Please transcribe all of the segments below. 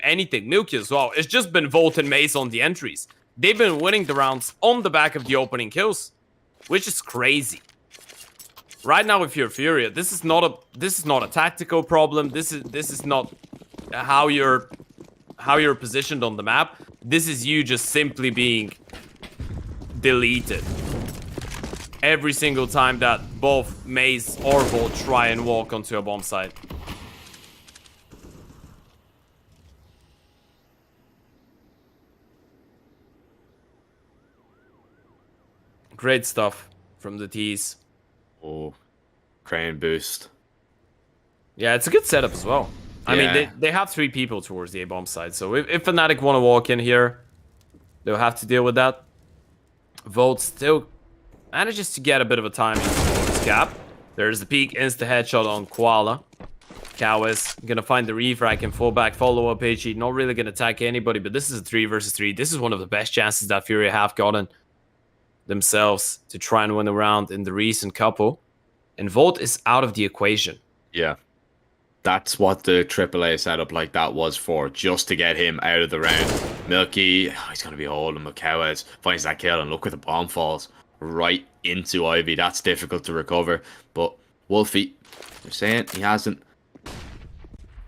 anything. Milky as well. It's just been Volt and Maze on the entries. They've been winning the rounds on the back of the opening kills, which is crazy. Right now, if you're Furia, this is not a tactical problem. This is not how you're positioned on the map. This is you just simply being deleted every single time that both Maze or Volt try and walk onto a bomb site. Great stuff from the T's. Oh, crane boost. Yeah, it's a good setup as well. I mean, they have 3 people towards the A-bomb side, so if Fnatic want to walk in here, they'll have to deal with that. Volt still manages to get a bit of a timing on this gap. There's the peek, insta headshot on Koala. Cow is gonna find the refrag and fall back, follow up HE. Not really gonna attack anybody, but this is a 3 versus 3. This is one of the best chances that Furia have gotten themselves to try and win a round in the recent couple. And Volt is out of the equation. Yeah. That's what the AAA setup like that was for, just to get him out of the round. Milky, he's going to be holding Macawes, finds that kill, and look where the bomb falls. Right into Ivy. That's difficult to recover. But Wolfie, they're saying he hasn't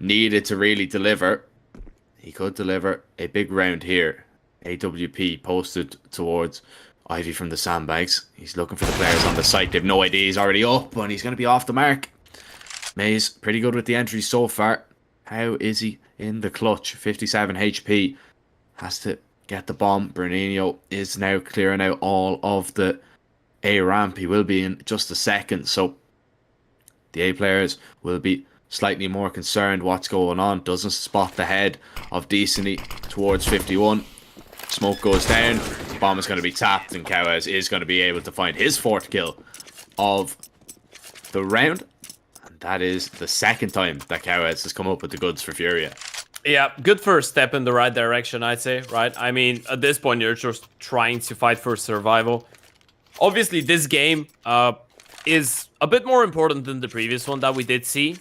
needed to really deliver. He could deliver a big round here. AWP posted towards Ivy from the sandbags. He's looking for the players on the site. They've no idea he's already up, and he's going to be off the mark. Maze, pretty good with the entries so far. How is he in the clutch? 57 HP. Has to get the bomb. Bernino is now clearing out all of the A ramp. He will be in just a second. So the A players will be slightly more concerned what's going on. Doesn't spot the head of Decently towards 51. Smoke goes down. Bomb is going to be tapped, and Cowes is going to be able to find his 4th kill of the round. And that is the 2nd time that Cowes has come up with the goods for Furia. Yeah, good first step in the right direction, I'd say, right? I mean, at this point, you're just trying to fight for survival. Obviously, this game is a bit more important than the previous one that we did see.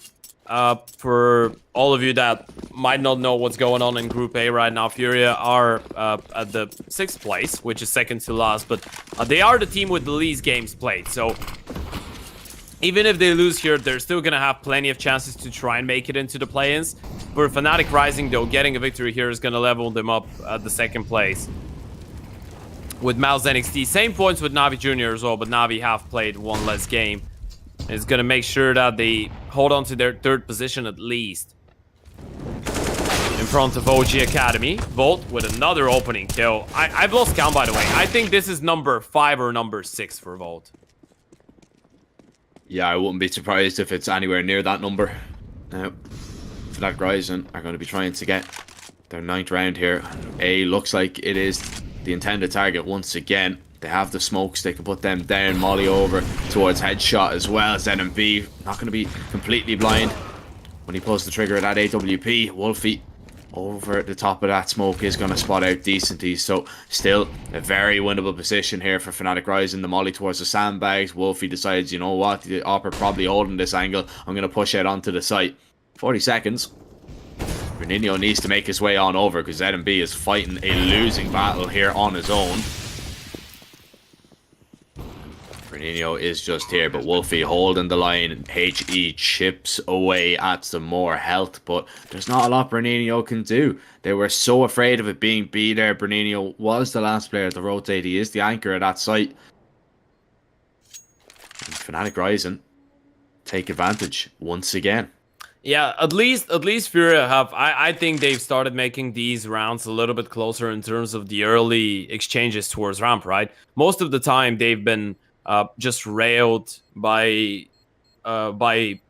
For all of you that might not know what's going on in Group A right now, Furia are at the 6th place, which is second to last, but they are the team with the least games played. So even if they lose here, they're still going to have plenty of chances to try and make it into the play-ins. For Fnatic Rising, though, getting a victory here is going to level them up at the 2nd place. With Mouse NXT, same points with Navi Jr. as well, but Navi have played 1 less game. It's going to make sure that they hold on to their 3rd position at least. In front of OG Academy. Volt with another opening kill. I've lost count, by the way. I think this is number 5 or number 6 for Volt. Yeah, I wouldn't be surprised if it's anywhere near that number. Now, Fnatic Rising are going to be trying to get their 9th round here. A looks like it is the intended target once again. They have the smokes, they can put them down. Molly over towards headshot as well. ZMB not going to be completely blind when he pulls the trigger at that AWP. Wolfie over at the top of that smoke is going to spot out Decently. So still a very winnable position here for Fnatic Rising. The molly towards the sandbags. Wolfie decides, you know what, the Opera probably holding this angle. I'm going to push out onto the site. 40 seconds. Bernino needs to make his way on over because ZMB is fighting a losing battle here on his own. Bernino is just here, but Wolfie holding the line. HE chips away at some more health, but there's not a lot Bernino can do. They were so afraid of it being B there. Bernino was the last player to rotate. He is the anchor of that site. And Fnatic Rising take advantage once again. Yeah, at least Furia have. I think they've started making these rounds a little bit closer in terms of the early exchanges towards ramp, right? Most of the time they've been just railed by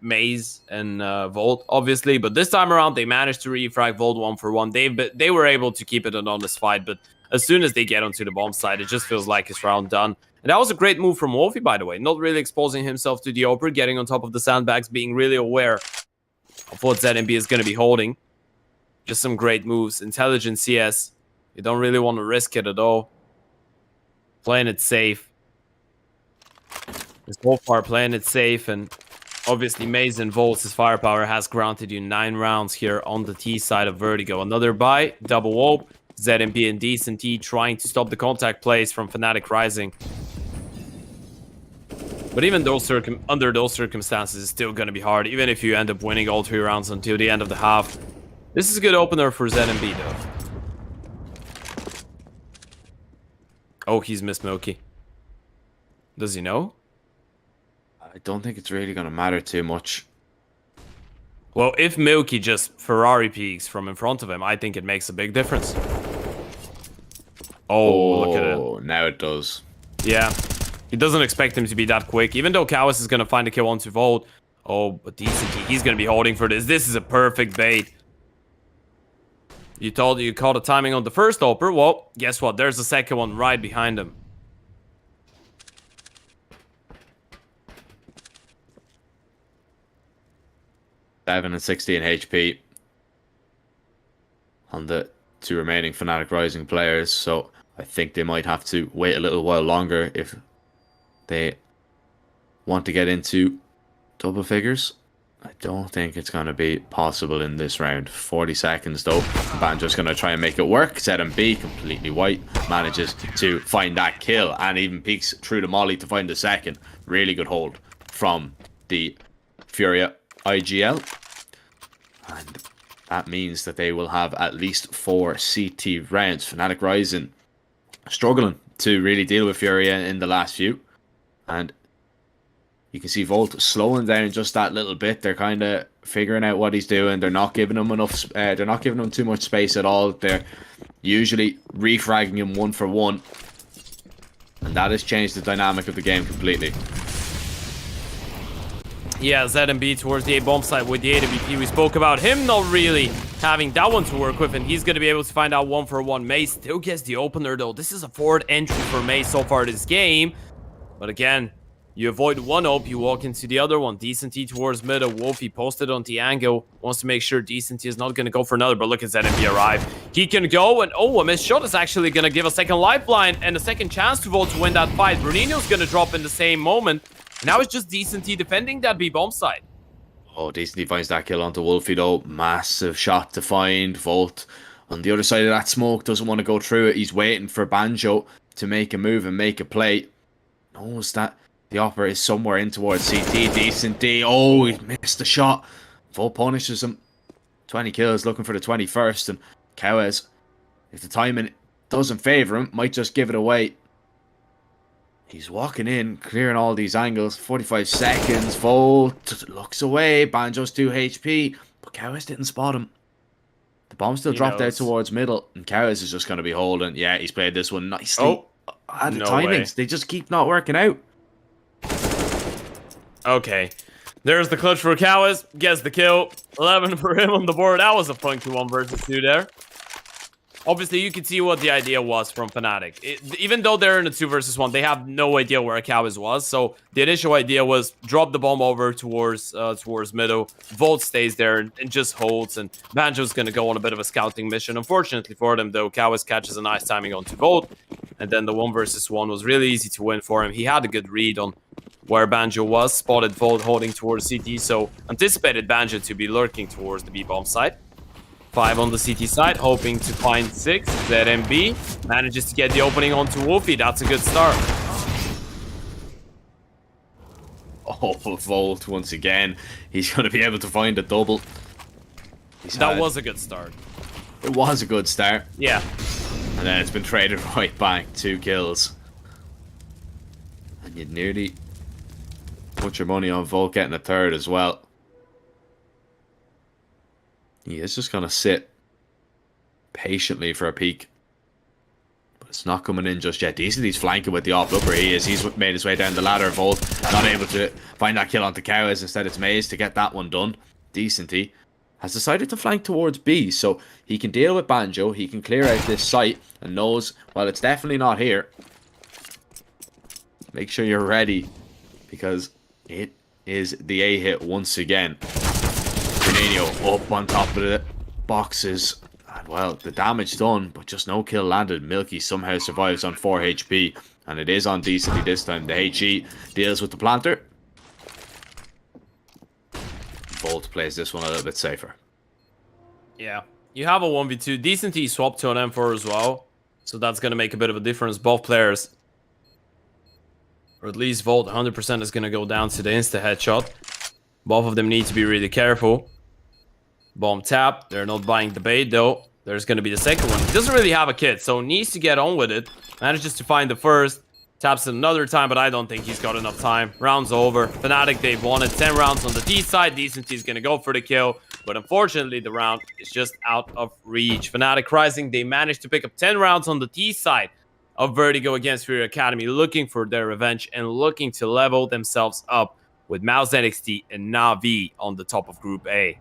Maze and Volt, obviously, but this time around they managed to refrag Volt 1 for 1. They were able to keep it an honest fight, but as soon as they get onto the bomb side, it just feels like it's round done. And that was a great move from Wolfie, by the way, not really exposing himself to the Opera, getting on top of the sandbags, being really aware of what ZMB is going to be holding. Just some great moves. Intelligent CS. You don't really want to risk it at all. Playing it safe. So far, playing it safe and Obviously, Maze and Volt's firepower has granted you 9 rounds here on the T side of Vertigo. Another buy, double ult, ZMB and Decent T trying to stop the contact plays from Fnatic Rising. But even under those circumstances, it's still going to be hard, even if you end up winning all 3 rounds until the end of the half. This is a good opener for ZMB, though. Oh, he's missed Milky. Does he know? I don't think it's really going to matter too much. Well, if Milky just Ferrari peeks from in front of him, I think it makes a big difference. Oh, look at it. Now it does. Yeah. He doesn't expect him to be that quick, even though Kawis is going to find a kill onto Volt. Oh, but Decently, he's going to be holding for this. This is a perfect bait. You caught the timing on the first oper. Well, guess what? There's the second one right behind him. And 16 HP on the 2 remaining Fnatic Rising players, so I think they might have to wait a little while longer if they want to get into double figures. I don't think it's going to be possible in this round. 40 seconds though. Banjo's going to try and make it work. ZMB, completely white, manages to find that kill and even peeks through the molly to find the second. Really good hold from the FURIA IGL. And that means that they will have at least 4 CT rounds. Fnatic Rising struggling to really deal with FURIA in the last few. And you can see Volt slowing down just that little bit. They're kind of figuring out what he's doing. They're not giving him enough. They're not giving him too much space at all. They're usually refragging him 1 for 1, and that has changed the dynamic of the game completely. Yeah, ZMB towards the A bomb site with the AWP. We spoke about him not really having that one to work with, and he's going to be able to find out 1 for 1. Mace still gets the opener though. This is a forward entry for Mace so far this game, but again, you avoid one op, you walk into the other one. Decent T towards middle. Wolfie posted on the angle. Wants to make sure Decent T is not going to go for another. But look at ZMB arrive. He can go, and oh, a missed shot is actually going to give a second lifeline and a second chance to Volt to win that fight. Bruninho's going to drop in the same moment. Now it's just Decent T defending that B bomb site. Oh, Decent T finds that kill onto Wolfie though. Massive shot to find. Volt on the other side of that smoke doesn't want to go through it. He's waiting for Banjo to make a move and make a play. Knows that the opera is somewhere in towards CT. Decent D. Oh, he missed the shot. Volt punishes him. 20 kills, looking for the 21st. And Kawes, if the timing doesn't favour him, might just give it away. He's walking in, clearing all these angles. 45 seconds. Volt looks away. Banjo's 2 HP. But Kawes didn't spot him. The bomb still dropped out towards middle. And Kawes is just going to be holding. Yeah, he's played this one nicely. Oh, the timings, they just keep not working out. Okay, there's the clutch for Kawes. Gets the kill. 11 for him on the board. That was a funky 1 versus 2 there. Obviously, you can see what the idea was from Fnatic. Even though they're in a 2 versus 1, they have no idea where Kawes was. So the initial idea was drop the bomb over towards middle. Volt stays there and just holds. And Banjo's going to go on a bit of a scouting mission. Unfortunately for them, though, Kawes catches a nice timing onto Volt. And then the 1 versus 1 was really easy to win for him. He had a good read on where Banjo was, spotted Volt holding towards CT, so anticipated Banjo to be lurking towards the B-bomb side. 5 on the CT side, hoping to find 6. ZMB manages to get the opening onto Wolfie. That's a good start. Oh, Volt once again. He's going to be able to find a double. That was a good start. It was a good start. Yeah. And then it's been traded right back. 2 kills. And you'd nearly put your money on Volt getting a 3rd as well. He is just going to sit patiently for a peek. But it's not coming in just yet. He's flanking with the off. Look where he is. He's made his way down the ladder. Volt not able to find that kill onto Kawes. Instead it's Maze to get that one done. Decenty has decided to flank towards B. So he can deal with Banjo. He can clear out this site. And knows, well, it's definitely not here. Make sure you're ready. Because it is the A hit once again. Bruninho up on top of the boxes. And well, the damage done, but just no kill landed. Milky somehow survives on 4 HP. And it is on Decently this time. The HE deals with the planter. Bolt plays this one a little bit safer. Yeah. You have a 1v2. Decent T swap to an M4 as well. So that's going to make a bit of a difference. Both players, or at least Volt, 100% is going to go down to the insta-headshot. Both of them need to be really careful. Bomb tap. They're not buying the bait, though. There's going to be the second one. He doesn't really have a kit, so needs to get on with it. Manages to find the first. Taps it another time, but I don't think he's got enough time. Round's over. Fnatic, they've won it. 10 rounds on the T side. Decent T is going to go for the kill. But unfortunately, the round is just out of reach. Fnatic Rising, they managed to pick up 10 rounds on the T side of Vertigo against FURIA Academy, looking for their revenge and looking to level themselves up with Mouse NXT and NAVI on the top of Group A.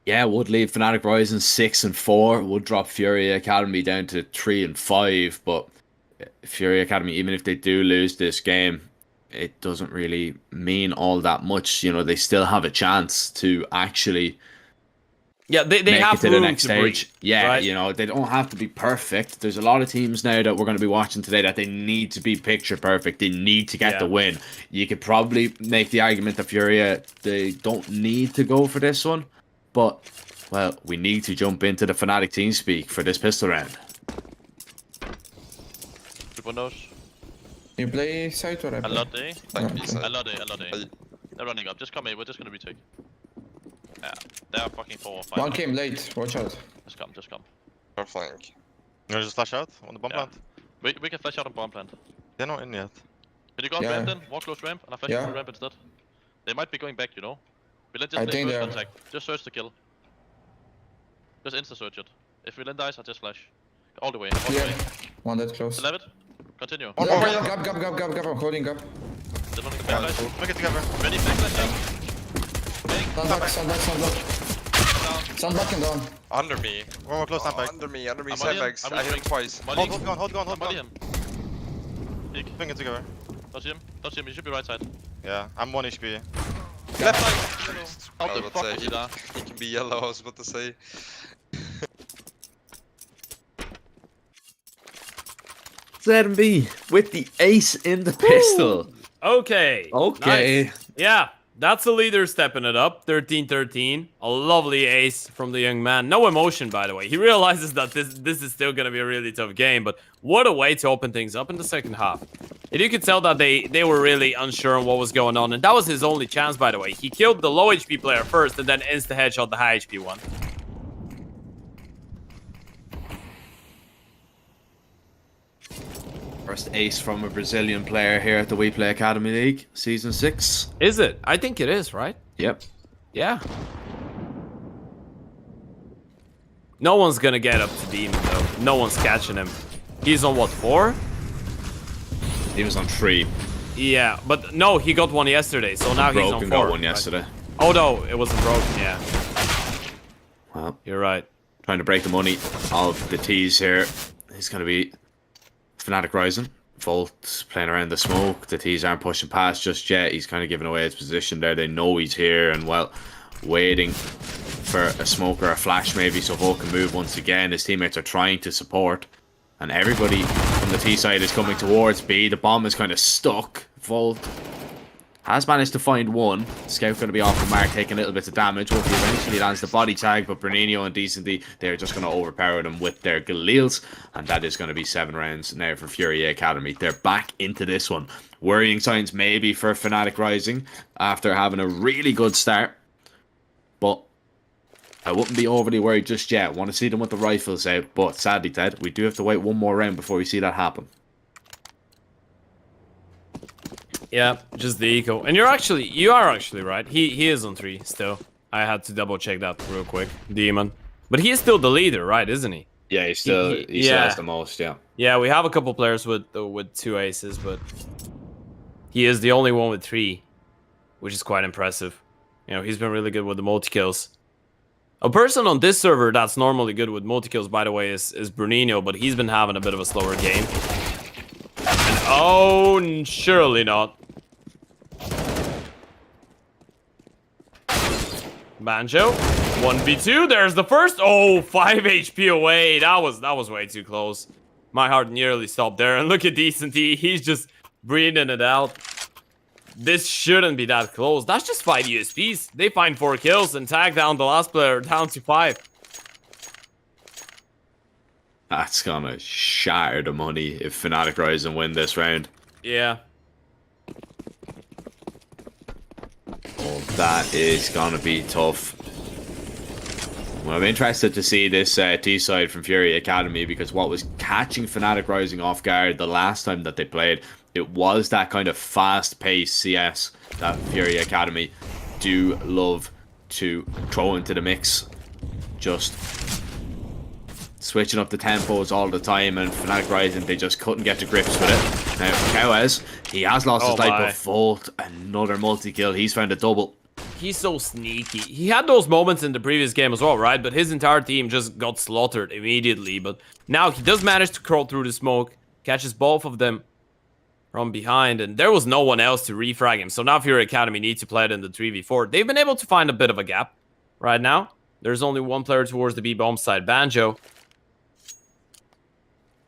Yeah, would leave Fnatic Rising 6 and 4. Would drop FURIA Academy down to 3 and 5. But FURIA Academy, even if they do lose this game, it doesn't really mean all that much. You know, they still have a chance to actually they make have it to the next stage. breathe, Yeah, right? you know, they don't have to be perfect. There's a lot of teams now that we're going to be watching today that they need to be picture perfect. They need to get the win. You could probably make the argument that FURIA, they don't need to go for this one. But, well, we need to jump into the Fnatic TeamSpeak for this pistol round. Windows. You play side or I play? A lot A. Okay. A lot A. They're running up. Just come in. We're just gonna retake. Yeah, they are fucking 4 or 5. One came late, watch out. Just come. Our flank. You wanna just flash out on the bomb Yeah. plant? We can flash out on bomb plant. They're not in yet. Can you go on Yeah. ramp then? Walk close ramp, and I flash on ramp instead. They might be going back, you know. But let's I just think first they're- contact. Just search the kill. Just insta search it. If Villain dies, I just flash. All the way. All the Clear. way. One that close. 11. Continue. No, more, gap, I'm holding gap. They're running back. Guys. Look it together. Ready, backflash down. Bang. Stand back and down. Under me. One more close snap back. Under me, I'm sandbags. on I hit him him. twice. Molly. Hold on. Molly him. Peek. Bring it together. Touch him. He should be right side. Yeah, I'm 1 HP. Left side. How I the would fuck say was he there? He can be yellow, I was about to say. ZMB with the ace in the pistol. Okay. Okay. Nice. Yeah, that's the leader stepping it up. 13-13. A lovely ace from the young man. No emotion, by the way. He realizes that this is still going to be a really tough game, but what a way to open things up in the second half. And you could tell that they were really unsure on what was going on, and that was his only chance, by the way. He killed the low HP player first, and then insta-headshot the high HP one. First ace from a Brazilian player here at the WePlay Academy League, Season 6. Is it? I think it is, right? Yep. Yeah. No one's gonna get up to Demon, though. No one's catching him. He's on, what, 4? He was on 3. Yeah, but no, he got one yesterday, so now he's on 4. Broken got one right? yesterday. Oh no, it wasn't broken, yeah. Well, You're right. trying to break the money of the T's here. He's going to be Fnatic Rising. Volt playing around the smoke. The T's aren't pushing past just yet. He's kind of giving away his position there. They know he's here and, well, waiting for a smoke or a flash maybe so Volt can move once again. His teammates are trying to support. And everybody from the T side is coming towards B. The bomb is kind of stuck. Volt has managed to find one. Scout going to be off the mark, taking a little bit of damage. Wolfie eventually lands the body tag, but Bernino and Decently, they're just going to overpower them with their Galils. And that is going to be 7 rounds now for FURIA Academy. They're back into this one. Worrying signs maybe for Fnatic Rising after having a really good start. But I wouldn't be overly worried just yet. Want to see them with the rifles out, but sadly, Ted, we do have to wait one more round before we see that happen. Yeah, just the eco. And you are actually right. He is on 3 still. I had to double check that real quick. Demon. But he is still the leader, right, isn't he? Yeah, he still has the most, yeah. Yeah, we have a couple players with 2 aces, but he is the only one with 3, which is quite impressive. You know, he's been really good with the multi-kills. A person on this server that's normally good with multi-kills, by the way, is Brunino, but he's been having a bit of a slower game. And, oh, surely not. Banjo, 1v2, there's the first. Oh, 5 HP away. That was way too close. My heart nearly stopped there. And look at Decent T, he's just breathing it out. this shouldn't be that close. That's just 5 USPs. They find 4 kills and tag down the last player down to 5. That's gonna shatter the money if Fnatic rise and win this round. Yeah. Oh, that is gonna be tough. Well, I'm interested to see this T side from FURIA Academy, because what was catching Fnatic Rising off guard the last time that they played, it was that kind of fast-paced CS that FURIA Academy do love to throw into the mix. Just switching up the tempos all the time, and Fnatic Rising, they just couldn't get to grips with it. Now, Kowes, he has lost his life, but Volt, another multi-kill. He's found a double. He's so sneaky. He had those moments in the previous game as well, right? But his entire team just got slaughtered immediately. But now he does manage to crawl through the smoke, catches both of them from behind, and there was no one else to refrag him. So now FURIA Academy need to play it in the 3v4. They've been able to find a bit of a gap right now. There's only one player towards the B-bomb side, Banjo.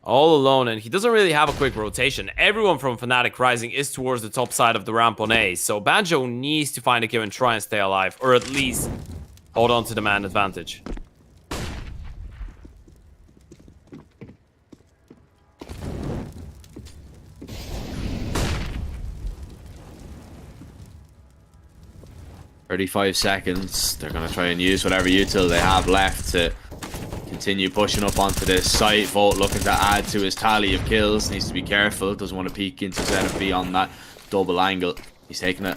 All alone, and he doesn't really have a quick rotation. Everyone from Fnatic Rising is towards the top side of the ramp on A, so Banjo needs to find a kill and try and stay alive, or at least hold on to the man advantage. "35 seconds. They're going to try and use whatever util they have left to continue pushing up onto this site. Volt looking to add to his tally of kills. Needs to be careful. Doesn't want to peek into ZMB on that double angle. He's taking a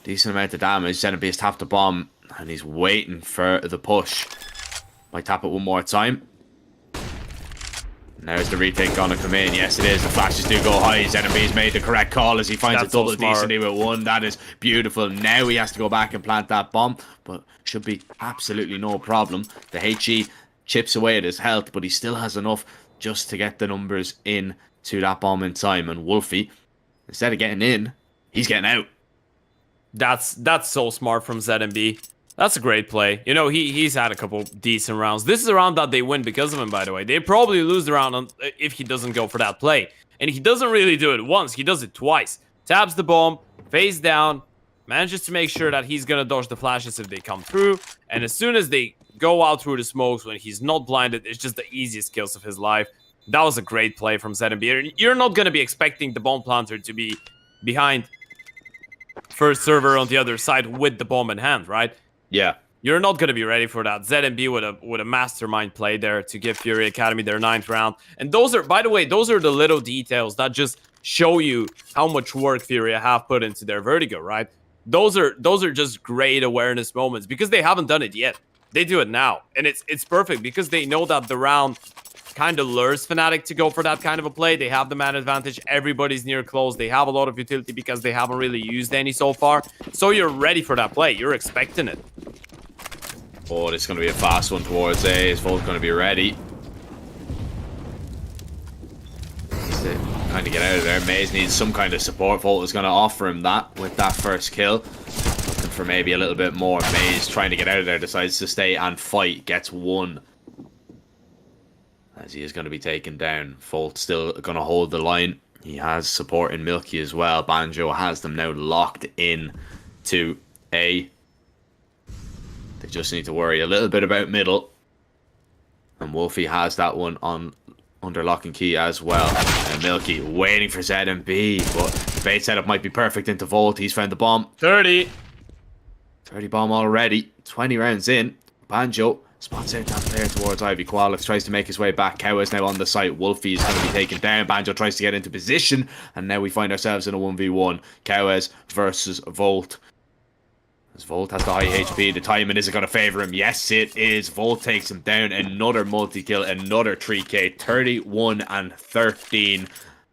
decent amount of damage. ZMB has tapped the bomb, and he's waiting for the push. Might tap it one more time. Now is the retake gonna come in? Yes, it is. The flashes do go high. ZMB's made the correct call as he finds a double decently with one. That is beautiful. Now he has to go back and plant that bomb, but should be absolutely no problem. The HE chips away at his health, but he still has enough just to get the numbers in to that bomb in time. And Wolfie, instead of getting in, he's getting out. That's so smart from ZMB. That's a great play. You know, he's had a couple decent rounds. This is a round that they win because of him, by the way. They probably lose the round if he doesn't go for that play. And he doesn't really do it once. He does it twice. Taps the bomb, face down, manages to make sure that he's going to dodge the flashes if they come through. And as soon as they go out through the smokes, when he's not blinded, it's just the easiest kills of his life. That was a great play from ZMB. You're not going to be expecting the bomb planter to be behind first server on the other side with the bomb in hand, right? Yeah. You're not going to be ready for that. ZMB with a mastermind play there to give FURIA Academy their 9th round. And those are, by the way, those are the little details that just show you how much work FURIA have put into their Vertigo, right? Those are just great awareness moments because they haven't done it yet. They do it now. And it's perfect because they know that the round kind of lures Fnatic to go for that kind of a play. They have the man advantage. Everybody's near close. They have a lot of utility because they haven't really used any so far. So you're ready for that play. You're expecting it. Oh, this is going to be a fast one towards A. Is Volt going to be ready? Needs to kind of get out of there. Maze needs some kind of support. Volt is going to offer him that with that first kill. Looking for maybe a little bit more. Maze trying to get out of there. Decides to stay and fight. Gets one. As he is going to be taken down. Volt still going to hold the line. He has support in Milky as well. Banjo has them now locked in to A. They just need to worry a little bit about middle. And Wolfie has that one on under lock and key as well. And Milky waiting for ZMB. But the bait setup might be perfect into Volt. He's found the bomb. 30 bomb already. 20 rounds in. Banjo spots out that player towards Ivy. Qualix tries to make his way back. Cow is now on the site. Wolfie is going to be taken down. Banjo tries to get into position. And now we find ourselves in a 1v1. Cowes versus Volt. As Volt has the high HP, the timing isn't going to favour him. Yes, it is. Volt takes him down. Another multi-kill. Another 3k. 31 and 13.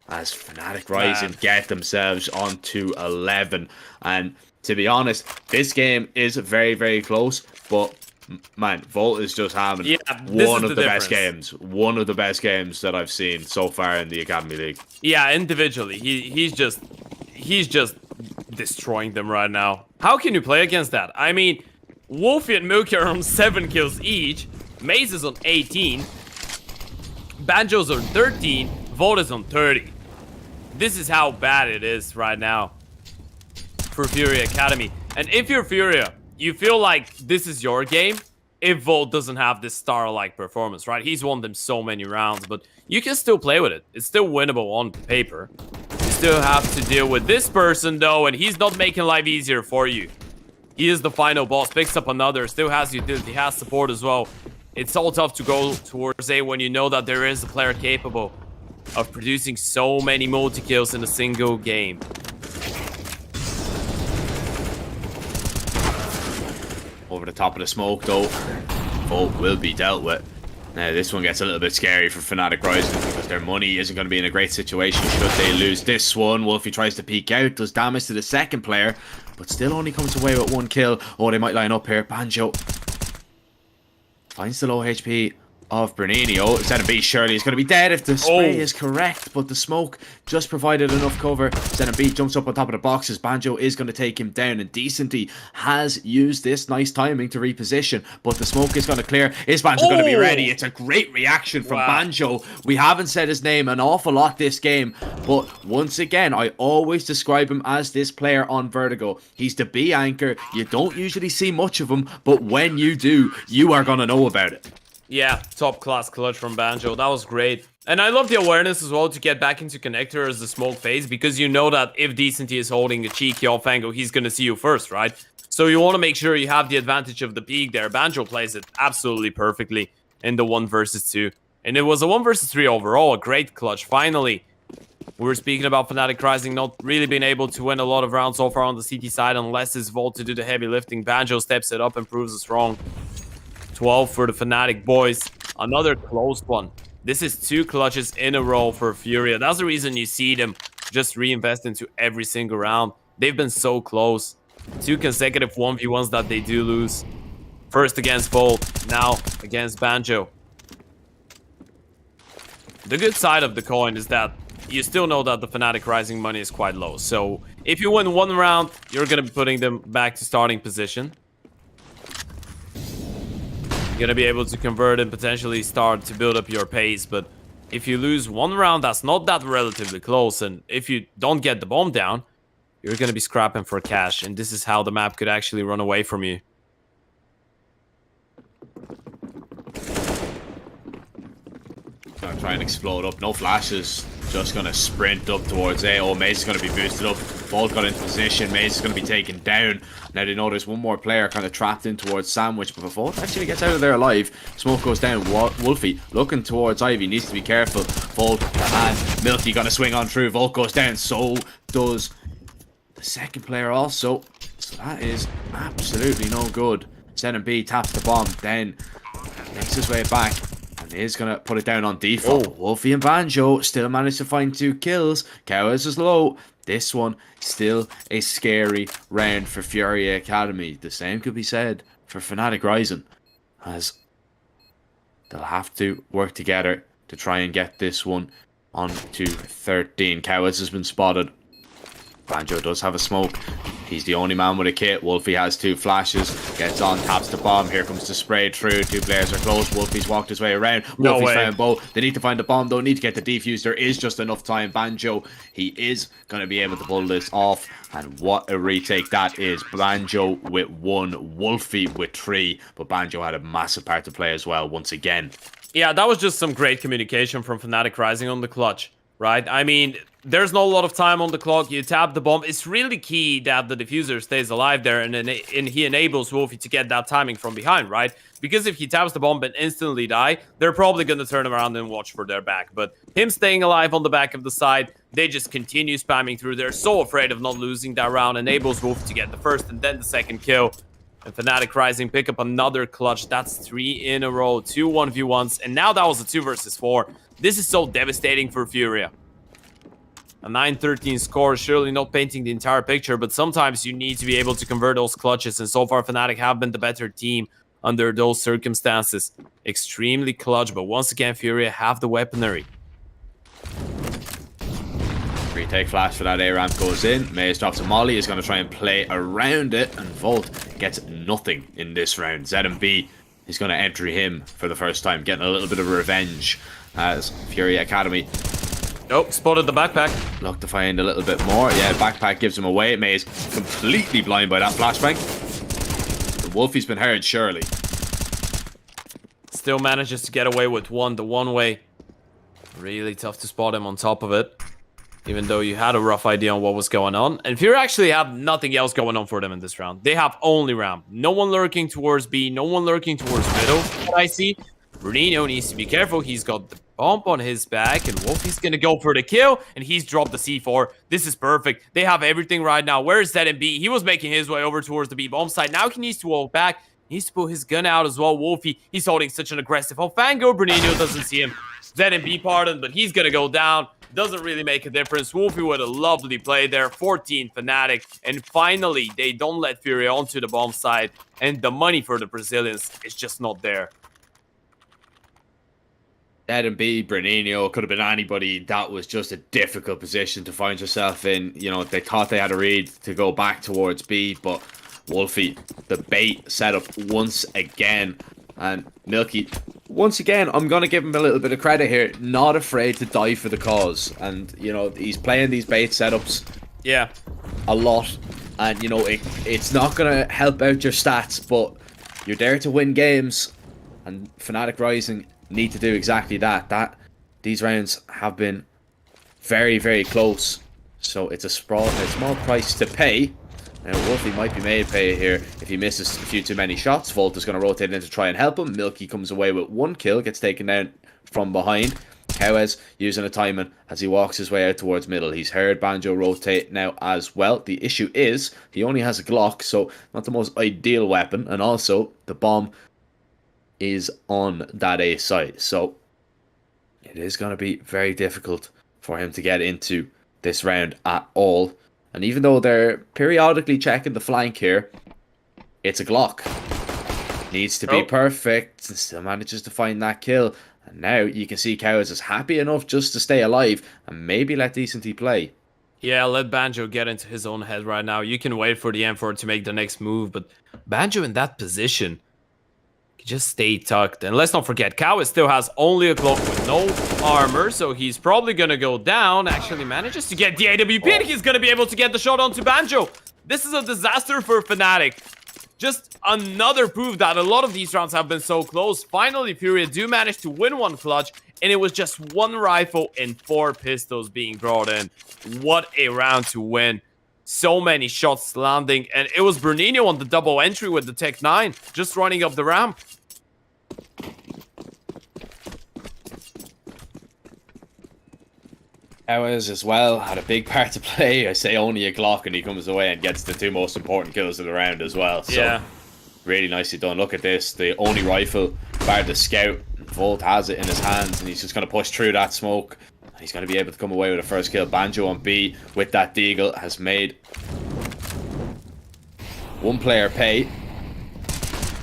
As Fnatic Rising get themselves onto 11. And to be honest, this game is very, very close. But man, Volt is just having one of the best games. One of the best games that I've seen so far in the Academy League. Yeah, individually, he's just destroying them right now. How can you play against that? I mean, Wolfie and Milky are on 7 kills each. Maze is on 18. Banjo's on 13. Volt is on 30. This is how bad it is right now. for FURIA Academy. And if you're FURIA, you feel like this is your game if Volt doesn't have this star-like performance, right? He's won them so many rounds, but you can still play with it. It's still winnable on paper. You still have to deal with this person, though, and he's not making life easier for you. He is the final boss, picks up another, still has utility, has support as well. It's all tough to go towards A when you know that there is a player capable of producing so many multi-kills in a single game. Over the top of the smoke, though, Volt will be dealt with. Now, this one gets a little bit scary for Fnatic Rising because their money isn't going to be in a great situation should they lose this one. Wolfie tries to peek out, does damage to the second player, but still only comes away with 1 kill. Oh, they might line up here. Banjo finds the low HP of Bernino. ZMB surely is going to be dead if the spray is correct, but the smoke just provided enough cover. ZMB jumps up on top of the boxes. Banjo is going to take him down, and Decenty has used this nice timing to reposition, but the smoke is going to clear. Is Banjo going to be ready? It's a great reaction from Banjo. We haven't said his name an awful lot this game, but once again, I always describe him as this player on Vertigo. He's the B anchor. You don't usually see much of him, but when you do, you are going to know about it. Yeah, top class clutch from Banjo. That was great. And I love the awareness as well to get back into connector as the smoke phase, because you know that if Decenty is holding a cheeky off angle, he's going to see you first, right? So you want to make sure you have the advantage of the peak there. Banjo plays it absolutely perfectly in the 1 versus 2. And it was a 1 versus 3 overall, a great clutch. Finally, we were speaking about Fnatic Rising not really being able to win a lot of rounds so far on the CT side unless it's Volt to do the heavy lifting. Banjo steps it up and proves us wrong. 12 for the Fnatic boys. Another close one. This is 2 clutches in a row for FURIA. That's the reason you see them just reinvest into every single round. They've been so close. 2 consecutive 1v1s that they do lose. First against Volt, now against Banjo. The good side of the coin is that you still know that the Fnatic Rising money is quite low. So if you win 1 round, you're going to be putting them back to starting position. Gonna be able to convert and potentially start to build up your pace, but if you lose 1 round, that's not that relatively close, and if you don't get the bomb down, you're gonna be scrapping for cash, and this is how the map could actually run away from you. Gonna try and explode up, no flashes, just gonna sprint up towards A. Oh, Maze is gonna be boosted up. Volt got into position, Maze is gonna be taken down. Now they know there's 1 more player kind of trapped in towards Sandwich, but before Volt actually gets out of there alive, smoke goes down. Wolfie looking towards Ivy, needs to be careful. Volt and Milky gonna swing on through. Volt goes down, so does the second player also. So that is absolutely no good. ZMB taps the bomb, then makes his way back. Is gonna put it down on default. Wolfie and Banjo still managed to find 2 kills. Cows is low. This one still a scary round for FURIA Academy. The same could be said for Fnatic Rising, as they'll have to work together to try and get this one on to 13. Cows has been spotted. Banjo does have a smoke. He's the only man with a kit. Wolfie has 2 flashes. Gets on, taps the bomb. Here comes the spray through. 2 players are close. Wolfie's walked his way around. No Wolfie's way. found Bo. They need to find the bomb, though. Need to get the defuse. There is just enough time. Banjo, he is going to be able to pull this off. And what a retake that is. Banjo with 1. Wolfie with 3. But Banjo had a massive part to play as well, once again. Yeah, that was just some great communication from Fnatic Rising on the clutch, right? I mean, there's not a lot of time on the clock. You tap the bomb. It's really key that the diffuser stays alive there, and he enables Wolfie to get that timing from behind, right? Because if he taps the bomb and instantly die, they're probably going to turn around and watch for their back. But him staying alive on the back of the side, they just continue spamming through. They're so afraid of not losing that round. Enables Wolfie to get the first and then the second kill. And Fnatic Rising pick up another clutch. That's 3 in a row. 2 1v1s. And now that was a 2 versus 4. This is so devastating for FURIA. A 9-13 score, surely not painting the entire picture, but sometimes you need to be able to convert those clutches, and so far Fnatic have been the better team under those circumstances. Extremely clutch, but once again FURIA have the weaponry. Retake flash for that A ramp goes in. Maze drops a molly, is going to try and play around it, and Volt gets nothing in this round. ZMB is going to entry him for the first time, getting a little bit of revenge as FURIA Academy Oh, spotted the backpack. Look to find a little bit more. Yeah, backpack gives him away. Maze completely blind by that flashbang. The Wolfie's been heard, surely. Still manages to get away with the one way. Really tough to spot him on top of it. Even though you had a rough idea on what was going on. And Fury actually have nothing else going on for them in this round. They have only ramp. No one lurking towards B. No one lurking towards middle. What I see, Bruninho needs to be careful. He's got the bump on his back. And Wolfie's going to go for the kill. And he's dropped the C4. This is perfect. They have everything right now. Where is ZMB? He was making his way over towards the B bomb side. Now he needs to walk back. He needs to pull his gun out as well. Wolfie, he's holding such an aggressive. Oh, Fango, Bruninho doesn't see him. ZMB pardon, but he's going to go down. Doesn't really make a difference. Wolfie with a lovely play there. 14 fnatic. And finally, they don't let Furia onto the bomb side. And the money for the Brazilians is just not there. ZMB, Bruninho, could have been anybody. That was just a difficult position to find yourself in. You know, they thought they had a read to go back towards B, but Wolfie, the bait set up once again. And Milky, once again, I'm going to give him a little bit of credit here. Not afraid to die for the cause. And, you know, he's playing these bait setups a lot. And, you know, it's not going to help out your stats, but you're there to win games. And Fnatic Rising need to do exactly that. These rounds have been very, very close. So it's a small price to pay. Now, Wolfie might be made pay here if he misses a few too many shots. Volt is going to rotate in to try and help him. Milky comes away with 1 kill, gets taken down from behind. Kawes using a timing as he walks his way out towards middle. He's heard Banjo rotate now as well. The issue is he only has a Glock, so not the most ideal weapon. And also, the bomb is on that A site. So, it is going to be very difficult for him to get into this round at all. And even though they're periodically checking the flank here, it's a Glock. Needs to be perfect. Still manages to find that kill. And now you can see Kawes is happy enough just to stay alive and maybe let Decenty play. Yeah, let Banjo get into his own head right now. You can wait for the M4 to make the next move, but Banjo in that position, just stay tucked. And let's not forget, Kawes still has only a Glock with no armor, so he's probably gonna go down. Actually manages to get the AWP, and he's gonna be able to get the shot onto Banjo. This is a disaster for Fnatic. Just another proof that a lot of these rounds have been so close. Finally, Furia do manage to win one clutch, and it was just 1 rifle and 4 pistols being brought in. What a round to win. So many shots landing, and it was Bruninho on the double entry with the Tech 9, just running up the ramp. Kawes as well had a big part to play. I say only a Glock, and he comes away and gets the 2 most important kills of the round as well. So, yeah, really nicely done. Look at this. The only rifle, bar the scout. Volt has it in his hands, and he's just going to push through that smoke. He's going to be able to come away with a first kill. Banjo on B with that deagle has made 1 player pay.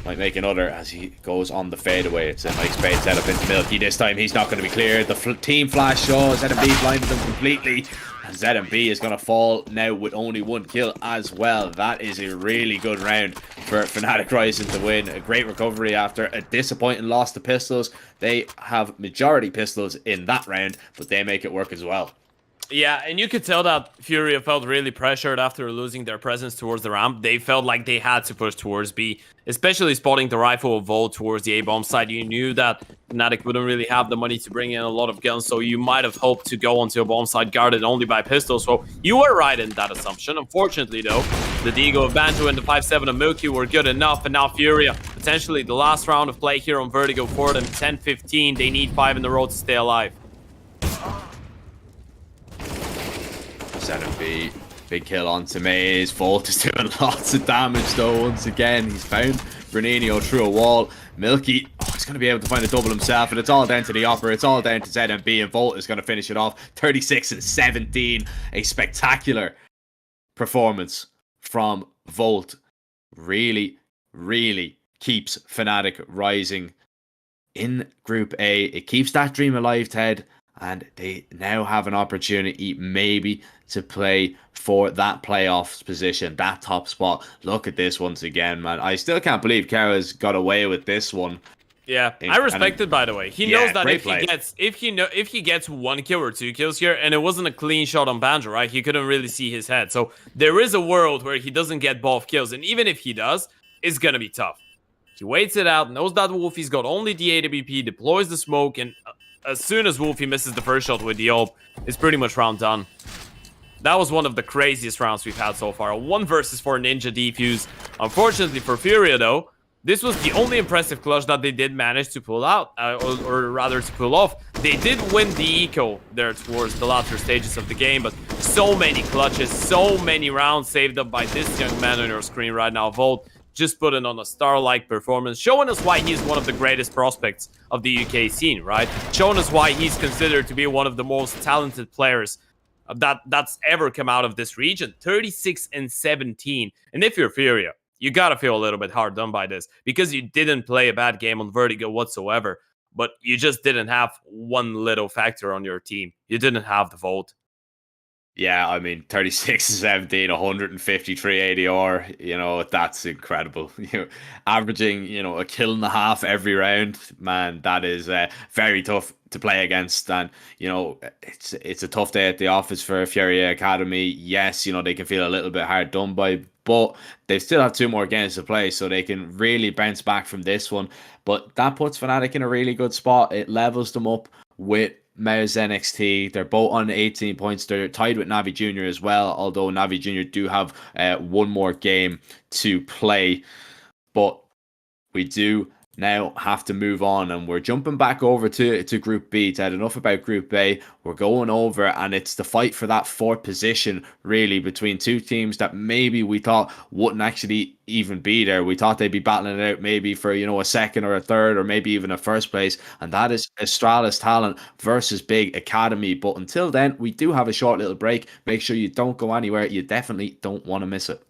Might make another as he goes on the fadeaway. It's a nice bait setup into Milky. This time he's not going to be cleared. The team flash shows ZMB blinded them completely. And ZMB is going to fall now with only 1 kill as well. That is a really good round for Fnatic Rising to win. A great recovery after a disappointing loss to pistols. They have majority pistols in that round, but they make it work as well. Yeah, and you could tell that Furia felt really pressured after losing their presence towards the ramp. They felt like they had to push towards B, especially spotting the rifle of Volt towards the A-bomb side. You knew that Fnatic wouldn't really have the money to bring in a lot of guns, so you might have hoped to go onto a bomb side guarded only by pistols. So you were right in that assumption. Unfortunately, though, the Deagle of Banjo and the 5-7 of Milky were good enough, and now Furia, potentially the last round of play here on Vertigo for them, 10-15. They need 5 in a row to stay alive. ZMB, big kill onto Maze. Volt is doing lots of damage though. Once again, he's found Bruninho through a wall. Milky, he's going to be able to find a double himself, and it's all down to the Opera. It's all down to ZMB, and Volt is going to finish it off. 36-17. A spectacular performance from Volt. Really, really keeps Fnatic Rising in Group A. It keeps that dream alive, Ted. And they now have an opportunity maybe to play for that playoffs position, that top spot. Look at this once again, man. I still can't believe Kara's got away with this one. Yeah, And I respect it, by the way. He Yeah, knows that great if play. he gets 1 kill or 2 kills here, and it wasn't a clean shot on Banjo, right? He couldn't really see his head. So there is a world where he doesn't get both kills, and even if he does, it's gonna be tough. He waits it out, knows that Wolfie's got only the AWP, deploys the smoke, and as soon as Wolfie misses the first shot with the ult, it's pretty much round done. That was one of the craziest rounds we've had so far. A 1 versus 4 Ninja defuse. Unfortunately for Furia, though, this was the only impressive clutch that they did manage to pull out, or rather to pull off. They did win the eco there towards the latter stages of the game, but so many clutches, so many rounds saved up by this young man on your screen right now. Volt just putting on a star-like performance, showing us why he's one of the greatest prospects of the UK scene, right? Showing us why he's considered to be one of the most talented players that's ever come out of this region. 36 and 17. And if you're Furia, you gotta feel a little bit hard done by this, because you didn't play a bad game on Vertigo whatsoever, but you just didn't have one little factor on your team. You didn't have the Volt. Yeah, I mean, 36 and 17, 153 ADR, you know, that's incredible. You know, averaging, you know, a kill and a half every round, man, that is very tough to play against. And, you know, it's a tough day at the office for FURIA Academy. Yes, you know, they can feel a little bit hard done by, but they still have 2 more games to play, so they can really bounce back from this one. But that puts Fnatic in a really good spot. It levels them up with Maus NXT. They're both on 18 points. They're tied with NAVI Junior as well, although NAVI Junior do have 1 more game to play. But we do now have to move on, and we're jumping back over to Group B. To add enough about Group A, we're going over, and it's the fight for that 4th position, really, between 2 teams that maybe we thought wouldn't actually even be there. We thought they'd be battling it out maybe for, you know, a 2nd or a 3rd or maybe even a 1st place, and that is Astralis Talent versus Big Academy. But until then, we do have a short little break. Make sure you don't go anywhere. You definitely don't want to miss it.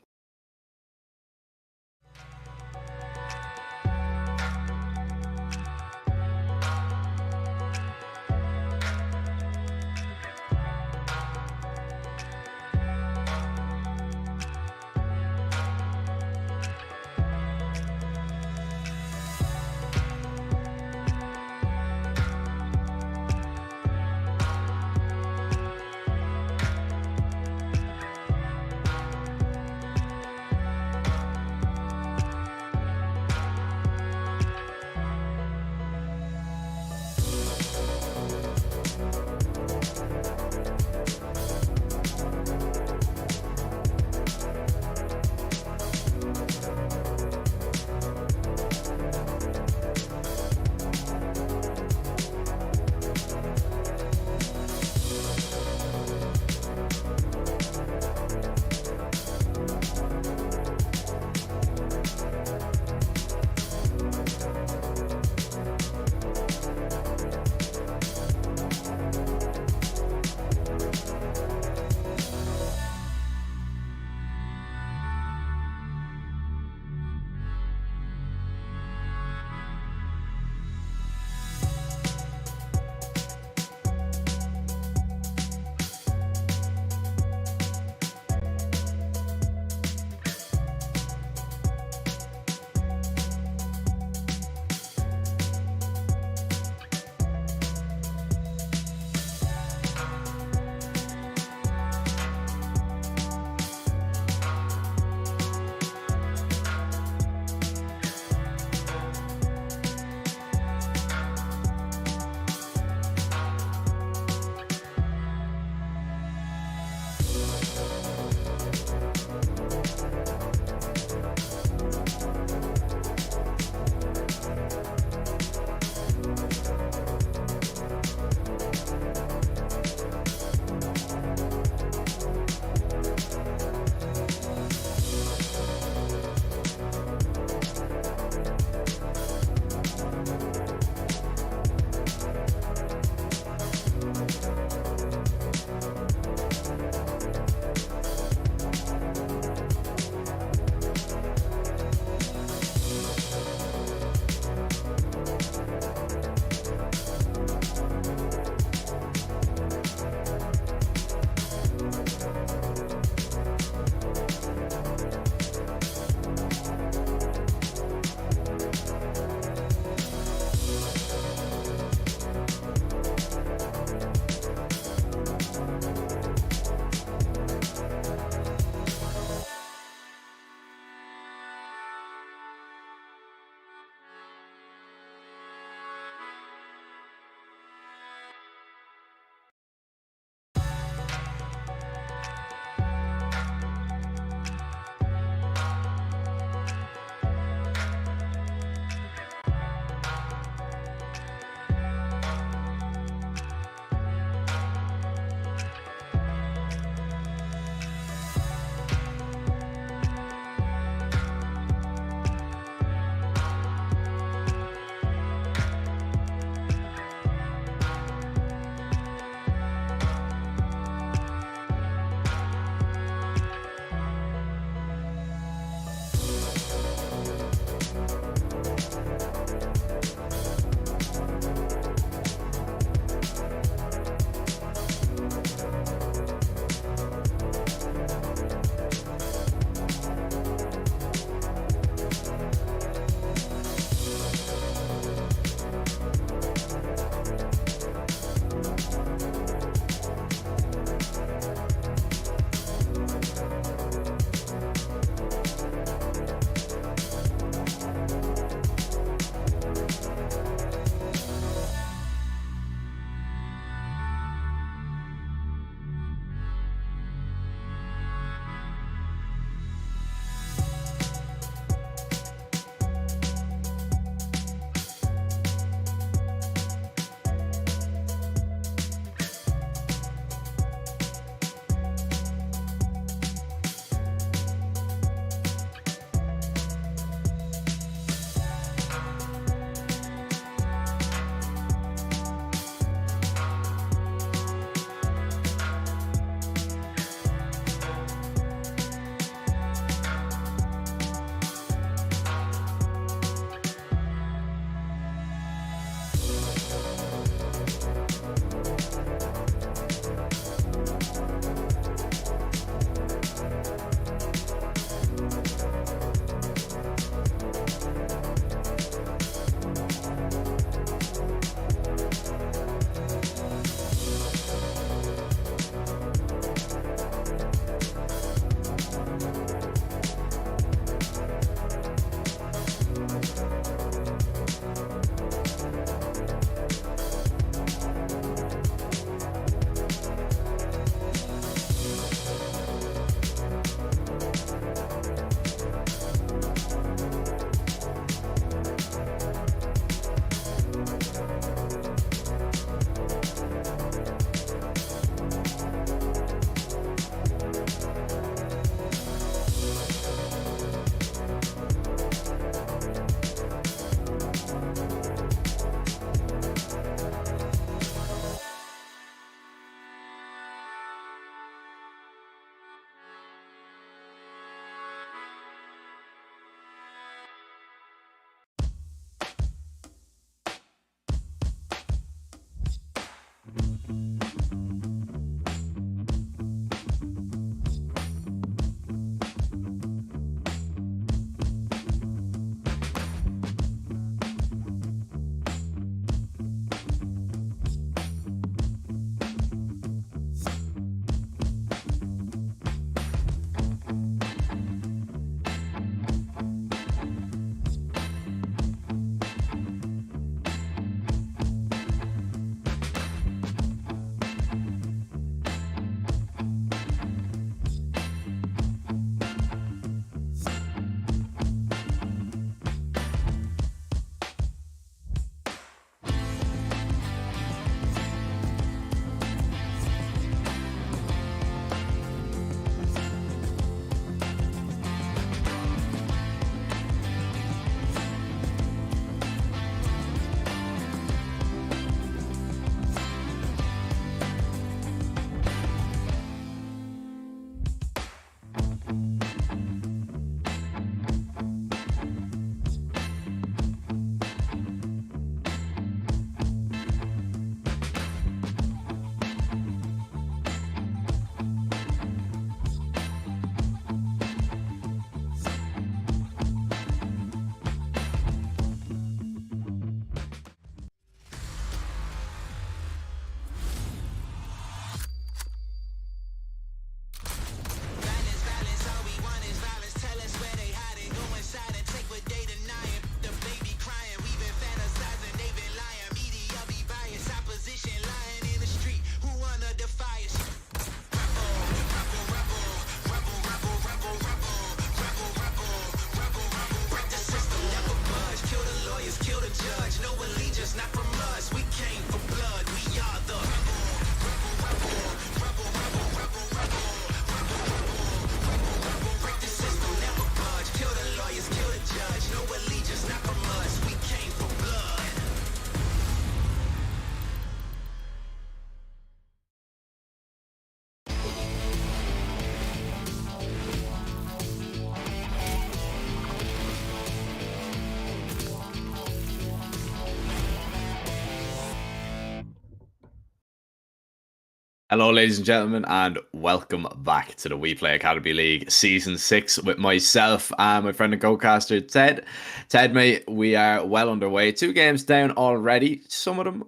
Hello, ladies and gentlemen, and welcome back to the WePlay Academy League Season 6 with myself and my friend and co-caster, Ted. Ted, mate, we are well underway. 2 games down already. Some of them,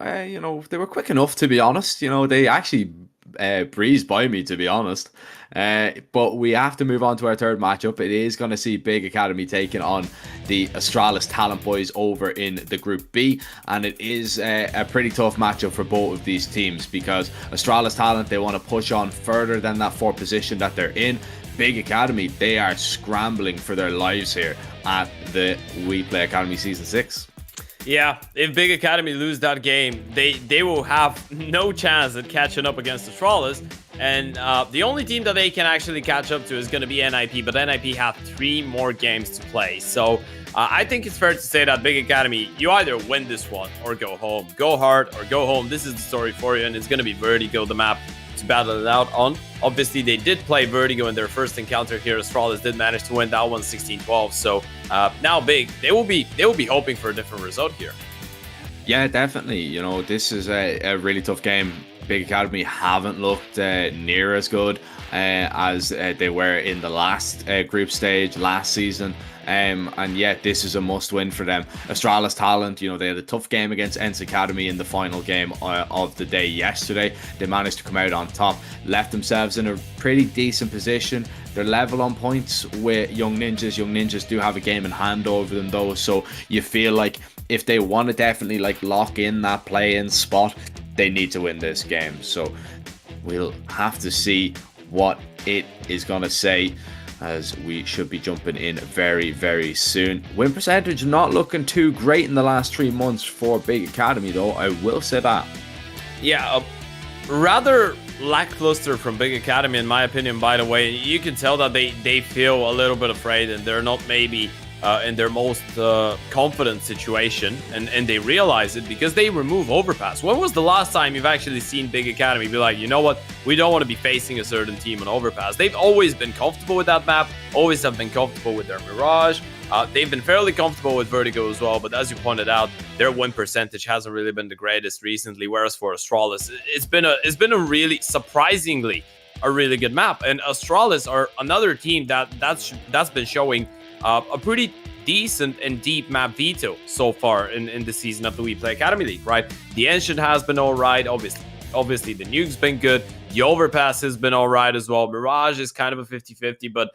they were quick enough, to be honest. They actually breezed by me, to be honest. But we have to move on to our third matchup. It is going to see Big Academy taking on the Astralis Talent Boys over in the Group B, and it is a pretty tough matchup for both of these teams because Astralis Talent, they want to push on further than that 4th position that they're in. Big Academy, they are scrambling for their lives here at the WePlay Academy Season 6. Yeah, if Big Academy lose that game, they will have no chance at catching up against Astralis. And the only team that they can actually catch up to is going to be NIP, but NIP have 3 more games to play. So I think it's fair to say that Big Academy, you either win this one or go home. Go hard or go home. This is the story for you, and it's going to be Vertigo, the map to battle it out on. Obviously, they did play Vertigo in their first encounter here. Astralis did manage to win that one 16-12. So now Big, they will be hoping for a different result here. Yeah, definitely. This is a really tough game. Big Academy haven't looked near as good as they were in the last group stage last season. And yet this is a must win for them. Astralis Talent, they had a tough game against ENCE Academy in the final game of the day yesterday. They managed to come out on top, left themselves in a pretty decent position. They're level on points with Young Ninjas. Young Ninjas do have a game in hand over them though, so you feel like if they want to definitely lock in that play-in spot, they need to win this game. So we'll have to see what it is going to say, as we should be jumping in very, very soon. Win percentage not looking too great in the last 3 months for Big Academy, though. I will say that. Yeah, rather lackluster from Big Academy, in my opinion, by the way. You can tell that they feel a little bit afraid and they're not maybe in their most confident situation, and they realize it because they remove Overpass. When was the last time you've actually seen Big Academy be like, you know what, we don't want to be facing a certain team on Overpass? They've always been comfortable with that map, always have been comfortable with their Mirage. They've been fairly comfortable with Vertigo as well, but as you pointed out, their win percentage hasn't really been the greatest recently, whereas for Astralis, it's been a really, surprisingly, a really good map. And Astralis are another team that's been showing a pretty decent and deep map veto so far in the season of the WePlay Academy League, right? The Ancient has been alright, obviously the Nuke's been good, the Overpass has been alright as well, Mirage is kind of a 50-50, but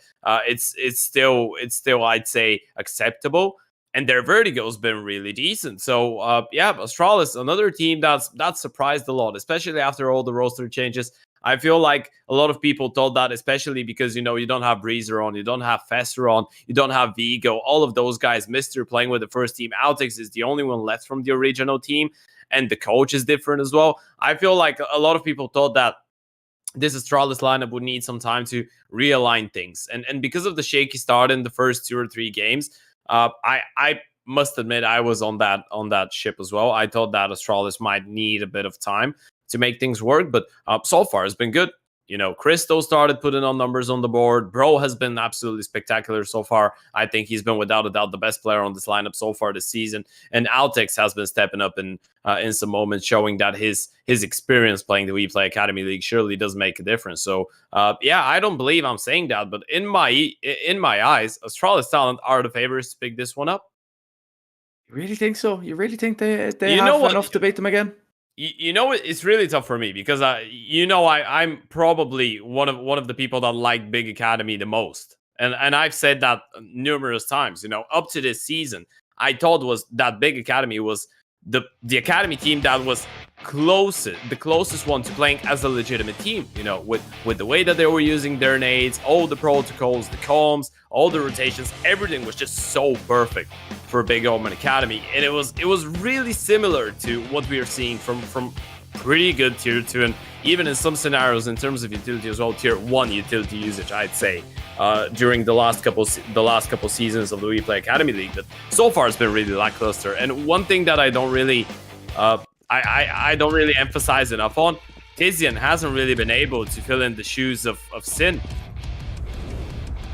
it's still I'd say acceptable, and their Vertigo's been really decent. So yeah, Astralis, another team that's surprised a lot, especially after all the roster changes. I feel like a lot of people thought that, especially because, you don't have Breezer on, you don't have Fester on, you don't have Vigo, all of those guys. Mr. playing with the first team. Apeks is the only one left from the original team, and the coach is different as well. I feel like a lot of people thought that this Astralis lineup would need some time to realign things. And because of the shaky start in the first 2 or 3 games, I must admit I was on that ship as well. I thought that Astralis might need a bit of time to make things work, but so far it's been good. Christo started putting on numbers on the board. Bro has been absolutely spectacular so far. I think he's been without a doubt the best player on this lineup so far this season. And Apeks has been stepping up in some moments, showing that his experience playing the WePlay Academy League surely does make a difference. So yeah, I don't believe I'm saying that, but in my eyes, Astralis Talent are the favorites to pick this one up. You really think so? You really think they have enough to beat them again? It's really tough for me because I'm probably one of the people that like Big Academy the most, and I've said that numerous times. Up to this season, I thought was that Big Academy was the academy team that was the closest one to playing as a legitimate team. With the way that they were using their nades, all the protocols, the comms, all the rotations, everything was just so perfect for Big Omen Academy, and it was really similar to what we are seeing from pretty good tier 2, and even in some scenarios in terms of utility as well, tier 1 utility usage, I'd say, during the last couple seasons of the WePlay Academy League. But so far it's been really lackluster. And one thing that I don't really I don't really emphasize enough on, Tizian hasn't really been able to fill in the shoes of Sin.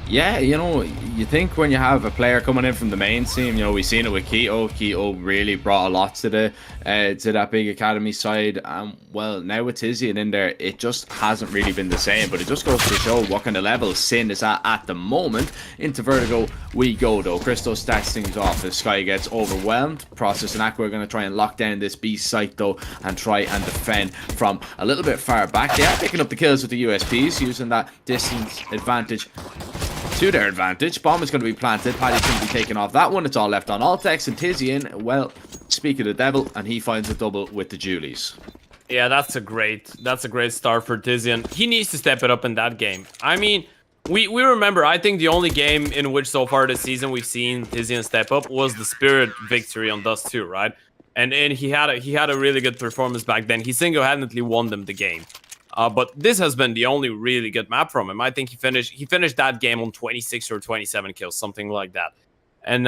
Yeah, you you think when you have a player coming in from the main team, you know, we've seen it with Keto. Keto really brought a lot to that big academy side. Well, now with Tizian in there, it just hasn't really been the same. But it just goes to show what kind of level Sin is at the moment. Into Vertigo we go though. Christo starts things off as Sky gets overwhelmed. Process and Aqua are going to try and lock down this B site though and try and defend from a little bit far back. They are picking up the kills with the USPs, using that distance advantage to their advantage. Bomb is going to be planted. Paddy's going to be taking off that one. It's all left on Altex, and Tizian, well, speak of the devil, and he finds a double with the Julies. Yeah, that's a great start for Tizian. He needs to step it up in that game. I mean, we remember, I think the only game in which so far this season we've seen Tizian step up was the Spirit victory on Dust 2, right? And he had a really good performance back then. He single-handedly won them the game. But this has been the only really good map from him. I think he finished that game on 26 or 27 kills, something like that. And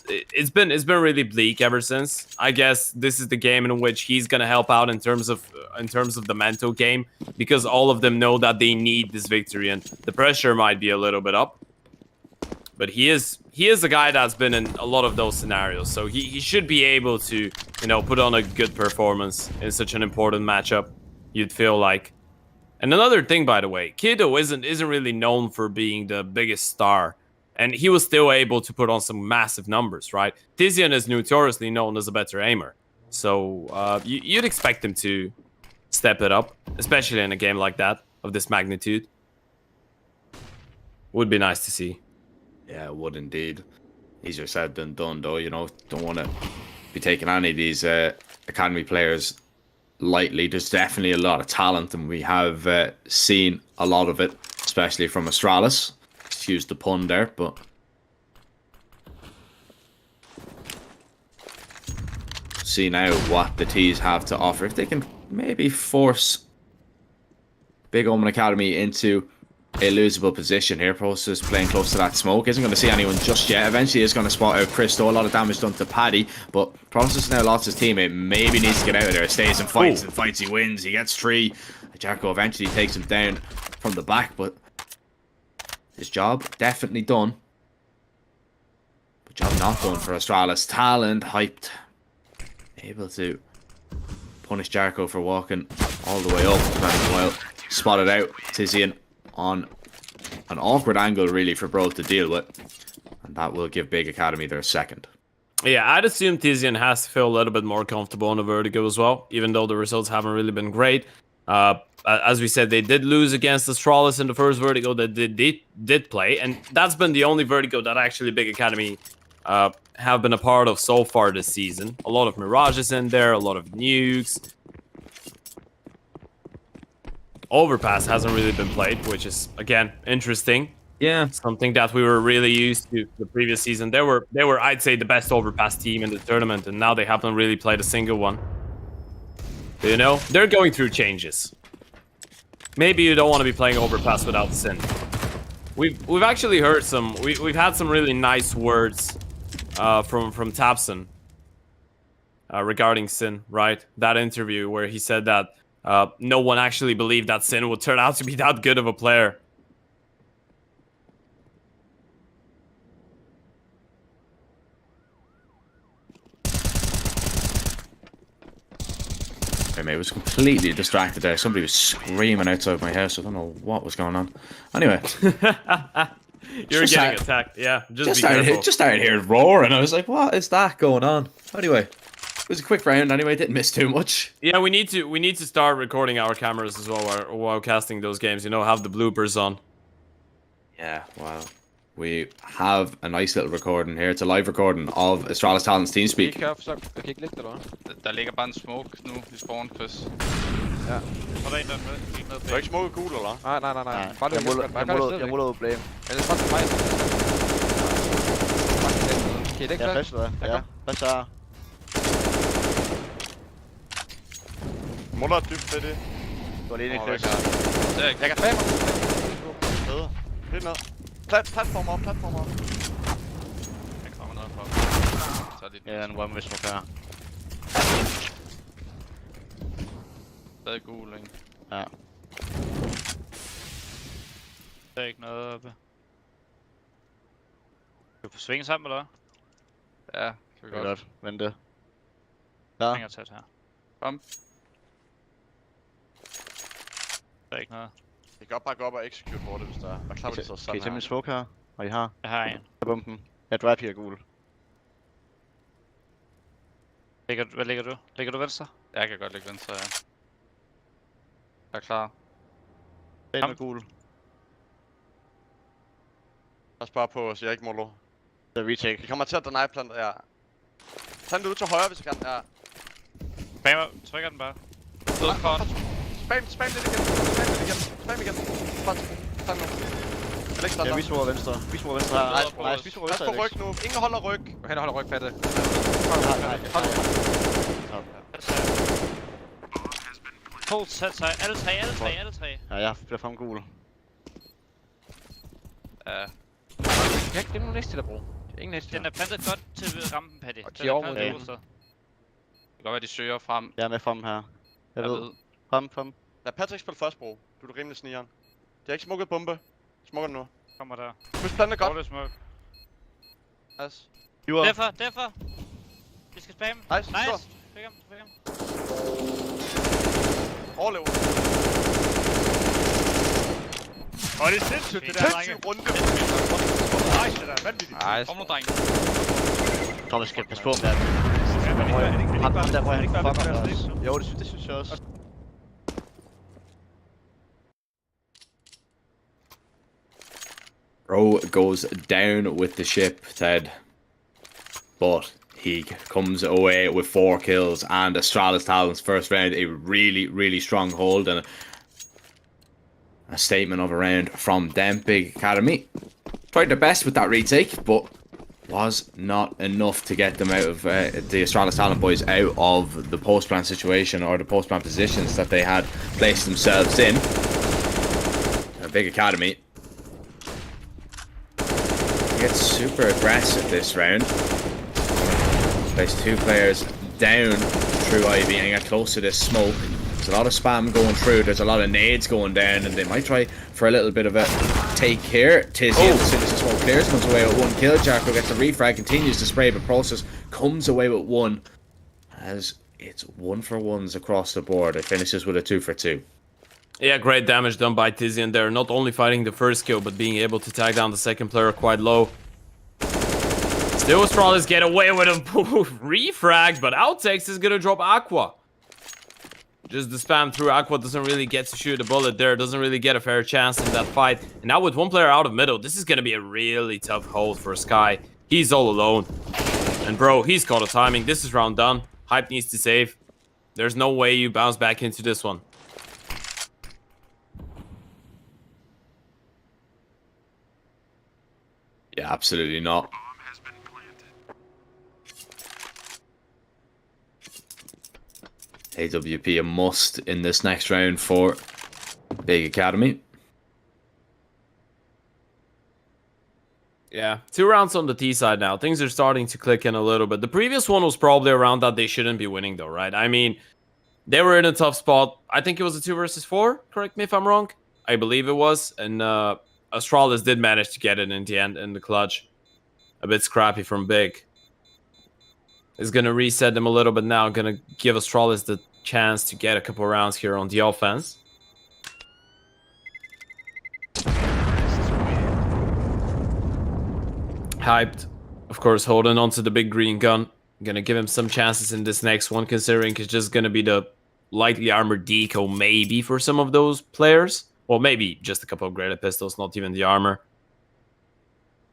it's been really bleak ever since. I guess this is the game in which he's gonna help out in terms of the mental game, because all of them know that they need this victory and the pressure might be a little bit up. But he is a guy that's been in a lot of those scenarios, so he should be able to, you know, put on a good performance in such an important matchup. You'd feel like. And another thing, by the way, Kiddo isn't really known for being the biggest star, and he was still able to put on some massive numbers, right? Tizian is notoriously known as a better aimer, so you'd expect him to step it up, especially in a game like that of this magnitude. Would be nice to see. Yeah, it would indeed. Easier said than done, though. You know, don't want to be taking any of these academy players lightly. There's definitely a lot of talent, and we have seen a lot of it, especially from Astralis. Excuse the pun there, but see now what the T's have to offer. If they can maybe force Big Omen Academy into a losable position here. Process playing close to that smoke. Isn't going to see anyone just yet. Eventually is going to spot out Christo. A lot of damage done to Paddy, but Process now lost his teammate. Maybe needs to get out of there. Stays and fights. And fights he wins. He gets 3. Jericho eventually takes him down from the back, but his job definitely done. But job not done for Astralis. Talent hyped. Able to punish Jericho for walking all the way up. Well, spotted out. Tizian on an awkward angle really for Bro to deal with, and that will give Big Academy their second. Yeah, I'd assume Tizian has to feel a little bit more comfortable on the Vertigo as well, even though the results haven't really been great. As we said, they did lose against Astralis in the first Vertigo that they did play, and that's been the only Vertigo that actually Big Academy have been a part of so far this season. A lot of Mirages in there, a lot of nukes. Overpass hasn't really been played, which is, again, interesting. Yeah. Something that we were really used to the previous season. They were, I'd say, the best Overpass team in the tournament, and now they haven't really played a single one. You know, they're going through changes. Maybe you don't want to be playing Overpass without Sin. We've actually heard some, we've had some really nice words from Tapson regarding Sin, right? That interview where he said that no one actually believed that Sin would turn out to be that good of a player. Okay, mate, I was completely distracted there. Somebody was screaming outside my house. I don't know what was going on. Anyway. You're getting attacked. Yeah, just started hearing roaring. I was like, what is that going on? Anyway. It was a quick round anyway, didn't miss too much. Yeah, we need to start recording our cameras as well while casting those games, you know, have the bloopers on. Yeah, well, we have a nice little recording here. It's a live recording of Astralis Talents TeamSpeak. Der ligger bare en smoke nu i spawn, Chris. Ja. Og der er en, der er med. Du er ikke smoke gul, eller? Nej. Bare jeg muller blame. Eller bare til mig. Okay, det er klart. flasher der. Ja, flasher. Muller er dybt ved det. Du er lige en flash. Jeg kan tage mig. Bedre. Lidt ned. Platform op. Jeg kommer ned for. Så er det ja, en one-way smoke her. Stadig gul, ikke? Ja. Der er ikke noget oppe. Du får svinge sammen, eller hvad? Ja, kan vi Det er godt. godt. Vente. Klar. Svinger tæt her. Kom. Der er ikke noget. Vi kan godt bare gå op og execute på det, hvis der er. Var klar, hvis der er Kan I sådan tage min her. smoke her? Og I har? Jeg har en. Jeg bomben. Jeg drive her gul. Hvad ligger du? Ligger du venstre? Jeg kan godt lægge venstre, ja. Jeg er klar. Den er gul. Pas bare på, så jeg ikke molo. Så retake. Vi kommer til at deny planter, ja. Tag den ud til højre, hvis jeg kan, ja. Spammer, trykker den bare. Død kort. Spam lidt igen. Spam igen. Godt. Tag den nu. Jeg lægger Ja, den vi smoker venstre. Vi smoker venstre her. Nice, vi smoker Pas venstre, på Alex. ryg nu. Ingen holder ryg. Gå hen og holde ryg, Patte. Nej. To sæt sig. Alle tre. Ja, jeg bliver frem gul. Ja. Jeg kan ikke glemme nogen næste der, bro. Det er ingen næste Den er plantet godt til rampen, Patty. Og Den de er er over mod plantet det. godt sted. Det kan godt være, de søger frem. Jeg er med frem her. Jeg ved. ved. Frem. Lad Patrick spille først, bro. Du er rimelig snigeren. De har ikke smukket bombe. Smukker den nu. Kommer der. Husk planter godt. Dårlig smoke. Nice. Hiver. Derfor. Vi skal spamme. Nice. Fik ham. Overlev. Og det er sindssygt, det der, drenge. Sindssyg runde. Nice, det der. Vanvittigt. Nice. Kom nu, dreng. Thomas skal passe på med det. Ham der, hvor han fucker os. Jo, det synes jeg også. Bro goes down with the ship, Ted. But he comes away with 4 kills and Astralis Talon's first round, a really strong hold and a statement of a round from them. Big Academy tried their best with that retake, but was not enough to get them out of the Astralis Talon boys out of the post-plan situation or the post-plan positions that they had placed themselves in. Big Academy gets super aggressive this round. Place 2 players down through Ivy and get close to this smoke. There's a lot of spam going through, there's a lot of nades going down, and they might try for a little bit of a take here. Tizzy, as soon as the smoke clears, comes away with 1 kill. Jacko gets a refrag, continues to spray, but Process comes away with 1. As it's 1-for-1s across the board. It finishes with a 2-for-2. Yeah, great damage done by Tizian there. Not only fighting the first kill, but being able to tag down the second player quite low. Still, Astralis get away with a refrag, but Outtakes is gonna drop Aqua. Just the spam through Aqua doesn't really get to shoot a bullet there. Doesn't really get a fair chance in that fight. And now with 1 player out of middle, this is gonna be a really tough hold for Sky. He's all alone. And bro, he's got a timing. This is round done. Hype needs to save. There's no way you bounce back into this one. Yeah, absolutely not. AWP a must in this next round for Big Academy. Yeah, 2 rounds on the T side now. Things are starting to click in a little bit. The previous one was probably a round that they shouldn't be winning though, right? I mean, they were in a tough spot. I think it was a 2 versus 4, correct me if I'm wrong. I believe it was. And Astralis did manage to get it in the end, in the clutch. A bit scrappy from Big. Is going to reset them a little bit now. Going to give Astralis the chance to get a couple rounds here on the offense. Hyped, of course, holding on to the big green gun. Going to give him some chances in this next one, considering it's just going to be the lightly armored deco maybe for some of those players. Well, maybe just a couple of graded pistols, not even the armor.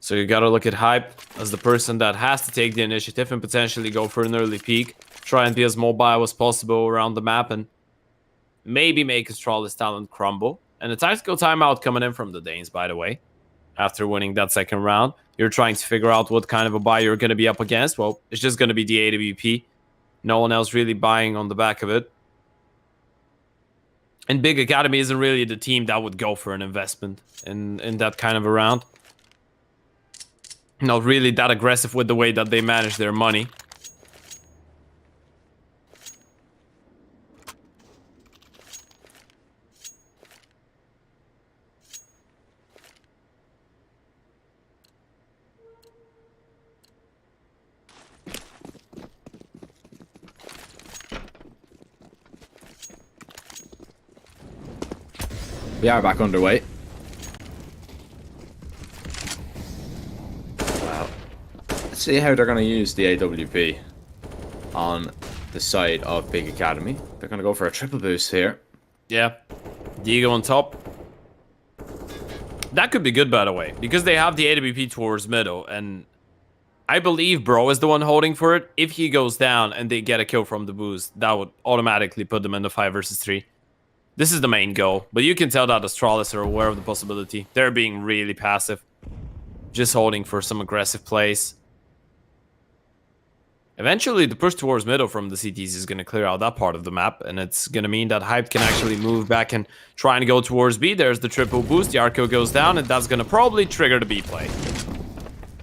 So you gotta look at Hype as the person that has to take the initiative and potentially go for an early peek. Try and be as mobile as possible around the map and maybe make Astralis Talent crumble. And a tactical timeout coming in from the Danes, by the way. After winning that second round, you're trying to figure out what kind of a buy you're going to be up against. Well, it's just going to be the AWP. No one else really buying on the back of it. And Big Academy isn't really the team that would go for an investment in that kind of a round. Not really that aggressive with the way that they manage their money. We are back underway. Well, let's see how they're going to use the AWP on the side of Big Academy. They're going to go for a triple boost here. Yeah. Diego on top. That could be good, by the way, because they have the AWP towards middle, and I believe Bro is the one holding for it. If he goes down and they get a kill from the boost, that would automatically put them in the 5 versus 3. This is the main goal, but you can tell that Astralis are aware of the possibility. They're being really passive, just holding for some aggressive plays. Eventually, the push towards middle from the CTs is going to clear out that part of the map, and it's going to mean that Hype can actually move back and try and go towards B. There's the triple boost, the Arco goes down, and that's going to probably trigger the B play.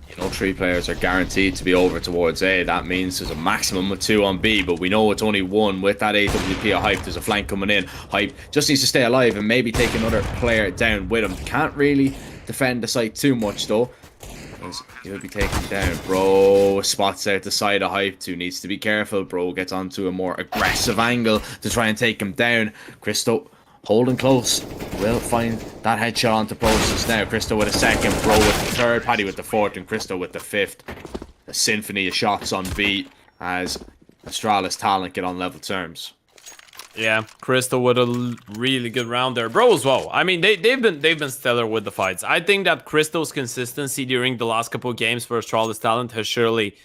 You know, 3 players are guaranteed to be over towards A. That means there's a maximum of 2 on B, but we know it's only 1 with that AWP of Hype. There's a flank coming in. Hype just needs to stay alive and maybe take another player down with him. Can't really defend the site too much, though. He'll be taken down. Bro spots out the side of Hype too. Needs to be careful. Bro gets onto a more aggressive angle to try and take him down. Christo holding close. Will find that headshot onto Process now. Christo with a second. Bro with the third. Paddy with the fourth. And Christo with the fifth. A symphony of shots on B as Astralis talent get on level terms. Yeah, Crystal with a really good round there. Bro as well. I mean, they've been stellar with the fights. I think that Crystal's consistency during the last couple of games for Astralis talent has surely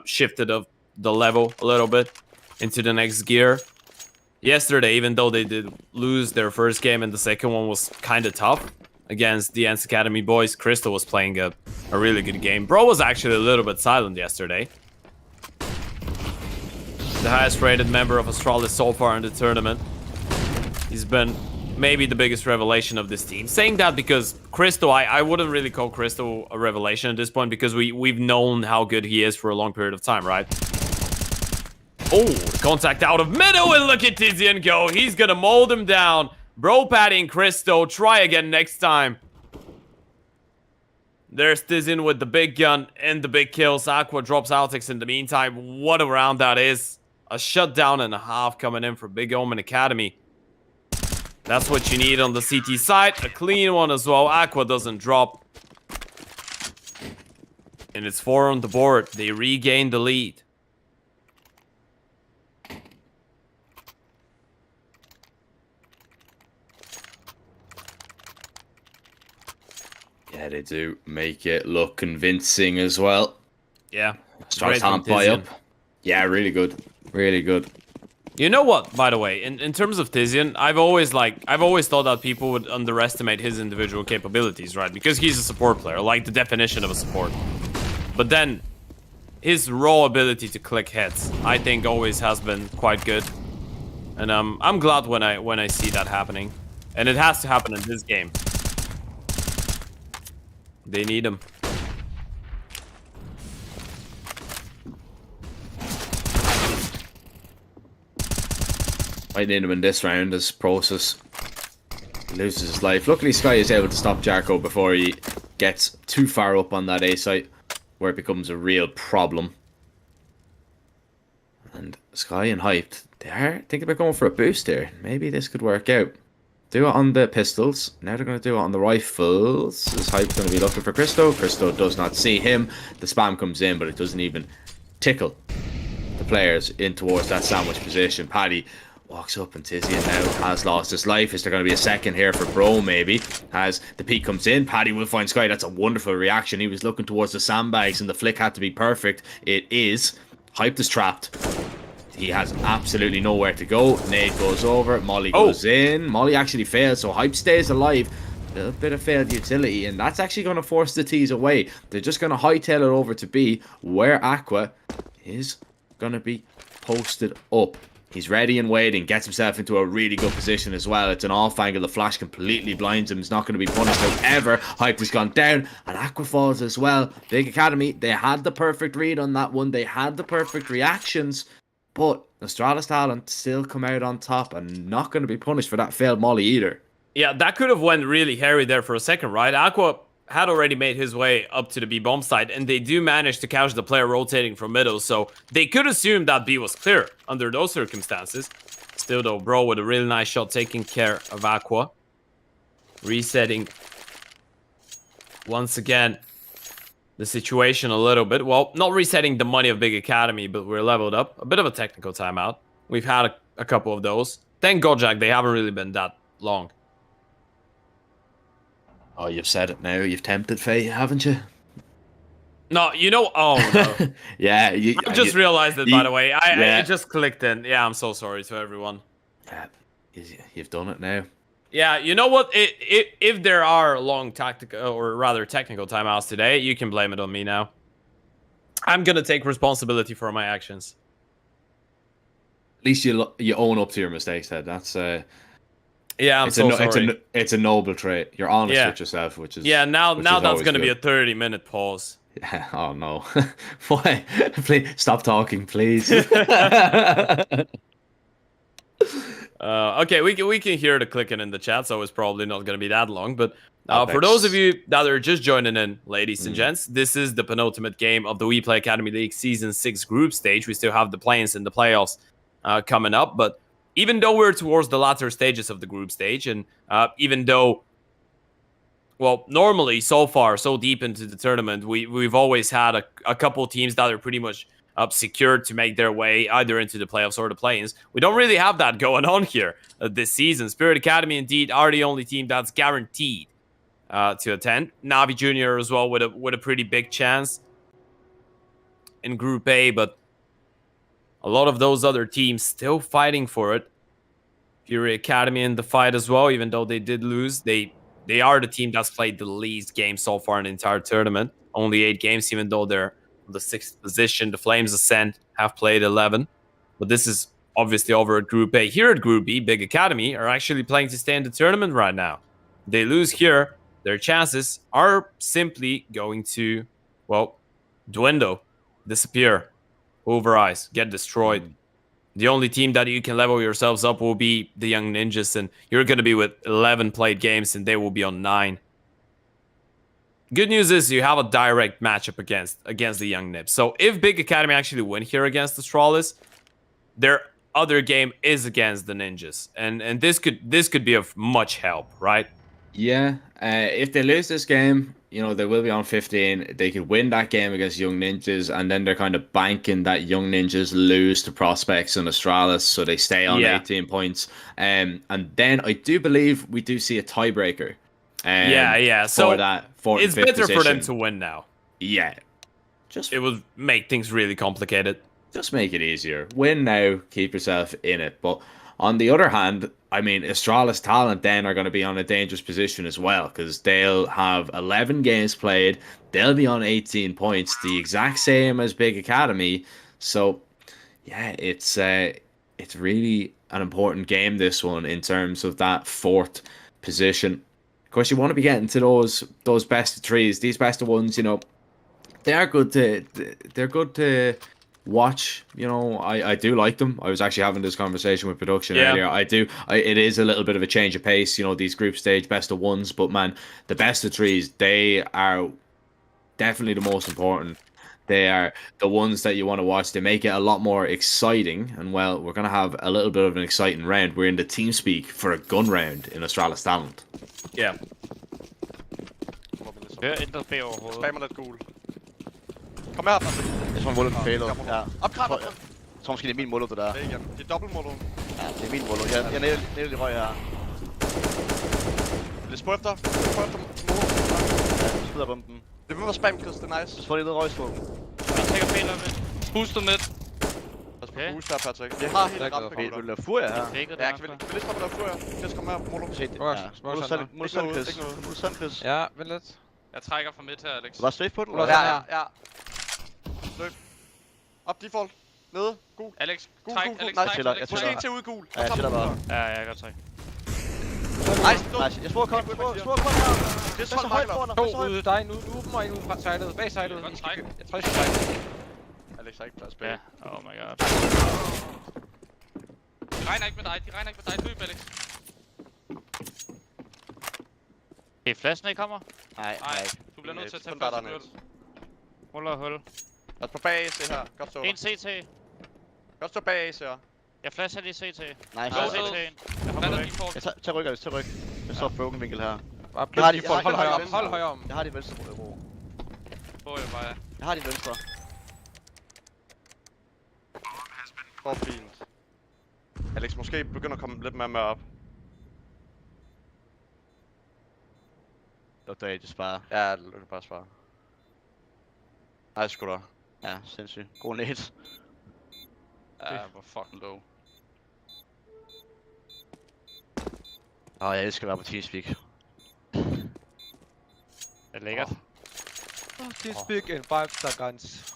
shifted up the level a little bit into the next gear. Yesterday, even though they did lose their first game and the second one was kind of tough against the ENCE Academy boys, Crystal was playing a really good game. Bro was actually a little bit silent yesterday. The highest rated member of Astralis so far in the tournament. He's been maybe the biggest revelation of this team. Saying that because Crystal, I wouldn't really call Crystal a revelation at this point because we've known how good he is for a long period of time, right? Oh, contact out of middle, and look at Tizian go. He's gonna mold him down. Bro patting Crystal. Try again next time. There's Tizian with the big gun and the big kills. Aqua drops Apeks in the meantime. What a round that is. A shutdown and a half coming in for Big Omen Academy. That's what you need on the CT side. A clean one as well. Aqua doesn't drop. And it's 4 on the board. They regain the lead. Yeah, they do make it look convincing as well. Yeah. Start talent buy up. Yeah, really good. Really good. You know what, by the way, in terms of Tizian, I've always thought that people would underestimate his individual capabilities, right? Because he's a support player, like the definition of a support. But then his raw ability to click hits, I think always has been quite good. And I'm glad when I see that happening. And it has to happen in this game. They need him. I need him in this round as Process loses his life. Luckily, Sky is able to stop Jarko before he gets too far up on that A site, where it becomes a real problem. And Sky and Hyped, they are thinking about going for a boost here. Maybe this could work out. Do it on the pistols. Now they're going to do it on the rifles. This Hype's going to be looking for Christo. Christo does not see him. The spam comes in, but it doesn't even tickle the players in towards that sandwich position. Paddy walks up and Tizian now has lost his life. Is there going to be a second here for Bro maybe? As the peek comes in, Paddy will find Sky. That's a wonderful reaction. He was looking towards the sandbags and the flick had to be perfect. It is. Hyped is trapped. He has absolutely nowhere to go. Nade goes over. Molly goes in. Molly actually fails, so Hype stays alive. A little bit of failed utility, and that's actually going to force the T's away. They're just going to hightail it over to B, where Aqua is going to be posted up. He's ready and waiting, gets himself into a really good position as well. It's an off angle, the flash completely blinds him. He's not going to be punished. However, Hype has gone down, and Aqua falls as well. Big Academy, they had the perfect read on that one. They had the perfect reactions, but Astralis talent still come out on top and not going to be punished for that failed molly either. Yeah, that could have went really hairy there for a second, right? Aqua had already made his way up to the B bomb side, and they do manage to catch the player rotating from middle, so they could assume that B was clear under those circumstances. Still though, Bro with a really nice shot taking care of Aqua. resetting once again the situation a little bit. Well, not resetting the money of Big Academy, but we're leveled up. A bit of a technical timeout. We've had a couple of those. Thank God, Jack, they haven't really been that long. Oh, you've said it now. You've tempted fate, haven't you? No, you know. Oh no. Yeah, I just realized it, by the way. yeah. It just clicked in. Yeah, I'm so sorry to everyone. You've done it now. Yeah, you know what? If there are long tactical, or rather technical timeouts today, you can blame it on me now. I'm gonna take responsibility for my actions. At least you own up to your mistakes, Ted. That's yeah, I'm so sorry. It's a noble trait. You're honest Yeah. with yourself, which is now that's always gonna be a good. 30-minute pause. Yeah, oh no! Why? Please stop talking, please. Okay, we can hear the clicking in the chat, so it's probably not going to be that long. But for Apeks. those of you that are just joining in, ladies and gents, this is the penultimate game of the WePlay Academy League Season 6 group stage. We still have the play-ins and the playoffs coming up. But even though we're towards the latter stages of the group stage, and even though, well, normally so far, so deep into the tournament, we've always had a couple teams that are pretty much secured to make their way either into the playoffs or the play-ins. We don't really have that going on here this season. Spirit Academy, indeed, are the only team that's guaranteed to attend. NAVI Junior as well with a pretty big chance in Group A, but a lot of those other teams still fighting for it. FURIA Academy in the fight as well, even though they did lose. They are the team that's played the least games so far in the entire tournament. Only 8 games, even though they're the 6th position. The Flames Ascent have played 11, but this is obviously over at Group A. Here at Group B, Big Academy are actually playing to stay in the tournament right now. They lose here, their chances are simply going to, well, dwindle, disappear, pulverize, get destroyed. The only team that you can level yourselves up will be the Young Ninjas, and you're going to be with 11 played games, and they will be on 9. Good news is you have a direct matchup against the Young Nibs. So if Big Academy actually win here against Astralis, their other game is against the Ninjas, and this could be of much help, right? Yeah, if they lose this game, you know, they will be on 15. They could win that game against Young Ninjas, and then they're kind of banking that Young Ninjas lose to Prospects and Astralis, so they stay on 18 points. And then I do believe we do see a tiebreaker. Yeah. So it's better for them to win now. Yeah, It will make things really complicated. Just make it easier. Win now, keep yourself in it. But on the other hand, I mean, Astralis Talent then are going to be on a dangerous position as well, because they'll have 11 games played. They'll be on 18 points, the exact same as Big Academy. So, yeah, it's really an important game, this one, in terms of that 4th position. Of course, you want to be getting to those best of 3s. These best of 1s, you know, they're good to watch. You know, I do like them. I was actually having this conversation with production earlier. It is a little bit of a change of pace, you know, these group stage best of 1s, but man, the best of 3s, they are definitely the most important. They are the ones that you want to watch. They make it a lot more exciting, and well, we're going to have a little bit of an exciting round. We're in the team speak for a gun round in Astralis Talent. Yeah. Hør intet B overhovedet. Spammer lidt gul. Kom her, Patrick. Jeg tror, målet er failet. Ja. Opkrab, Jeg tror måske, det er min målet, det der. Det er igen. Det er dobbeltmålet. Ja, det er min målet. Jeg nævner de røg her. Lidt spå efter. Spå efter målet. Ja, du skyder bomben. Det vil være spamkøds, det er nice. Så får de lidt røgstrål. Jeg trækker B lidt. Boostet lidt. Lad os få boost her, Patrick. Jeg har helt ramt på Vil gutter. du lave FURIA her? Ja, kan vi lige stoppe der FURIA? Lad os komme her på målet. Se, ja. Mod Sandkrids. Ja, vent lidt. Jeg trækker fra midt her, Alex. Du var strafe på den? Ja. Løb. Op, default. Nede. Gul. Alex, Gul, træk. gul, gul. Alex, Nice. træk. Jeg Måske en til ud gul. Ja, jeg sætter bare. Ja, jeg kan trække. Nice, Nice. Jeg spurgte kom her. Det er så højt foran. To ude dig nu. Nu åbner en ud fra sejlet. Bag sejlet. Jeg kan trække. Jeg tror, jeg skal trække. Alex har ikke plads bag. Ja, oh my god. De regner ikke med dig. Løb, Alex. Det er flashen, ikke kommer? Nej. Du bliver nødt til at tage Kun der første er hul. Ruller hul. Lad os på bag AC her. Godt stå. En CT. Godt stå bag AC her. Jeg flasher lige CT. Nice. Go CT. Jeg hopper væk. Tag ryg, Alex. Tag ryg. Jeg så broken vinkel her. Bare Jeg har de- hold jeg har- højere om, venstre. hold højere om. Jeg har de venstre ro. Får jeg bare. Jeg har de venstre. Går fint. Alex, måske begynder at komme lidt mere med op. Dr. Aegis bare. Ja, det kan bare svare. Nej, sgu da. Ja, sindssygt. God nade. Ja, hvor fucking low. Jeg elsker at være på TeamSpeak. Det er lækkert. This big and 5-star guns.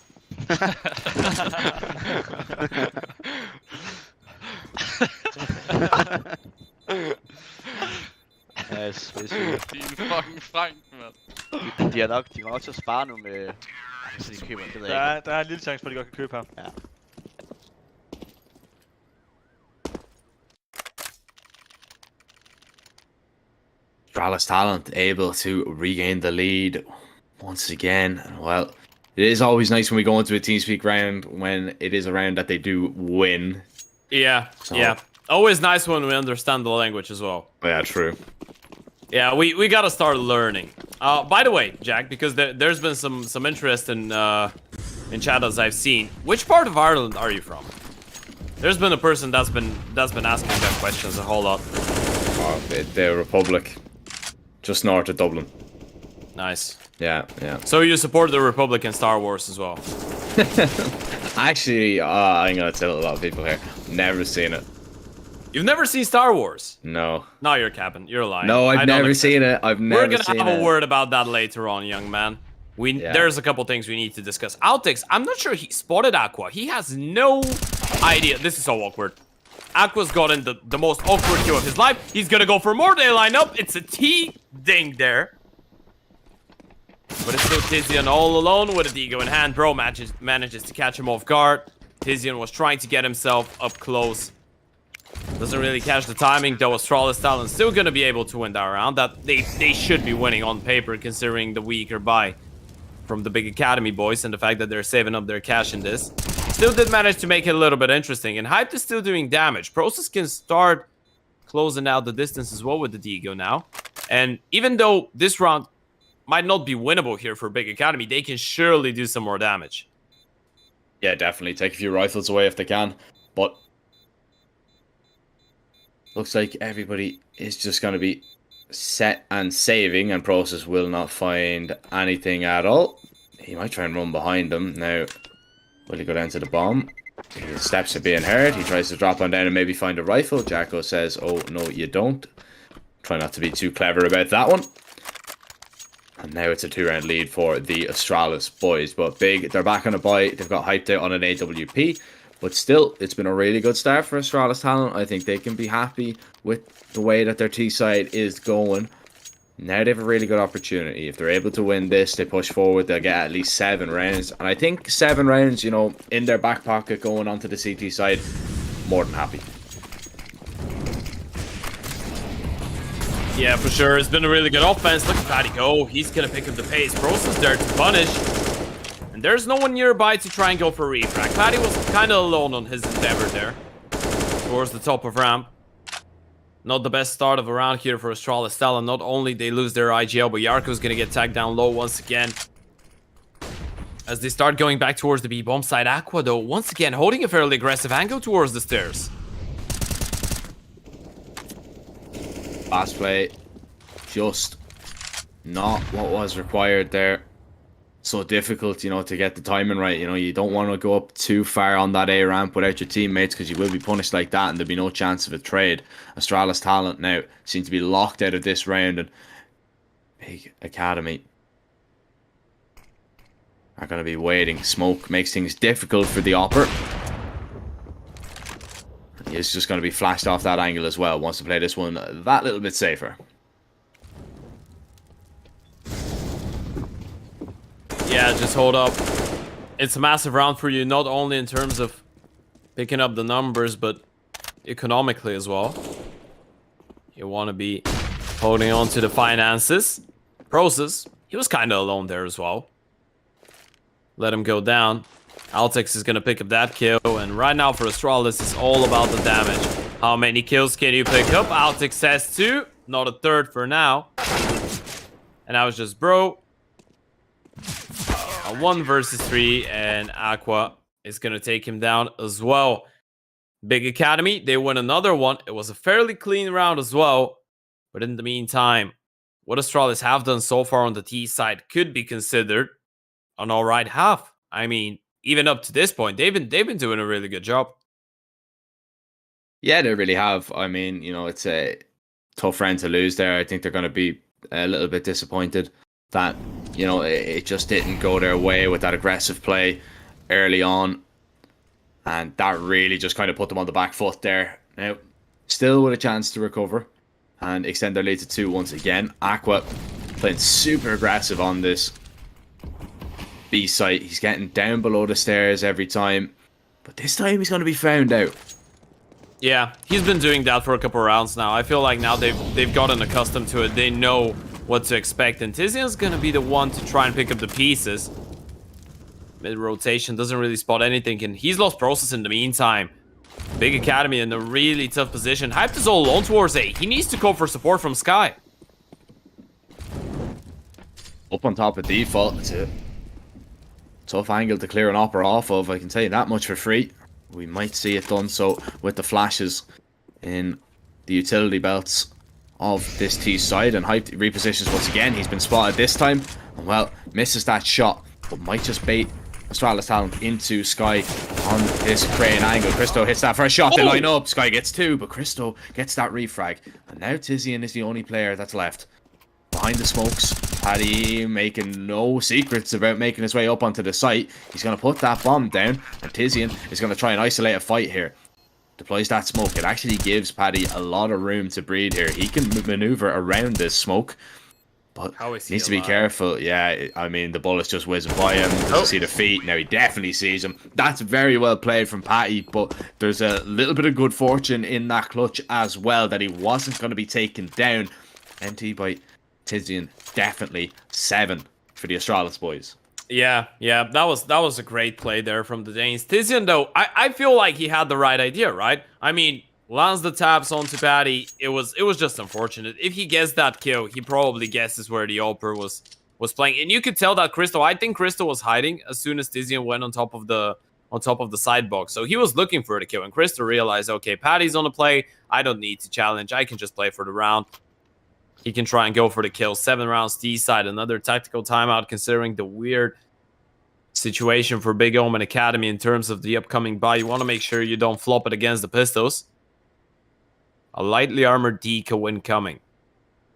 Ja, sindssygt. Din fucking Frank, mand. De kommer nok til at spare nu med... Så de køber, det ved jeg ikke. Der er en lille chance for, at de godt kan købe her. Ja. Astralis Talent able to regain the lead once again. Well, it is always nice when we go into a TeamSpeak round when it is a round that they do win. Yeah, So- yeah. Always nice when we understand the language as well. Yeah, true. Yeah, we gotta start learning. By the way, Jack, because there's been some interest in chat as I've seen. Which part of Ireland are you from? There's been a person that's been asking that questions a whole lot. The Republic, just north of Dublin. Nice. Yeah, yeah. So you support the Republic in Star Wars as well? Actually, I'm gonna tell a lot of people here. Never seen it. You've never seen Star Wars? No. No, you're capping. You're lying. No, I I've don't never accept seen it. I've never We're gonna seen have it. a word about that later on, young man. There's a couple things we need to discuss. Altix, I'm not sure he spotted Aqua. He has no idea. This is so awkward. Aqua's gotten the most awkward kill of his life. He's gonna go for more. They line up. It's a T ding there. But it's still Tizian all alone with a Digo in hand. Bro manages to catch him off guard. Tizian was trying to get himself up close. Doesn't really catch the timing, though Astralis Talent still gonna be able to win that round. That they should be winning on paper, considering the weaker buy from the big academy boys and the fact that they're saving up their cash in this. Still did manage to make it a little bit interesting, and Hype is still doing damage. Process can start closing out the distance as well with the Digo now. And even though this round might not be winnable here for big academy, they can surely do some more damage. Yeah, definitely. Take a few rifles away if they can. But looks like everybody is just going to be set and saving, and Process will not find anything at all. He might try and run behind them. Now, will he go down to the bomb? His steps are being heard. He tries to drop on down and maybe find a rifle. Jacko says, oh, no, you don't. Try not to be too clever about that one. And now it's a 2-round lead for the Astralis boys. But big, they're back on a buy. They've got hyped out on an AWP. But still, it's been a really good start for Astralis Talent. I think they can be happy with the way that their T-side is going. Now they have a really good opportunity. If they're able to win this, they push forward, they'll get at least 7 rounds. And I think 7 rounds, you know, in their back pocket going onto the CT side, more than happy. Yeah, for sure. It's been a really good offense. Look at Patty go. He's going to pick up the pace. Process there to punish. And there's no one nearby to try and go for refrag. Patty was kind of alone on his endeavor there. Towards the top of ramp. Not the best start of a round here for Astralis Talent. Not only they lose their IGL, but Yarko's going to get tagged down low once again. As they start going back towards the B-bomb side. Aqua, though, once again holding a fairly aggressive angle towards the stairs. Fast play, just not what was required there. So difficult, you know, to get the timing right. You know, you don't want to go up too far on that A ramp without your teammates, because you will be punished like that and there'll be no chance of a trade. Astralis Talent now seem to be locked out of this round, and big academy are going to be waiting. Smoke makes things difficult for the Opper. He's just going to be flashed off that angle as well. Wants to play this one that little bit safer. Yeah, just hold up. It's a massive round for you, not only in terms of picking up the numbers, but economically as well. You want to be holding on to the finances. Process, he was kind of alone there as well. Let him go down. Altex is going to pick up that kill, and right now for Astralis, it's all about the damage. How many kills can you pick up? Altex has 2. not a third for now. And now it's just Bro. A 1 versus 3, and Aqua is going to take him down as well. Big Academy, they win another one. It was a fairly clean round as well. But in the meantime, what Astralis have done so far on the T side could be considered an alright half. I mean, even up to this point, they've been doing a really good job. Yeah, they really have. I mean, you know, it's a tough round to lose there. I think they're going to be a little bit disappointed that, you know, it just didn't go their way with that aggressive play early on. And that really just kind of put them on the back foot there. Now, still with a chance to recover and extend their lead to 2 once again. Aqua playing super aggressive on this B site. He's getting down below the stairs every time. But this time he's going to be found out. Yeah, he's been doing that for a couple of rounds now. I feel like now they've gotten accustomed to it. They know what to expect. And Tizian's going to be the one to try and pick up the pieces. Mid-rotation, doesn't really spot anything. And he's lost process in the meantime. Big Academy in a really tough position. Hyped is all alone towards A. He needs to go for support from Sky. Up on top of default. It's a tough angle to clear an opera off of. I can tell you that much for free. We might see it done so with the flashes in the utility belts of this T side. And Hype repositions once again. He's been spotted this time. And well, misses that shot. But might just bait Astralis talent into Sky on this crane angle. Christo hits that first shot. They line up. Sky gets 2. But Christo gets that refrag. And now Tizian is the only player that's left. Behind the smokes, Paddy making no secrets about making his way up onto the site. He's going to put that bomb down, and Tizian is going to try and isolate a fight here. Deploys that smoke. It actually gives Paddy a lot of room to breathe here. He can maneuver around this smoke, but needs to be careful. Yeah, I mean, the bullet's just whizzing by him. Doesn't see the feet. Now he definitely sees him. That's very well played from Paddy, but there's a little bit of good fortune in that clutch as well, that he wasn't going to be taken down. NT by Tizian, definitely 7 for the Astralis boys. Yeah, that was a great play there from the Danes. Tizian, though, I feel like he had the right idea, right? I mean, lands the taps onto Paddy. It was just unfortunate. If he gets that kill, he probably guesses where the Alper was playing, and you could tell that I think Crystal was hiding as soon as Tizian went on top of the side box. So he was looking for the kill, and Crystal realized, okay, Paddy's on the play. I don't need to challenge. I can just play for the round. He can try and go for the kill. 7 rounds T side. Another tactical timeout considering the weird situation for Big Omen Academy in terms of the upcoming buy. You want to make sure you don't flop it against the Pistols. A lightly armored deco incoming.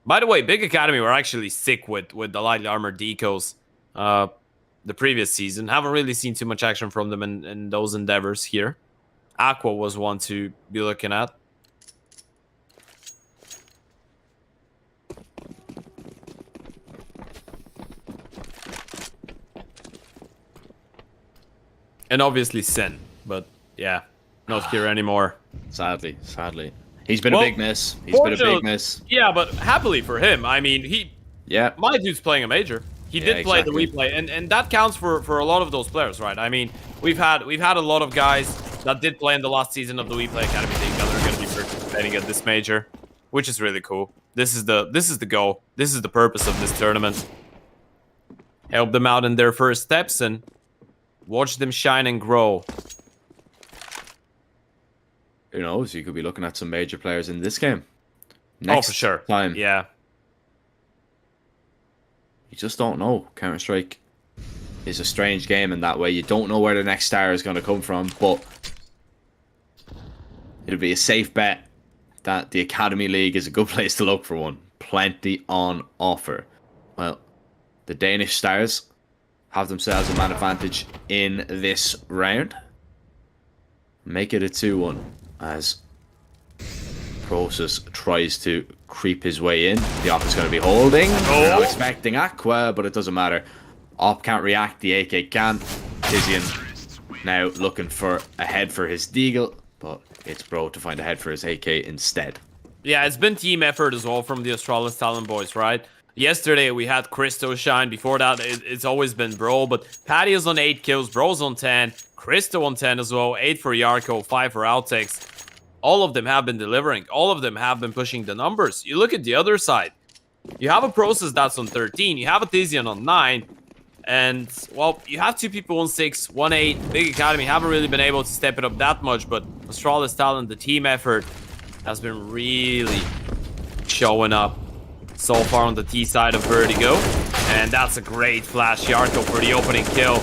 By the way, Big Academy were actually sick with the lightly armored decos the previous season. Haven't really seen too much action from them in those endeavors here. Aqua was one to be looking at. And obviously Sin, but yeah, not here anymore. Sadly. He's been a big miss. He's been a big miss. Yeah, but happily for him. I mean, my dude's playing a major. He did play the WePlay, and that counts for a lot of those players, right? I mean, we've had a lot of guys that did play in the last season of the WePlay Academy League that are going to be participating at this major, which is really cool. This is the goal. This is the purpose of this tournament. Help them out in their first steps and watch them shine and grow. Who knows? You could be looking at some major players in this game. For sure. Time. Yeah. You just don't know. Counter-Strike is a strange game in that way. You don't know where the next star is going to come from, but it'll be a safe bet that the Academy League is a good place to look for one. Plenty on offer. Well, the Danish stars have themselves a man advantage in this round. Make it a 2-1 as Process tries to creep his way in. The Op is going to be holding. They're not expecting Aqua, but it doesn't matter. Op can't react, the AK can. Tizian now looking for a head for his Deagle, but it's Bro to find a head for his AK instead. Yeah, it's been team effort as well from the Astralis Talent boys, right? Yesterday, we had Christo shine. Before that, it's always been Bro. But Paddy is on 8 kills. Bro's on 10. Christo on 10 as well. 8 for Yarko. 5 for Apeks. All of them have been delivering. All of them have been pushing the numbers. You look at the other side. You have a Process that's on 13. You have a Tizian on 9. And, well, you have 2 people on 6, 1-8. Big Academy haven't really been able to step it up that much, but Astralis talent, the team effort, has been really showing up so far on the T side of Vertigo. And that's a great flash Yarko for the opening kill.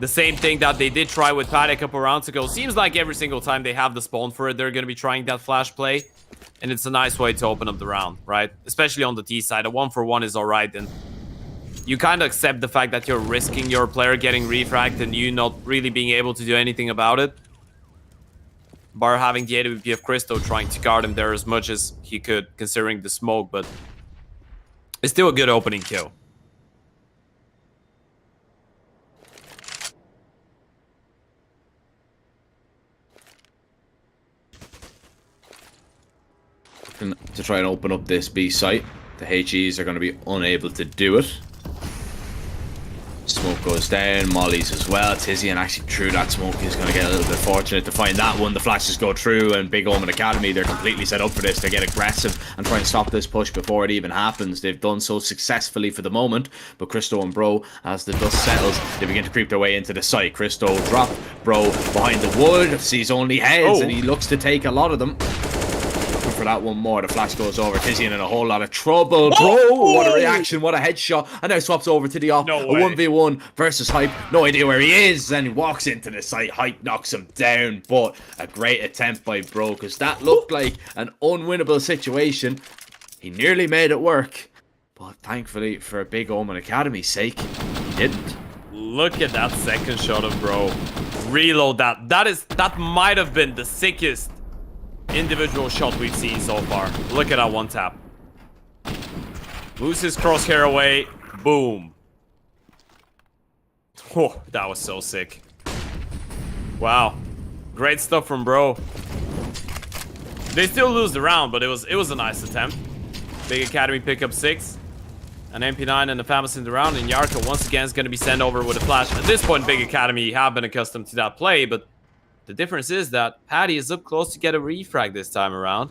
The same thing that they did try with Paddock a couple rounds ago. Seems like every single time they have the spawn for it, they're going to be trying that flash play. And it's a nice way to open up the round, right? Especially on the T side. A 1-for-1 is alright, and you kind of accept the fact that you're risking your player getting refragged and you not really being able to do anything about it. Bar having the AWP of Christo trying to guard him there as much as he could, considering the smoke, but it's still a good opening kill. To try and open up this B site. The HEs are going to be unable to do it. Smoke goes down, Molly's as well. Tizian actually through that smoke is going to get a little bit fortunate to find that one. The flashes go through, and Big Omen Academy, they're completely set up for this. They get aggressive and try and stop this push before it even happens. They've done so successfully for the moment, but Christo and Bro, as the dust settles, they begin to creep their way into the site. Christo drop, Bro behind the wood, sees only heads, and he looks to take a lot of them. For that one more, the flash goes over. Tizian in a whole lot of trouble. Bro, what a reaction, what a headshot. And now swaps over to the off. No a way. 1v1 versus Hype. No idea where he is. And he walks into the site. Hype knocks him down. But a great attempt by Bro, because that looked like an unwinnable situation. He nearly made it work. But thankfully, for Big Omen Academy's sake, he didn't. Look at that second shot of Bro. Reload that. That might have been the sickest individual shot we've seen so far. Look at that one tap. Moves his crosshair away. Boom. Oh, that was so sick. Wow. Great stuff from Bro. They still lose the round, but it was a nice attempt. Big Academy pick up 6. An MP9 and a Famous in the round, and Yarko once again is going to be sent over with a flash. At this point, Big Academy have been accustomed to that play, but the difference is that Paddy is up close to get a refrag this time around.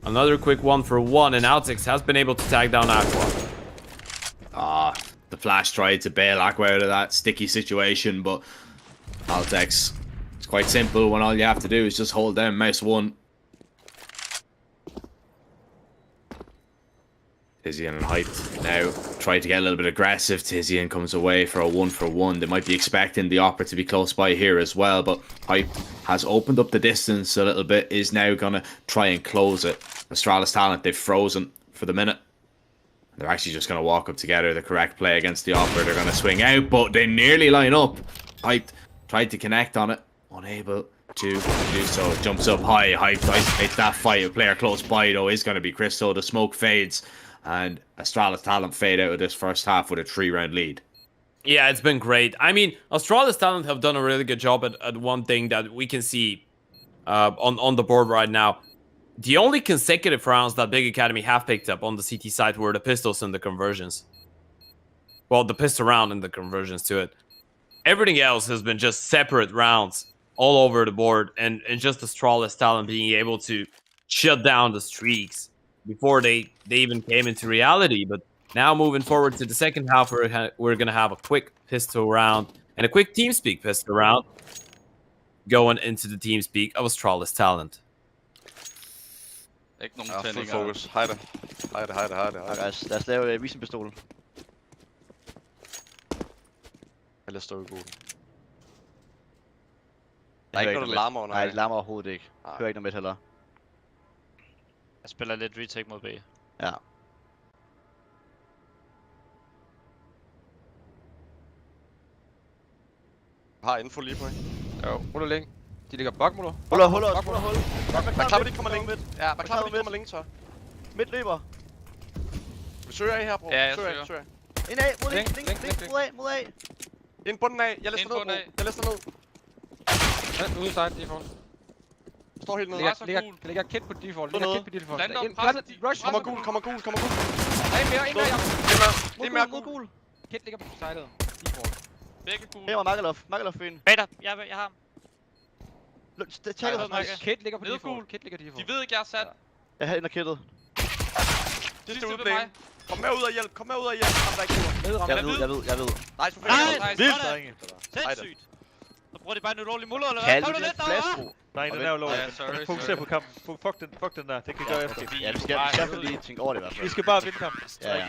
Another quick 1-for-1, and Apeks has been able to tag down Aqua. The flash tried to bail Aqua out of that sticky situation, but Apeks, it's quite simple when all you have to do is just hold down mouse 1. Tizian and Hype now try to get a little bit aggressive. Tizian comes away for a 1-for-1. They might be expecting the Opera to be close by here as well, but Hype has opened up the distance a little bit, is now going to try and close it. Astralis talent, they've frozen for the minute. They're actually just going to walk up together. The correct play against the Opera. They're going to swing out, but they nearly line up. Hype tried to connect on it, unable to do so. Jumps up high. Hype tries to take that fight. A player close by though is going to be Christo. The smoke fades, and Astralis talent fade out of this first half with a 3-round lead. Yeah, it's been great. I mean, Astralis talent have done a really good job at one thing that we can see on the board right now. The only consecutive rounds that Big Academy have picked up on the CT side were the pistols and the conversions. Well, the pistol round and the conversions to it. Everything else has been just separate rounds all over the board, and just Astralis talent being able to shut down the streaks before they even came into reality. But now moving forward to the second half, we're going to have a quick pistol round and a quick TeamSpeak pistol round going into the TeamSpeak of Astralis talent. Ikke nogen Full tændinger. focus. Hej det. Lad os lave visenpistolen. Eller stå i god. Der er ikke noget, der larmer under. Nej, det larmer overhovedet ikke. Hører ikke noget med heller. Jeg spiller lidt retake mod B. Ja. Har info lige på, ikke? Jo, ruller længe. De ligger bakmuller. Hul. Vær klar, de kommer længe midt. Ja, vær klar, de kommer længe, så. Midt løber. Vi søger af her, bro. Ja, jeg søger. Indad, mod A. Ind bunden af. Jeg læser ned, bro. Jeg læser ned. Ja, ude side, default. Står helt nede. Kan ligge kit på default. Rush. Kommer gul. En mere Mod gul. Kit ligger på sidet. Default. Begge gule. Her var Magalov. Magalov for en. Bag dig. Jeg har ham. Tag Ej, os, nej, nice. Kit ligger på Nede default. gul. Kit ligger default. De ved ikke, jeg er sat. Jeg har ind og kittet. Sidste udplay. Kom med ud og hjælp. Kom med ud og hjælp. Ham der ikke Ned, duer. rammer. Jeg ved. Nice, for Nej, fanden. Vildt, sådan. drenge. Sindssygt. Så bruger de bare en ulovlig muller, eller hvad? Kald Kom det nu en lidt derovre, flasko. Nej, den er jo lov. Ja, sorry, Fokuser på kampen. Fuck den der. Det kan gøre efter. Ja, vi skal lige tænke over det i hvert Vi fald. skal bare vinde kampen. Ja, ja.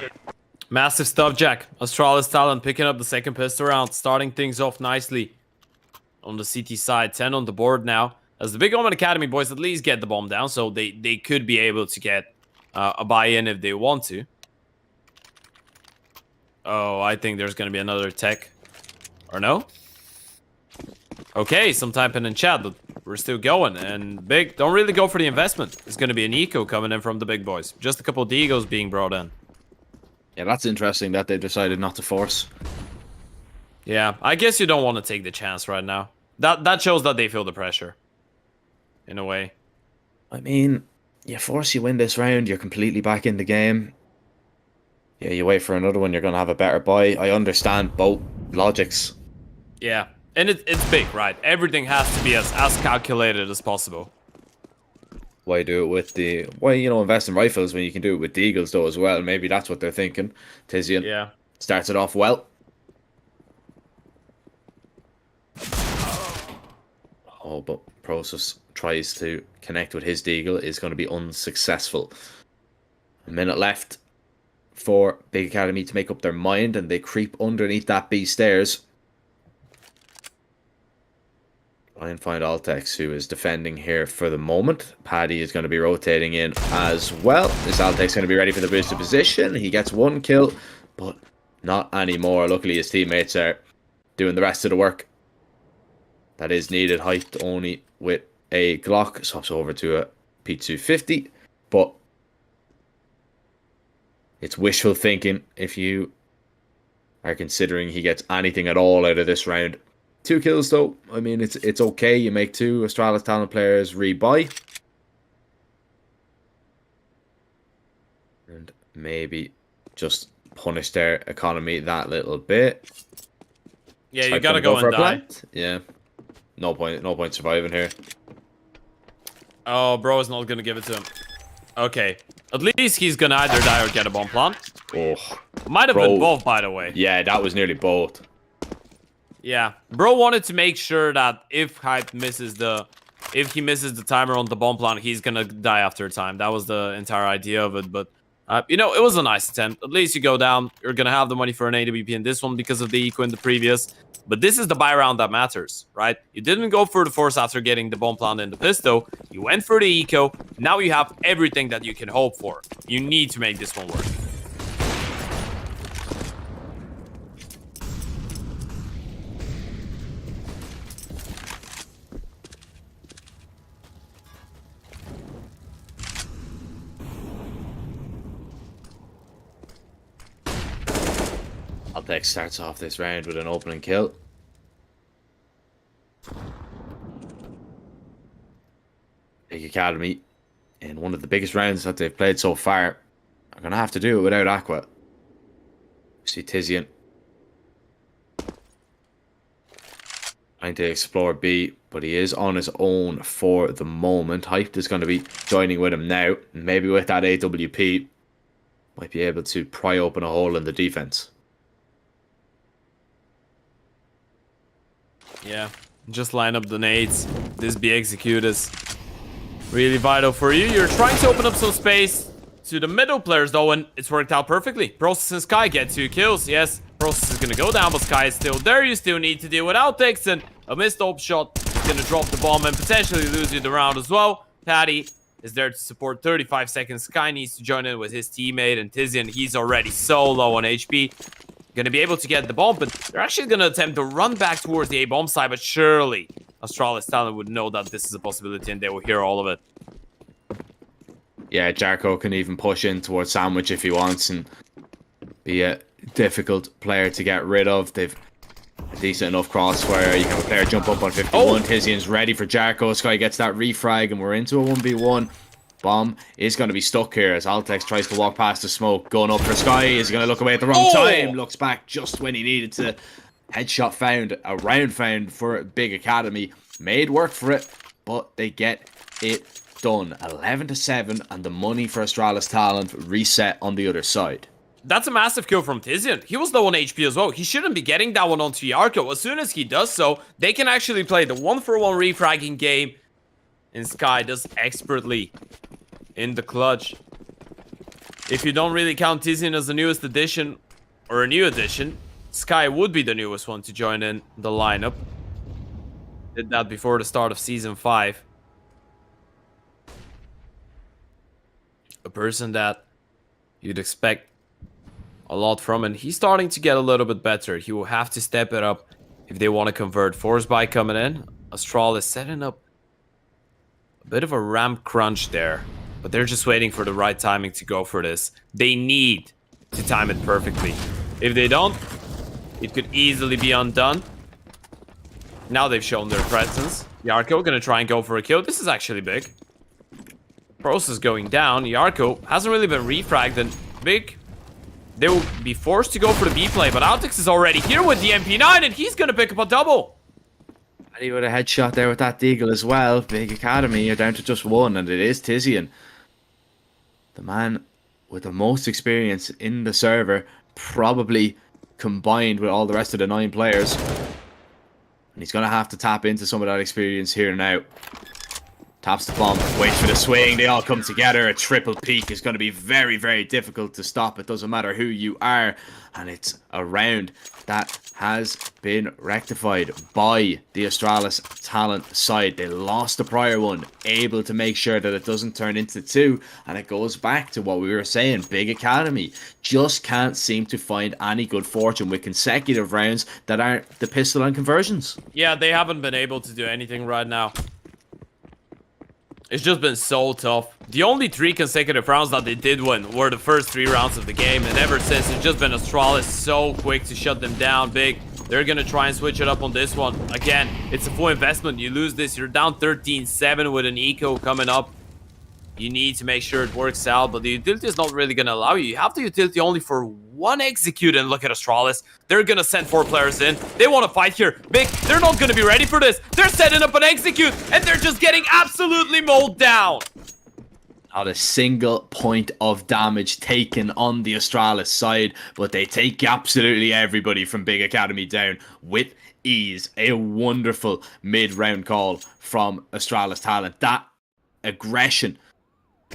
Massive stuff, Jack. Astralis talent picking up the second pistol round, starting things off nicely on the CT side. 10 on the board now. As the big Omen Academy boys at least get the bomb down, so they could be able to get a buy-in if they want to. Oh, I think there's going to be another tech. Or no? Okay, some typing in chat, but we're still going. And big, don't really go for the investment. It's going to be an eco coming in from the big boys. Just a couple of Deagos being brought in. Yeah, that's interesting that they decided not to force. Yeah, I guess you don't want to take the chance right now. That shows that they feel the pressure. In a way. I mean, you force, you win this round, you're completely back in the game. Yeah, you wait for another one, you're going to have a better buy. I understand both logics. Yeah, and it's big, right? Everything has to be as calculated as possible. Why do it with the... Why, invest in rifles when you can do it with the Eagles, though, as well? Maybe that's what they're thinking. Tizian starts it off well. Oh, but Process tries to connect with his Deagle. Is going to be unsuccessful. A minute left for Big Academy to make up their mind, and they creep underneath that B stairs. Try and find Altex, who is defending here for the moment. Paddy is going to be rotating in as well. Is Altex going to be ready for the boosted position? He gets one kill, but not anymore. Luckily, his teammates are doing the rest of the work that is needed. Hyped only with a Glock. Swaps over to a P250, but it's wishful thinking if you are considering he gets anything at all out of this round. 2 kills though. I mean, it's okay. You make 2 Astralis talent players rebuy. And maybe just punish their economy that little bit. Yeah, you gotta go and die. Plant. Yeah. No point surviving here. Oh, bro is not gonna give it to him. Okay. At least he's gonna either die or get a bomb plant. Oh. Might have been both, by the way. Yeah, that was nearly both. Yeah. Bro wanted to make sure that if he misses the timer on the bomb plant, he's gonna die after a time. That was the entire idea of it, but it was a nice attempt. At least you go down. You're gonna have the money for an AWP in this one because of the eco in the previous. But this is the buy round that matters, right? You didn't go for the force after getting the bomb plant in the pistol. You went for the eco. Now you have everything that you can hope for. You need to make this one work. Apeks starts off this round with an opening kill. Big Academy, in one of the biggest rounds that they've played so far, are going to have to do it without Aqua. See Tizian trying to explore B, but he is on his own for the moment. Hyped is going to be joining with him now. Maybe with that AWP, might be able to pry open a hole in the defense. Yeah, just line up the nades. This be executed is really vital for you. You're trying to open up some space to the middle players though, and it's worked out perfectly. Process and Sky get 2 kills. Yes, Process is gonna go down, but Sky is still there. You still need to deal with Altex, and a missed op shot is gonna drop the bomb and potentially lose you the round as well. Paddy is there to support 35 seconds. Sky needs to join in with his teammate, and Tizian, he's already so low on HP. Gonna be able to get the bomb, but they're actually gonna attempt to run back towards the A-bomb side, but surely Astralis talent would know that this is a possibility and they will hear all of it. Yeah, Jarko can even push in towards Sandwich if he wants and be a difficult player to get rid of. They've a decent enough crossfire. You can have a player jump up on 51. Tizian's ready for Jarko. Sky gets that refrag and we're into a 1v1. Bomb is going to be stuck here as Altex tries to walk past the smoke. Going up for Sky. Is he going to look away at the wrong time? Looks back just when he needed to. Headshot found. A round found for Big Academy. Made work for it. but they get it done. 11-7, and the money for Astralis Talent reset on the other side. That's a massive kill from Tizian. He was low on HP as well. He shouldn't be getting that one onto Yarko. As soon as he does so, they can actually play the 1-for-1 refragging game. And Sky does expertly in the clutch. If you don't really count Tizian as the newest addition, or a new addition, Sky would be the newest one to join in the lineup. Did that before the start of Season 5. A person that you'd expect a lot from, and he's starting to get a little bit better. He will have to step it up if they want to convert. Force buy coming in. Astralis setting up a bit of a ramp crunch there, but they're just waiting for the right timing to go for this. They need to time it perfectly. If they don't, it could easily be undone. Now they've shown their presence. Yarko gonna try and go for a kill. This is actually big. Process going down. Yarko hasn't really been refragged, and big. They will be forced to go for the B play, but Apeks is already here with the MP9, and he's gonna pick up a double. And he would have headshot there with that deagle as well. Big Academy, you're down to just one, and it is Tizian. The man with the most experience in the server, probably combined with all the rest of the 9 players. And he's gonna have to tap into some of that experience here now. Taps the bomb, waits for the swing, they all come together. A triple peak is going to be very, very difficult to stop. It doesn't matter who you are. And it's a round that has been rectified by the Astralis Talent side. They lost the prior one, able to make sure that it doesn't turn into 2. And it goes back to what we were saying. Big Academy just can't seem to find any good fortune with consecutive rounds that aren't the pistol and conversions. Yeah, they haven't been able to do anything right now. It's just been so tough. The only 3 consecutive rounds that they did win were the first 3 rounds of the game, and ever since, it's just been Astralis so quick to shut them down. Big. They're gonna try and switch it up on this one. Again, it's a full investment. You lose this, you're down 13-7 with an eco coming up. You need to make sure it works out, but the utility is not really gonna allow you. You have the utility only for 1 execute, and look at Astralis. They're gonna send 4 players in. They want to fight here. Big, they're not gonna be ready for this. They're setting up an execute, and they're just getting absolutely mowed down. Not a single point of damage taken on the Astralis side, but they take absolutely everybody from Big Academy down with ease. A wonderful mid-round call from Astralis Talent. That aggression.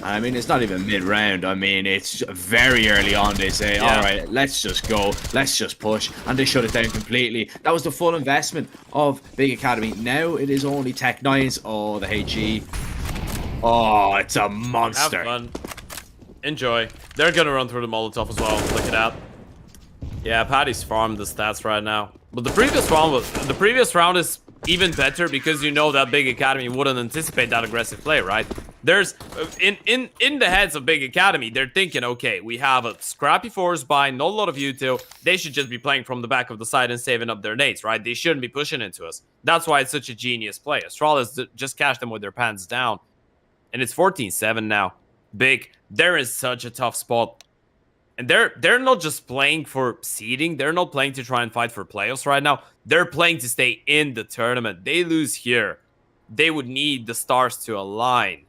I mean, it's not even mid-round. I mean, it's very early on. They say, all right, let's just go. Let's just push. And they shut it down completely. That was the full investment of Big Academy. Now it is only Tech 9s. Oh, the HE. Oh, it's a monster. Have fun. Enjoy. They're going to run through the Molotov as well. Look at that. Yeah, Paddy's farmed the stats right now. But the previous round is even better because you know that Big Academy wouldn't anticipate that aggressive play, right? There's in the heads of Big Academy, they're thinking, okay, we have a scrappy force buy, not a lot of util. They should just be playing from the back of the side and saving up their nades, right? They shouldn't be pushing into us. That's why it's such a genius play. Astralis just cashed them with their pants down, and it's 14-7 now. Big, they're in such a tough spot. And they're not just playing for seeding. They're not playing to try and fight for playoffs right now. They're playing to stay in the tournament. They lose here, they would need the stars to align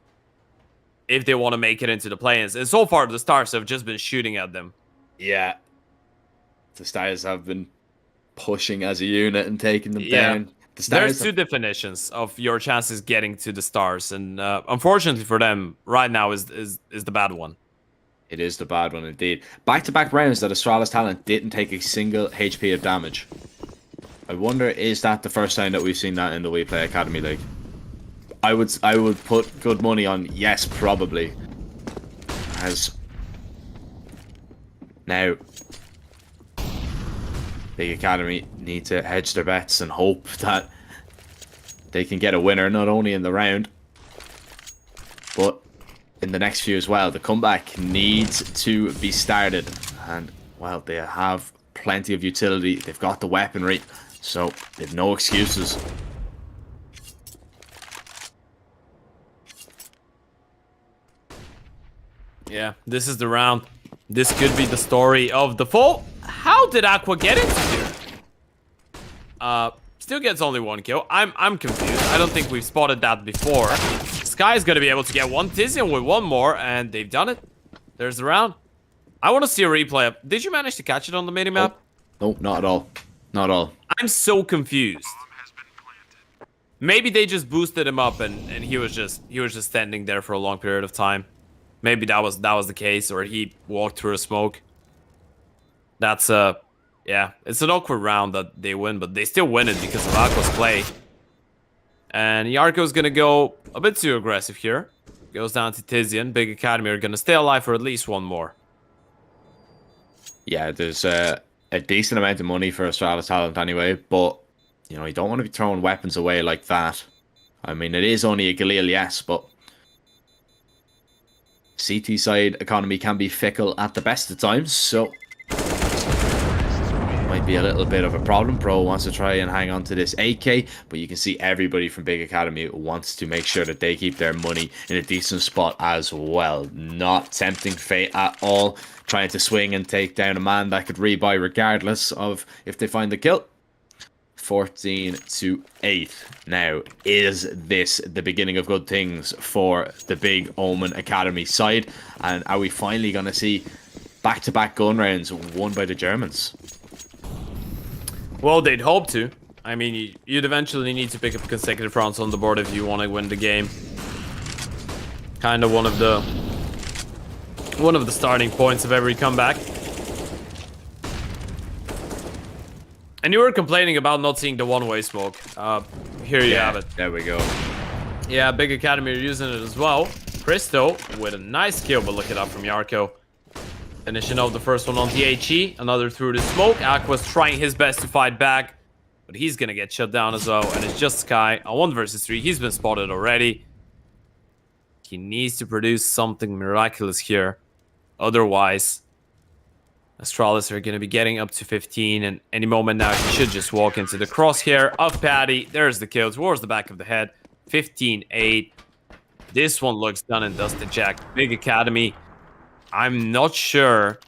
if they want to make it into the play-ins. And so far, the stars have just been shooting at them. Yeah. The stars have been pushing as a unit and taking them down. There's 2 definitions of your chances getting to the stars. And unfortunately for them, right now is the bad one. It is the bad one indeed. Back-to-back rounds that Astralis Talent didn't take a single HP of damage. I wonder, is that the first time that we've seen that in the WePlay Academy League? I would put good money on yes, probably. As now, Big Academy need to hedge their bets and hope that they can get a winner not only in the round, but in the next few as well. The comeback needs to be started, and well, they have plenty of utility. They've got the weaponry, so they've no excuses. Yeah, this is the round. This could be the story of the fall. How did Aqua get into here? Still gets only 1 kill. I'm confused. I don't think we've spotted that before. Sky's gonna be able to get 1. Tizian with 1 more, and they've done it. There's the round. I want to see a replay. Did you manage to catch it on the minimap? No, not at all. Not at all. I'm so confused. Maybe they just boosted him up and he was just standing there for a long period of time. Maybe that was the case, or he walked through a smoke. That's yeah, it's an awkward round that they win, but they still win it because of Aqua's play. And Yarko's gonna go a bit too aggressive here. Goes down to Tizian. Big Academy are gonna stay alive for at least 1 more. Yeah, there's a decent amount of money for Astralis talent anyway, but you know, you don't want to be throwing weapons away like that. I mean, it is only a Galil, yes, but CT side economy can be fickle at the best of times, so might be a little bit of a problem. Pro wants to try and hang on to this AK, but you can see everybody from Big Academy wants to make sure that they keep their money in a decent spot as well. Not tempting fate at all, trying to swing and take down a man that could rebuy regardless of if they find the kill. 14-8. Now, is this the beginning of good things for the Big Omen Academy side? And are we finally going to see back-to-back gun rounds won by the Germans? Well, they'd hope to. I mean, you'd eventually need to pick up consecutive rounds on the board if you want to win the game. Kind of one of the starting points of every comeback. And you were complaining about not seeing the one-way smoke. Here you have it. There we go. Yeah, Big Academy are using it as well. Christo with a nice kill, but look it up from Yarko. Finishing off the first one on THE. Another through the smoke. Aqua's trying his best to fight back, but he's gonna get shut down as well. And it's just Sky on 1 versus 3. He's been spotted already. He needs to produce something miraculous here. Otherwise, Astralis are going to be getting up to 15, and any moment now he should just walk into the crosshair of Paddy. There's the kill towards the back of the head. 15-8. This one looks done and dusted, Jack. Big Academy. I'm not sure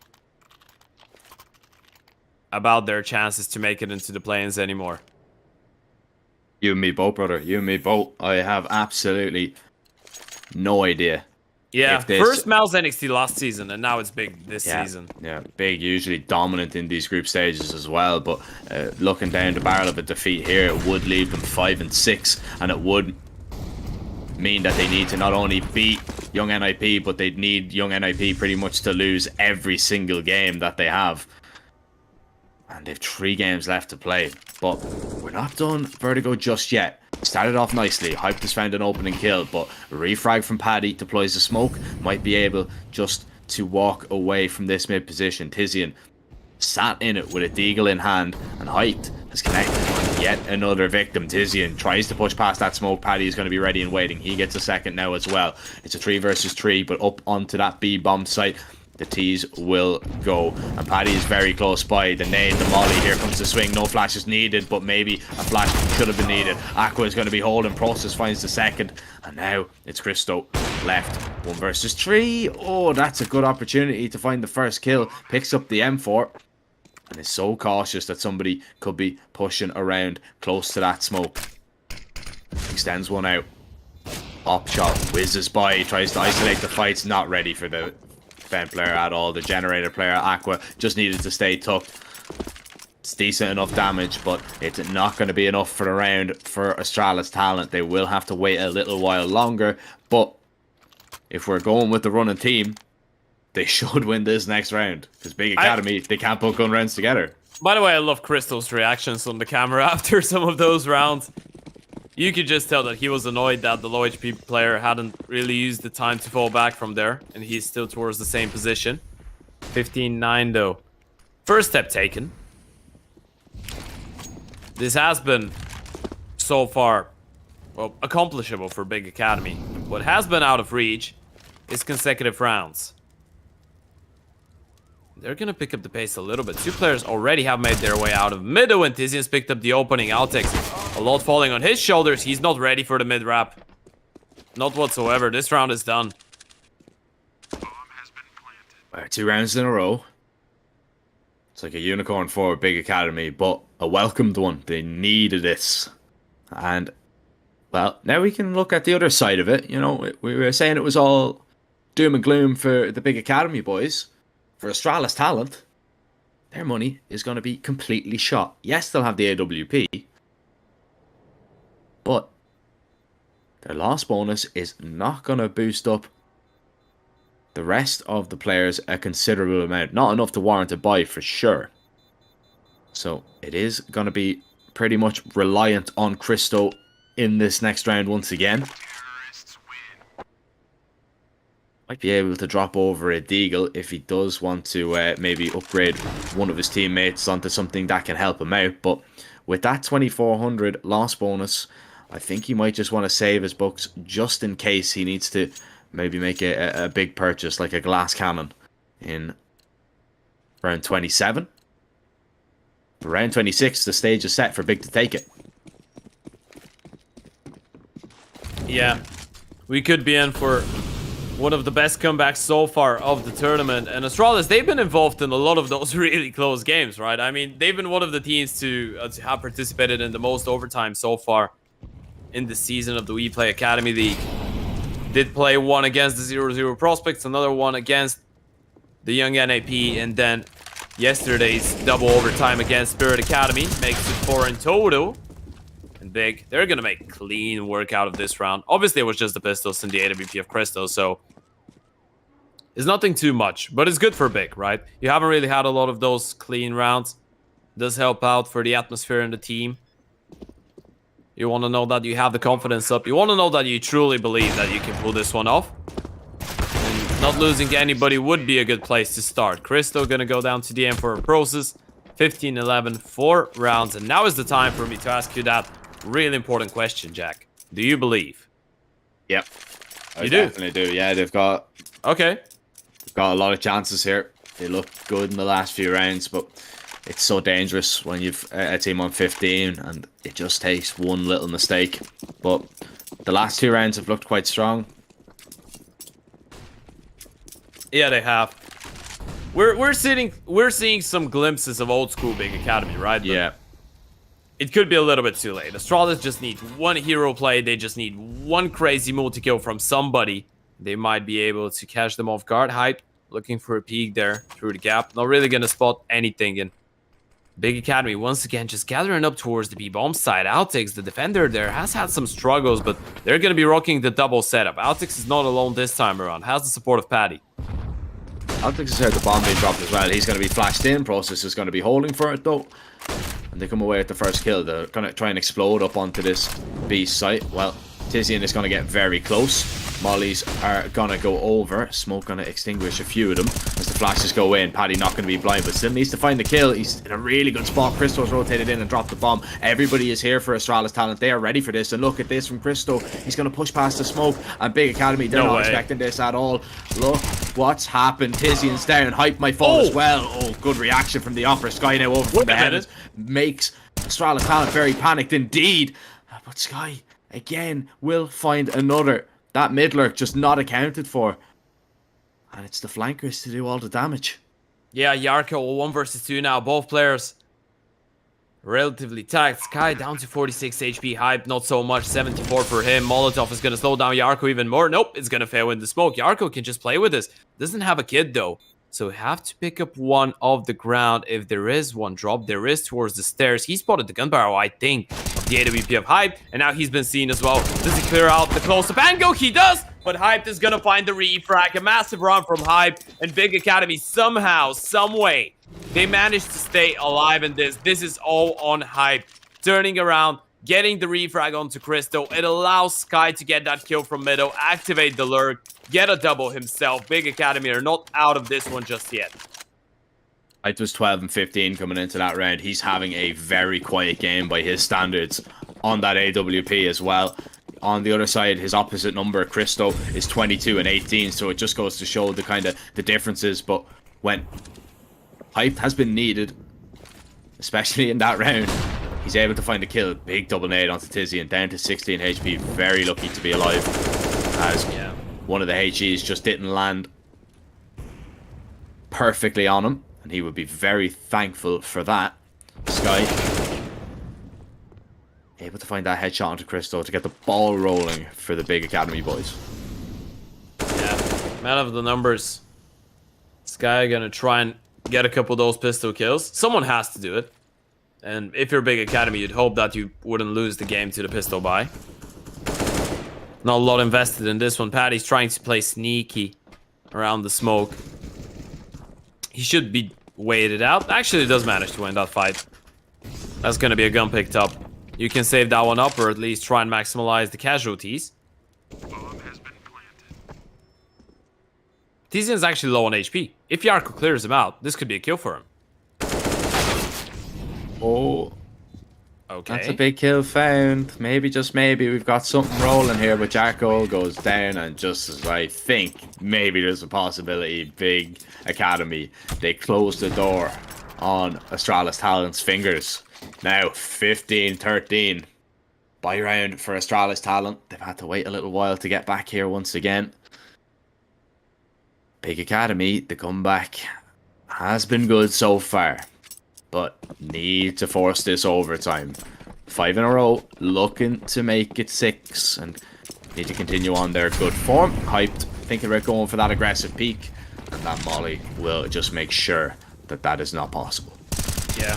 about their chances to make it into the play-ins anymore. You and me both, brother. You and me both. I have absolutely no idea. Yeah, first Mal's NXT last season, and now it's Big this season. Yeah, Big usually dominant in these group stages as well, but looking down the barrel of a defeat here, it would leave them 5-6, and it would mean that they need to not only beat Young NIP, but they'd need Young NIP pretty much to lose every single game that they have. And they've 3 games left to play, but we're not done Vertigo just yet. Started off nicely, Hype has found an opening kill, but refrag from Paddy deploys the smoke, might be able just to walk away from this mid position. Tizian sat in it with a deagle in hand, and Hype has connected on yet another victim. Tizian tries to push past that smoke. Paddy is going to be ready and waiting. He gets a second now as well. It's a 3 versus 3, but up onto that B bomb site. The T's will go, and Paddy is very close by. The nade, the molly, here comes the swing. No flash is needed, but maybe a flash should have been needed. Aqua is going to be holding. Process finds the second, and now it's Christo left. 1 versus 3. Oh, that's a good opportunity to find the first kill. Picks up the M4, and is so cautious that somebody could be pushing around close to that smoke. Extends one out. Op shot whizzes by. Tries to isolate the fights. Not ready for the Vent player at all. The generator player, Aqua, just needed to stay tucked. It's decent enough damage, but it's not going to be enough for the round for Astralis talent. They will have to wait a little while longer, but if we're going with the running team, they should win this next round, because Big Academy, they can't put gun rounds together. By the way, I love Crystal's reactions on the camera after some of those rounds. You could just tell that he was annoyed that the low HP player hadn't really used the time to fall back from there, and he's still towards the same position. 15-9 though. First step taken. This has been, so far, well, accomplishable for Big Academy. What has been out of reach is consecutive rounds. They're gonna pick up the pace a little bit. 2 players already have made their way out of middle, and Tizian's picked up the opening. Apeks, a lot falling on his shoulders. He's not ready for the mid-wrap. Not whatsoever. This round is done. 2 rounds in a row. It's like a unicorn for Big Academy, but a welcomed one. They needed this. And, well, now we can look at the other side of it. You know, we were saying it was all doom and gloom for the big academy boys. For Astralis talent, their money is going to be completely shot. Yes, they'll have the AWP, but their loss bonus is not going to boost up the rest of the players a considerable amount. Not enough to warrant a buy for sure. So it is going to be pretty much reliant on Cristo in this next round once again. Might be able to drop over a Deagle if he does want to maybe upgrade one of his teammates onto something that can help him out. But with that 2400 loss bonus, I think he might just want to save his bucks just in case he needs to maybe make a big purchase like a glass cannon in round 27. For round 26, the stage is set for Big to take it. Yeah, we could be in for one of the best comebacks so far of the tournament. And Astralis, they've been involved in a lot of those really close games, right? I mean, they've been one of the teams to have participated in the most overtime so far in the season of the WePlay Academy League. Did play one against the 0-0 Prospects, another one against the young NAP, and then yesterday's double overtime against Spirit Academy makes it 4 in total. And Big, they're gonna make clean work out of this round. Obviously, it was just the pistols and the AWP of Cristo, so it's nothing too much, but it's good for Big, right? You haven't really had a lot of those clean rounds. Does help out for the atmosphere in the team. You want to know that you have the confidence up. You want to know that you truly believe that you can pull this one off. And not losing anybody would be a good place to start. Cristo gonna go down to the end for a process. 15-11, 4 rounds. And now is the time for me to ask you that really important question, Jack. Do you believe? Yep. You do? Definitely do. Yeah, they've got Okay. a lot of chances here. They look good in the last few rounds, but it's so dangerous when you've a team on 15 and it just takes one little mistake. But the last 2 rounds have looked quite strong. Yeah, they have. We're seeing some glimpses of old school Big Academy, right? But Yeah. it could be a little bit too late. Astralis just need one hero play. They just need one crazy multi-kill from somebody. They might be able to catch them off guard. Hype, looking for a peek there through the gap. Not really gonna spot anything. And Big Academy, once again, just gathering up towards the B-bomb side. Apeks, the defender there, has had some struggles, but they're gonna be rocking the double setup. Apeks is not alone this time around. Has the support of Paddy. Apeks has heard the bomb being dropped as well. He's going to be flashed in. Process is going to be holding for it, though. And they come away with the first kill. They're going to try and explode up onto this B site. Well, Tizian is going to get very close. Mollies are going to go over. Smoke going to extinguish a few of them as the flashes go in. Paddy not going to be blind, but still needs to find the kill. He's in a really good spot. Cristo's rotated in and dropped the bomb. Everybody is here for Astralis talent. They are ready for this. And look at this from Cristo. He's going to push past the smoke. And Big Academy, they're not expecting this at all. Look what's happened. Tizian's down. Hype might fall as well. Oh, good reaction from the offer. Sky now over from the heavens. Makes Astralis talent very panicked indeed. But Sky, again, will find another. That mid lurk just not accounted for. And it's the flankers to do all the damage. Yeah, Yarko 1 versus 2 now. Both players relatively tagged. Sky down to 46 HP. Hype, not so much. 74 for him. Molotov is going to slow down Yarko even more. Nope, it's going to fail in the smoke. Yarko can just play with this. Doesn't have a kid, though. So we have to pick up one off the ground. If there is one drop, there is towards the stairs. He spotted the gun barrel, I think, of the AWP of Hype. And now he's been seen as well. Does he clear out the close-up angle? He does! But Hype is going to find the refrag. A massive run from Hype. And Big Academy somehow, someway, they managed to stay alive in this. This is all on Hype. Turning around, getting the refrag onto Cristo. It allows Sky to get that kill from middle, activate the lurk, get a double himself. Big Academy are not out of this one just yet. It was 12 and 15 coming into that round. He's having a very quiet game by his standards on that AWP as well. On the other side, his opposite number, Cristo, is 22 and 18. So it just goes to show the kind of the differences. But when Hype has been needed, especially in that round, he's able to find a kill. Big double nade onto Tizian, down to 16 HP. Very lucky to be alive, as one of the HEs just didn't land perfectly on him, and he would be very thankful for that. Sky able to find that headshot onto Crystal to get the ball rolling for the Big Academy boys. Yeah, man of the numbers. This guy gonna try and get a couple of those pistol kills. Someone has to do it. And if you're Big Academy, you'd hope that you wouldn't lose the game to the pistol buy. Not a lot invested in this one. Paddy's trying to play sneaky around the smoke. He should be waited out. Actually, does manage to win that fight. That's gonna be a gun picked up. You can save that one up, or at least try and maximize the casualties. Tizian's actually low on HP. If Yarko clears him out, this could be a kill for him. Oh, Okay. that's a big kill found. Maybe, just maybe, we've got something rolling here, but Jarko goes down, and just as I think, maybe there's a possibility, Big Academy, they close the door on Astralis Talent's fingers. Now, 15-13. Buy round for Astralis Talent. They've had to wait a little while to get back here once again. Big Academy, the comeback has been good so far, but need to force this overtime. 5 in a row, looking to make it 6, and need to continue on their good form. Hyped, thinking about going for that aggressive peak, and that molly will just make sure that that is not possible. Yeah.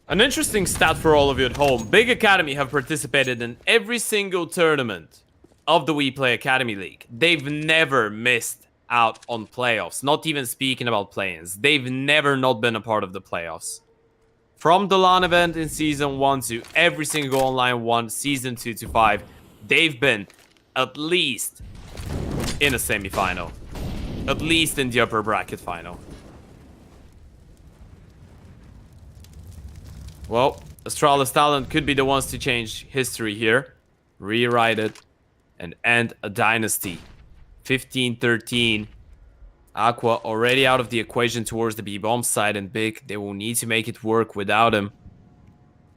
An interesting stat for all of you at home. Big Academy have participated in every single tournament of the WePlay Academy League. They've never missed out on playoffs. Not even speaking about play-ins. They've never not been a part of the playoffs. From the LAN event in Season 1 to every single Online 1, Season 2 to 5, they've been at least in a semi-final. At least in the upper bracket final. Well, Astralis Talent could be the ones to change history here. Rewrite it and end a dynasty. 15-13. Aqua already out of the equation towards the B-bomb side, and Big, they will need to make it work without him.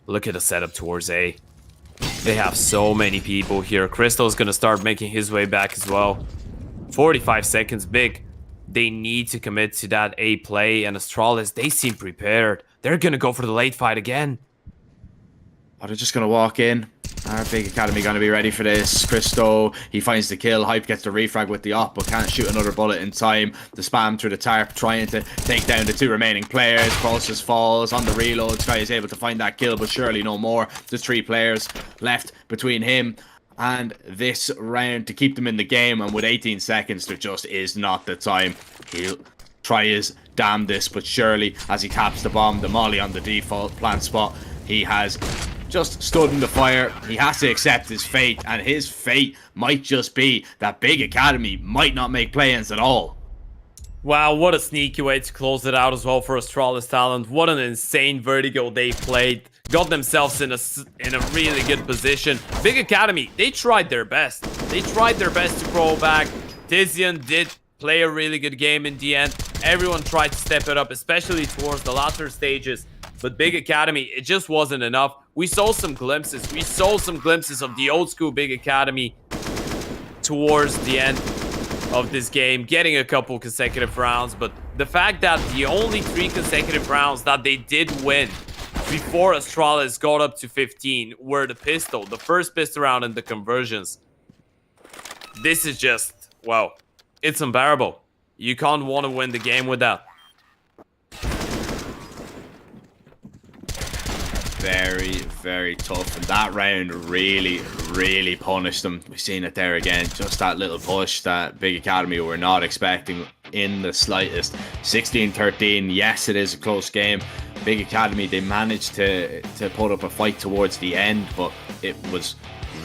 Look at the setup towards A. They have so many people here. Crystal's gonna start making his way back as well. 45 seconds, Big. They need to commit to that A play, and Astralis, they seem prepared. They're gonna go for the late fight again. Oh, they're just gonna walk in. Our Big Academy gonna be ready for this. Christo, he finds the kill. Hype gets the refrag with the op, but can't shoot another bullet in time. The spam through the tarp, trying to take down the 2 remaining players. Crosses falls on the reload. Sky is able to find that kill, but surely no more. There's 3 players left between him and this round to keep them in the game, and with 18 seconds, there just is not the time. He'll try his damnedest, but surely, as he taps the bomb, the molly on the default plant spot, he has just stood in the fire. He has to accept his fate, and his fate might just be that Big Academy might not make play-ins at all. Wow, what a sneaky way to close it out as well for Astralis Talent. What an insane vertigo they played. Got themselves in a really good position. Big Academy, they tried their best. They tried their best to crawl back. Tizian did play a really good game in the end. Everyone tried to step it up, especially towards the latter stages. But Big Academy, it just wasn't enough. We saw some glimpses. We saw some glimpses of the old school Big Academy towards the end of this game, getting a couple consecutive rounds. But the fact that the only 3 consecutive rounds that they did win before Astralis got up to 15 were the pistol, the first pistol round and the conversions. This is just, well, it's unbearable. You can't want to win the game with that. Very, very tough, and that round really punished them. We've seen it there again, just that little push that Big Academy were not expecting in the slightest. 16-13, yes, it is a close game. Big Academy, they managed to put up a fight towards the end, but it was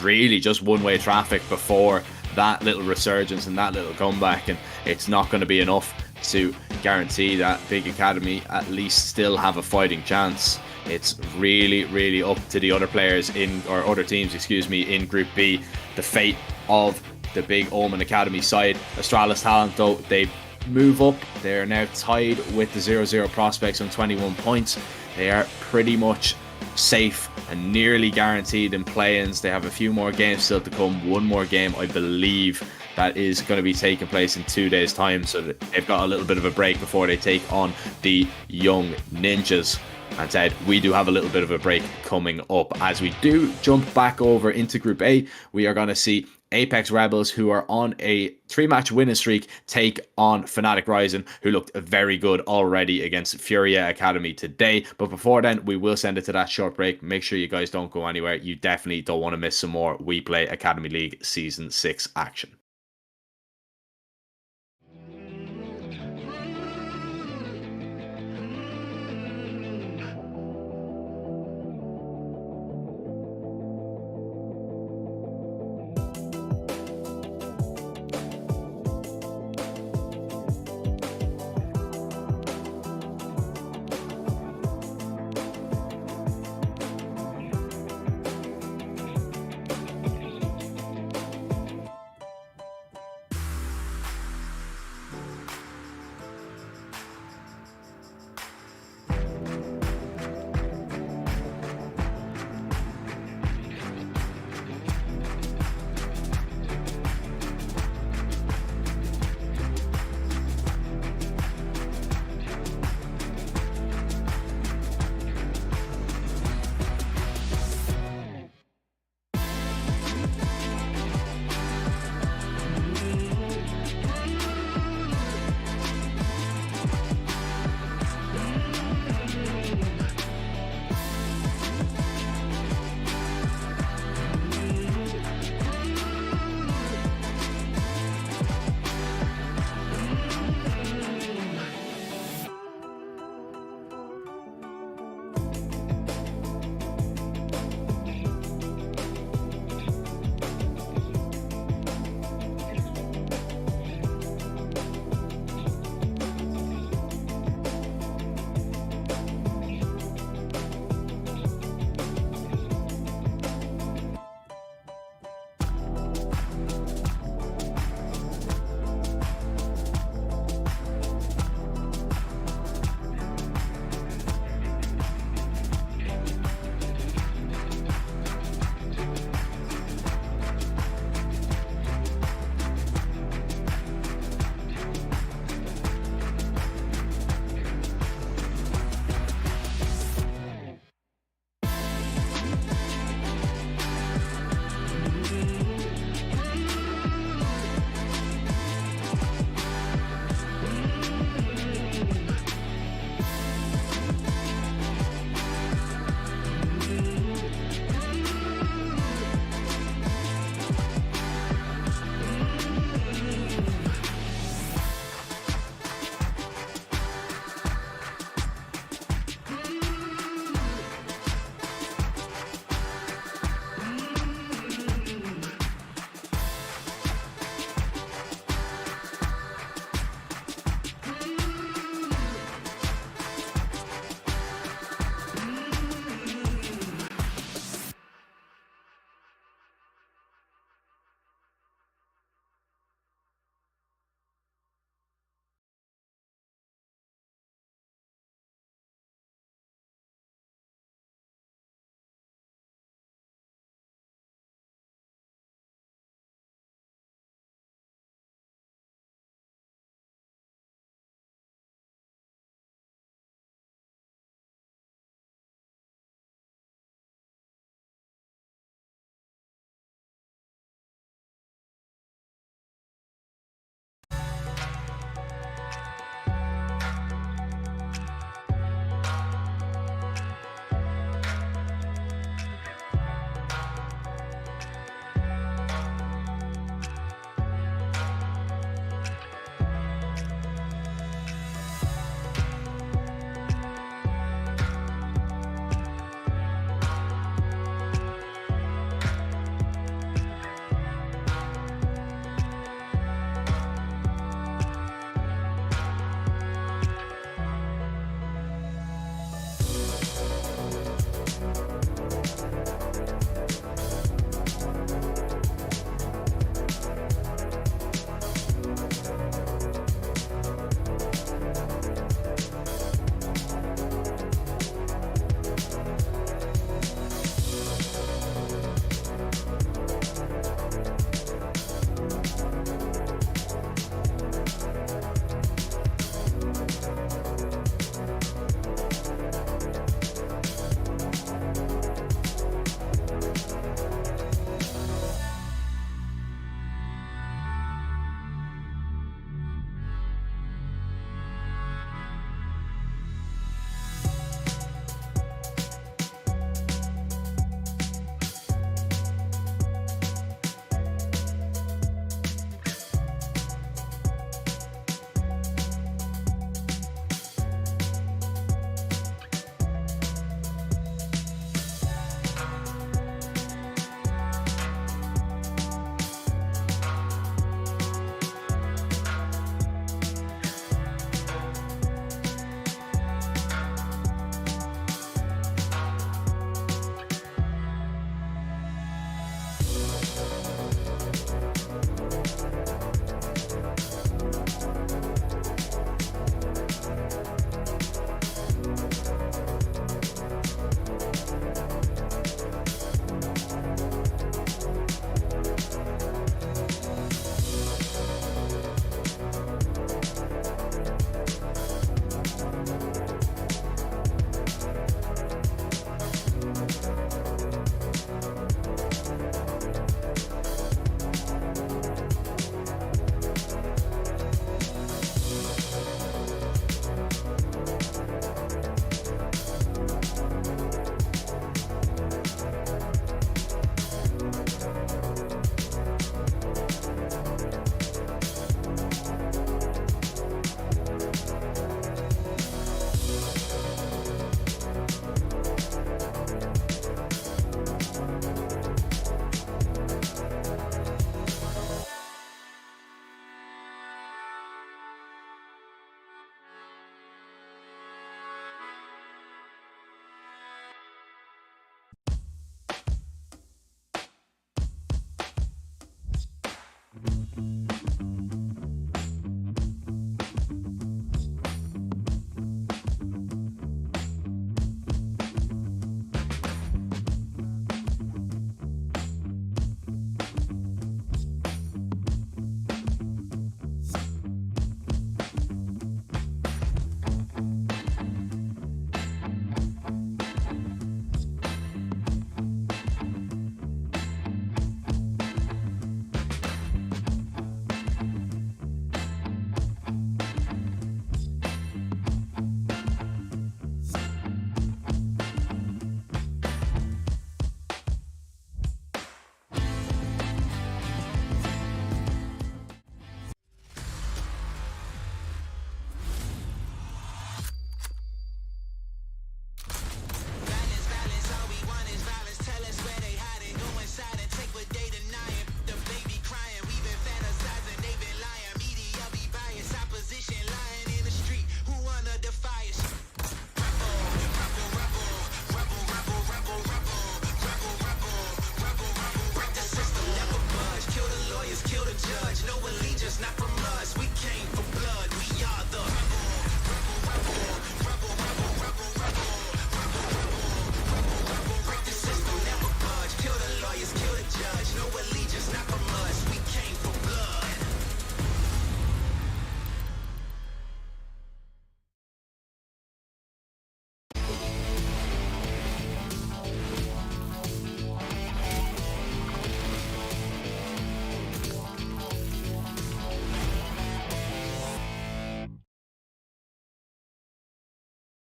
really just one-way traffic before that little resurgence and that little comeback, and it's not going to be enough to guarantee that Big Academy at least still have a fighting chance. It's really up to the other players or other teams, excuse me, in Group B. The fate of the Big Omen Academy side. Astralis Talent, though, they move up. They're now tied with the 0-0 prospects on 21 points. They are pretty much safe and nearly guaranteed in play-ins. They have a few more games still to come. One more game, I believe, that is going to be taking place in 2 days' time. So they've got a little bit of a break before they take on the Young Ninjas. And said we do have a little bit of a break coming up. As we do jump back over into Group A, we are going to see Apeks Rebels, who are on a 3-match winning streak, take on fnatic Ryzen, who looked very good already against FURIA Academy today. But before then, we will send it to that short break. Make sure you guys don't go anywhere. You definitely don't want to miss some more WePlay Academy League Season 6 action.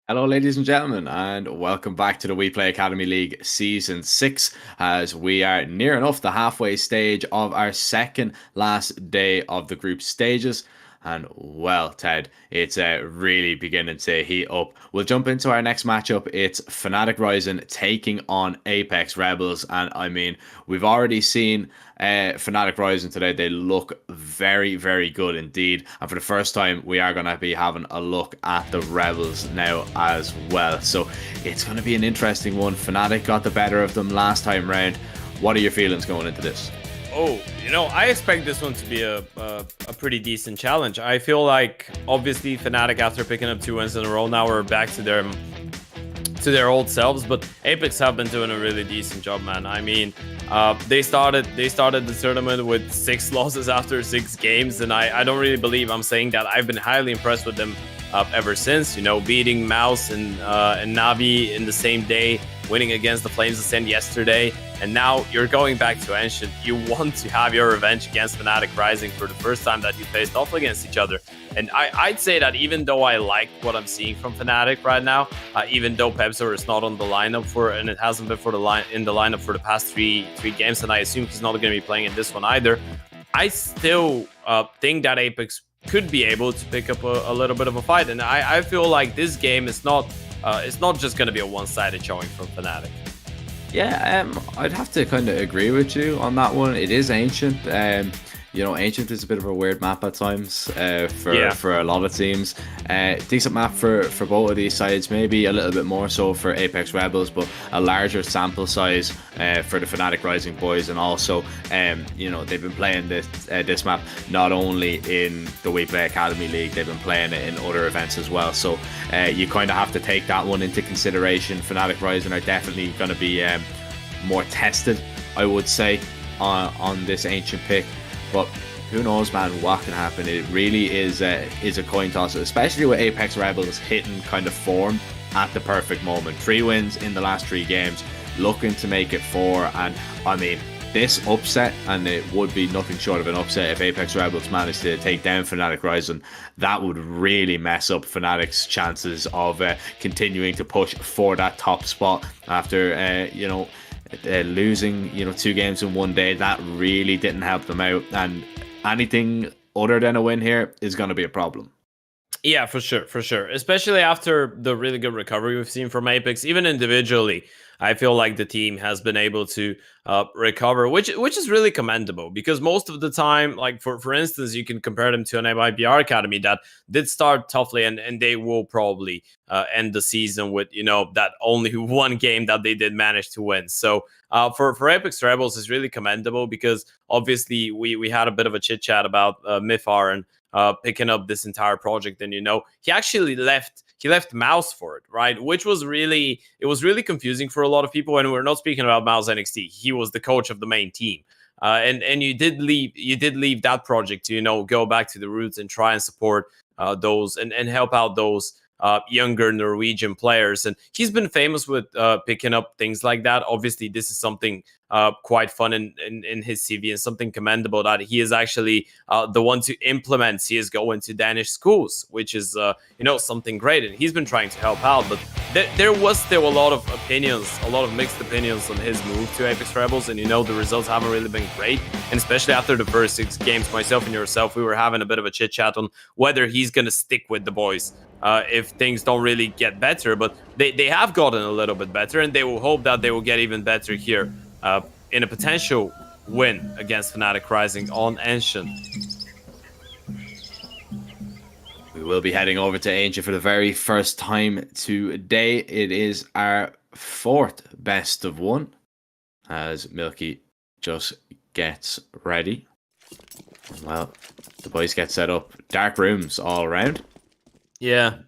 Hello, ladies and gentlemen, and welcome back to the WePlay Academy League Season 6, as we are near enough the halfway stage of our second last day of the group stages. And well, Ted, it's really beginning to heat up. We'll jump into our next matchup. It's fnatic Rising taking on Apeks Rebels. And I mean, we've already seen fnatic Rising today. They look very, very good indeed. And for the first time, we are going to be having a look at the Rebels now as well. So it's going to be an interesting one. fnatic got the better of them last time round. What are your feelings going into this? Oh, you know, I expect this one to be a pretty decent challenge. I feel like, obviously, fnatic, after picking up 2 wins in a row, now we're back to their old selves. But Apeks have been doing a really decent job, man. I mean, they started the tournament with 6 losses after 6 games, and I don't really believe I'm saying that. I've been highly impressed with them ever since. You know, beating Mouse and NAVI in the same day, winning against the Flames Ascend yesterday, and now you're going back to Ancient. You want to have your revenge against fnatic Rising for the first time that you faced off against each other. And I'd say that even though I like what I'm seeing from fnatic right now, even though Pebzor is not on the lineup and it hasn't been in the lineup for the past three games, and I assume he's not going to be playing in this one either, I still think that Apeks could be able to pick up a little bit of a fight. And I feel like this game is not it's not just going to be a one-sided showing from fnatic. Yeah, I'd have to kind of agree with you on that one. It is Ancient. You know, Ancient is a bit of a weird map at times for a lot of teams. Decent map for both of these sides, maybe a little bit more so for Apeks Rebels, but a larger sample size for the fnatic Rising boys. And also, you know, they've been playing this map not only in the WePlay Academy League, they've been playing it in other events as well. So you kind of have to take that one into consideration. fnatic Rising are definitely going to be more tested, I would say, on this Ancient pick. But who knows, man, what can happen. It really is a coin toss, especially with Apeks Rebels hitting kind of form at the perfect moment. 3 wins in the last 3 games, looking to make it 4. And I mean, this upset, and it would be nothing short of an upset if Apeks Rebels managed to take down fnatic Rising, that would really mess up fnatic's chances of continuing to push for that top spot after, you know, losing, you know, 2 games in 1 day. That really didn't help them out, and anything other than a win here is going to be a problem. Yeah, for sure. Especially after the really good recovery we've seen from Apeks, even individually, I feel like the team has been able to recover, which is really commendable, because most of the time, like for instance, you can compare them to an FURIA Academy that did start toughly, and they will probably end the season with, you know, that only 1 game that they did manage to win. So for Apeks Rebels is really commendable, because obviously we had a bit of a chit chat about Mifar and picking up this entire project, and you know, he actually left Mouse for it, right? Which was really confusing for a lot of people. And we're not speaking about Mouse NXT. He was the coach of the main team, and you did leave that project to, you know, go back to the roots and try and support those and help out those younger Norwegian players. And he's been famous with picking up things like that. Obviously, this is something quite fun in his CV, and something commendable that he is actually the one to implement CSGO into Danish schools, which is you know, something great. And he's been trying to help out, but there was still a lot of mixed opinions on his move to Apeks Rebels, and you know, the results haven't really been great. And especially after the first 6 games, myself and yourself, we were having a bit of a chit chat on whether he's gonna stick with the boys if things don't really get better. But they have gotten a little bit better, and they will hope that they will get even better here in a potential win against fnatic Rising on Ancient. We will be heading over to Ancient for the very first time today. It is our 4th best of 1 as Milky just gets ready. Well, the boys get set up. Dark rooms all around. Yeah.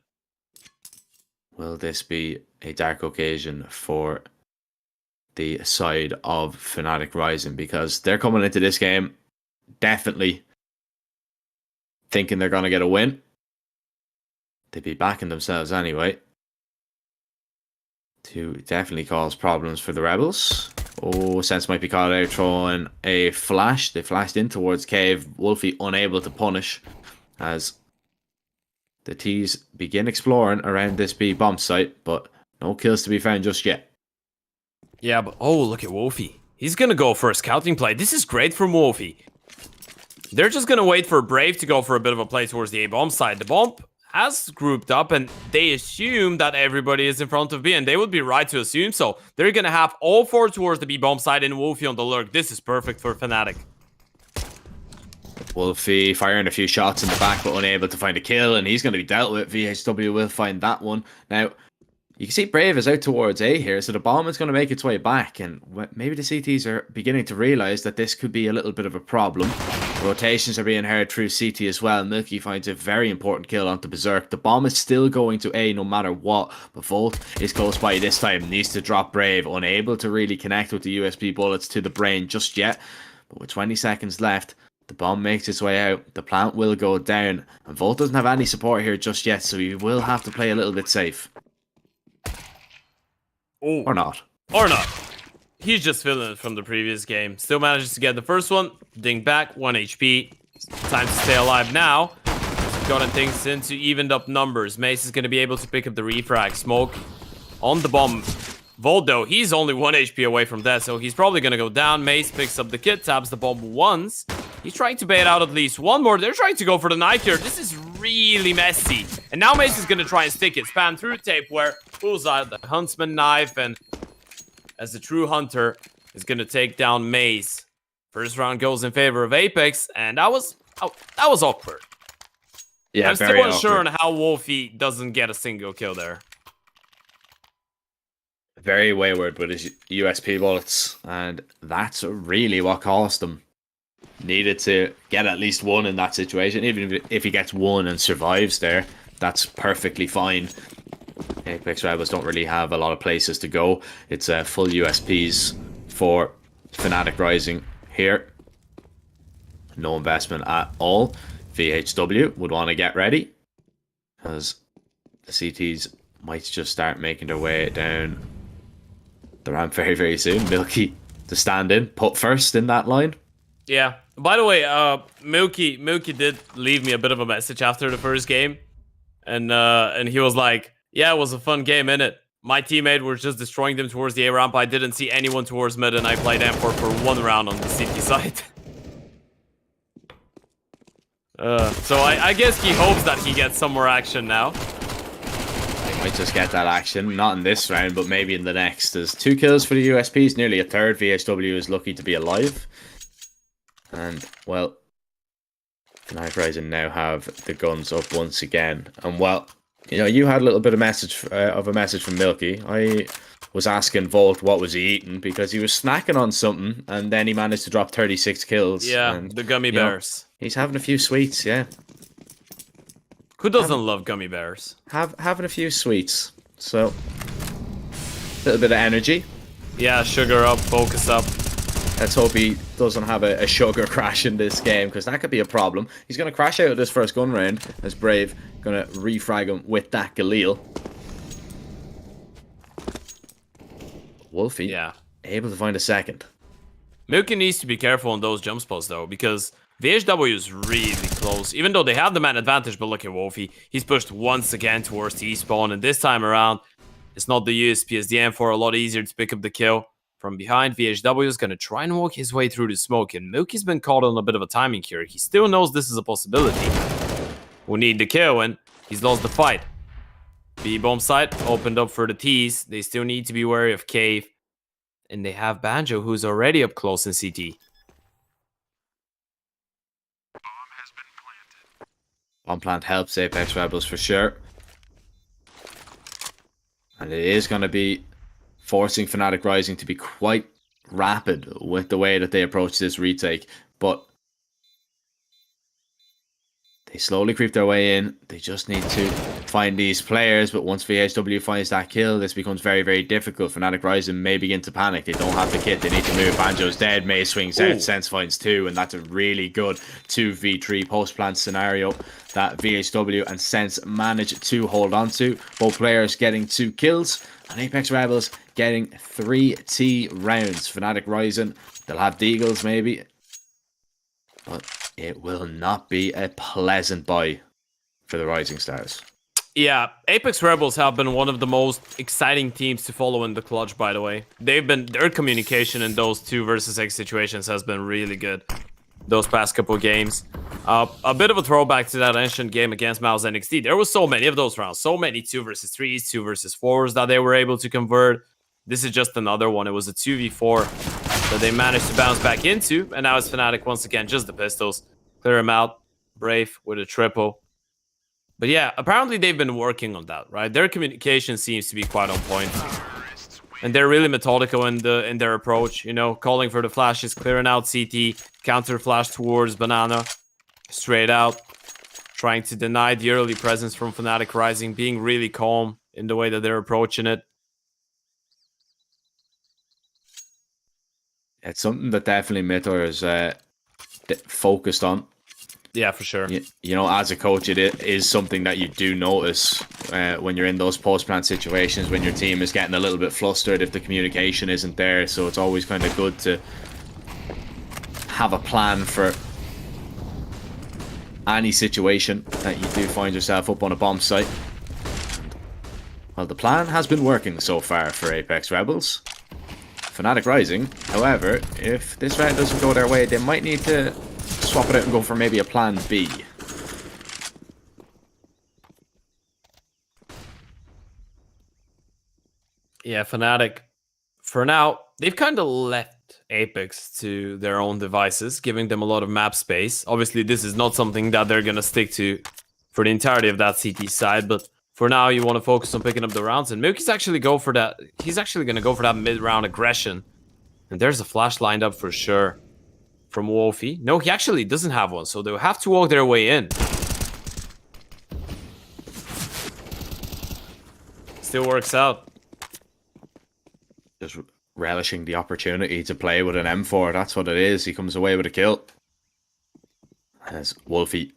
Will this be a dark occasion for the side of fnatic Rising? Because they're coming into this game definitely thinking they're going to get a win. They'd be backing themselves anyway to definitely cause problems for the Rebels. Oh, Sense might be caught out throwing a flash. They flashed in towards Cave. Wolfie unable to punish as The T's begin exploring around this B bomb site, but no kills to be found just yet. Yeah, but oh, look at Wolfie. He's gonna go for a scouting play. This is great from Wolfie. They're just gonna wait for Brave to go for a bit of a play towards the A bomb side. The bomb has grouped up, and they assume that everybody is in front of B, and they would be right to assume so. They're gonna have all 4 towards the B bomb side and Wolfie on the lurk. This is perfect for Fnatic. Wolfie firing a few shots in the back, but unable to find a kill, and he's going to be dealt with. VHW will find that one. Now, you can see Brave is out towards A here, so the bomb is going to make its way back, and maybe the CTs are beginning to realize that this could be a little bit of a problem. Rotations are being heard through CT as well. Milky finds a very important kill onto Berserk. The bomb is still going to A no matter what, but Volt is close by this time, needs to drop Brave, unable to really connect with the USP bullets to the brain just yet. But with 20 seconds left, the bomb makes its way out, the plant will go down, and Volt doesn't have any support here just yet, so he will have to play a little bit safe. Oh. Or not. Or not. He's just feeling it from the previous game. Still manages to get the first one. Ding back, 1 HP. Time to stay alive now. Gotten things into evened up numbers. Mace is going to be able to pick up the refrag. Smoke on the bomb. Volt, though, he's only 1 HP away from death, so he's probably going to go down. Mace picks up the kit, taps the bomb once. He's trying to bait out at least one more. They're trying to go for the knife here. This is really messy. And now Mace is going to try and stick it. Spam through tape where pulls out the huntsman knife, and as a true hunter is going to take down Mace. First round goes in favor of Apeks, and that was awkward. Yeah, I'm still unsure on how Wolfie doesn't get a single kill there. Very wayward with his USP bullets, and that's really what cost him. Needed to get at least one in that situation. Even if he gets one and survives there, that's perfectly fine. Apeks Rebels don't really have a lot of places to go. It's full USPs for Fnatic Rising here. No investment at all. VHW would want to get ready, because the CTs might just start making their way down the ramp very, very soon. Milky to stand in, put first in that line. Yeah. By the way, Milky did leave me a bit of a message after the first game, and he was like, "Yeah, it was a fun game, innit? My teammate was just destroying them towards the A ramp. I didn't see anyone towards mid, and I played M4 for 1 round on the CT side." So I guess he hopes that he gets some more action now. Might just get that action, not in this round, but maybe in the next. There's 2 kills for the USPs, nearly a third. VHW is lucky to be alive. And, well, Fnatic Rising now have the guns up once again. And, well, you know, you had a little bit of a message from Milky. I was asking Volt what was he eating, because he was snacking on something, and then he managed to drop 36 kills. Yeah, and, the gummy bears. He's having a few sweets, yeah. Who doesn't love gummy bears? Having a few sweets. So, a little bit of energy. Yeah, sugar up, focus up. Let's hope he doesn't have a sugar crash in this game, because that could be a problem. He's going to crash out of this first gun round, as Brave going to refrag him with that Galil. Wolfie, yeah, able to find a second. Milky needs to be careful on those jump spots, though, because VHW is really close. Even though they have the man advantage, but look at Wolfie. He's pushed once again towards T-spawn, and this time around, it's not the USP as the M4, a lot easier to pick up the kill. From behind, VHW is going to try and walk his way through the smoke, and Milky's been caught on a bit of a timing here. He still knows this is a possibility. We need the kill, and he's lost the fight. B-bomb site opened up for the T's. They still need to be wary of Cave, and they have Banjo, who's already up close in CT. Bomb plant helps Apeks Rebels for sure. And it is going to be forcing Fnatic Rising to be quite rapid with the way that they approach this retake. But they slowly creep their way in. They just need to find these players. But once VHW finds that kill, this becomes very, very difficult. Fnatic Rising may begin to panic. They don't have the kit. They need to move. Banjo's dead. May swings out. Sense finds 2. And that's a really good 2v3 post-plant scenario that VHW and Sense manage to hold on to. Both players getting 2 kills. And Apeks Rebels getting 3 T rounds. Fnatic Rising, they'll have Deagles maybe. But it will not be a pleasant buy for for the Rising Stars. Yeah, Apeks Rebels have been one of the most exciting teams to follow in the clutch, by the way. Their communication in those 2 versus X situations has been really good those past couple games. A bit of a throwback to that ancient game against Mouse NXT. There was so many of those rounds, so many 2 versus 3s, 2 versus 4s that they were able to convert. This is just another one. It was a 2v4 that they managed to bounce back into, and now it's Fnatic once again, just the pistols. Clear him out. Brave with a triple. But yeah, apparently they've been working on that, right? Their communication seems to be quite on point. And they're really methodical in their approach, you know, calling for the flashes, clearing out CT, counter flash towards Banana, straight out, trying to deny the early presence from Fnatic Rising, being really calm in the way that they're approaching it. It's something that definitely Mythor is focused on. Yeah, for sure. You know, as a coach, it is something that you do notice when you're in those post-plant situations, when your team is getting a little bit flustered if the communication isn't there. So it's always kind of good to have a plan for any situation that you do find yourself up on a bomb site. Well, the plan has been working so far for Apeks Rebels. Fnatic Rising, however, if this round doesn't go their way, they might need to swap it out and go for maybe a plan B. Yeah, Fnatic, for now, they've kind of left Apeks to their own devices, giving them a lot of map space. Obviously, this is not something that they're going to stick to for the entirety of that CT side, but for now, you want to focus on picking up the rounds, and Milky's actually go for that. He's actually going to go for that mid-round aggression. And there's a flash lined up for sure from Wolfie. No, he actually doesn't have one, so they'll have to walk their way in. Still works out. Just relishing the opportunity to play with an M4. That's what it is. He comes away with a kill. As Wolfie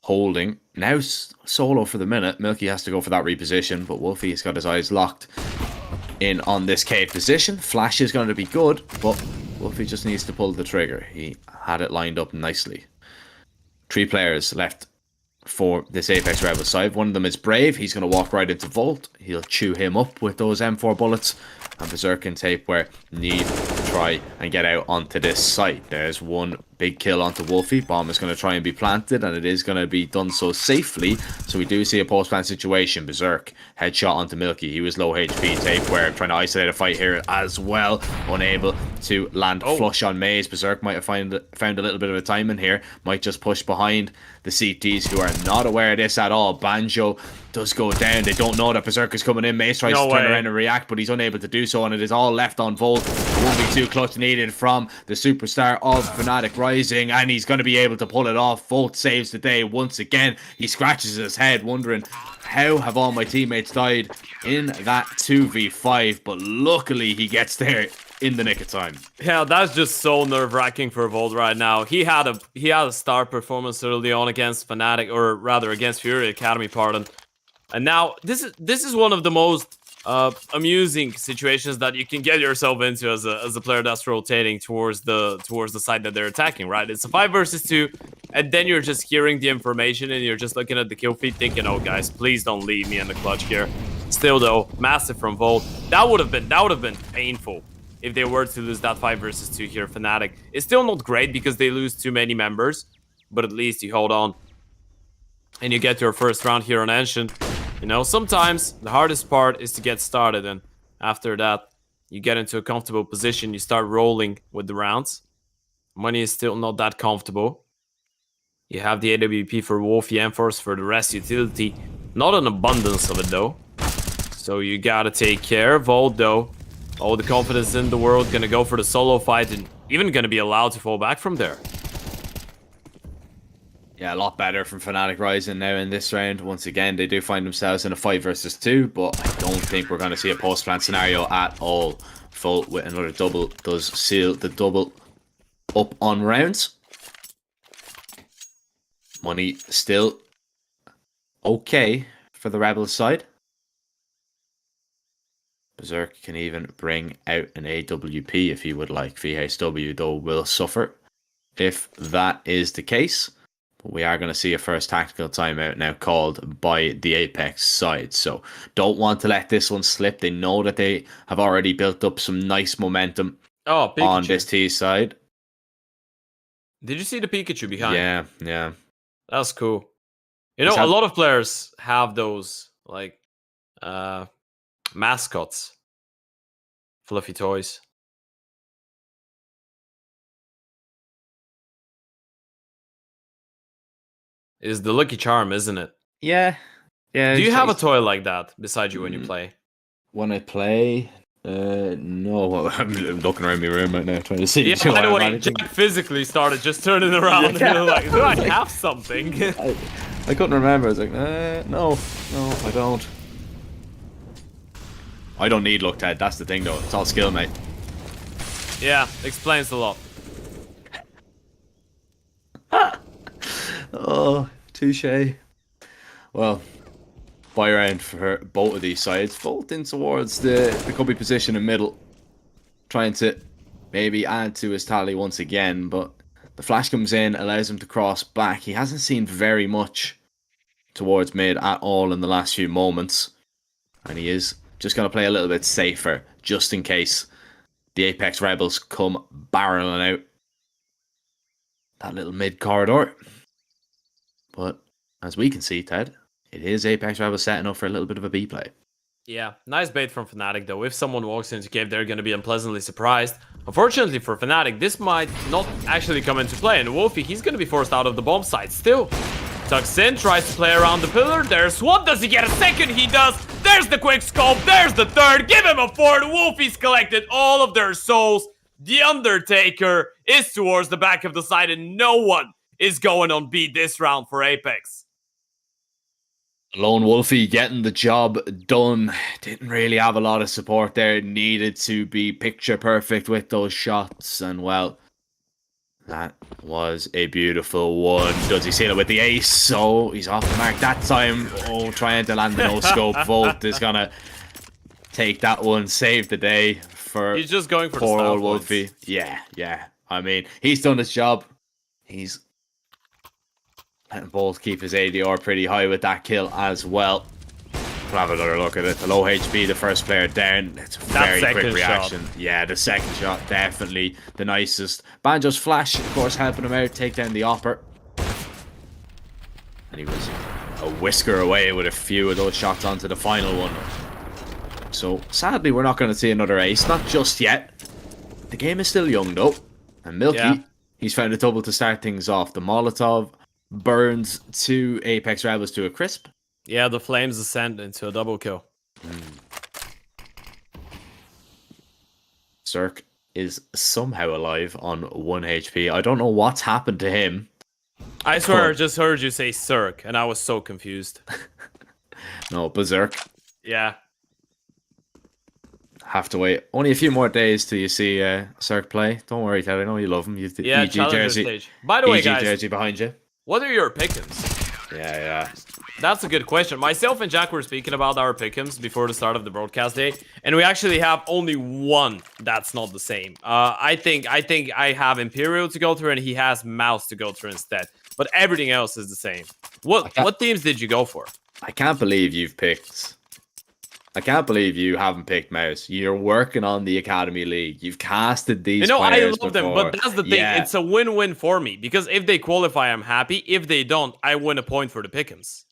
holding. Now solo for the minute. Milky has to go for that reposition, but Wolfie has got his eyes locked in on this cave position. Flash is going to be good, but Wolfie just needs to pull the trigger. He had it lined up nicely. 3 players left for this Apeks Rebels side. One of them is Brave. He's going to walk right into Volt. He'll chew him up with those M4 bullets. And Berserk and Tapeware need to try and get out onto this site. There's one big kill onto Wolfie. Bomb is going to try and be planted, and it is going to be done so safely. So we do see a post-plant situation. Berserk, headshot onto Milky. He was low HP. Tapeware trying to isolate a fight here as well. Unable to land flush on Maze. Berserk might have found a little bit of a timing here. Might just push behind the CTs, who are not aware of this at all. Banjo does go down. They don't know that Berserk is coming in. Mace tries to turn around and react, but he's unable to do so, and it is all left on Volt. 1v2 clutch needed from the superstar of Fnatic Rising, and he's going to be able to pull it off. Volt saves the day once again. He scratches his head wondering, how have all my teammates died in that 2v5? But luckily he gets there in the nick of time. Yeah, that's just so nerve-wracking for Volt right now. He had a star performance early on against Fnatic, or rather against FURIA Academy, pardon. And now this is one of the most amusing situations that you can get yourself into as a player that's rotating towards the side that they're attacking, right? It's a 5 versus 2, and then you're just hearing the information and you're just looking at the kill feed thinking, oh guys, please don't leave me in the clutch here. Still though, massive from Volt. That would have been painful if they were to lose that 5 versus 2 here. Fnatic. It's still not great because they lose too many members, but at least you hold on and you get your first round here on Ancient. You know, sometimes the hardest part is to get started, and after that, you get into a comfortable position, you start rolling with the rounds. Money is still not that comfortable. You have the AWP for Wolfie and Force for the rest utility. Not an abundance of it, though. So you gotta take care. Volt, though, all the confidence in the world, gonna go for the solo fight, and even gonna be allowed to fall back from there. Yeah, a lot better from Fnatic Rising now in this round. Once again, they do find themselves in a 5 versus 2, but I don't think we're going to see a post-plant scenario at all. Volt with another double does seal the double up on rounds. Money still okay for the Rebels side. Berserk can even bring out an AWP if he would like. VHW, though, will suffer if that is the case. But we are going to see a first tactical timeout now called by the Apeks side. So don't want to let this one slip. They know that they have already built up some nice momentum Oh, Pikachu. on this T side. Did you see the Pikachu behind? Yeah, yeah. That's cool. You know, a lot of players have those, like, mascots. Fluffy toys. Is the Lucky Charm, isn't it? Yeah. Yeah. Do you have a toy like that beside you when you play? When I play, no. I'm looking around my room right now trying to see. Yeah, by the way, Jack physically started just turning around and like, do I have something? I couldn't remember. I was like, no, I don't. I don't need luck, Ted. That's the thing, though. It's all skill, mate. Yeah, explains a lot. Oh, touche. Well, buy round for both of these sides. Both in towards the cubby position in middle. Trying to maybe add to his tally once again, but the flash comes in, allows him to cross back. He hasn't seen very much towards mid at all in the last few moments. And he is just going to play a little bit safer, just in case the Apeks Rebels come barreling out that little mid corridor. But as we can see, Ted, it is Apeks Rebels setting up for a little bit of a B play. Yeah, nice bait from fnatic though. If someone walks into cave, they're going to be unpleasantly surprised. Unfortunately for fnatic, this might not actually come into play, and Wolfie, he's going to be forced out of the bomb site still. Tucks in, tries to play around the pillar. There's one. Does he get a second? He does. There's the quick scope. There's the third. Give him a fourth. Wolfie's collected all of their souls. The Undertaker is towards the back of the side, and no one is going on B this round for Apeks. Lone Wolfie getting the job done. Didn't really have a lot of support there. Needed to be picture perfect with those shots. And well, that was a beautiful one. Does he seal it with the ace? Oh, he's off the mark that time. Oh, trying to land the no-scope. Volt is going to take that one. Save the day for he's just going for poor the old Wolfie. Yeah, yeah. I mean, he's done his job. He's letting Bolt keep his ADR pretty high with that kill as well. We'll have another look at it. The low HP, the first player down. It's a very quick reaction. Shot. Yeah, the second shot, definitely the nicest. Banjo's flash, of course, helping him out, take down the Opper. And he was a whisker away with a few of those shots onto the final one. So, sadly, we're not going to see another ace. Not just yet. The game is still young, though. And Milky, he's found a double to start things off. The Molotov burns two Apeks Rebels to a crisp. Yeah, the flames ascend into a double kill. Cirque is somehow alive on 1 HP. I don't know what's happened to him. I swear I just heard you say Cirque, and I was so confused. No, Berserk. Yeah. Have to wait. Only a few more days till you see Cirque play. Don't worry, Ted. I know you love him. You've the EG jersey. Stage. By the way, guys, jersey behind you. What are your pick'ems? Yeah. That's a good question. Myself and Jack were speaking about our pick'ems before the start of the broadcast day, and we actually have only one that's not the same. I think I have Imperial to go through, and he has Mouse to go through instead. But everything else is the same. What teams did you go for? I can't believe you've picked. I can't believe you haven't picked Mouse. You're working on the Academy League. You've casted these players I love them, but that's the thing. Yeah. It's a win-win for me, because if they qualify, I'm happy. If they don't, I win a point for the pick'ems.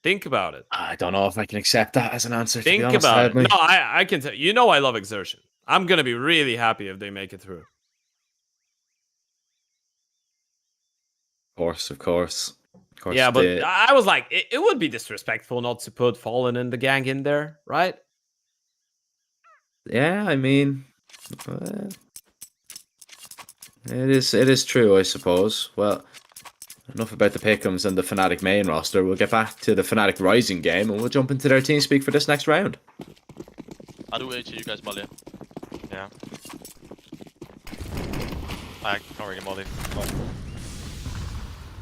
Think about it. I don't know if I can accept that as an answer. Think about it. No, I can tell. You know I love exertion. I'm going to be really happy if they make it through. Of course. Yeah, but I was like, it would be disrespectful not to put Fallen and the gang in there, right? Yeah, I mean, it is true, I suppose. Well, enough about the pick'ems and the Fnatic main roster. We'll get back to the Fnatic Rising game, and we'll jump into their team speak for this next round. I'll do AT, you guys molly. Yeah. I can't really molly.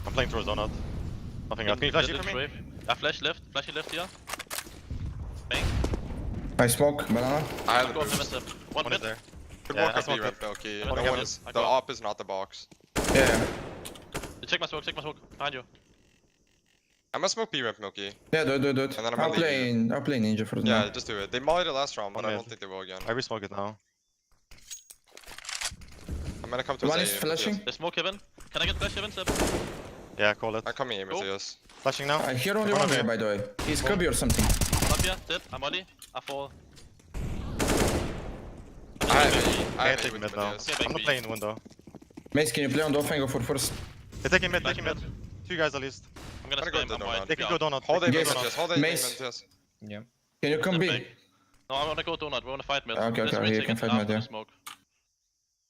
I'm playing through a donut. Nothing else. Can you flash it for me? I flash left here. Bang. I smoke, banana. I have Go a up the boost. mess. One One is mid. there. Good Yeah, work, I I see smoked red it. okay. I No got one it. is. I The got it. op is not the box. Yeah. Check my smoke, behind you. I'm gonna smoke B ramp Milky. Yeah, do it. And then I'm I'll gonna leave play Ninja for Yeah, now. just do it. They mollied it last round, but One I mid. don't think they will again. I resmoke it now. I'm gonna come to One A, is flashing. They smoke heaven. Can I get flash heaven, Seb? Yeah, call it. I'm coming in, Matthias. Flashing now. I hear only One one of guy, you. by the way. He's Cubby or something. Up here, dead. I'm Molly. I fall. I have A Can't with take you, mid now. Matthias. I'm not playing window. Mace, can you play on the off and go for first? They're taking mid, taking mid. 2 guys at least. I'm gonna I'm gonna spam. go I'm donut. white. They can go donut. Hold A, They can Yes. go donut. Matthias. Hold A, Mace. Matthias. Can you come B? No, I wanna go donut. We wanna fight mid. Okay, Let's okay, retake you can it fight after mid, yeah. the smoke.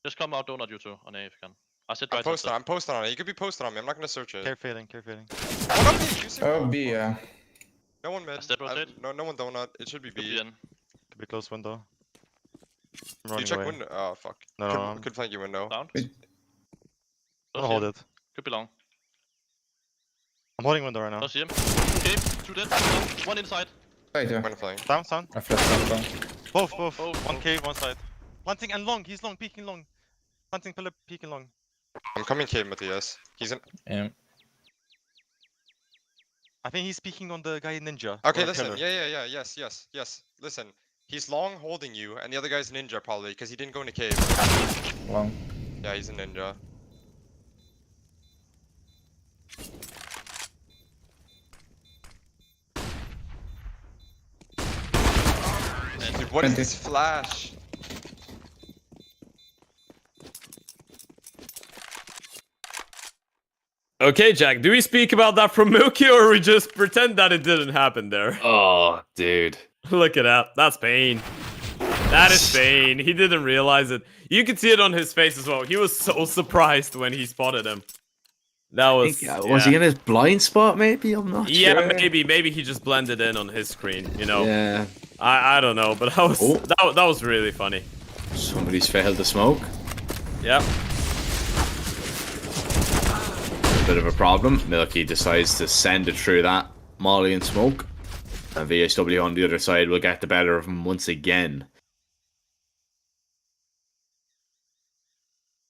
Just come out donut, you two, on A if you can. I sit I'm right posted. side. I'm posted on it. You could be posted on me. I'm not gonna search it. Care fading, care fading. Hold up, B. You see- Oh, B, yeah. No one mid. Step rotate. No one donut. It should be Could B. be in. Could be close window. I'm You running check away. window. Oh fuck. No, Could, no, I'm could flank you window. Down. Wait. gonna hold it. Could be long. I'm holding window right now. Don't see him. Okay, 2 dead. One inside. Right, yeah. I'm gonna flank. Down. Both. Both. 1 cave, 1 side. Planting and long, he's long, peeking long. Planting pillar, peeking long. I'm coming cave, Matthias. He's in. I think he's peeking on the guy ninja. Okay, or listen. pillar. Yeah. Yes. Listen. He's long holding you, and the other guy's ninja probably, because he didn't go in the cave. Long. Yeah, he's a ninja. Dude, what is this flash? Okay, Jack, do we speak about that from Milky or we just pretend that it didn't happen there? Oh, dude. Look at that. That's pain. That is pain. He didn't realize it. You could see it on his face as well. He was so surprised when he spotted him. That was... Was he in his blind spot, maybe? I'm not Yeah, sure. maybe he just blended in on his screen, you know. Yeah. I don't know, but that was really funny. Somebody's failed to smoke. Yep. A bit of a problem. Milky decides to send it through that molly and smoke. And VHW on the other side will get the better of him once again.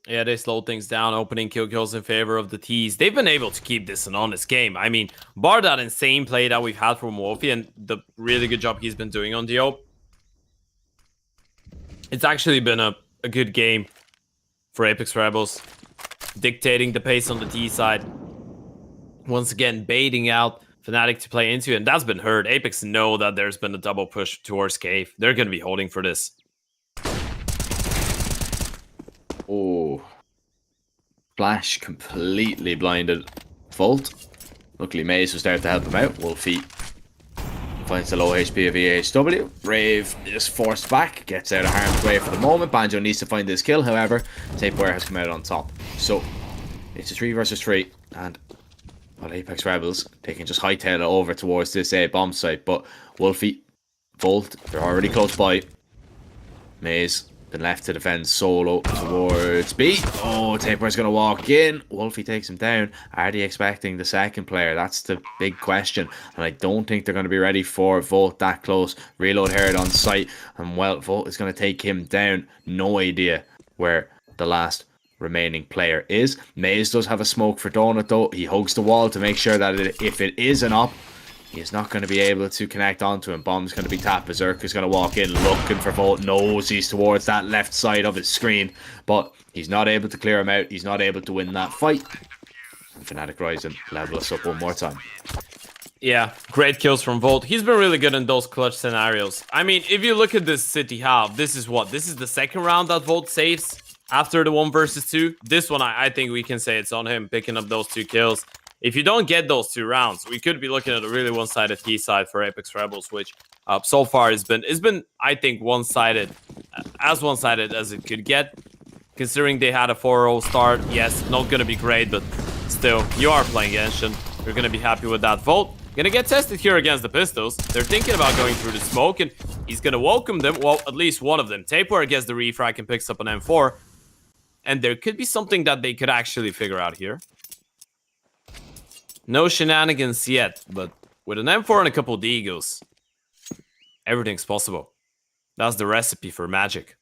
Yeah, they slowed things down, opening kill kills in favor of the T's. They've been able to keep this an honest game. I mean, bar that insane play that we've had from Wolfie and the really good job he's been doing on the op, it's actually been a good game for Apeks Rebels, dictating the pace on the T side. Once again, baiting out fnatic to play into, and that's been heard. Apeks know that there's been a double push towards cave. They're going to be holding for this. Oh. Flash completely blinded Volt. Luckily, Maze was there to help him out. Wolfie finds the low HP of EHW. Rave is forced back, gets out of harm's way for the moment. Banjo needs to find this kill, however. Tapeware has come out on top. So, it's a 3 versus 3, and well, Apeks Rebels, they can just hightail it over towards this A bomb site. But Wolfie, Volt, they're already close by. Maze been left to defend solo towards B. Oh, Tapeware's going to walk in. Wolfie takes him down. Are they expecting the second player? That's the big question. And I don't think they're going to be ready for Volt that close. Reload Herod on site. And well, Volt is going to take him down. No idea where the last remaining player is. Maze does have a smoke for Donut though. He hugs the wall to make sure that if it is an op, he's not going to be able to connect onto him. Bomb's going to be tapped. Berserker's going to walk in looking for Volt. Knows he's towards that left side of his screen. But he's not able to clear him out. He's not able to win that fight. And fnatic rise and level us up one more time. Yeah, great kills from Volt. He's been really good in those clutch scenarios. I mean, if you look at this city half, this is what? This is the second round that Volt saves after the 1 versus 2. This one, I think we can say it's on him picking up those 2 kills. If you don't get those 2 rounds, we could be looking at a really one-sided T side for Apeks Rebels, which so far has been, I think, one-sided, as one-sided as it could get. Considering they had a 4-0 start, yes, not going to be great, but still, you are playing Genshin. You're going to be happy with that. Volt going to get tested here against the Pistols. They're thinking about going through the smoke, and he's going to welcome them. Well, at least one of them. Tapeware gets the refrag and picks up an M4. And there could be something that they could actually figure out here. No shenanigans yet, but with an M4 and a couple of Deagles, everything's possible. That's the recipe for magic.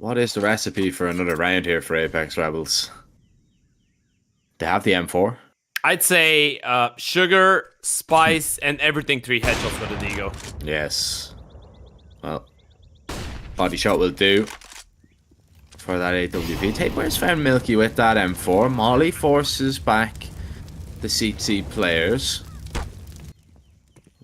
What is the recipe for another round here for Apeks Rebels? They have the M4. I'd say sugar, spice, and everything 3 headshots with a Digo. Yes. Well, body shot will do for that AWP. Tapeware's found Milky with that M4. Molly forces back the CT players.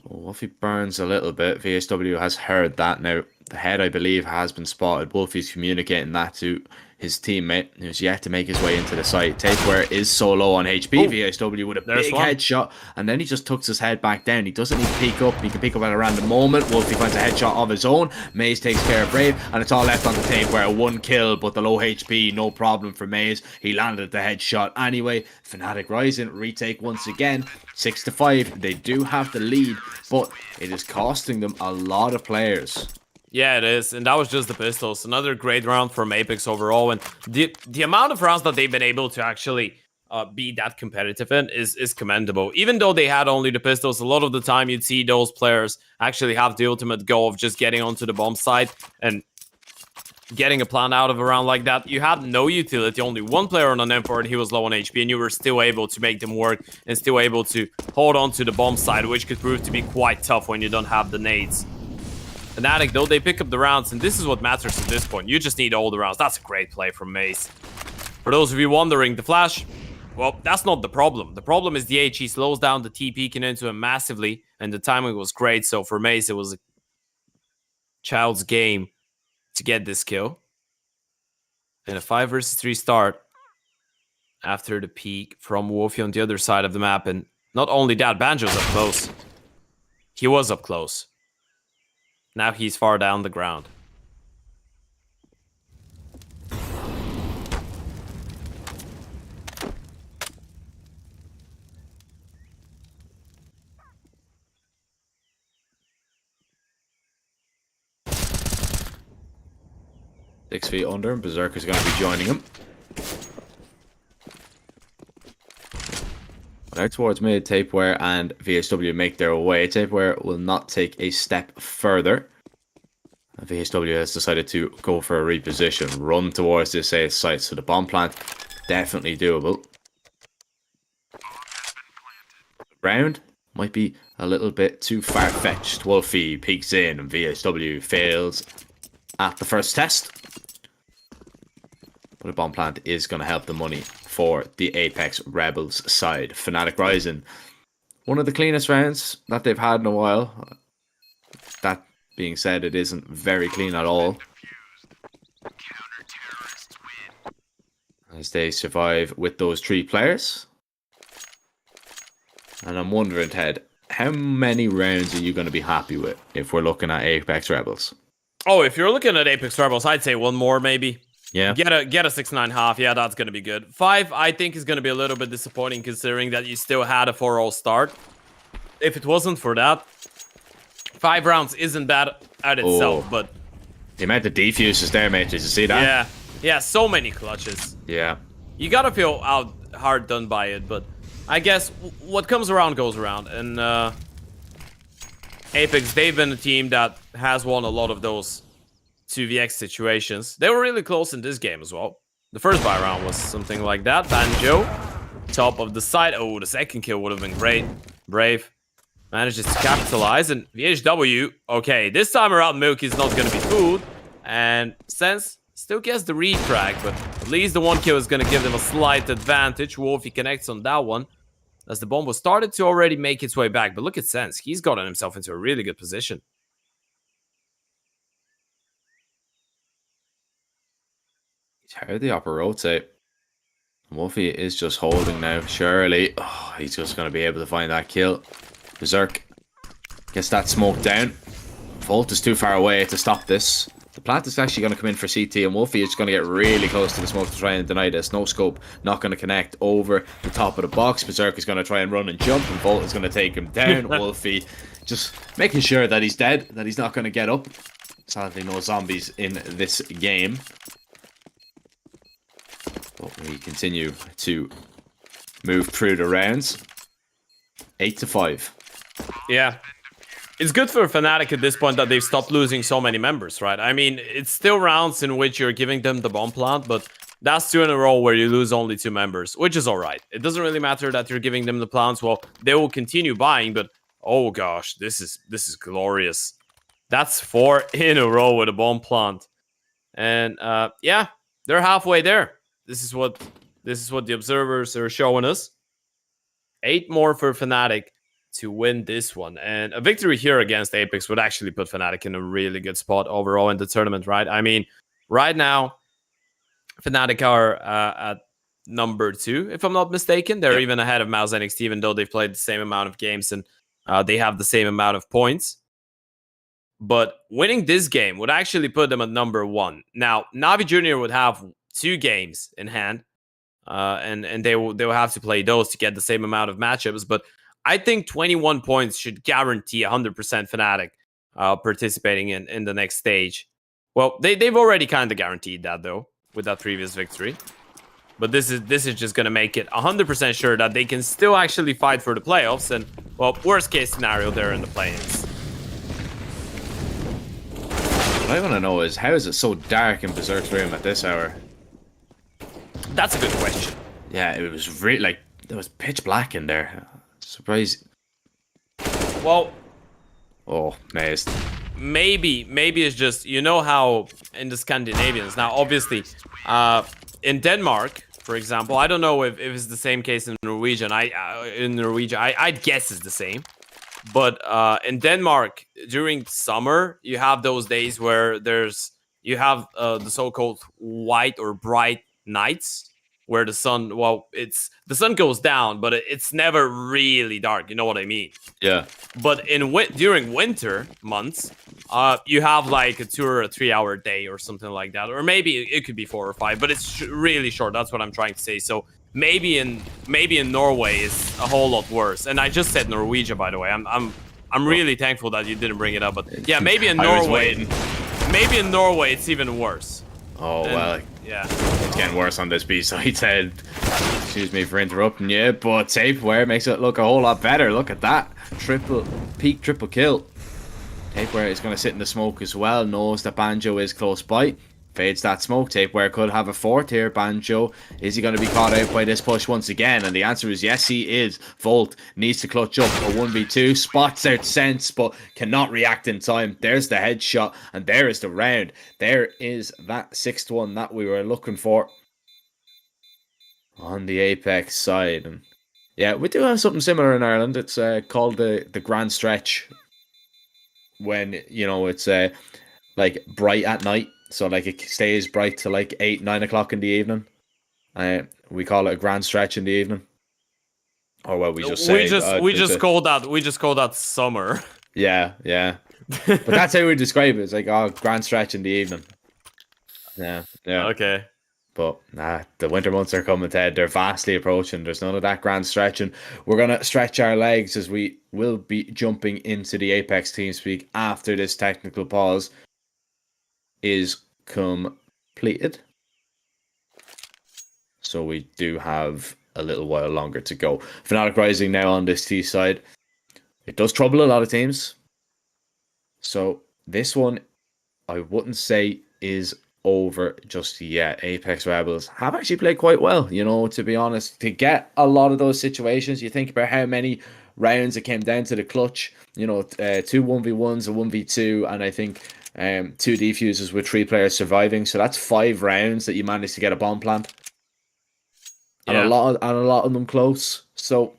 Wolfie burns a little bit. VSW has heard that. Now, the head, I believe, has been spotted. Wolfie's communicating that to his teammate, who's yet to make his way into the site. Tapeware is so low on HP. VSW with a big headshot, and then he just tucks his head back down. He doesn't need to peek up. He can peek up at a random moment. Wolfie finds a headshot of his own. Maze takes care of Brave, and it's all left on the Tapeware. 1 kill, but the low HP, no problem for Maze. He landed the headshot anyway. fnatic Rising retake once again. 6-5. They do have the lead, but it is costing them a lot of players. Yeah, it is, and that was just the pistols. Another great round from Apeks overall, and the amount of rounds that they've been able to actually be that competitive in is commendable. Even though they had only the pistols, a lot of the time you'd see those players actually have the ultimate goal of just getting onto the bomb side and getting a plan out of a round like that. You had no utility, only 1 player on an M4, and he was low on HP, and you were still able to make them work and still able to hold on to the bomb side, which could prove to be quite tough when you don't have the nades. fnatic, though, they pick up the rounds, and this is what matters at this point. You just need all the rounds. That's a great play from Maze. For those of you wondering, the flash, well, that's not the problem. The problem is the HE slows down the TP can into him massively, and the timing was great. So for Maze, it was a child's game to get this kill. And a 5 versus 3 start after the peek from Wolfie on the other side of the map. And not only that, Banjo's up close. He was up close. Now he's far down the ground. Six feet under, and Berserker's going to be joining him. Out towards mid, Tapeware and VSW make their way. Tapeware will not take a step further. VSW has decided to go for a reposition, run towards this safe site. So the bomb plant, definitely doable. Round might be a little bit too far-fetched. Wolfie peeks in and VSW fails at the first test. But a bomb plant is going to help the money for the Apeks Rebels side. fnatic Rising, one of the cleanest rounds that they've had in a while. That being said, it isn't very clean at all, as they survive with those 3 players. And I'm wondering, Ted, how many rounds are you going to be happy with if we're looking at Apeks Rebels? Oh, if you're looking at Apeks Rebels, I'd say 1 more maybe. Yeah. Get a 6.5. Yeah, that's going to be good. 5, I think, is going to be a little bit disappointing considering that you still had a 4-all start. If it wasn't for that, 5 rounds isn't bad at itself, but... The amount of defuses there, mate. Did you see that? Yeah. Yeah, so many clutches. Yeah. You got to feel hard done by it, but I guess what comes around goes around. And Apeks, they've been a team that has won a lot of those 2vx situations. They were really close in this game as well. The first buy round was something like that. Banjo, top of the side. Oh, the second kill would have been great. Brave manages to capitalize, and VHW, okay, this time around Milk is not going to be fooled, and Sense still gets the refrag, but at least the 1 kill is going to give them a slight advantage. Wolfie connects on that one, as the bomb was started to already make its way back, but look at Sense. He's gotten himself into a really good position. How the upper rotate. Wolfie is just holding now. Surely, oh, he's just going to be able to find that kill. Berserk gets that smoke down. Volt is too far away to stop this. The plant is actually going to come in for CT, and Wolfie is going to get really close to the smoke to try and deny this. No scope, not going to connect over the top of the box. Berserk is going to try and run and jump, and Volt is going to take him down. Wolfie just making sure that he's dead, that he's not going to get up. Sadly, no zombies in this game. But we continue to move through the rounds. 8-5. Yeah. It's good for Fnatic at this point that they've stopped losing so many members, right? I mean, it's still rounds in which you're giving them the bomb plant, but that's 2 in a row where you lose only 2 members, which is all right. It doesn't really matter that you're giving them the plants. Well, they will continue buying, but oh gosh, this is glorious. That's 4 in a row with a bomb plant, and yeah, they're halfway there. This is what the observers are showing us. 8 more for Fnatic to win this one, and a victory here against Apeks would actually put Fnatic in a really good spot overall in the tournament, right? I mean, right now, Fnatic are at number 2, if I'm not mistaken. They're even ahead of Mouse NXT, even though they've played the same amount of games and they have the same amount of points. But winning this game would actually put them at number 1. Now, NAVI Junior would have 2 games in hand, and they will have to play those to get the same amount of matchups. But I think 21 points should guarantee 100% Fnatic participating in the next stage. Well, they've already kind of guaranteed that, though, with that previous victory. But this is just going to make it 100% sure that they can still actually fight for the playoffs. And, well, worst case scenario, they're in the play-ins. What I want to know is, how is it so dark in Berserk's room at this hour? That's a good question. Yeah, it was really, like, there was pitch black in there. Surprise. Well, oh, amazed. Maybe it's just, you know how in the Scandinavians, now obviously in Denmark, for example, I don't know if it's the same case in Norwegian. I'd guess it's the same. But in Denmark, during summer, you have those days where you have the so-called white or bright nights, where the sun, the sun goes down, but it's never really dark. You know what I mean? Yeah. But during winter months, you have like a 2 or 3 hour day or something like that, or maybe it could be 4 or 5, but it's really short. That's what I'm trying to say. So maybe in Norway is a whole lot worse. And I just said Norwegian, by the way. I'm really thankful that you didn't bring it up. But yeah, maybe in Norway, it's even worse. Oh, well, yeah, it's getting worse on this B-side side. Excuse me for interrupting you, but Tapeware makes it look a whole lot better. Look at that. Triple kill. Tapeware is going to sit in the smoke as well. Knows that Banjo is close by. Fades that smoke. Tapeware could have a 4th here. Banjo, is he going to be caught out by this push once again? And the answer is yes, he is. Volt needs to clutch up a 1v2. Spots out Sense, but cannot react in time. There's the headshot, and there is the round. There is that 6th one that we were looking for on the Apeks side. And yeah, we do have something similar in Ireland. It's called the Grand Stretch. When, you know, it's like bright at night. So, like, it stays bright till, like, 8, 9 o'clock in the evening. We call it a grand stretch in the evening. Or, well, we just say... We just call that summer. Yeah. But that's how we describe it. It's like, oh, grand stretch in the evening. Yeah. Okay. But, nah, the winter months are coming to head. They're vastly approaching. There's none of that grand stretching. We're going to stretch our legs as we will be jumping into the Apeks TeamSpeak after this technical pause is completed. So we do have a little while longer to go. Fnatic Rising now on this T side. It does trouble a lot of teams. So this one, I wouldn't say is over just yet. Apeks Rebels have actually played quite well, you know, to be honest. To get a lot of those situations, you think about how many rounds it came down to the clutch. You know, 2 1v1s, a 1v2, and I think 2 defuses with 3 players surviving. So that's 5 rounds that you managed to get a bomb plant. And a lot of them close. So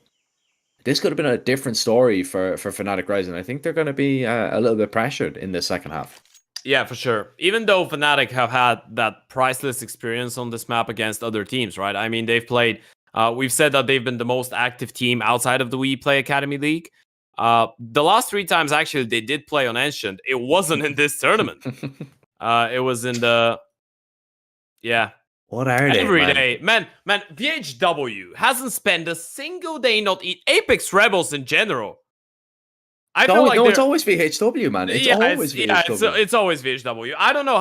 this could have been a different story for Fnatic Rising. I think they're going to be a little bit pressured in the second half. Yeah, for sure. Even though Fnatic have had that priceless experience on this map against other teams, right? I mean, they've played... we've said that they've been the most active team outside of the WePlay Academy League. The last 3 times, actually, they did play on Ancient. It wasn't in this tournament. It was in the... Yeah. What are they, Every day. Man, VHW hasn't spent a single day not eat Apeks Rebels in general. I feel like it's always VHW, man. It's always VHW. Yeah, it's always VHW. I don't know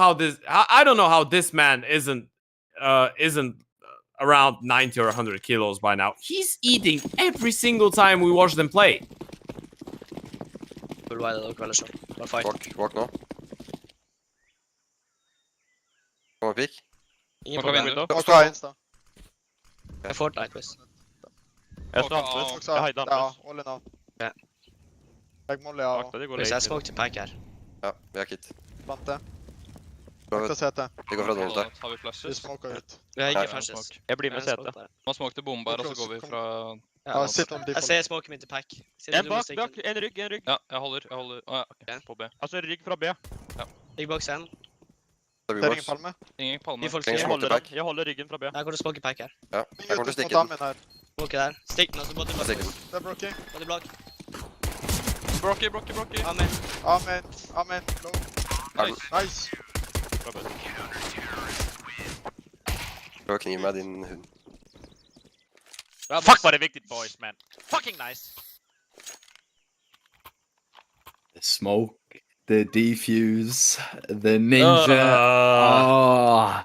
how this man isn't around 90 or 100 kilos by now. He's eating every single time we watch them play. Full wide og veldig sånn. Bare fight. Walk nå. Kommer pick. Ingen Smoker problem. window. Også har Insta. Jeg får Fortnite, hvis. Jeg står Smoker ampus. A. Jeg har ampus. Ja, all in now. Ja. Jeg molly av. Akta, de går Hvis late jeg smoke til pack her. Ja, vi har kit. Plante. Bra, Akta CT. Vi går fra mid. donut der. Har vi Vi flashes? smoker ut. Vi har ikke Ja, flashes. Jeg blir med Jeg smoke CT. der. Man smoke bombe her, og så går vi fra... Ja, sitt om Jeg default. ser smoken min til pack. Ser En du bak, musikken? bak, en rygg. Ja, jeg holder. Å ja, ok, på B. Altså rygg fra B. Big box 1. Så vi Det er går. ingen palme. Ingen palme. De folk Ingen sier. smoke til back. Jeg holder ryggen fra B. Jeg kommer til å smoke pack her. Ja, jeg kommer til å stikke den. den. Her. Smoke der. Stikk den, og så body Jeg block. stikker den. Det er broken. Body block. Brocky. Amen. Amen. Low. Nice. Nice. Broken, gi meg din hund. Fuck, var det viktigt, boys, man. Fucking nice. The smoke, the defuse, the ninja. Oh,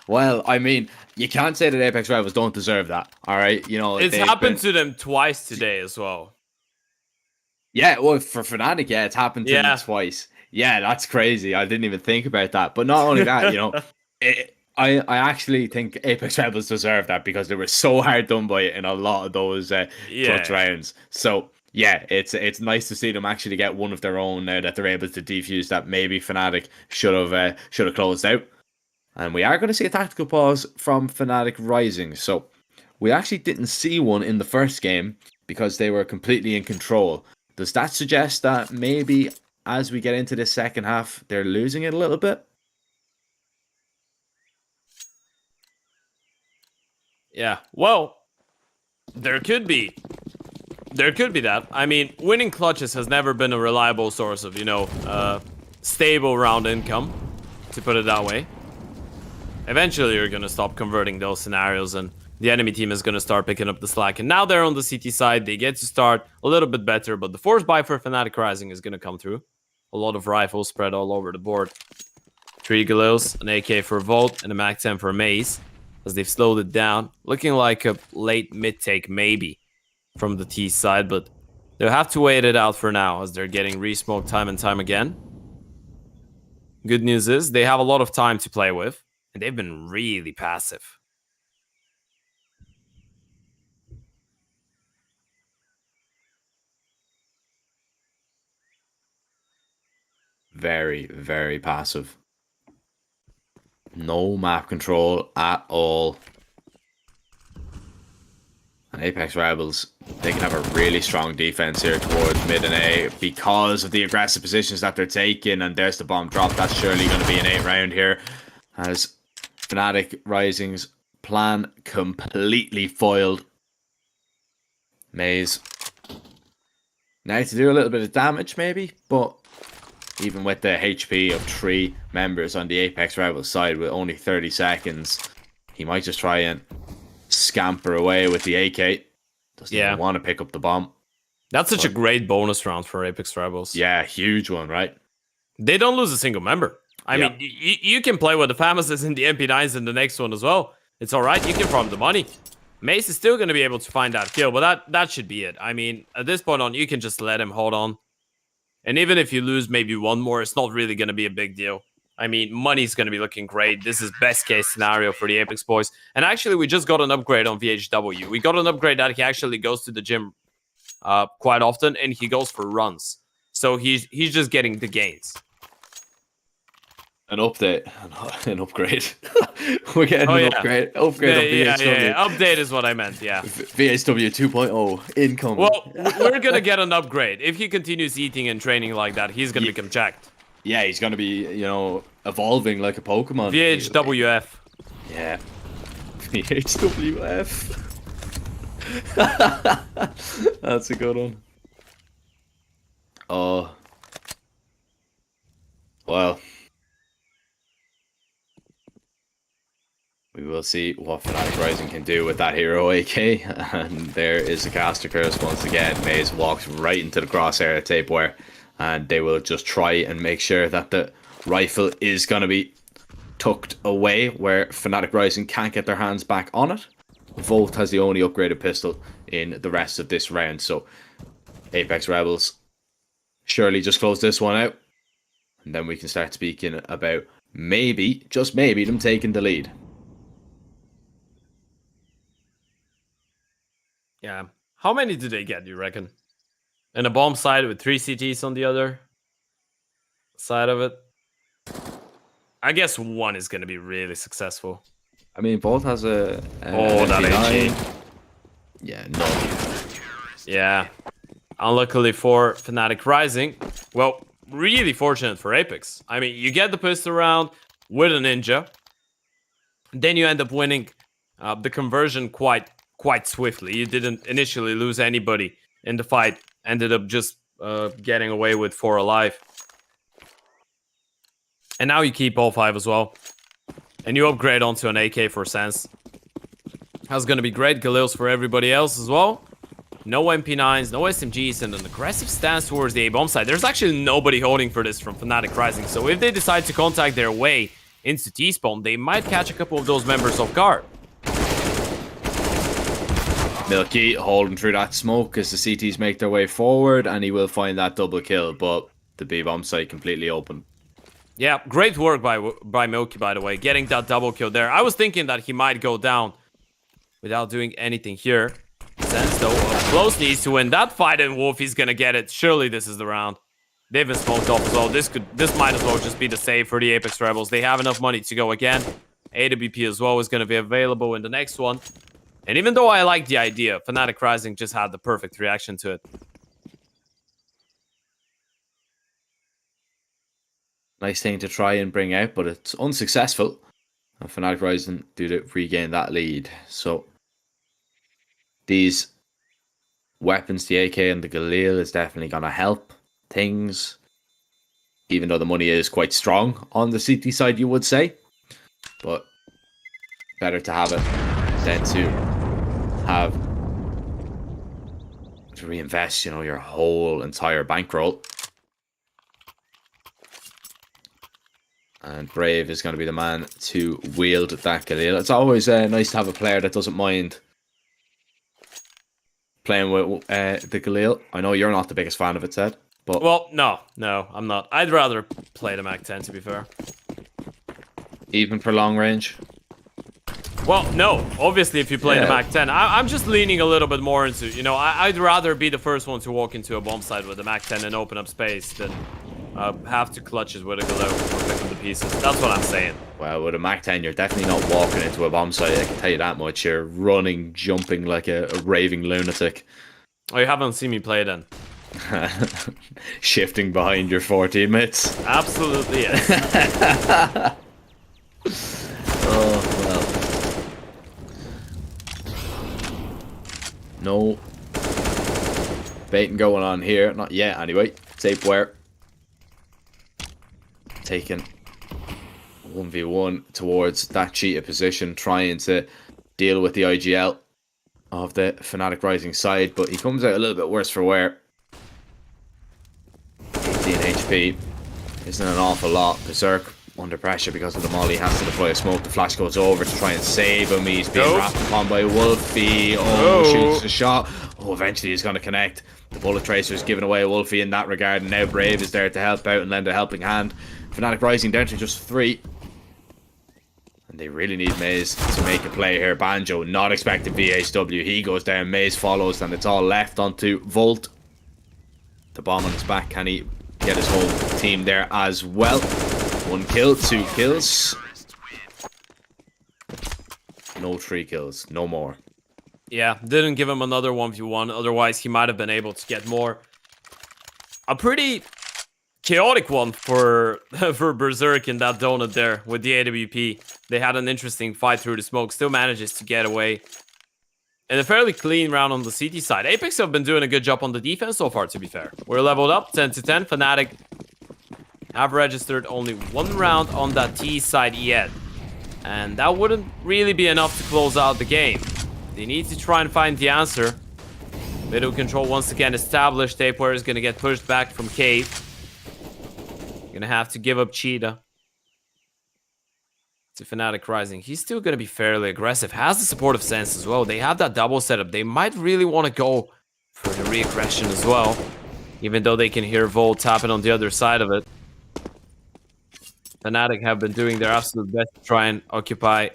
well, I mean, you can't say that Apeks Rebels don't deserve that. All right, you know It's they've happened been- to them twice today as well. Yeah, well, for Fnatic, yeah, it's happened to Yeah. them twice. Yeah, that's crazy. I didn't even think about that. But not only that, you know, I actually think Apeks Rebels deserve that because they were so hard done by it in a lot of those clutch rounds. So yeah, it's nice to see them actually get one of their own now that they're able to defuse that maybe Fnatic should have closed out. And we are going to see a tactical pause from Fnatic Rising. So we actually didn't see one in the first game because they were completely in control. Does that suggest that maybe as we get into the second half, they're losing it a little bit? Yeah, well, there could be. There could be that. I mean, winning clutches has never been a reliable source of, stable round income, to put it that way. Eventually, you're going to stop converting those scenarios, and the enemy team is going to start picking up the slack. And now they're on the CT side. They get to start a little bit better, but the force buy for Fnatic Rising is going to come through. A lot of rifles spread all over the board. 3 Galils, an AK for Volt, and a Mac 10 for Maze, as they've slowed it down. Looking like a late mid-take, maybe, from the T side, but they'll have to wait it out for now, as they're getting re-smoked time and time again. Good news is, they have a lot of time to play with, and they've been really passive. Very, very passive. No map control at all. And Apeks Rebels, they can have a really strong defense here towards mid and A because of the aggressive positions that they're taking. And there's the bomb drop. That's surely going to be an 8 round here. As Fnatic Rising's plan completely foiled. Maze. Now to do a little bit of damage maybe, but even with the HP of 3 members on the Apeks Rebels side with only 30 seconds, he might just try and scamper away with the AK. Doesn't even want to pick up the bomb. That's such a great bonus round for Apeks Rebels. Yeah, huge one, right? They don't lose a single member. I mean, you can play with the Famouses in the MP9s in the next one as well. It's alright, you can farm the money. Mace is still going to be able to find that kill, but that should be it. I mean, at this point on, you can just let him hold on. And even if you lose maybe one more, it's not really going to be a big deal. I mean, money's going to be looking great. This is best case scenario for the Apeks boys. And actually, we just got an upgrade on VHW. We got an upgrade that he actually goes to the gym quite often, and he goes for runs. So he's just getting the gains. An update, an upgrade. We're getting an upgrade. Upgrade on VHW. Yeah, update is what I meant, yeah. VHW 2.0 incoming. Well, we're going to get an upgrade. If he continues eating and training like that, he's going to become jacked. Yeah, he's going to be, evolving like a Pokemon. VHWF. Yeah. VHWF. That's a good one. Oh. Well. We will see what Fnatic Rising can do with that hero AK. And there is the caster curse once again. Maze walks right into the crosshair of Tapeware. And they will just try and make sure that the rifle is going to be tucked away where Fnatic Rising can't get their hands back on it. Volt has the only upgraded pistol in the rest of this round. So Apeks Rebels surely just close this one out. And then we can start speaking about maybe, just maybe, them taking the lead. Yeah. How many do they get, you reckon? And a bomb side with 3 CTs on the other side of it? I guess 1 is going to be really successful. I mean, both has a Oh, that MP9. ENG. Yeah, no. Yeah. Unluckily for Fnatic Rising. Well, really fortunate for Apeks. I mean, you get the pistol round with a ninja. Then you end up winning the conversion quite swiftly. You didn't initially lose anybody in the fight. Ended up just getting away with 4 alive. And now you keep all 5 as well. And you upgrade onto an AK for Sense. That's going to be great. Galils for everybody else as well. No MP9s, no SMGs, and an aggressive stance towards the A-bomb side. There's actually nobody holding for this from Fnatic Rising. So if they decide to contact their way into T-spawn, they might catch a couple of those members off guard. Milky holding through that smoke as the CTs make their way forward, and he will find that double kill, but the B-bomb site completely open. Yeah, great work by Milky, by the way, getting that double kill there. I was thinking that he might go down without doing anything here. Sense, though, up close, needs to win that fight, and Wolfie's gonna get it. Surely this is the round. They've been smoked off as well. This might as well just be the save for the Apeks Rebels. They have enough money to go again. AWP as well is gonna be available in the next one. And even though I like the idea, Fnatic Rising just had the perfect reaction to it. Nice thing to try and bring out, but it's unsuccessful. And Fnatic Rising do to regain that lead. So these weapons, the AK and the Galil, is definitely going to help things. Even though the money is quite strong on the CT side, you would say. But better to have it than to reinvest, you know, your whole entire bankroll. And Brave is going to be the man to wield that Galil. It's always nice to have a player that doesn't mind playing with the Galil. I know you're not the biggest fan of it, Ted. But Well, no, I'm not. I'd rather play the MAC-10, to be fair. Even for long range? Well, no. Obviously, if you play the Yeah. MAC-10, I'm just leaning a little bit more into, you know, I'd rather be the first one to walk into a bomb site with the MAC-10 and open up space than have to clutch it with a Galil or pick up the pieces. That's what I'm saying. Well, with a MAC-10, you're definitely not walking into a bomb site, I can tell you that much. You're running, jumping like a raving lunatic. Oh, you haven't seen me play then? Shifting behind your 4 teammates. Absolutely, yes. Oh, well. No baiting going on here. Not yet, anyway. Safe wire. Taking 1v1 towards that cheetah position, trying to deal with the IGL of the Fnatic Rising side, but he comes out a little bit worse for wear. 18 HP isn't an awful lot. Berserk under pressure because of the molly, has to deploy a smoke. The flash goes over to try and save him. He's being wrapped upon by Wolfie. Oh, shoots a shot. Oh, eventually he's going to connect. The bullet tracer is giving away Wolfie in that regard, and now Brave is there to help out and lend a helping hand. Fnatic Rising down to just 3. And they really need Maze to make a play here. Banjo not expecting VHW. He goes down. Maze follows, and it's all left onto Volt. The bomb on his back. Can he get his whole team there as well? 1 kill, 2 kills. No 3 kills. No more. Yeah, didn't give him another 1v1. Otherwise, he might have been able to get more. A pretty chaotic one for Berserk in that donut there with the AWP. They had an interesting fight through the smoke. Still manages to get away. And a fairly clean round on the CT side. Apeks have been doing a good job on the defense so far, to be fair. We're leveled up, 10 to 10. Fnatic have registered only 1 round on that T side yet. And that wouldn't really be enough to close out the game. They need to try and find the answer. Middle control once again established. Tapewear is going to get pushed back from Cave. Gonna have to give up Cheetah to Fnatic Rising. He's still gonna be fairly aggressive. Has the support of Sense as well. They have that double setup. They might really want to go for the re-aggression as well. even though they can hear Volt tapping on the other side of it. Fnatic have been doing their absolute best to try and occupy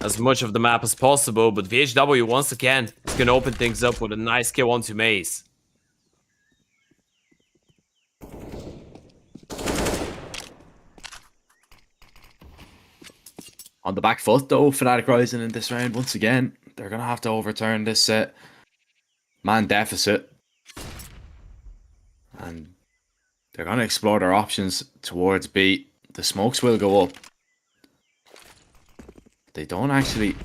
as much of the map as possible, but VHW once again is going to open things up with a nice kill onto Maze. On the back foot, though, Fnatic Rising in this round, once again, they're going to have to overturn this man deficit. And they're going to explore their options towards B. The smokes will go up. They don't actually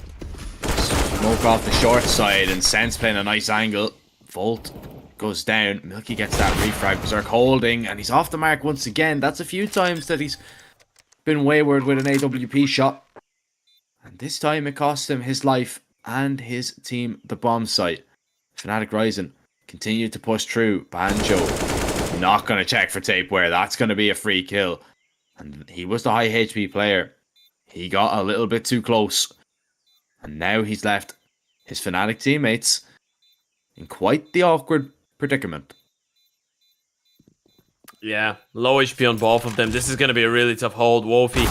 smoke off the short side, and Sense playing a nice angle. Volt goes down. Milky gets that refrag. Berserk holding, and he's off the mark once again. That's a few times that he's been wayward with an AWP shot. And this time it cost him his life and his team the bomb site. Fnatic Rising continue to push through. Banjo not going to check for tapeware. That's going to be a free kill. And he was the high HP player. He got a little bit too close. And now he's left his Fnatic teammates in quite the awkward predicament. Yeah, low HP on both of them. This is going to be a really tough hold. Wolfie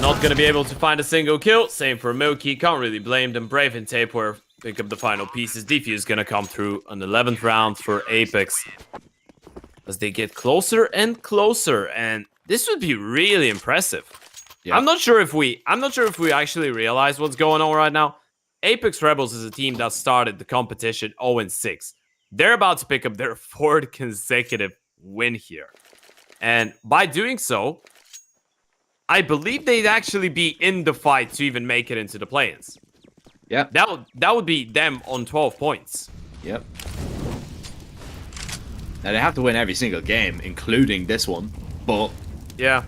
not going to be able to find a single kill. Same for Milky. Can't really blame them. Brave and Tapeware pick up the final pieces. Defuse going to come through an 11th round for Apeks as they get closer and closer. And this would be really impressive. Yeah. I'm not sure if we actually realize what's going on right now. Apeks Rebels is a team that started the competition 0-6. They're about to pick up their 4th consecutive win here. And by doing so, I believe they'd actually be in the fight to even make it into the play-ins. Yeah. That would be them on 12 points. Yep. Now they have to win every single game, including this one, but yeah.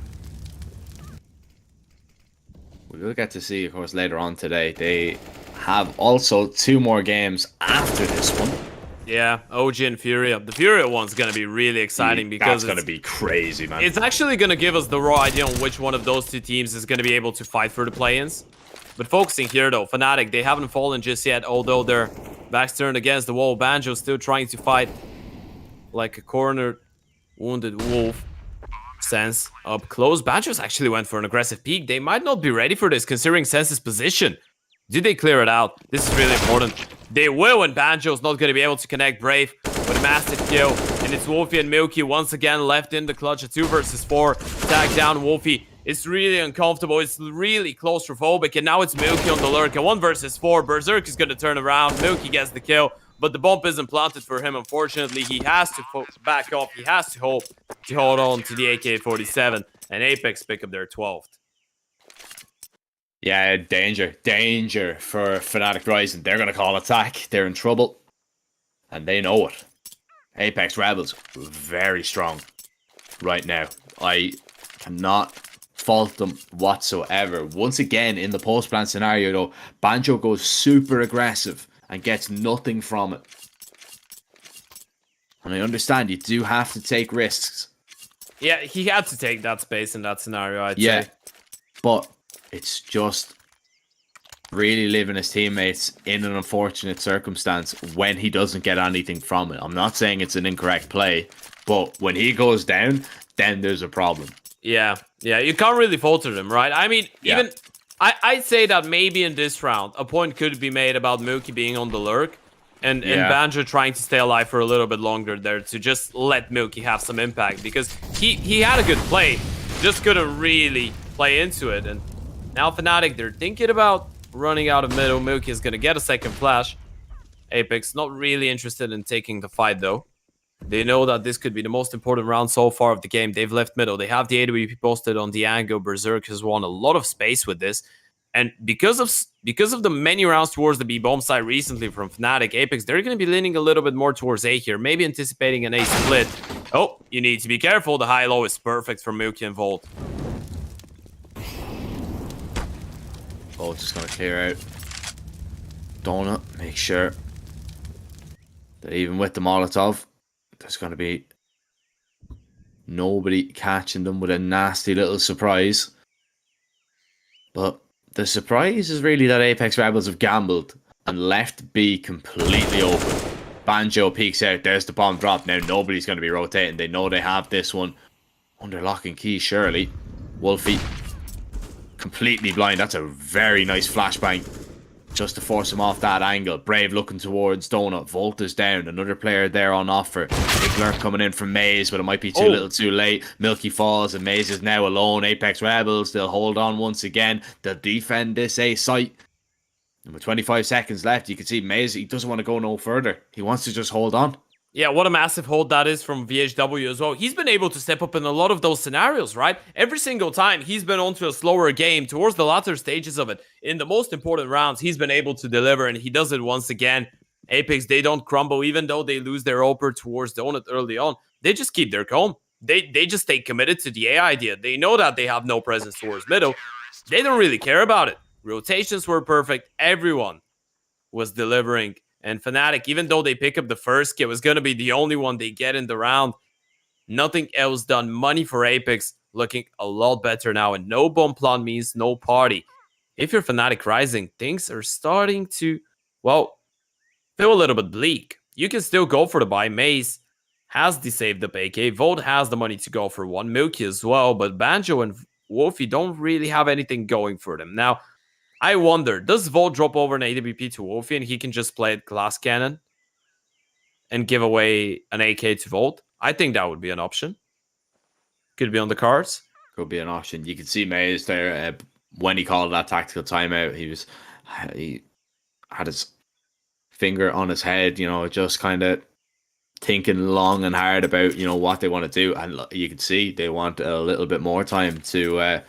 We will get to see, of course, later on today. They have also 2 more games after this one. Yeah, OG and Furia. The Furia one's going to be really exciting because that's going to be crazy, man. It's actually going to give us the raw idea on which one of those 2 teams is going to be able to fight for the play-ins. But focusing here, though, Fnatic, they haven't fallen just yet, although their backs turned against the wall. Banjo still trying to fight like a cornered, wounded wolf. Sense up close. Banjo's actually went for an aggressive peek. They might not be ready for this, considering Sense's position. Do they clear it out? This is really important. They will, and Banjo's not going to be able to connect Brave with a massive kill. And it's Wolfie and Milky once again left in the clutch at 2 versus 4. Tag down Wolfie. It's really uncomfortable. It's really claustrophobic. And now it's Milky on the lurk. And 1 versus 4. Berserk is going to turn around. Milky gets the kill. But the bump isn't planted for him, unfortunately. He has to back off. He has to hold on to the AK-47. And Apeks pick up their 12th. Yeah, danger for Fnatic Rising. They're going to call attack. They're in trouble. And they know it. Apeks Rebels, very strong right now. I cannot fault them whatsoever. Once again, in the post-plan scenario, though, Banjo goes super aggressive and gets nothing from it. And I understand you do have to take risks. Yeah, he had to take that space in that scenario, I'd say. But it's just really leaving his teammates in an unfortunate circumstance when he doesn't get anything from it. I'm not saying it's an incorrect play, but when he goes down, then there's a problem. Yeah, you can't really falter them, right? I mean, even I'd say that maybe in this round, a point could be made about Milky being on the lurk and Banjo trying to stay alive for a little bit longer there to just let Milky have some impact, because he had a good play, just couldn't really play into it. And now Fnatic, they're thinking about running out of middle. Milky is going to get a second flash. Apeks not really interested in taking the fight, though. They know that this could be the most important round so far of the game. They've left middle. They have the AWP posted on the angle. Berserk has won a lot of space with this. And because of the many rounds towards the B bomb side recently from Fnatic, Apeks, they're going to be leaning a little bit more towards A here. Maybe anticipating an A split. Oh, you need to be careful. The high-low is perfect for Milky and Volt. Volt's just going to clear out Donut. Make sure that even with the Molotov, there's going to be nobody catching them with a nasty little surprise. But the surprise is really that Apeks Rebels have gambled and left B completely open. Banjo peeks out. There's the bomb drop. Now nobody's going to be rotating. They know they have this one under lock and key, surely. Wolfie completely blind. That's a very nice flashbang just to force him off that angle. Brave looking towards Donut. Volt is down. Another player there on offer. Big lurk coming in from Maze, but it might be too little too late. Milky falls and Maze is now alone. Apeks Rebels, they'll hold on once again. They'll defend this A site. And with 25 seconds left, you can see Maze, he doesn't want to go no further. He wants to just hold on. Yeah, what a massive hold that is from VHW as well. He's been able to step up in a lot of those scenarios, right? Every single time he's been onto a slower game towards the latter stages of it. In the most important rounds, he's been able to deliver, and he does it once again. Apeks, they don't crumble, even though they lose their opener towards Donut early on. They just keep their calm. They just stay committed to the A idea. They know that they have no presence towards middle. They don't really care about it. Rotations were perfect. Everyone was delivering. And Fnatic, even though they pick up the first kill, was going to be the only one they get in the round. Nothing else done. Money for Apeks looking a lot better now. And no bomb plant means no party. If you're Fnatic Rising, things are starting to, well, feel a little bit bleak. You can still go for the buy. Maze has the saved up AK. Volt has the money to go for one. Milky as well. But Banjo and Wolfie don't really have anything going for them. Now, I wonder, does Volt drop over an AWP to Wolfie and he can just play it glass cannon and give away an AK to Volt? I think that would be an option. Could be on the cards. Could be an option. You can see Maze there when he called that tactical timeout. He had his finger on his head, you know, just kind of thinking long and hard about, you know, what they want to do. And you can see they want a little bit more time to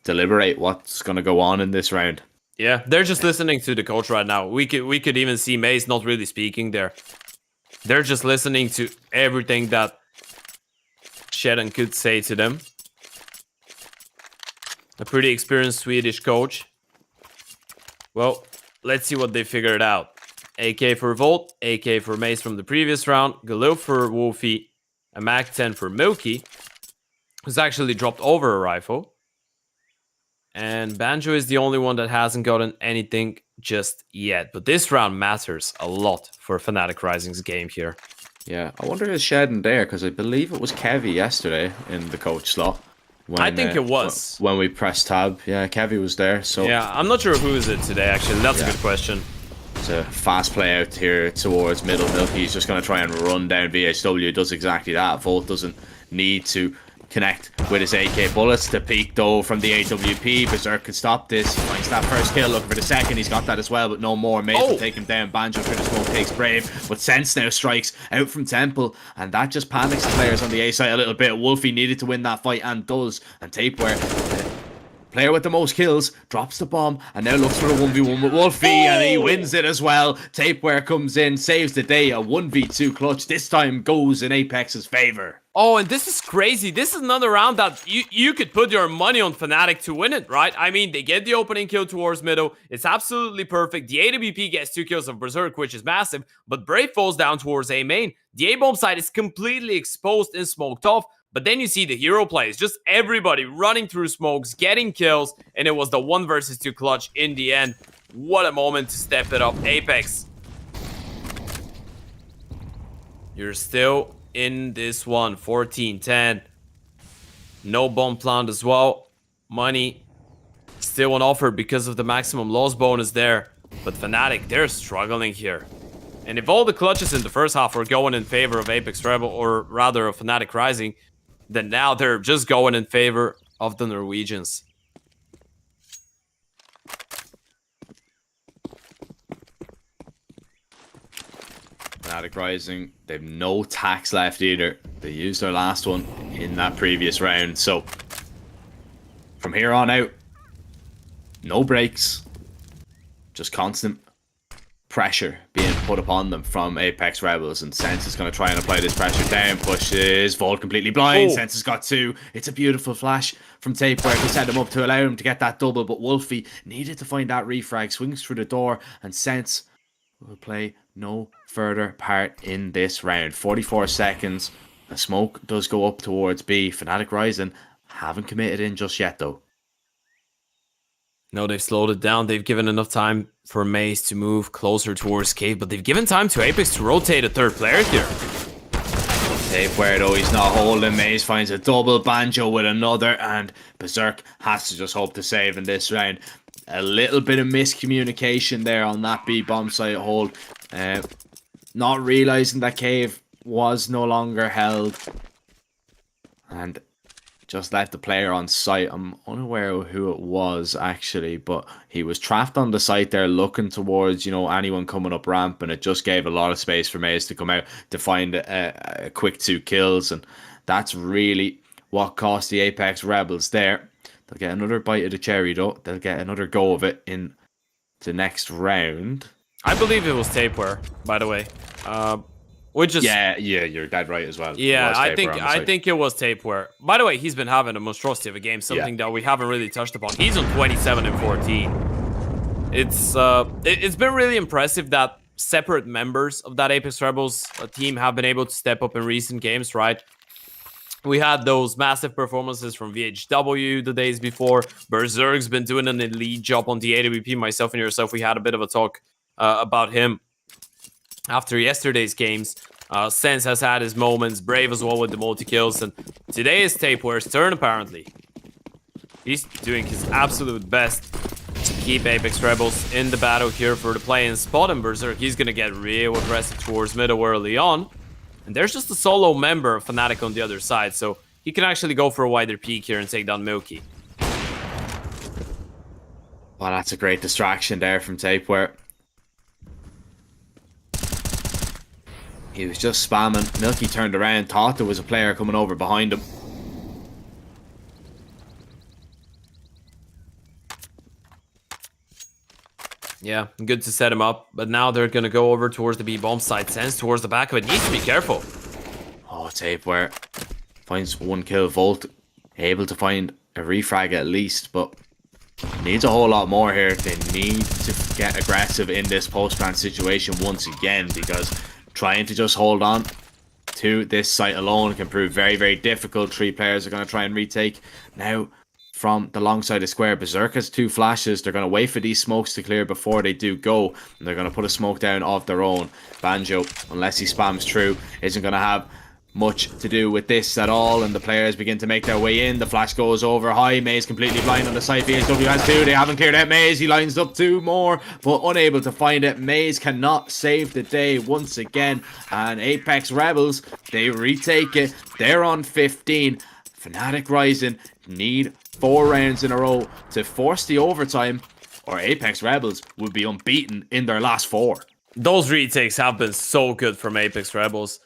deliberate what's going to go on in this round. Yeah, they're just listening to the coach right now. We could even see Maze not really speaking there. They're just listening to everything that Shedden could say to them. A pretty experienced Swedish coach. Well, let's see what they figured out. AK for Volt, AK for Maze from the previous round, Galil for Wolfie, a Mac-10 for Milky, who's actually dropped over a rifle. And Banjo is the only one that hasn't gotten anything just yet. But this round matters a lot for Fnatic Rising's game here. Yeah, I wonder is Shedden there, because I believe it was Kevy yesterday in the coach slot. When, I think it was. When we pressed tab. Yeah, Kevy was there. So yeah, I'm not sure who is it today, actually. That's a good question. It's a fast play out here towards middle. Milky's just going to try and run down VHW. Does exactly that. Volt doesn't need to connect with his AK bullets. The peak though from the AWP. Berserk can stop this. He finds that first kill, looking for the second. He's got that as well, but no more. Maze will take him down. Banjo through the smoke takes Brave, but Sense now strikes out from Temple, and that just panics the players on the A side a little bit. Wolfie needed to win that fight and does, and Tapeware, player with the most kills, drops the bomb and now looks for a 1v1 with Wolfie, and he wins it as well. Tapeware comes in, saves the day. A 1v2 clutch this time goes in Apex's favor. Oh, and this is crazy. This is another round that you could put your money on Fnatic to win it, right? I mean, they get the opening kill towards middle. It's absolutely perfect. The AWP gets 2 kills of Berserk, which is massive, but Brave falls down towards A main. The A-bomb side is completely exposed and smoked off, but then you see the hero plays. Just everybody running through smokes, getting kills, and it was the 1 versus 2 clutch in the end. What a moment to step it up. Apeks, you're still in this one. 14-10. No bomb plant as well. Money still on offer because of the maximum loss bonus there. But Fnatic, they're struggling here. And if all the clutches in the first half were going in favor of Apeks Rebel, or rather of Fnatic Rising, then now they're just going in favor of the Norwegians. Fnatic Rising, they've no tax left either. They used their last one in that previous round. So from here on out, no breaks, just constant pressure being put upon them from Apeks Rebels, and Sense is going to try and apply this pressure down. Pushes Volt completely blind. Sense has got 2. It's a beautiful flash from Tapeware to set him up to allow him to get that double, but Wolfie needed to find that refrag, swings through the door, and Sense will play no further part in this round. 44 seconds. The smoke does go up towards B. Fnatic Rising haven't committed in just yet though. No, they've slowed it down. They've given enough time for Maze to move closer towards Cave, but they've given time to Apeks to rotate a third player here. Tapeware though, he's not holding. Maze finds a double, Banjo with another, and Berserk has to just hope to save in this round. A little bit of miscommunication there on that B bomb site hold. Not realizing that Cave was no longer held, and just left the player on site. I'm unaware of who it was actually, but he was trapped on the site there looking towards, you know, anyone coming up ramp, and it just gave a lot of space for Maze to come out to find a quick 2 kills, and that's really what cost the Apeks Rebels there. They'll get another bite of the cherry though. They'll get another go of it in the next round. I believe it was Tapeware, by the way. Which is yeah, you're dead right as well. Yeah, I think it was Tapeware. By the way, he's been having a monstrosity of a game, something that we haven't really touched upon. He's on 27 and 14. It's been really impressive that separate members of that Apeks Rebels team have been able to step up in recent games, right? We had those massive performances from VHW the days before. Berserk's been doing an elite job on the AWP. Myself and yourself, we had a bit of a talk about him after yesterday's games. Sense has had his moments, Brave as well with the multi-kills, and today is Tapeware's turn apparently. He's doing his absolute best to keep Apeks Rebels in the battle here for the play-in spot, and Berserk, he's gonna get real aggressive towards middle early on. And there's just a solo member of fnatic on the other side, so he can actually go for a wider peek here and take down Milky. Well, that's a great distraction there from Tapeware. He was just spamming. Milky turned around, thought there was a player coming over behind him. Yeah, good to set him up, but now they're gonna go over towards the B-bomb side. Sense towards the back of it. Needs to be careful. Oh, Tapeware finds 1 kill. Volt able to find a refrag at least, but needs a whole lot more here. They need to get aggressive in this post-plant situation once again, because trying to just hold on to this site alone can prove very, very difficult. 3 players are going to try and retake now from the long side of square. Berserk has 2 flashes. They're going to wait for these smokes to clear before they do go, and they're going to put a smoke down of their own. Banjo, unless he spams through, isn't going to have much to do with this at all, and the players begin to make their way in. The flash goes over high. Maze completely blind on the side. VHW has 2. They haven't cleared out Maze. He lines up 2 more, but unable to find it. Maze cannot save the day once again, and Apeks Rebels, they retake it. They're on 15. fnatic Rising need 4 rounds in a row to force the overtime, or Apeks Rebels would be unbeaten in their last 4. Those retakes have been so good from Apeks Rebels.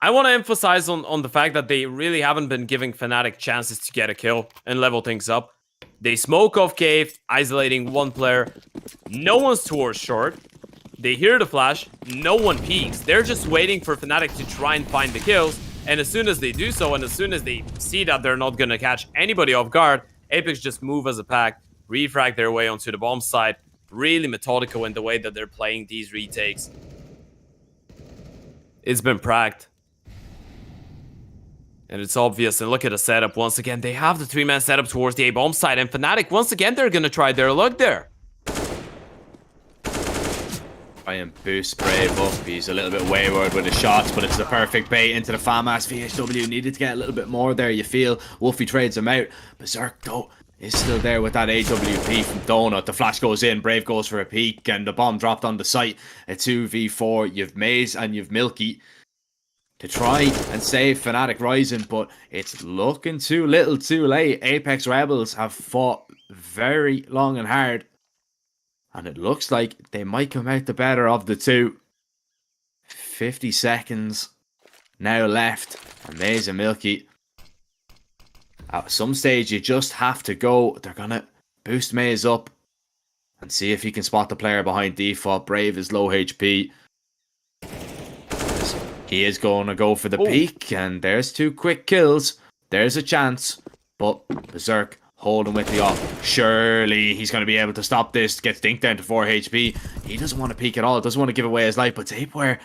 I want to emphasize on the fact that they really haven't been giving fnatic chances to get a kill and level things up. They smoke off Cave, isolating 1 player. No one's towards short. They hear the flash. No one peeks. They're just waiting for fnatic to try and find the kills. And as soon as they do so, and as soon as they see that they're not going to catch anybody off guard, Apeks just move as a pack, refrag their way onto the bomb side. Really methodical in the way that they're playing these retakes. It's been pragged. And it's obvious, and look at the setup once again. They have the 3-man setup towards the A-bomb side, and fnatic, once again, they're going to try their luck there. Try and boost Brave up. He's a little bit wayward with his shots, but it's the perfect bait into the FAMAS. VHW needed to get a little bit more there, you feel. Wolfie trades him out. Berserk, though, is still there with that AWP from Donut. The flash goes in, Brave goes for a peek, and the bomb dropped on the site. A 2v4, you've Maze and you've Milky to try and save fnatic Rising, but it's looking too little too late. Apeks Rebels have fought very long and hard, and it looks like they might come out the better of the 2. 50 seconds now left, and Maze and Milky, at some stage you just have to go. They're gonna boost Maze up and see if he can spot the player behind default. Brave is low HP. He is going to go for the peak, and there's 2 quick kills. There's a chance, but Berserk holding with the off. Surely he's going to be able to stop this. Gets dinked down to 4 HP. He doesn't want to peek at all. Doesn't want to give away his life, but Tapeware,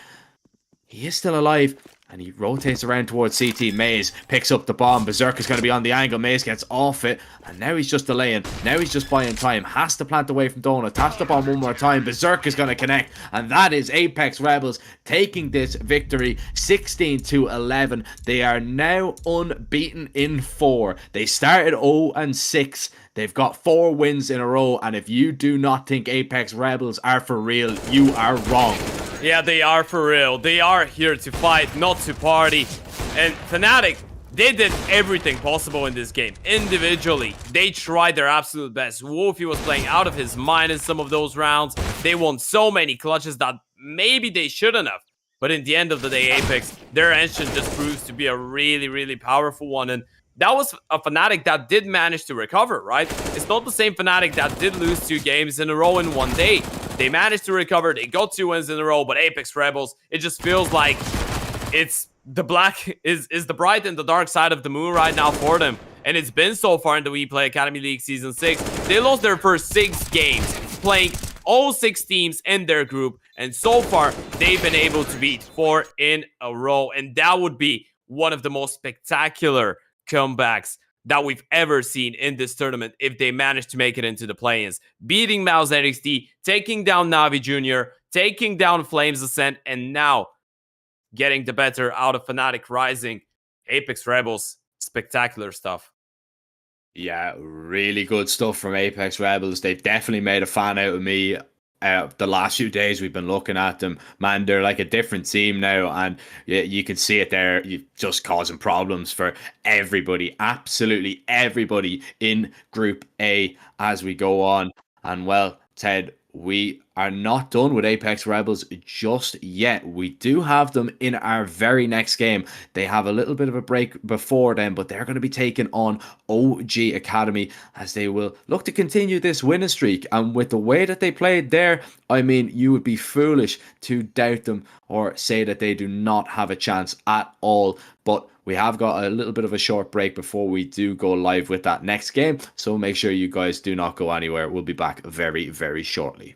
he is still alive, and he rotates around towards CT. Maze picks up the bomb. Berserker's going to be on the angle. Maze gets off it, and now he's just delaying. Now he's just buying time. Has to plant away from Donut. Taps the bomb one more time. Berserker's going to connect, and that is Apeks Rebels taking this victory 16-11. They are now unbeaten in 4. They started 0-6. They've got 4 wins in a row, and if you do not think Apeks Rebels are for real, you are wrong. Yeah, they are for real. They are here to fight, not to party. And Fnatic, they did everything possible in this game. Individually, they tried their absolute best. Wolfie was playing out of his mind in some of those rounds. They won so many clutches that maybe they shouldn't have. But in the end of the day, Apeks, their engine just proves to be a really, really powerful one. And that was a Fnatic that did manage to recover, right? It's not the same Fnatic that did lose 2 games in a row in one day. They managed to recover, they got 2 wins in a row, but Apeks Rebels, it just feels like it's the black is the bright and the dark side of the moon right now for them. And it's been so far in the WePlay Academy League Season 6. They lost their first 6 games, playing all 6 teams in their group. And so far, they've been able to beat 4 in a row. And that would be one of the most spectacular comebacks that we've ever seen in this tournament if they manage to make it into the play-ins. Beating Mouse NXT, taking down NAVI Jr., taking down Flames Ascent, and now getting the better out of Fnatic Rising. Apeks Rebels, spectacular stuff. Yeah, really good stuff from Apeks Rebels. They've definitely made a fan out of me. The last few days we've been looking at them, man, they're like a different team now, and you can see it there. You're just causing problems for everybody, absolutely everybody in Group A as we go on. And well, Ted, we are not done with Apeks Rebels just yet. We do have them in our very next game. They have a little bit of a break before then, but they're going to be taking on OG Academy as they will look to continue this winning streak. And with the way that they played there, I mean, you would be foolish to doubt them or say that they do not have a chance at all. But we have got a little bit of a short break before we do go live with that next game. So make sure you guys do not go anywhere. We'll be back very, very shortly.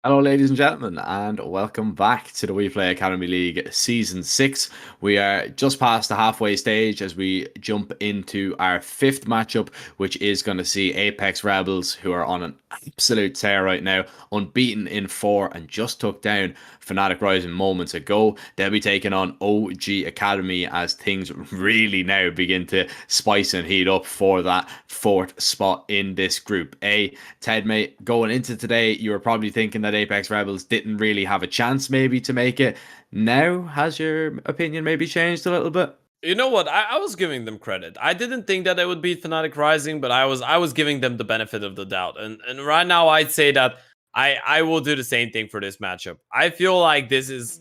Hello, ladies and gentlemen, and welcome back to the WePlay Academy League Season 6. We are just past the halfway stage as we jump into our 5th matchup, which is going to see Apeks Rebels, who are on an absolute tear right now, unbeaten in 4 and just took down fnatic Rising moments ago. They'll be taking on OG Academy as things really now begin to spice and heat up for that 4th spot in this Group A. Ted, mate, going into today, you were probably thinking that Apeks Rebels didn't really have a chance maybe to make it. Now, has your opinion maybe changed a little bit? You know what? I was giving them credit. I didn't think that they would beat fnatic Rising, but I was giving them the benefit of the doubt. And right now, I'd say that I will do the same thing for this matchup. I feel like this is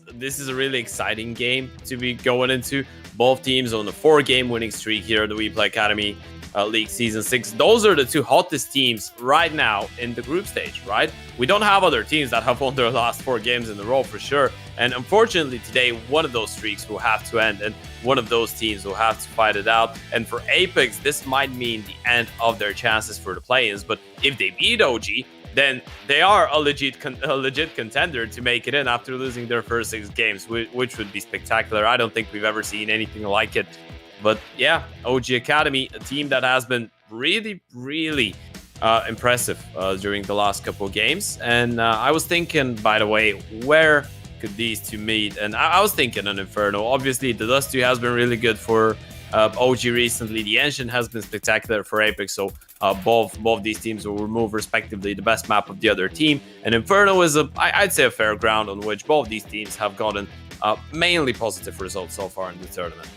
a really exciting game to be going into. Both teams on a 4-game winning streak here at the WePlay Academy League Season 6. Those are the 2 hottest teams right now in the group stage, right? We don't have other teams that have won their last 4 games in a row for sure. And unfortunately today, one of those streaks will have to end and one of those teams will have to fight it out. And for Apeks, this might mean the end of their chances for the play-ins. But if they beat OG, then they are a legit contender to make it in after losing their first 6 games, which would be spectacular. I don't think we've ever seen anything like it. But yeah, OG Academy, a team that has been really, really impressive during the last couple of games. And I was thinking, by the way, where could these 2 meet? And I was thinking an Inferno. Obviously, the Dusty has been really good for OG recently. The ENCE has been spectacular for Apeks. So both these teams will remove respectively the best map of the other team. And Inferno is I'd say a fair ground on which both these teams have gotten mainly positive results so far in the tournament.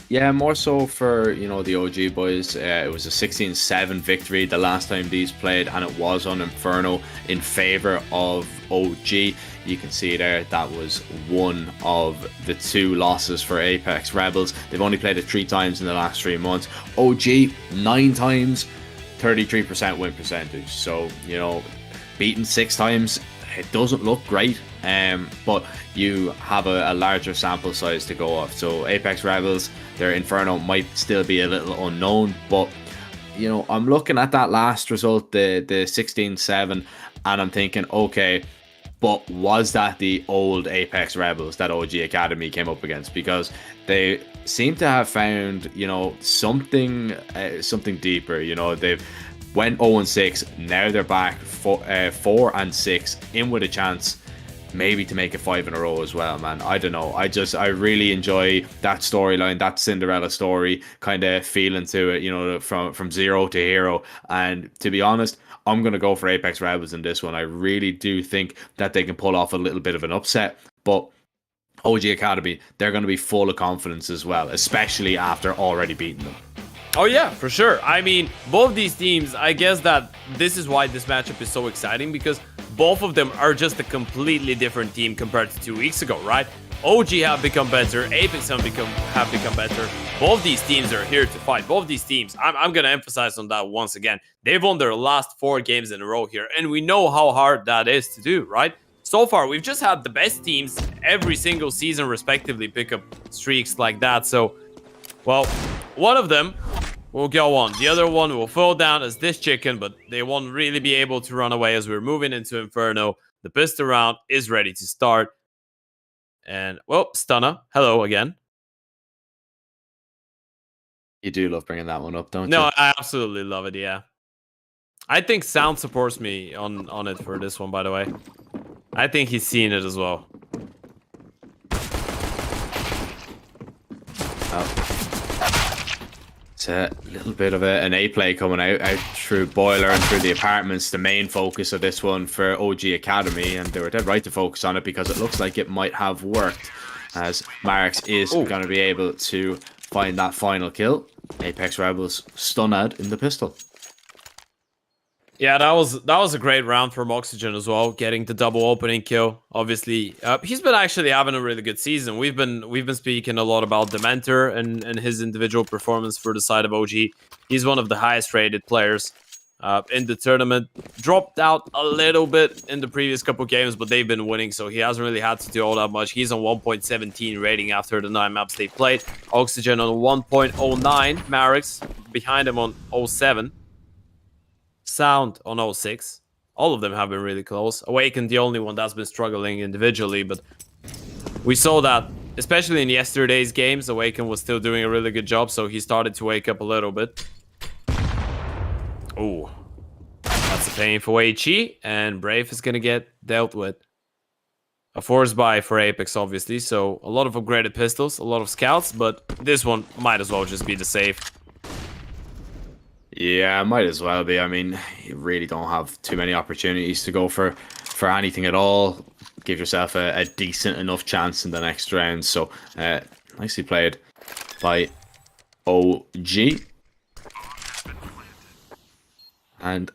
Yeah, more so for, you know, the OG boys. It was a 16-7 victory the last time these played, and it was on Inferno in favor of OG. You can see there that was one of the 2 losses for Apeks Rebels. They've only played it 3 times in the last 3 months. OG 9 times, 33% win percentage. So, you know, beaten 6 times, it doesn't look great. But you have a larger sample size to go off. So Apeks Rebels, their Inferno might still be a little unknown, but you know, I'm looking at that last result, the 16-7, and I'm thinking, okay, but was that the old Apeks Rebels that OG Academy came up against? Because they seem to have found, you know, something deeper. You know, they've went 0-6, now they're back 4-6, in with a chance maybe to make it 5 in a row as well, man. I don't know. I really enjoy that storyline, that Cinderella story kind of feeling to it, you know, from 0 to hero. And to be honest, I'm going to go for Apeks Rebels in this one. I really do think that they can pull off a little bit of an upset, but OG Academy, they're going to be full of confidence as well, especially after already beating them. Oh yeah, for sure. I mean, both these teams, I guess that this is why this matchup is so exciting, because both of them are just a completely different team compared to 2 weeks ago, right? OG have become better, Apeks have become better. Both these teams are here to fight. Both these teams, I'm going to emphasize on that once again. They've won their last 4 games in a row here, and we know how hard that is to do, right? So far, we've just had the best teams every single season, respectively, pick up streaks like that. So, well, one of them will go on. The other one will fall down as this chicken, but they won't really be able to run away as we're moving into Inferno. The pistol round is ready to start. And, well, Stunner, hello again. You do love bringing that one up, don't you? No, I absolutely love it, yeah. I think Sound supports me on it for this one, by the way. I think he's seen it as well. It's a little bit of an A play coming out through Boiler and through the apartments. The main focus of this one for OG Academy, and they were dead right to focus on it because it looks like it might have worked, as Marx is going to be able to find that final kill. Apeks Rebels stunned in the pistol. Yeah, that was a great round from Oxygen as well, getting the double opening kill. Obviously, he's been actually having a really good season. We've been speaking a lot about Dementor and his individual performance for the side of OG. He's one of the highest rated players in the tournament. Dropped out a little bit in the previous couple games, but they've been winning, so he hasn't really had to do all that much. He's on 1.17 rating after the 9 maps they played. Oxygen on 1.09. Marix behind him on 0.7. Sound on 0.6. All of them have been really close. Awakened, the only one that's been struggling individually, but we saw that, especially in yesterday's games, Awakened was still doing a really good job, so he started to wake up a little bit. Oh, that's a pain for HE, and Brave is gonna get dealt with. A force buy for Apeks, obviously, so a lot of upgraded pistols, a lot of scouts, but this one might as well just be the safe. Yeah, might as well be. I mean, you really don't have too many opportunities to go for anything at all. Give yourself a decent enough chance in the next round. So, nicely played by OG. And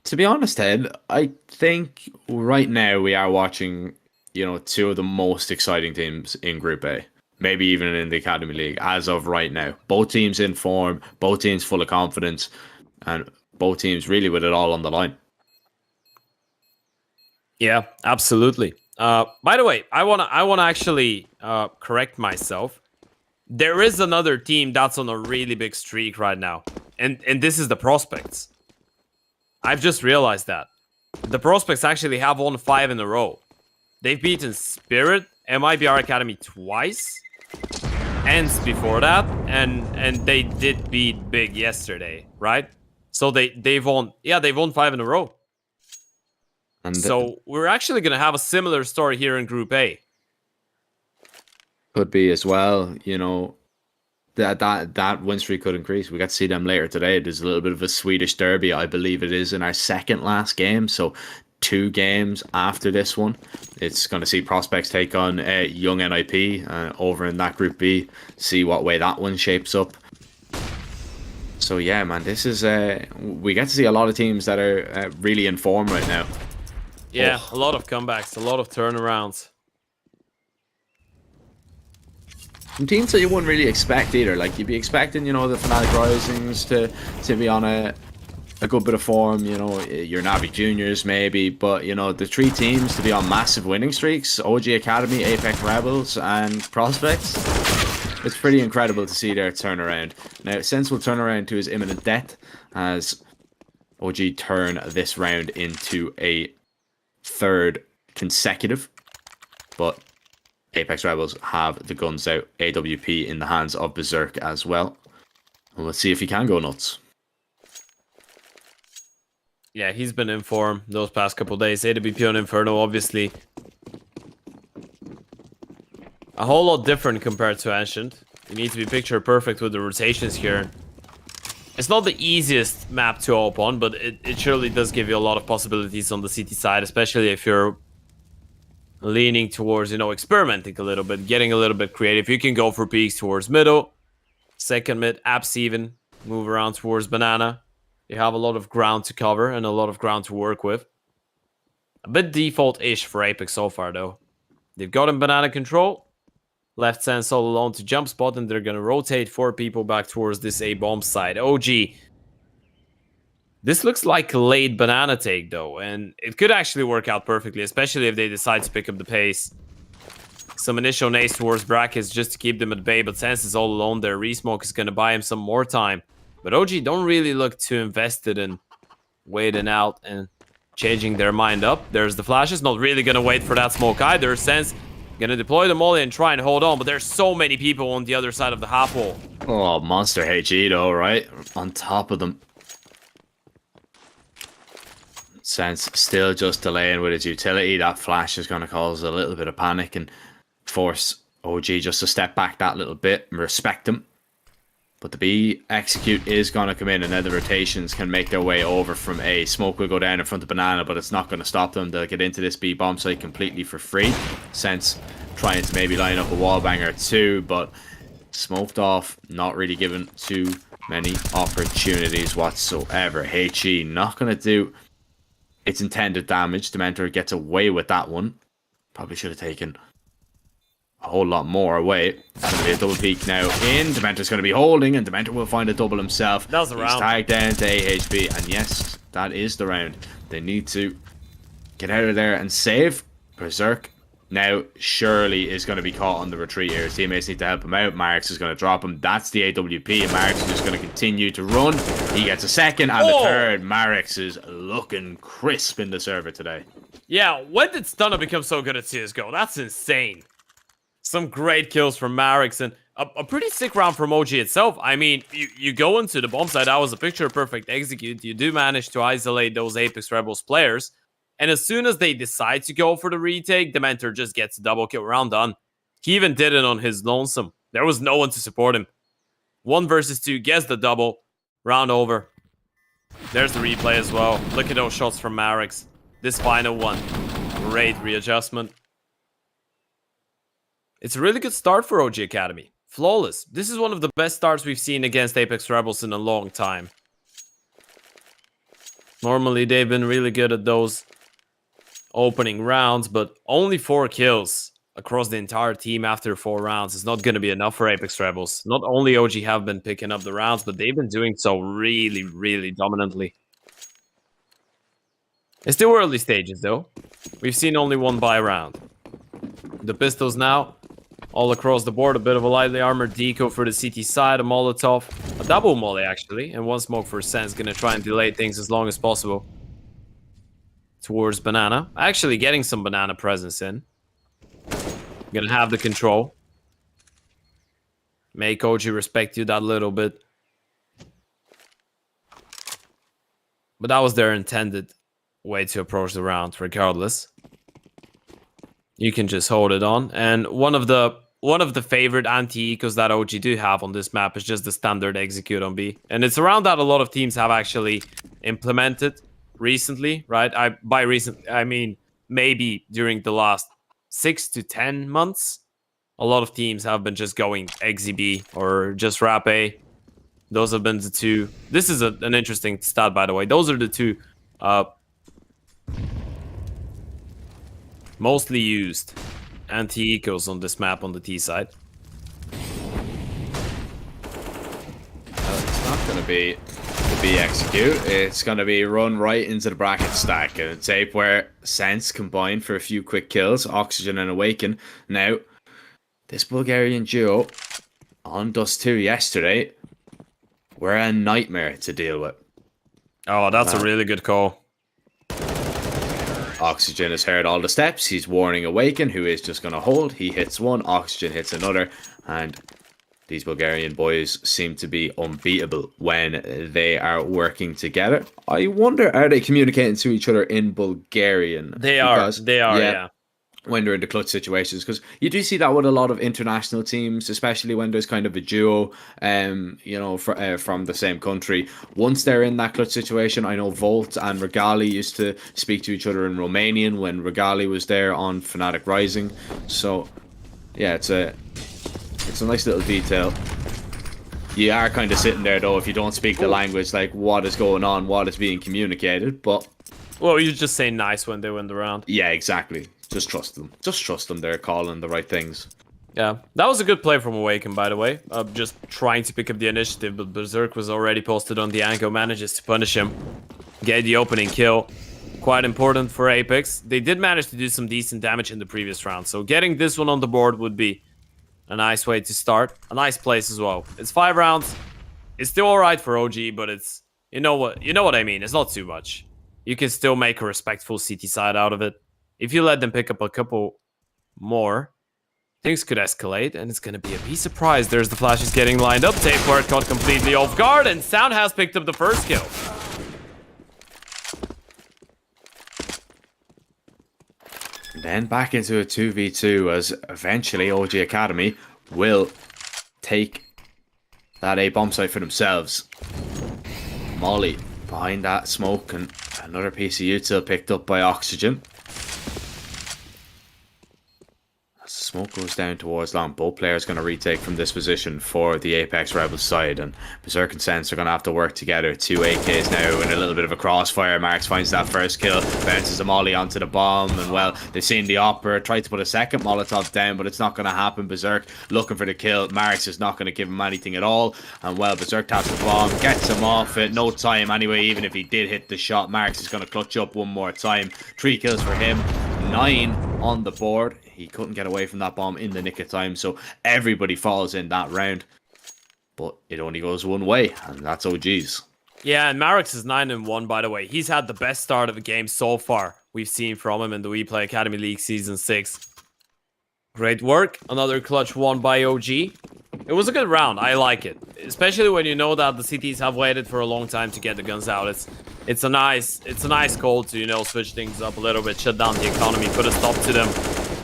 to be honest, Ed, I think right now we are watching, you know, two of the most exciting teams in Group A. Maybe even in the Academy League, as of right now. Both teams in form, both teams full of confidence, and both teams really with it all on the line. Yeah, absolutely. By the way, I wanna actually correct myself. There is another team that's on a really big streak right now, and this is the Prospects. I've just realized that the Prospects actually have won 5 in a row. They've beaten Spirit, MIBR Academy twice. ENCE before that, and they did beat Big yesterday, right? So they've won 5 in a row. And so we're actually gonna have a similar story here in Group A. Could be as well, you know, that win streak could increase. We got to see them later today. There's a little bit of a Swedish derby, I believe it is, in our second last game. So 2 games after this one, it's going to see Prospects take on Young NIP over in that Group B, see what way that one shapes up. So yeah, man, this is we get to see a lot of teams that are really in form right now. Yeah, a lot of comebacks, a lot of turnarounds. Some teams that you wouldn't really expect either. Like, you'd be expecting, you know, the Fnatic Risings to be on a good bit of form, you know, your NAVI Juniors maybe, but, you know, the 3 teams to be on massive winning streaks, OG Academy, Apeks Rebels, and Prospects. It's pretty incredible to see their turnaround. Now, Sense will turn around to his imminent death as OG turn this round into a 3rd consecutive, but Apeks Rebels have the guns out, AWP in the hands of Berserk as well. And let's see if he can go nuts. Yeah, he's been in form those past couple days. AWP on Inferno, obviously. A whole lot different compared to Ancient. You need to be picture perfect with the rotations here. It's not the easiest map to open, but it surely does give you a lot of possibilities on the CT side, especially if you're leaning towards, you know, experimenting a little bit, getting a little bit creative. You can go for peaks towards middle, second mid, apps even, move around towards banana. You have a lot of ground to cover and a lot of ground to work with. A bit default-ish for Apeks so far, though. They've got in banana control. Left Sense all alone to jump spot, and they're going to rotate 4 people back towards this A-bomb side. OG. This looks like a late banana take, though, and it could actually work out perfectly, especially if they decide to pick up the pace. Some initial nades towards brackets just to keep them at bay, but Sense is all alone there. Resmoke is going to buy him some more time. But OG don't really look too invested in waiting out and changing their mind up. There's the flashes, not really going to wait for that smoke either. Sense going to deploy the molly and try and hold on, but there's so many people on the other side of the half wall. Oh, monster HE though, right? On top of them. Sense still just delaying with his utility. That flash is going to cause a little bit of panic and force OG just to step back that little bit and respect him. But the B execute is going to come in, and then the rotations can make their way over from A. Smoke will go down in front of banana, but it's not going to stop them. They'll get into this B bomb site completely for free. Sense trying to maybe line up a wall banger too, but smoked off, not really given too many opportunities whatsoever. HE not going to do its intended damage. Dementor gets away with that one. Probably should have taken a whole lot more away. It's going to be a double peek now in. Dementor's going to be holding, and Dementor will find a double himself. That was the round. He's tagged down to AHP, and yes, that is the round. They need to get out of there and save. Berserk Now, Shirley is going to be caught on the retreat here. His teammates need to help him out. Marix is going to drop him. That's the AWP, and Marix is just going to continue to run. He gets a second and a third. Marix is looking crisp in the server today. Yeah, when did Stunner become so good at CSGO? That's insane. Some great kills from Marix, and a pretty sick round from OG itself. I mean, you go into the bomb site, that was a picture-perfect execute. You do manage to isolate those Apeks Rebels players. And as soon as they decide to go for the retake, the Mentor just gets a double kill. Round done. He even did it on his lonesome. There was no one to support him. 1 versus 2, gets the double. Round over. There's the replay as well. Look at those shots from Marix. This final one. Great readjustment. It's a really good start for OG Academy. Flawless. This is one of the best starts we've seen against Apeks Rebels in a long time. Normally, they've been really good at those opening rounds, but only 4 kills across the entire team after 4 rounds is not going to be enough for Apeks Rebels. Not only OG have been picking up the rounds, but they've been doing so really, really dominantly. It's still early stages, though. We've seen only 1 buy round. The pistols now, all across the board. A bit of a lightly armored deco for the CT side, a Molotov, a double molly actually, and 1 smoke for Sense. Gonna try and delay things as long as possible. Towards Banana. Actually getting some Banana presence in. Gonna have the control. Make OG respect you that little bit. But that was their intended way to approach the round, regardless. You can just hold it on. And one of the favorite anti-ecos that OG do have on this map is just the standard execute on B. And it's around that a lot of teams have actually implemented recently, right? By recent, I mean maybe during the last 6 to 10 months. A lot of teams have been just going XZB or just Rap A. Those have been the 2. This is an interesting stat, by the way. Those are the 2 mostly used anti-ecos on this map on the T side. It's not going to be the B execute. It's going to be run right into the bracket stack. And it's Ape where Sense combined for a few quick kills. Oxygen and Awaken. Now, this Bulgarian duo on Dust 2 yesterday were a nightmare to deal with. Oh, that's a really good call. Oxygen has heard all the steps. He's warning Awaken, who is just going to hold. He hits 1, Oxygen hits another, and these Bulgarian boys seem to be unbeatable when they are working together. I wonder, are they communicating to each other in Bulgarian? They are, yeah. When they're in the clutch situations, because you do see that with a lot of international teams, especially when there's kind of a duo, you know, from the same country. Once they're in that clutch situation, I know Volt and Regali used to speak to each other in Romanian when Regali was there on Fnatic Rising. So, yeah, it's a nice little detail. You are kind of sitting there though if you don't speak the language, like what is going on, what is being communicated, but well, you just say nice when they win the round. Yeah, exactly. Just trust them. Just trust them. They're calling the right things. Yeah, that was a good play from Awaken, by the way. Just trying to pick up the initiative, but Berserk was already posted on the angle, manages to punish him. Get the opening kill. Quite important for Apeks. They did manage to do some decent damage in the previous round, so getting this one on the board would be a nice way to start. A nice place as well. It's 5 rounds. It's still alright for OG, but it's... You know what I mean. It's not too much. You can still make a respectful CT side out of it. If you let them pick up a couple more, things could escalate, and it's going to be a piece of surprise. There's the flashes getting lined up. Tapeware caught completely off guard, and Sound has picked up the first kill. And then back into a 2v2 as eventually OG Academy will take that A bomb site for themselves. Molly behind that smoke, and another piece of util picked up by Oxygen. Smoke goes down towards long. Both players going to retake from this position for the Apeks Rebels side, and Berserk and Sense are going to have to work together. 2 AKs now in a little bit of a crossfire. Marks finds that first kill, bounces a molly onto the bomb, and well, they've seen the Opera try to put a second Molotov down, but it's not going to happen. Berserk looking for the kill. Marks is not going to give him anything at all, and well, Berserk taps the bomb, gets him off it. No time anyway, even if he did hit the shot. Marks is going to clutch up one more time. 3 kills for him. 9 on the board. He couldn't get away from that bomb in the nick of time, so everybody falls in that round. But it only goes one way, and that's OG's. Yeah, and Marex is 9-1, by the way. He's had the best start of the game so far we've seen from him in the WePlay Academy League Season 6. Great work. Another clutch won by OG. It was a good round. I like it. Especially when you know that the CTs have waited for a long time to get the guns out. It's a nice call to, you know, switch things up a little bit, shut down the economy, put a stop to them,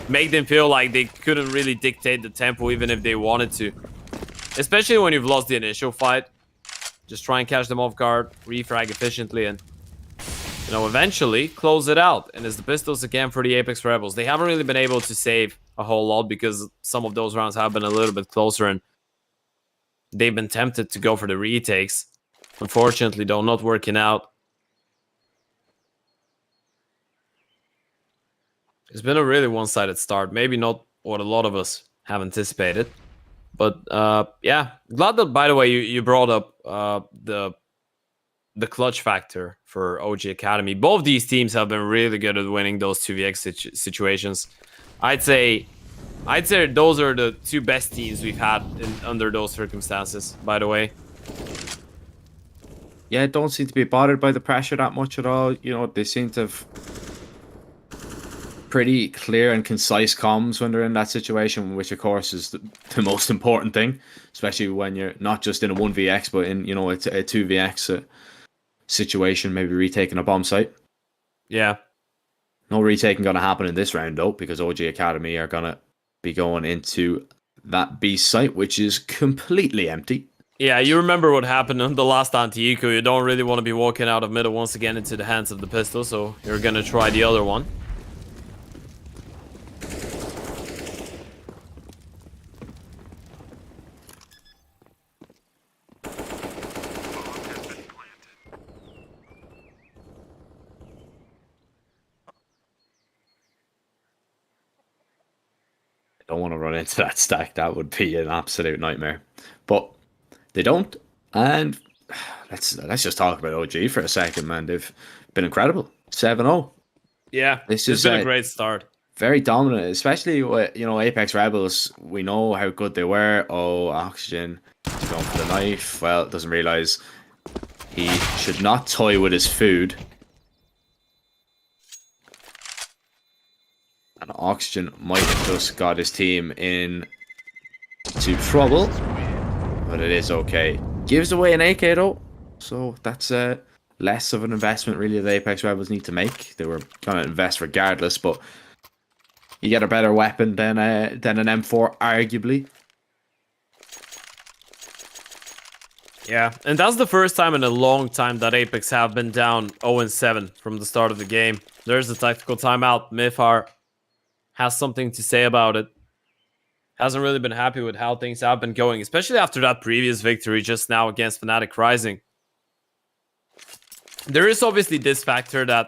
make them feel like they couldn't really dictate the tempo even if they wanted to. Especially when you've lost the initial fight. Just try and catch them off guard, refrag efficiently, and, you know, eventually close it out. And it's the pistols again for the Apeks Rebels. They haven't really been able to save a whole lot because some of those rounds have been a little bit closer and they've been tempted to go for the retakes. Unfortunately, though, not working out. It's been a really one-sided start. Maybe not what a lot of us have anticipated. But, yeah. Glad that, by the way, you brought up the clutch factor for OG Academy. Both these teams have been really good at winning those 2vx situations. I'd say those are the two best teams we've had under those circumstances, by the way. Yeah, don't seem to be bothered by the pressure that much at all. You know, they seem to have pretty clear and concise comms when they're in that situation, which of course is the most important thing, especially when you're not just in a 1vx, but in, you know, a 2vx situation, maybe retaking a bomb site. Yeah. No retaking going to happen in this round, though, because OG Academy are going to be going into that B site, which is completely empty. Yeah, you remember what happened on the last anti-eco. You don't really want to be walking out of middle once again into the hands of the pistol, so you're going to try the other one. Don't want to run into that stack. That would be an absolute nightmare. But they don't. And let's just talk about OG for a second, man. They've been incredible. 7-0. Yeah, it's been a great start. Very dominant, especially with, you know, Apeks Rebels. We know how good they were. Oh, Oxygen is going for the knife. Well, doesn't realize he should not toy with his food. And Oxygen might have just got his team into trouble, but it is okay. Gives away an AK though, so that's less of an investment really the Apeks Rebels need to make. They were going to invest regardless, but you get a better weapon than an M4, arguably. Yeah, and that's the first time in a long time that Apeks have been down 0-7 from the start of the game. There's a tactical timeout. Mifar has something to say about it. Hasn't really been happy with how things have been going, especially after that previous victory just now against Fnatic Rising. There is obviously this factor that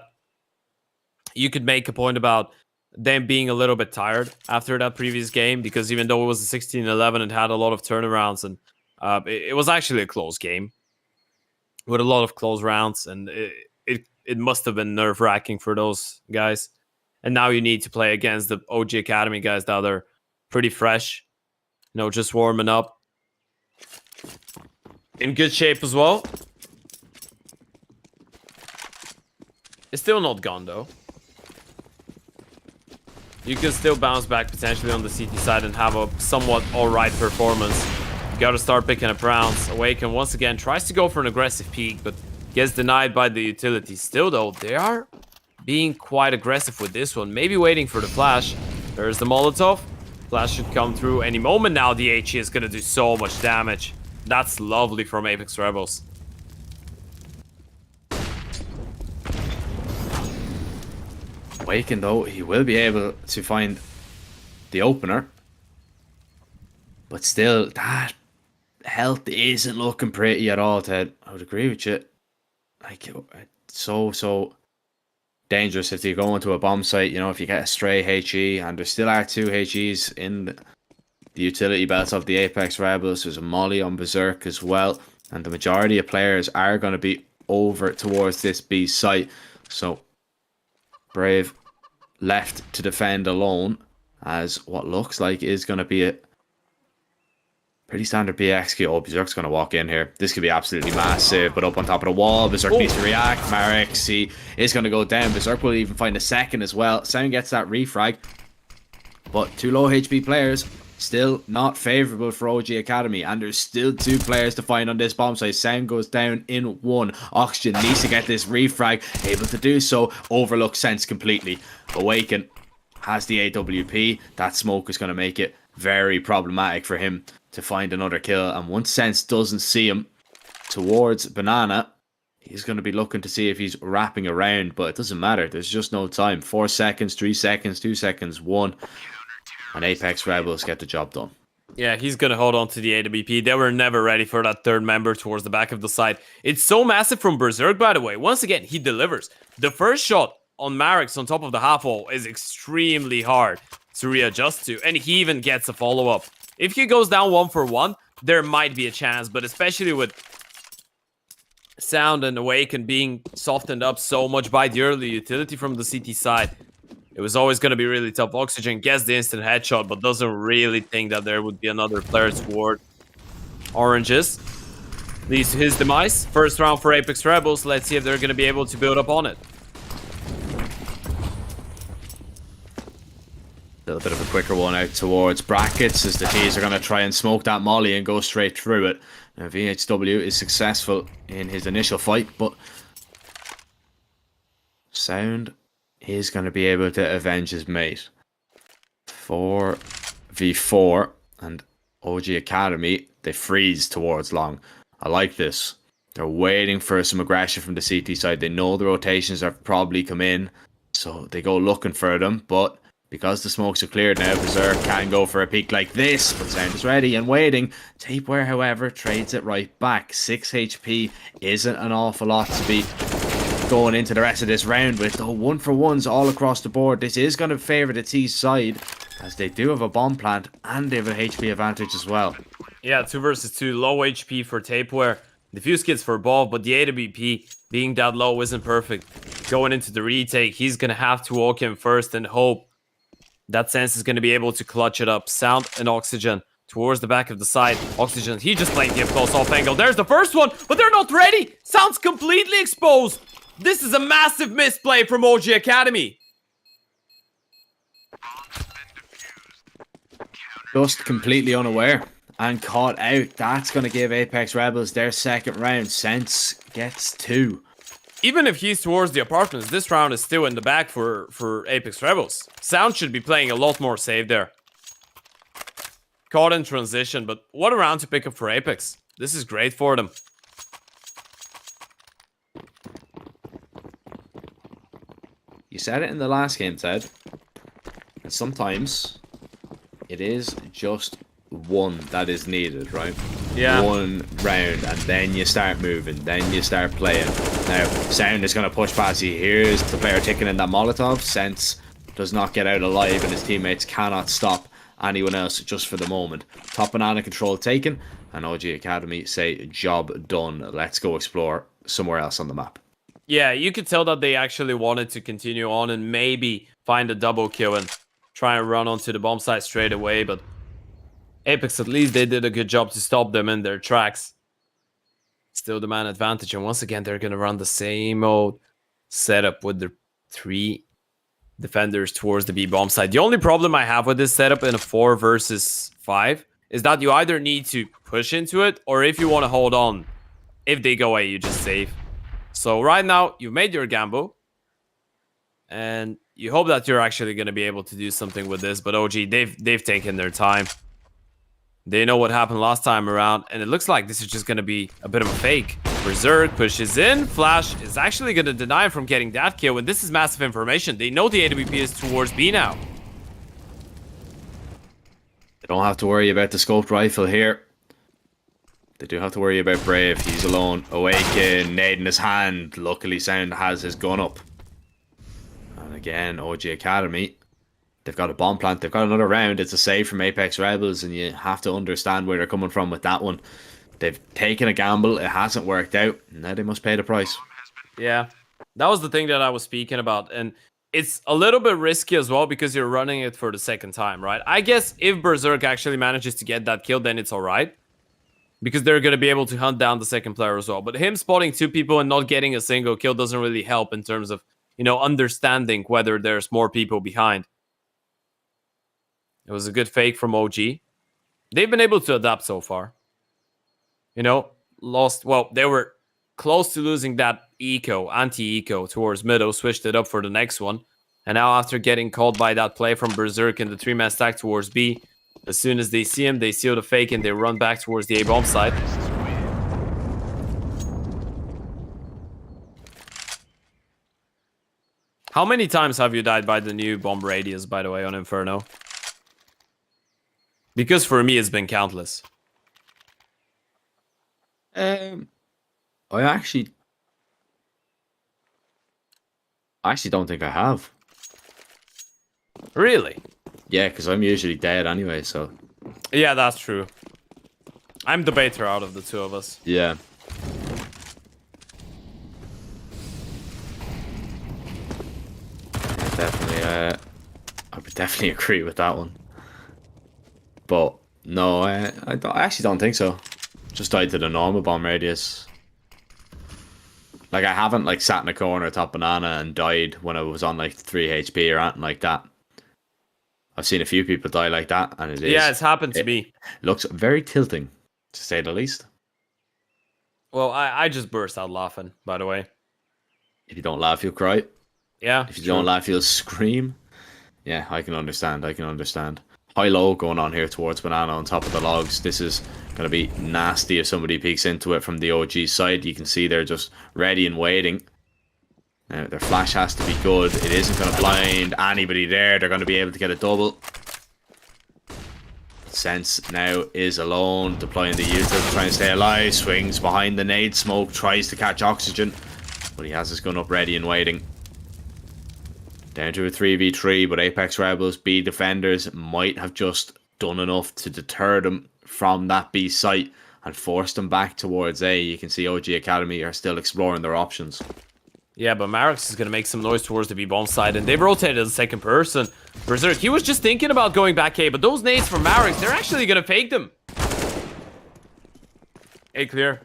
you could make a point about them being a little bit tired after that previous game, because even though it was a 16-11 and had a lot of turnarounds, and it was actually a close game with a lot of close rounds, and it must have been nerve-wracking for those guys. And now you need to play against the OG Academy guys that are pretty fresh, you know, just warming up. In good shape as well. It's still not gone, though. You can still bounce back potentially on the CT side and have a somewhat alright performance. You gotta start picking up rounds. Awaken once again tries to go for an aggressive peek, but gets denied by the utility. Still, though, they are being quite aggressive with this one. Maybe waiting for the flash. There's the Molotov. Flash should come through any moment now. The HE is going to do so much damage. That's lovely from Apeks Rebels. Awaken, though, he will be able to find the opener. But still, that health isn't looking pretty at all, Ted. I would agree with you. Like, so dangerous if you go into a bomb site, you know, if you get a stray HE, and there still are 2 HEs in the utility belts of the Apeks Rebels. There's a Molly on Berserk as well, and the majority of players are going to be over towards this B site. So Brave left to defend alone, as what looks like is going to be a pretty standard BX. Oh, Berserk's going to walk in here. This could be absolutely massive, but up on top of the wall, Berserk needs to react. Marek, see, is going to go down. Berserk will even find a second as well. Sound gets that refrag, but 2 low HP players, still not favourable for OG Academy, and there's still 2 players to find on this bomb site. Sound goes down in 1. Oxygen needs to get this refrag, able to do so, overlooks Sense completely. Awaken has the AWP. That smoke is going to make it very problematic for him to find another kill, and once Sense doesn't see him towards Banana, he's going to be looking to see if he's wrapping around, but it doesn't matter. There's just no time. 4 seconds, 3 seconds, 2 seconds, 1. And Apeks Rebels get the job done. Yeah, he's going to hold on to the AWP. They were never ready for that third member towards the back of the side. It's so massive from Berserk, by the way. Once again, he delivers. The first shot on Marek's on top of the half wall is extremely hard to readjust to, and he even gets a follow-up. If he goes down 1 for 1, there might be a chance, but especially with Sound and Awaken being softened up so much by the early utility from the CT side, it was always going to be really tough. Oxygen gets the instant headshot, but doesn't really think that there would be another player toward Oranges. Leads to his demise. First round for Apeks Rebels. Let's see if they're going to be able to build up on it. A little bit of a quicker one out towards brackets, as the T's are going to try and smoke that molly and go straight through it. Now, VHW is successful in his initial fight, but Sound is going to be able to avenge his mate. 4v4, and OG Academy, they freeze towards long. I like this. They're waiting for some aggression from the CT side. They know the rotations have probably come in, so they go looking for them, but because the smokes are cleared now, Berserk can go for a peek like this, but Sound is ready and waiting. Tapeware, however, trades it right back. 6 HP isn't an awful lot to be going into the rest of this round with, though. 1 for 1s all across the board. This is going to favour the T side, as they do have a bomb plant and they have an HP advantage as well. Yeah, 2 versus 2. Low HP for Tapeware. Diffuse kits for both, but the AWP being that low isn't perfect. Going into the retake, he's going to have to walk in first and hope that Sense is going to be able to clutch it up. Sound and Oxygen towards the back of the side. Oxygen, he just playing the close off angle. There's the first one, but they're not ready. Sound's completely exposed. This is a massive misplay from OG Academy. Just completely unaware and caught out. That's going to give Apeks Rebels their second round. Sense gets 2. Even if he's towards the apartments, this round is still in the back for Apeks Rebels. Sound should be playing a lot more safe there. Caught in transition, but what a round to pick up for Apeks. This is great for them. You said it in the last game, Ted. And sometimes it is just one that is needed, right? Yeah. 1 round, and then you start moving, then you start playing. Now, Sound is going to push past. He hears the player ticking in that Molotov. Sense does not get out alive, and his teammates cannot stop anyone else just for the moment. Top banana control taken, and OG Academy say job done. Let's go explore somewhere else on the map. Yeah, you could tell that they actually wanted to continue on and maybe find a double kill and try and run onto the bomb site straight away, but Apeks, at least they did a good job to stop them in their tracks. Still the man advantage, and once again they're going to run the same old setup with the 3 defenders towards the B bomb site. The only problem I have with this setup in a 4 versus 5 is that you either need to push into it, or if you want to hold on, if they go away, you just save. So right now, you've made your gamble, and you hope that you're actually going to be able to do something with this. But OG, they've taken their time. They know what happened last time around, and it looks like this is just going to be a bit of a fake. Berserk pushes in. Flash is actually going to deny him from getting that kill, and this is massive information. They know the AWP is towards B now. They don't have to worry about the scoped rifle here. They do have to worry about Brave. He's alone. Awaken, nade in his hand. Luckily, Sound has his gun up. And again, OG Academy, they've got a bomb plant. They've got another round. It's a save from Apeks Rebels, and you have to understand where they're coming from with that one. They've taken a gamble. It hasn't worked out. Now they must pay the price. Yeah, that was the thing that I was speaking about. And it's a little bit risky as well because you're running it for the second time, right? I guess if Berserk actually manages to get that kill, then it's alright. Because they're going to be able to hunt down the second player as well. But him spotting 2 people and not getting a single kill doesn't really help in terms of, understanding whether there's more people behind. It was a good fake from OG. They've been able to adapt so far. They were close to losing that anti-eco towards middle, switched it up for the next one. And now after getting caught by that play from Berserk in the 3-man stack towards B, as soon as they see him, they seal the fake and they run back towards the A-bomb side. How many times have you died by the new bomb radius, by the way, on Inferno? Because for me, it's been countless. I actually don't think I have. Really? Yeah, because I'm usually dead anyway, so... Yeah, that's true. I'm the baiter out of the 2 of us. Yeah. Definitely, I would definitely agree with that one. But, no, I actually don't think so. Just died to the normal bomb radius. Like, I haven't, like, sat in a corner top banana and died when I was on, like, 3 HP or anything like that. I've seen a few people die like that, and Yeah, it's happened to me. Looks very tilting, to say the least. Well, I just burst out laughing, by the way. If you don't laugh, you'll cry. Yeah. If you don't laugh, you'll scream. Yeah, I can understand. High-low going on here towards Banana on top of the logs. This is going to be nasty if somebody peeks into it from the OG side. You can see they're just ready and waiting. Their flash has to be good. It isn't going to blind anybody there. They're going to be able to get a double. Sense now is alone, deploying the user to try and stay alive. Swings behind the nade smoke, tries to catch oxygen, but he has his gun up ready and waiting. Down to a 3v3, but Apeks Rebels, B defenders, might have just done enough to deter them from that B site and force them back towards A. You can see OG Academy are still exploring their options. Yeah, but Marix is going to make some noise towards the B-bomb side, and they've rotated the second person. Berserk, he was just thinking about going back A, but those nades from Marix, they're actually going to fake them. A clear.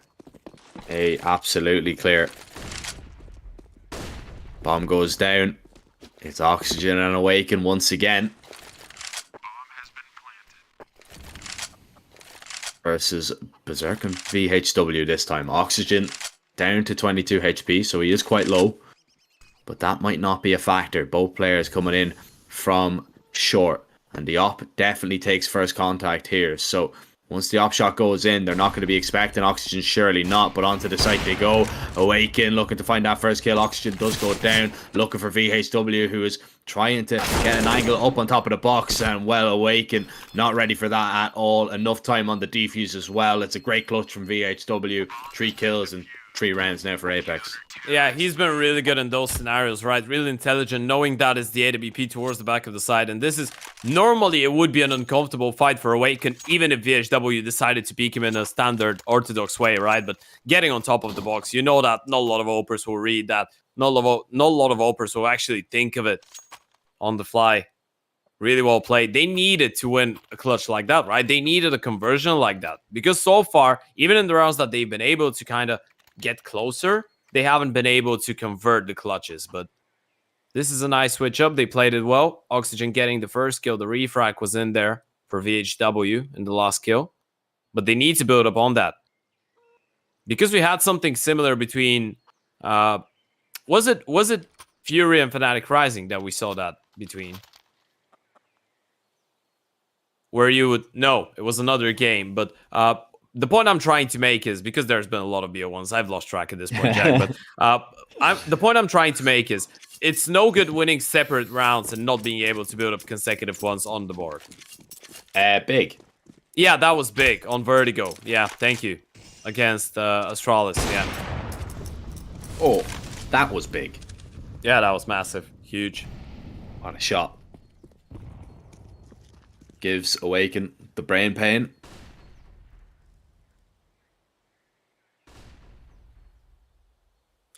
A absolutely clear. Bomb goes down. It's Oxygen and Awaken once again. Versus Berserk and VHW this time. Oxygen down to 22 HP, so he is quite low. But that might not be a factor. Both players coming in from short. And the op definitely takes first contact here. So once the op shot goes in, they're not going to be expecting Oxygen, surely not. But onto the site they go. Awaken looking to find that first kill. Oxygen does go down. Looking for VHW, who is trying to get an angle up on top of the box. And well, Awaken not ready for that at all. Enough time on the defuse as well. It's a great clutch from VHW. 3 kills and 3 rounds now for Apeks. Yeah, he's been really good in those scenarios, right? Really intelligent, knowing that it's the AWP towards the back of the side. And this is, normally it would be an uncomfortable fight for Awaken, even if VHW decided to peek him in a standard orthodox way, right? But getting on top of the box, you know that not a lot of opers will read that. Not a lot of opers will actually think of it on the fly. Really well played. They needed to win a clutch like that, right? They needed a conversion like that. Because so far, even in the rounds that they've been able to kind of get closer, they haven't been able to convert the clutches. But this is a nice switch up. They played it well. Oxygen getting the first kill. The refrag was in there for VHW in the last kill. But they need to build up on that. Because we had something similar between... was it FURIA and fnatic Rising that we saw that between? Where you would... No, it was another game. But... the point I'm trying to make is, because there's been a lot of BO1s, I've lost track at this point, Jack, but the point I'm trying to make is, it's no good winning separate rounds and not being able to build up consecutive ones on the board. Big. Yeah, that was big on Vertigo. Yeah, thank you. Against Astralis, yeah. Oh, that was big. Yeah, that was massive. Huge. What a shot. Gives Awaken the brain pain.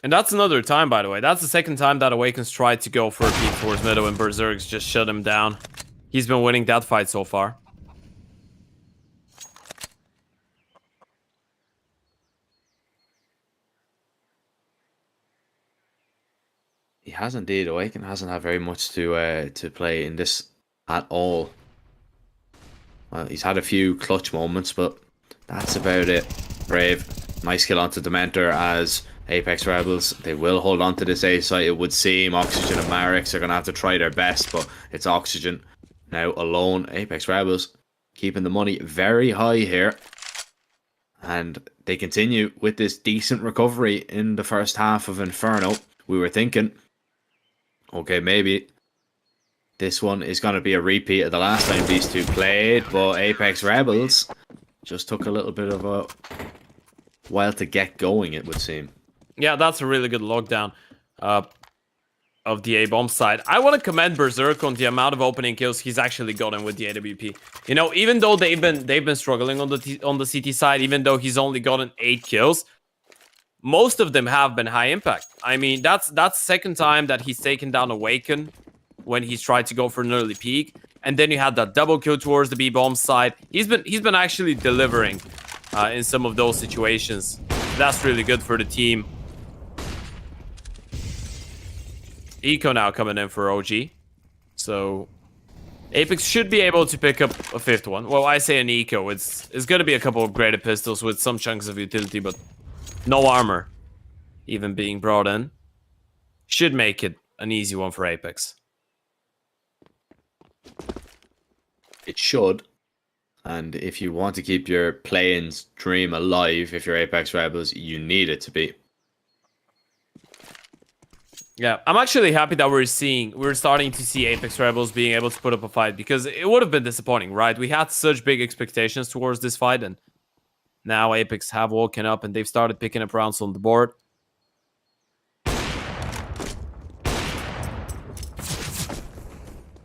And that's another time, by the way. That's the second time that Awakens tried to go for a peek towards middle and Berserks just shut him down. He's been winning that fight so far. He has indeed. Awaken hasn't had very much to play in this at all. Well, he's had a few clutch moments, but that's about it. Brave, nice kill onto Dementor as Apeks Rebels. They will hold on to this A site, it would seem. Oxygen and Marex are going to have to try their best, but it's Oxygen now alone. Apeks Rebels keeping the money very high here. And they continue with this decent recovery in the first half of Inferno. We were thinking, okay, maybe this one is going to be a repeat of the last time these two played, but Apeks Rebels just took a little bit of a while to get going, it would seem. Yeah, that's a really good lockdown of the A-bomb side. I want to commend Berserk on the amount of opening kills he's actually gotten with the AWP. You know, even though they've been struggling on the CT side, even though he's only gotten 8 kills, most of them have been high impact. I mean, that's the second time that he's taken down Awaken when he's tried to go for an early peak, and then you had that double kill towards the B-bomb side. He's been actually delivering in some of those situations. That's really good for the team. Eco now coming in for OG. So Apeks should be able to pick up a 5th one. Well, I say an Eco. It's going to be a couple of graded pistols with some chunks of utility, but no armor even being brought in. Should make it an easy one for Apeks. It should. And if you want to keep your playing's dream alive, if you're Apeks Rebels, you need it to be. Yeah, I'm actually happy that we're starting to see Apeks Rebels being able to put up a fight, because it would have been disappointing, right? We had such big expectations towards this fight, and now Apeks have woken up and they've started picking up rounds on the board.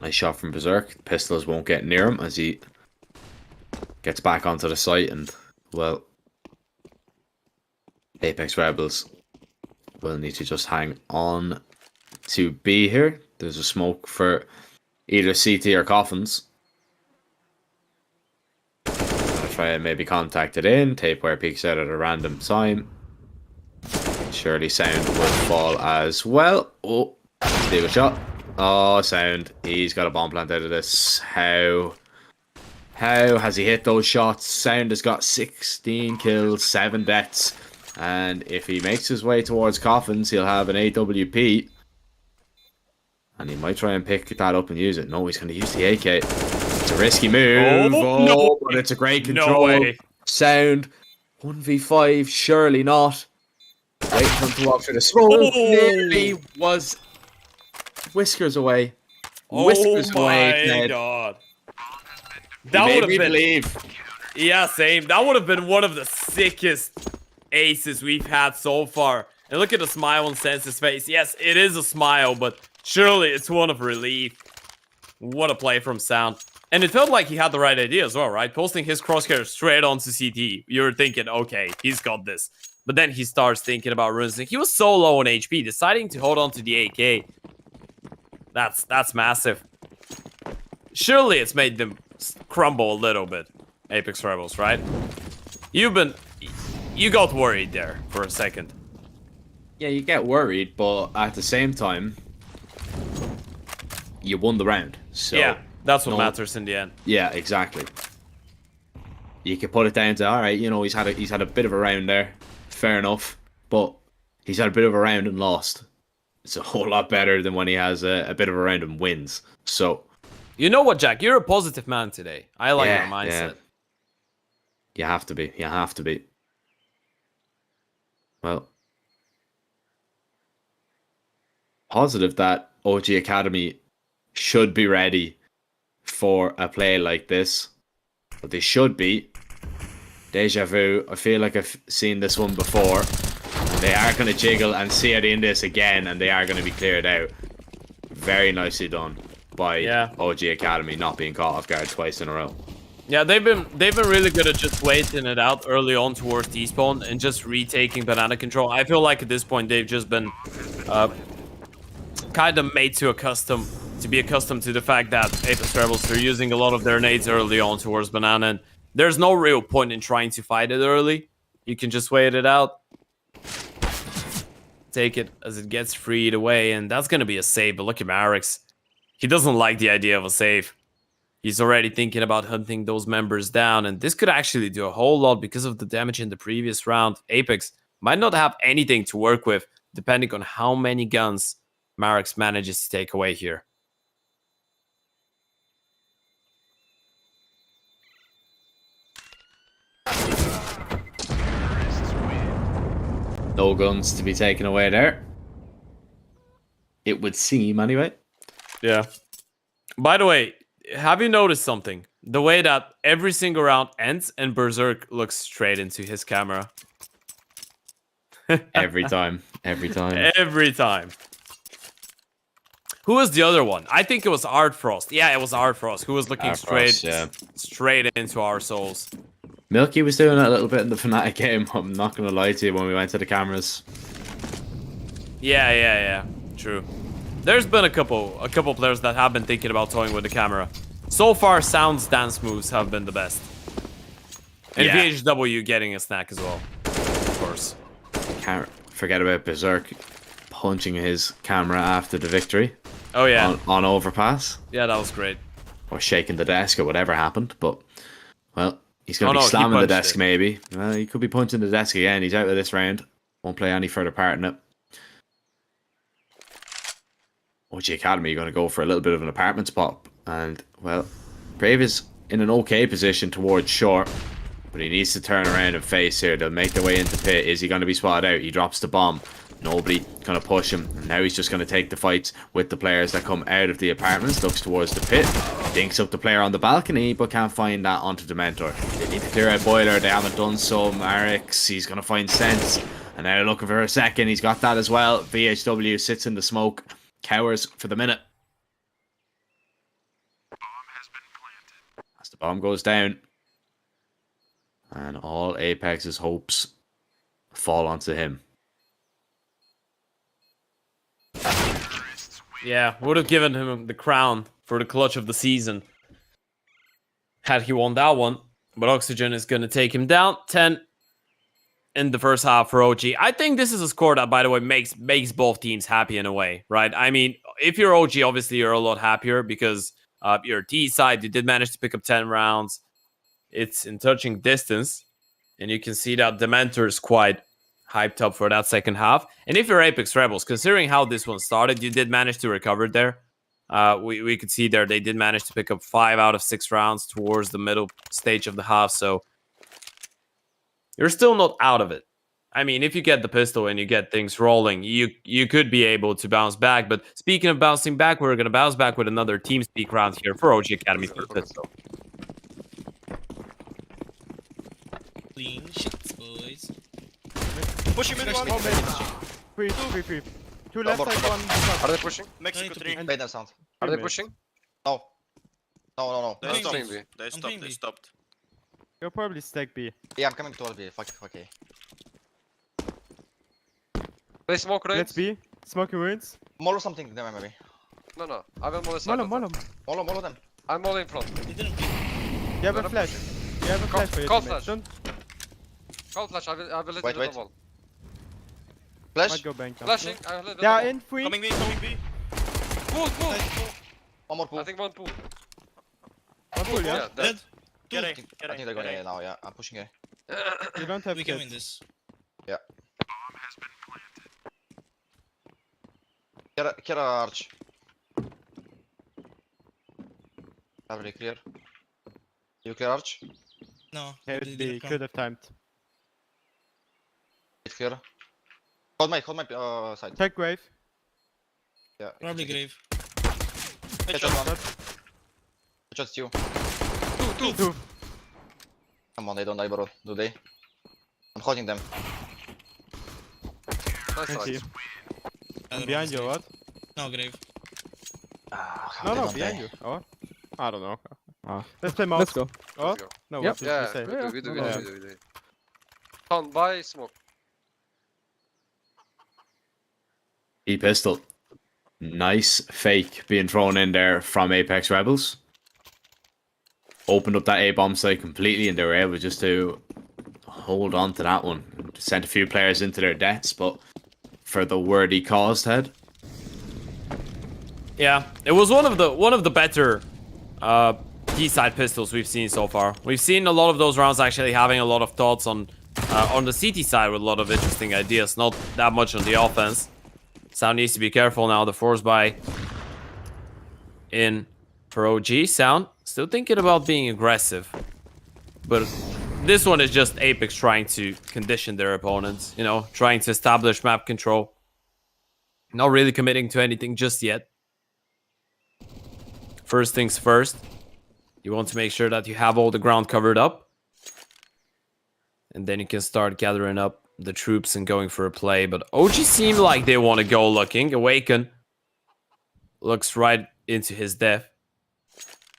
Nice shot from Berserk. Pistols won't get near him as he gets back onto the site, and, well, Apeks Rebels will need to just hang on to B here. There's a smoke for either CT or Coffins. Gonna try and maybe contact it in. Tapeware peeks out at a random time. Surely Sound will fall as well. Oh, steal a shot. Oh, Sound. He's got a bomb plant out of this. How has he hit those shots? Sound has got 16 kills, 7 deaths. And if he makes his way towards Coffins, he'll have an AWP. And he might try and pick that up and use it. No, he's going to use the AK. It's a risky move. Oh, no. But it's a great control. No way. Sound. 1v5. Surely not. Wait for him to walk through the smoke. Nearly was whiskers away. Whiskers away. Oh my god. That would have been... believe. Yeah, same. That would have been one of the sickest aces we've had so far. And look at the smile on Sense's face. Yes, it is a smile, but surely it's one of relief. What a play from Sound. And it felt like he had the right idea as well, right? Posting his crosshair straight onto CT. You're thinking, okay, he's got this. But then he starts thinking about runes. He was so low on HP, deciding to hold on to the AK. That's massive. Surely it's made them crumble a little bit, Apeks Rebels, right? You got worried there for a second. Yeah, you get worried, but at the same time, you won the round. So yeah, that's what matters in the end. Yeah, exactly. You could put it down to, all right, you know, he's had a bit of a round there, fair enough, but he's had a bit of a round and lost. It's a whole lot better than when he has a bit of a round and wins. So, you know what, Jack? You're a positive man today. I like your mindset. Yeah. You have to be. You have to be. Well, positive that OG Academy should be ready for a play like this. But they should be. Deja vu. I feel like I've seen this one before. They are going to jiggle and see it in this again, and they are going to be cleared out. Very nicely done by OG Academy, not being caught off guard twice in a row. Yeah, they've been really good at just waiting it out early on towards T-spawn and just retaking banana control. I feel like at this point they've just been kind of made to be accustomed to the fact that Apeks Rebels are using a lot of their nades early on towards banana, and there's no real point in trying to fight it early. You can just wait it out, take it as it gets freed away, and that's gonna be a save. But look at Marix. He doesn't like the idea of a save. He's already thinking about hunting those members down, and this could actually do a whole lot because of the damage in the previous round. Apeks might not have anything to work with, depending on how many guns Marix manages to take away here. No guns to be taken away there. It would seem, anyway. Yeah. By the way, have you noticed something? The way that every single round ends and Berserk looks straight into his camera. Every time. Every time. Every time. Who was the other one? I think it was Art Frost. Yeah, it was Art Frost who was looking Art Frost, straight into our souls. Milky was doing that a little bit in the Fnatic game. I'm not going to lie to you when we went to the cameras. Yeah. True. There's been a couple players that have been thinking about toying with the camera. So far, Sound's dance moves have been the best. And Yeah. VHW getting a snack as well, of course. Can't forget about Berserk punching his camera after the victory. Oh yeah. On overpass. Yeah, that was great. Or shaking the desk or whatever happened. But, well, he's going to Oh, be no, he slamming the punched desk it. maybe. Well, he could be punching the desk again. He's out of this round. Won't play any further part in it. OG Academy are going to go for a little bit of an apartment spot. And, well, Brave is in an okay position towards short. But he needs to turn around and face here. They'll make their way into pit. Is he going to be spotted out? He drops the bomb. Nobody going to push him. And now he's just going to take the fights with the players that come out of the apartments. Looks towards the pit. Dinks up the player on the balcony, but can't find that onto the mentor. They need to clear out Boiler. They haven't done so. Marix, he's going to find Sense. And now looking for a second. He's got that as well. VHW sits in the smoke. Cowers for the minute. As the bomb goes down. And all Apex's hopes fall onto him. Yeah, would have given him the crown for the clutch of the season had he won that one. But Oxygen is going to take him down. 10 in the first half for OG. I think this is a score that, by the way, makes both teams happy in a way, right? I mean, if you're OG, obviously you're a lot happier because your T side, you did manage to pick up 10 rounds. It's in touching distance. And you can see that Dementor is quite hyped up for that second half. And if you're Apeks Rebels, considering how this one started, you did manage to recover there. We could see there they did manage to pick up 5 out of 6 rounds towards the middle stage of the half. So you're still not out of it. I mean, if you get the pistol and you get things rolling, you could be able to bounce back. But speaking of bouncing back, we're going to bounce back with another TeamSpeak round here for OG Academy for the pistol. Clean shits, boys. Push him in one. 3. 2 left side, 1. Are they pushing? Mexico 3. Made them sound. Are they pushing? No. No. They That's stopped. not me. They stopped. They stopped. You'll probably stack B. Yeah, I'm coming to B. Fuck, okay. They smoke right? Let's B. Smoky ruins. Mollo something there, maybe. No. I will molly side. Mollo. them. I'm molly in front. They didn't. You have a flash. You have a flash for your Call teammates. flash. Don't Call flash. I will let Wait, you wait. the wall. Flash. might go bank. Flashing. I will let They are the in 3. Coming B. Pull. One more pool. I think one pull. One pull, yeah? Dead. Get A. I think they're going A now, yeah. I'm pushing A. You don't have We can win kids. this. Get a arch. Already clear. You clear arch? No. Okay, they they didn't come. could have timed. It's clear. Hold my side. Check grave. Yeah. Probably grave. Headshot one. Headshot's you. Two. Come on, they don't die, bro. Do they? I'm holding them. Nice Can see. side. I don't Behind know. you, what? No grave. Ah, No, they no, don't behind die. you. Oh? I don't know. Let's play mouse. Let's go. Oh? Let's go. No, Yep. what did you say? We do. Can't buy smoke. E-pistol. Nice fake being thrown in there from Apeks Rebels. Opened up that A-bomb site completely and they were able just to hold on to that one. Sent a few players into their deaths, but for the worthy cause, Ted. Yeah, it was one of the better D-side pistols we've seen so far. We've seen a lot of those rounds actually having a lot of thoughts on the CT side with a lot of interesting ideas, not that much on the offense. Sound needs to be careful now. The force buy in for OG. Sound still thinking about being aggressive, but this one is just Apeks trying to condition their opponents. You know, trying to establish map control. Not really committing to anything just yet. First things first. You want to make sure that you have all the ground covered up, and then you can start gathering up the troops and going for a play. But OG seem like they want to go looking. Awaken looks right into his death.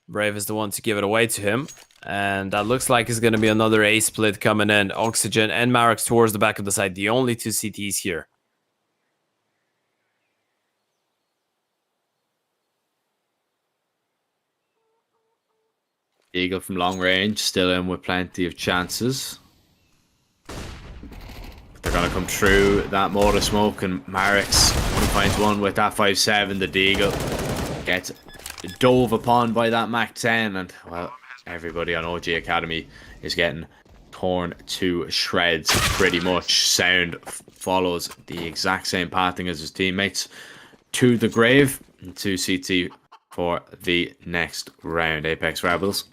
Brave is the one to give it away to him. And that looks like it's going to be another A split coming in. Oxygen and Marek towards the back of the side. The only two CTs here. Eagle from long range, still in with plenty of chances. They're going to come through that mortar smoke, and Marek's finds one with that 5-7. The Deagle gets dove upon by that Mach 10, and well, everybody on OG Academy is getting torn to shreds pretty much. Sound follows the exact same pathing as his teammates to the grave, and 2 CT for the next round. Apeks Rebels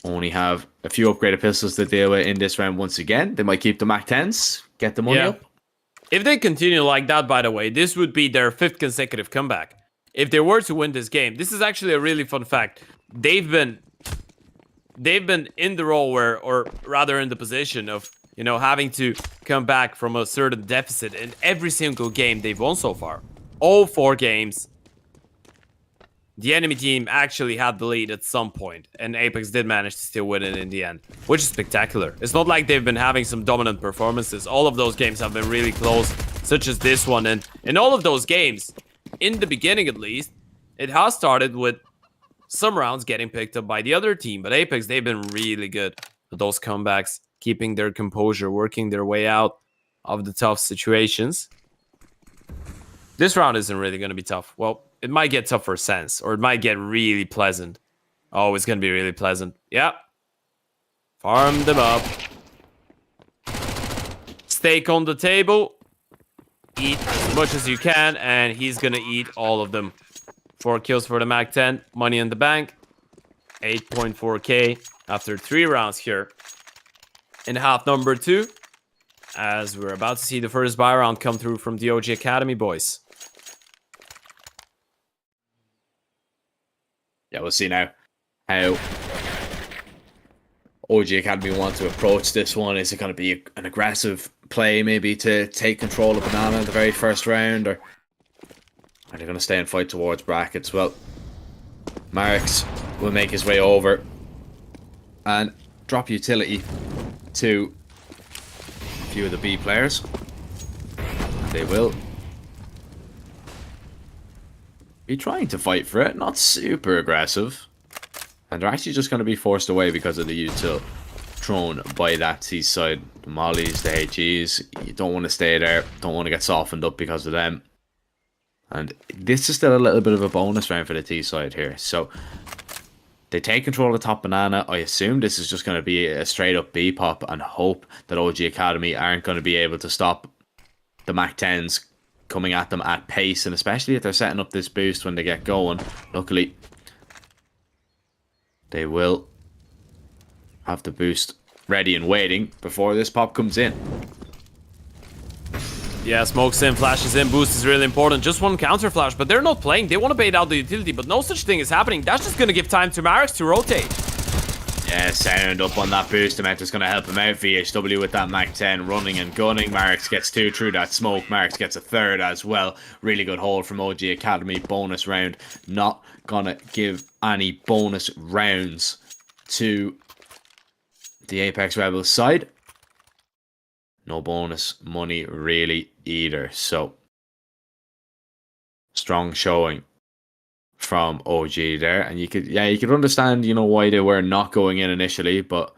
only have a few upgraded pistols to deal with in this round once again. They might keep the Mach 10s, get the money up. If they continue like that, by the way, this would be their 5th consecutive comeback. If they were to win this game, this is actually a really fun fact. They've been in the role where, or rather in the position of, you know, having to come back from a certain deficit in every single game they've won so far. All 4 games. The enemy team actually had the lead at some point, and Apeks did manage to still win it in the end, which is spectacular. It's not like they've been having some dominant performances. All of those games have been really close, such as this one. And in all of those games, in the beginning at least, it has started with some rounds getting picked up by the other team. But Apeks, they've been really good with those comebacks, keeping their composure, working their way out of the tough situations. This round isn't really going to be tough. Well, it might get tough for Sense, or it might get really pleasant. Oh, it's going to be really pleasant. Yeah. Farm them up. Steak on the table. Eat as much as you can, and he's going to eat all of them. 4 kills for the Mach 10. Money in the bank. 8.4k after 3 rounds here. In half number 2. As we're about to see the first buy round come through from the OG Academy boys. Yeah, we'll see now how OG Academy want to approach this one. Is it going to be an aggressive play, maybe to take control of Banana in the very first round, or are they going to stay and fight towards brackets? Well, Marek's will make his way over and drop utility to a few of the B players. They will be trying to fight for it, not super aggressive. And they're actually just going to be forced away because of the util thrown by that T side. The mollies, the HEs, you don't want to stay there, don't want to get softened up because of them. And this is still a little bit of a bonus round for the T side here. So they take control of the top Banana. I assume this is just going to be a straight up B pop, and hope that OG Academy aren't going to be able to stop the Mach 10s coming at them at pace, and especially if they're setting up this boost when they get going. Luckily, they will have the boost ready and waiting before this pop comes in. Yeah, smokes in, flashes in, boost is really important. Just one counter flash, but they're not playing. They want to bait out the utility, but no such thing is happening. That's just going to give time to Marek to rotate. Yeah, sound up on that boost. Dementor's going to help him out. VHW with that Mac 10 running and gunning. Marks gets 2 through that smoke. Marks gets a 3rd as well. Really good hold from OG Academy. Bonus round. Not going to give any bonus rounds to the Apeks Rebels side. No bonus money really either. So, strong showing from OG there, and you could understand, you know, why they were not going in initially, but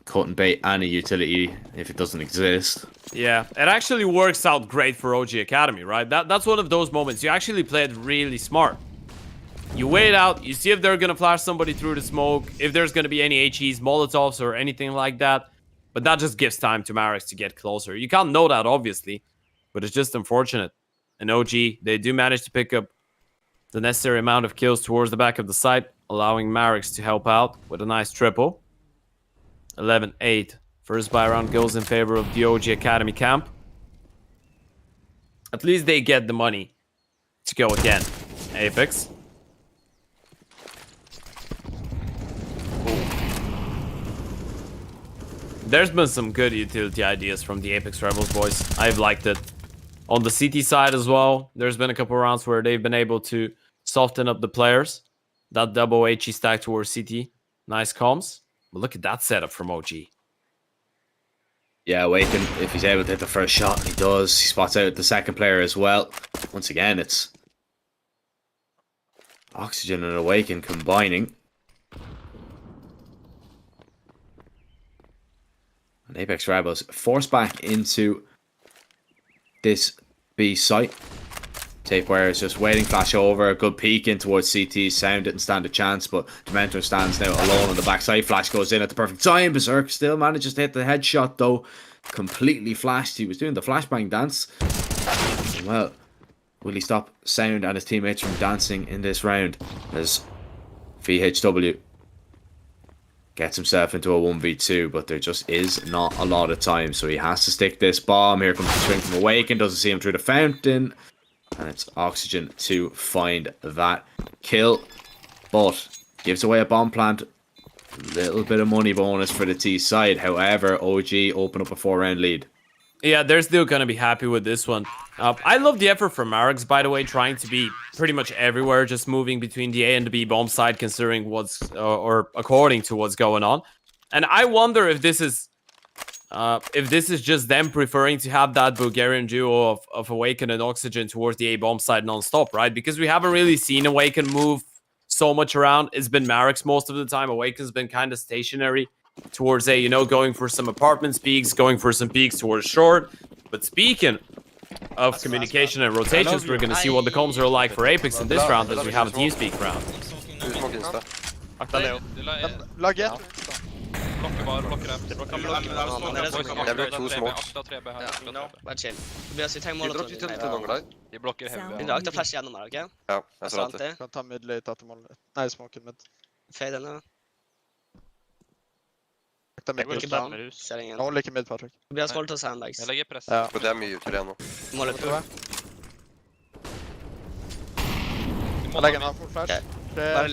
couldn't bait any utility if it doesn't exist. Yeah, it actually works out great for OG Academy, right? That's one of those moments. You actually played really smart. You wait out, you see if they're gonna flash somebody through the smoke, if there's gonna be any HEs, Molotovs, or anything like that. But that just gives time to Mareks to get closer. You can't know that, obviously, but it's just unfortunate. And OG, they do manage to pick up the necessary amount of kills towards the back of the site, allowing Mareks to help out with a nice triple. 11-8. First buy round goes in favor of the OG Academy camp. At least they get the money to go again. Apeks. There's been some good utility ideas from the Apeks Rebels, boys. I've liked it. On the CT side as well, there's been a couple rounds where they've been able to soften up the players. That double HE stack towards CT. Nice comms. But look at that setup from OG. Yeah, Awaken, if he's able to hit the first shot, he does. He spots out the second player as well. Once again, it's Oxygen and Awaken combining. And Apeks Rebels forced back into this B site. Tapewire is just waiting, flash over, a good peek in towards CT. Sound didn't stand a chance, but Dementor stands now alone on the backside. Flash goes in at the perfect time. Berserk still manages to hit the headshot though. Completely flashed. He was doing the flashbang dance. Well, will he stop Sound and his teammates from dancing in this round? As VHW gets himself into a 1v2, but there just is not a lot of time, so he has to stick this bomb. Here comes the swing from Awaken, doesn't see him through the fountain, and it's Oxygen to find that kill, but gives away a bomb plant. Little bit of money bonus for the T side. However, OG open up a 4-round lead. Yeah, they're still gonna be happy with this one. I love the effort from Mareks, by the way, trying to be pretty much everywhere, just moving between the A and the B bomb side, considering what's or according to what's going on. And I wonder if this is just them preferring to have that Bulgarian duo of Awaken and Oxygen towards the A bomb side non-stop, right? Because we haven't really seen Awaken move so much around. It's been Mareks most of the time. Awaken's been kind of stationary towards A, you know, going for some apartments peaks, going for some peaks towards short. But speaking of communication and rotations, we're going to see what the comms are like for Apeks in this round as we have a team speak round. Lag 1. Blokker bare, blokker dem. Det blir 2 smokes. Bare chill. Tobias, vi trenger målet. De blokker heavy. Vil du akta flash gjennom her, ok? Ja, jeg ser det. Kan ta mid late etter målet. Nei, smoken mid. Fade denne. Akta mid. Ikke banen. Kjør ingen. Jeg holder ikke mid, Patrick. Tobias, hold til sandbags. Jeg legger press. Ja. Og det er mye util igjen nå. Målet på. Jeg legger en full flash. Bare...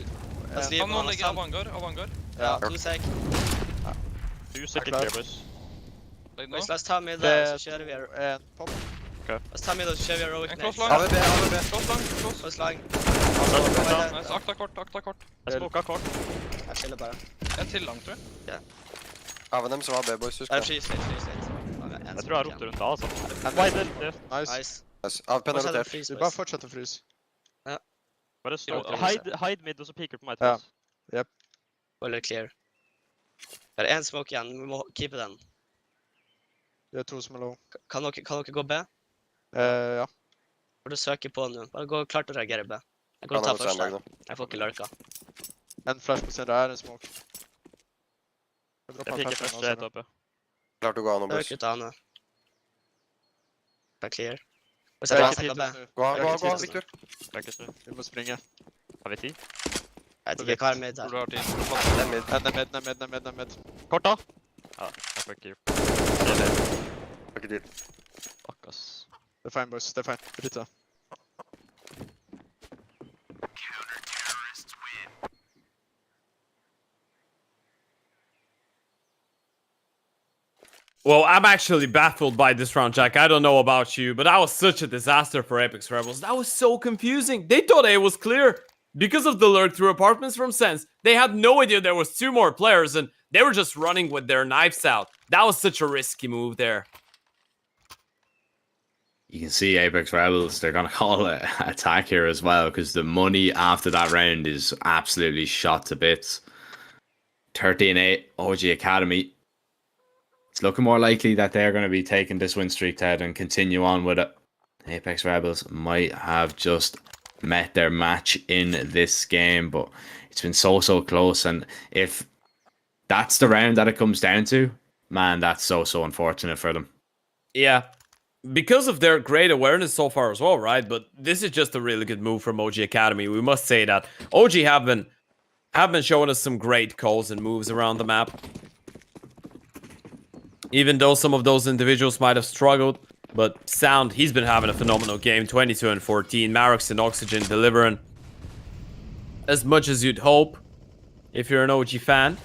Han må legge avantgar. Ja, 2 sek. Usikker clear, boys. Legg nå. La oss ta mid der, så kjører vi her. En pop. La oss ta mid og så kjører vi heroic En next. close lang. Close slag. Nice, akta kort. Jeg smoker kort. Jeg chiller bare. En til lang, tror jeg. Av dem som var B-boys, husk Bare det. freeze litt. Jeg tror jeg ropte rundt da, altså. Nice. Nice. Av penn Fortsett å rotert. freeze, Du bare boys. fortsetter å fryse. Bare stå, hide mid, og så peeker på meg. Ja. Hold det clear. Det er en smoke igjen, vi må keepe den. Det er 2 som er low. Kan dere gå B? Ja. Får du søke på nå. Bare gå klart å reagere B. Jeg går Han og har tar også første. en lag nå. Jeg får ikke lurka. En flash på siden, det er en smoke. Jeg peeker først helt oppe. Klart å gå an nå, boys. Søk ut Ane. Bare clear. Og Det så er er ikke det tid B. til å snu. Gå, Victor. Vi må springe. Har vi 10? Jeg vet ikke hva er mid Tror her. du har tid. Det er mid. Den er mid. Kort da? Ja, jeg får ikke. Har ikke tid. Fuck, ass. Det er fine, boys. Det er fine. Drit i det. Well, I'm actually baffled by this round, Jack. I don't know about you, but that was such a disaster for Apeks Rebels. That was so confusing. They thought A was clear. Because of the lurk through apartments from Sense, they had no idea there was 2 more players, and they were just running with their knives out. That was such a risky move there. You can see Apeks Rebels, they're going to call an attack here as well, because the money after that round is absolutely shot to bits. 13-8, OG Academy. It's looking more likely that they're going to be taking this win streak, Ted, and continue on with it. Apeks Rebels might have just met their match in this game, but it's been so close. And if that's the round that it comes down to, man, that's so unfortunate for them. Yeah, because of their great awareness so far as well, right? But this is just a really good move from OG Academy. We must say that OG have been showing us some great calls and moves around the map. Even though some of those individuals might have struggled, but Sound, he's been having a phenomenal game. 22 and 14. Marex and Oxygen delivering as much as you'd hope if you're an OG fan.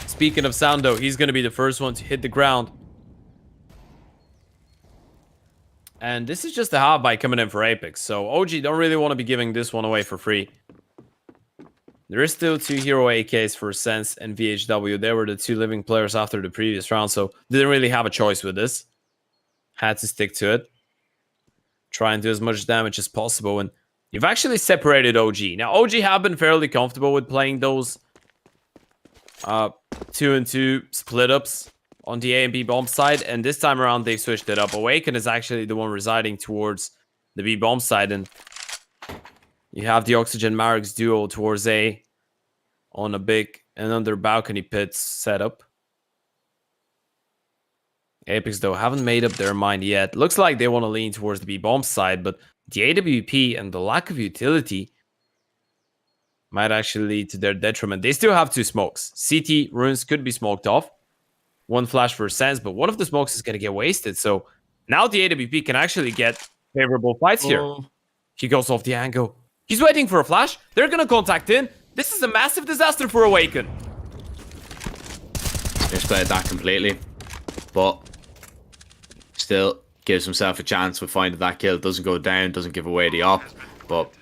Speaking of Sound, though, he's going to be the first one to hit the ground. And this is just a half buy coming in for Apeks. So OG don't really want to be giving this one away for free. There is still 2 hero AKs for Sense and VHW. They were the 2 living players after the previous round, so didn't really have a choice with this. Had to stick to it. Try and do as much damage as possible, and you've actually separated OG. Now, OG have been fairly comfortable with playing those 2-and-2 split-ups on the A and B bomb side, and this time around they switched it up. Awaken is actually the one residing towards the B bomb side, and you have the Oxygen Marex duo towards A on a big and under balcony pits setup. Apeks, though, haven't made up their mind yet. Looks like they want to lean towards the B bomb side, but the AWP and the lack of utility might actually lead to their detriment. They still have 2 smokes. CT runes could be smoked off. 1 flash for Sense, but one of the smokes is going to get wasted. So now the AWP can actually get favorable fights here. He goes off the angle. He's waiting for a flash. They're going to contact in. This is a massive disaster for Awaken. Misplayed that completely. But still gives himself a chance with finding that kill. Doesn't go down, doesn't give away the op. But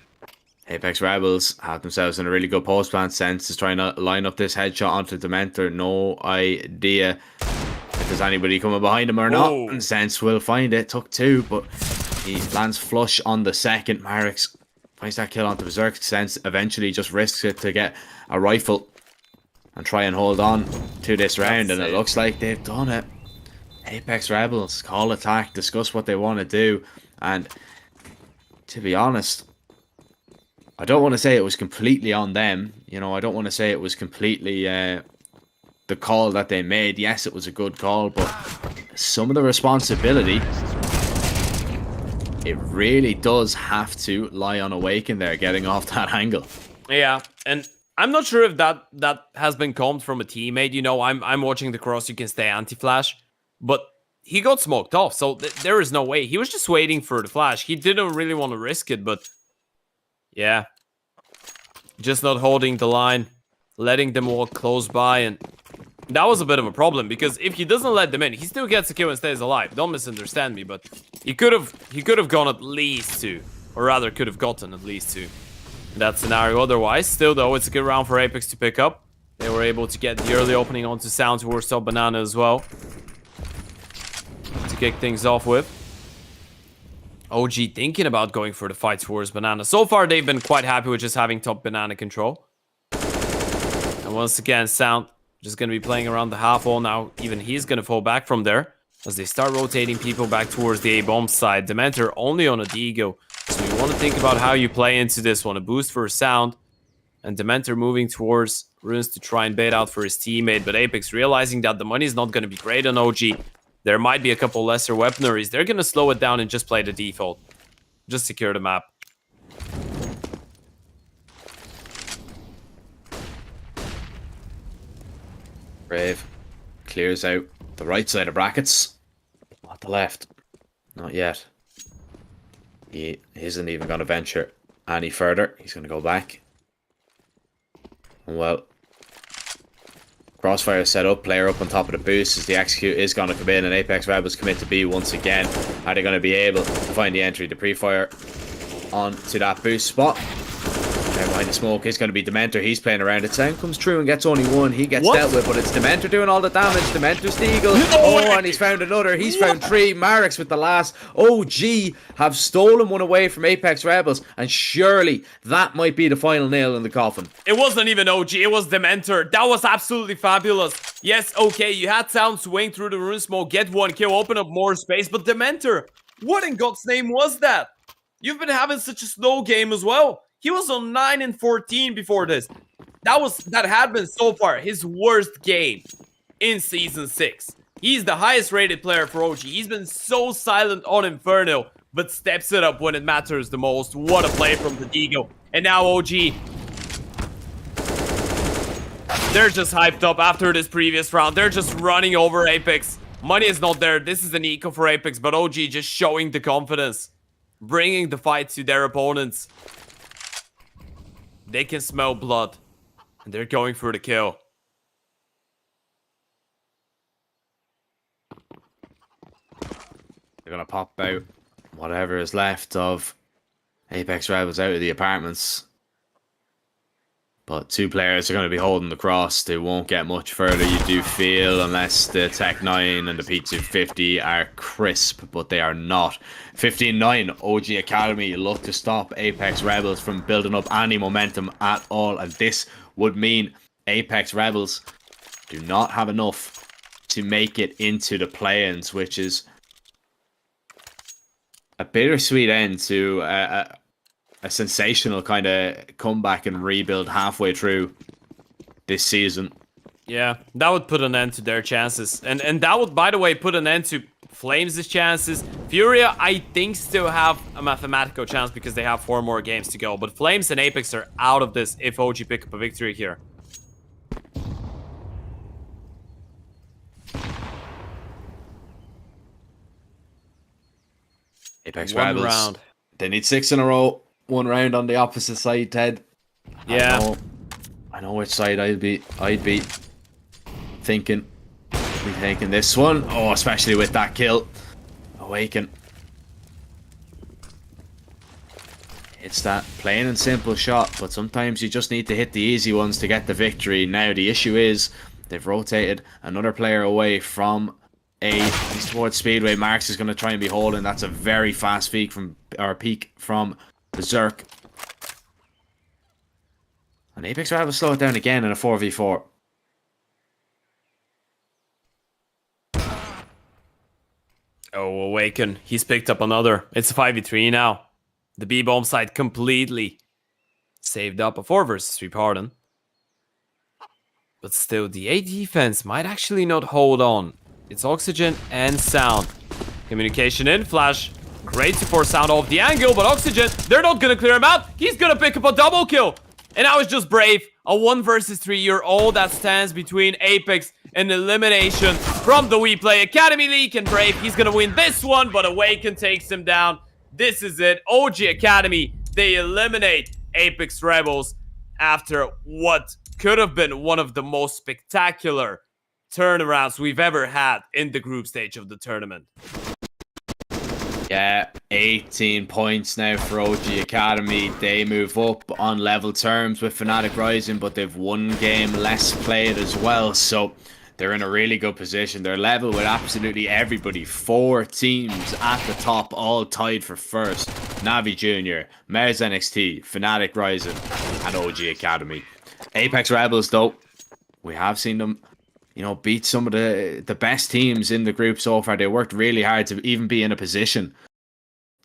Apeks Rebels have themselves in a really good post plan. Sense is trying to line up this headshot onto Dementor. No idea if there's anybody coming behind him or not. And Sense will find it. Took 2, but he lands flush on the second. Marex finds that kill onto Berserk. Sense eventually just risks it to get a rifle and try and hold on to this round. And it looks like they've done it. Apeks Rebels call attack, discuss what they want to do. And to be honest, I don't want to say it was completely on them. You know, I don't want to say it was completely the call that they made. Yes, it was a good call, but some of the responsibility, it really does have to lie on Awaken there, getting off that angle. Yeah, and I'm not sure if that has been calmed from a teammate. You know, I'm watching the cross, you can stay anti-flash, but he got smoked off, so there is no way. He was just waiting for the flash. He didn't really want to risk it, but yeah. Just not holding the line, letting them walk close by, and that was a bit of a problem, because if he doesn't let them in, he still gets a kill and stays alive. Don't misunderstand me, but he could have gone at least 2, or rather could have gotten at least 2 in that scenario. Otherwise, still though, it's a good round for Apeks to pick up. They were able to get the early opening onto Sound towards top Banana as well to kick things off with. OG thinking about going for the fight towards Banana. So far, they've been quite happy with just having top Banana control. And once again, Sound just going to be playing around the half wall now. Even he's going to fall back from there as they start rotating people back towards the A-bomb side. Dementor only on a Digo. So you want to think about how you play into this one. A boost for Sound. And Dementor moving towards Runes to try and bait out for his teammate. But Apeks realizing that the money is not going to be great on OG. There might be a couple lesser weaponaries. They're going to slow it down and just play the default. Just secure the map. Brave clears out the right side of brackets. Not the left. Not yet. He isn't even going to venture any further. He's going to go back. And well, Crossfire set up, player up on top of the boost as the execute is going to come in, and Apeks Rebels commit to B once again. Are they going to be able to find the entry? The pre-fire onto that boost spot. There behind the smoke is going to be Dementor. He's playing around it. Sound comes through and gets only one. He gets dealt with, but it's Dementor doing all the damage. Dementor's the eagle. And he's found another. He's found three. Marix with the last. OG have stolen one away from Apeks Rebels, and surely that might be the final nail in the coffin. It wasn't even OG, it was Dementor. That was absolutely fabulous. Yes, okay, you had Sound swing through the rune smoke, get one kill, open up more space, but Dementor, what in God's name was that? You've been having such a slow game as well. He was on 9 and 14 before this. That had been so far his worst game in Season 6. He's the highest rated player for OG. He's been so silent on Inferno, but steps it up when it matters the most. What a play from the Deagle. And now OG. They're just hyped up after this previous round. They're just running over Apeks. Money is not there. This is an eco for Apeks, but OG just showing the confidence. Bringing the fight to their opponents. They can smell blood. And they're going for the kill. They're going to pop out whatever is left of Apeks Rebels out of the apartments. But two players are going to be holding the cross. They won't get much further, you do feel, unless the Tech 9 and the P250 are crisp, but they are not. 15-9, OG Academy look to stop Apeks Rebels from building up any momentum at all, and this would mean Apeks Rebels do not have enough to make it into the play-ins, which is a bittersweet end to a sensational kind of comeback and rebuild halfway through this season. Yeah, that would put an end to their chances. And that would, by the way, put an end to Flames' chances. Furia, I think, still have a mathematical chance because they have 4 more games to go. But Flames and Apeks are out of this if OG pick up a victory here. Apeks One Rebels, round. they need 6 in a row. 1 round on the opposite side, Ted. Yeah. I know which side I'd be thinking. Taking this one. Oh, especially with that kill. Awaken. It's that plain and simple shot, but sometimes you just need to hit the easy ones to get the victory. Now the issue is they've rotated another player away from A. He's towards Speedway. Marks is going to try and be holding. That's a very fast peak from Berserk. And Apeks Rebels slow it down again in a 4v4. Oh, Awaken. He's picked up another. It's a 5v3 now. The B-bomb side completely saved up a 4 versus 3, pardon. But still, the A defense might actually not hold on. It's Oxygen and Sound. Communication in, Flash. Great support Sound off the angle, but Oxygen, they're not gonna clear him out. He's gonna pick up a double kill. And now it's just Brave. A 1 versus 3 year old that stands between Apeks and elimination from the WePlay Academy League. And Brave, he's gonna win this one, but Awaken takes him down. This is it. OG Academy, they eliminate Apeks Rebels after what could have been one of the most spectacular turnarounds we've ever had in the group stage of the tournament. Yeah, 18 points now for OG Academy. They move up on level terms with Fnatic Rising, but they've 1 game less played as well, so they're in a really good position. They're level with absolutely everybody. 4 teams at the top, all tied for first. NAVI Junior, Mers NXT, Fnatic Rising, and OG Academy. Apeks Rebels, though, we have seen them, you know, beat some of the best teams in the group so far. They worked really hard to even be in a position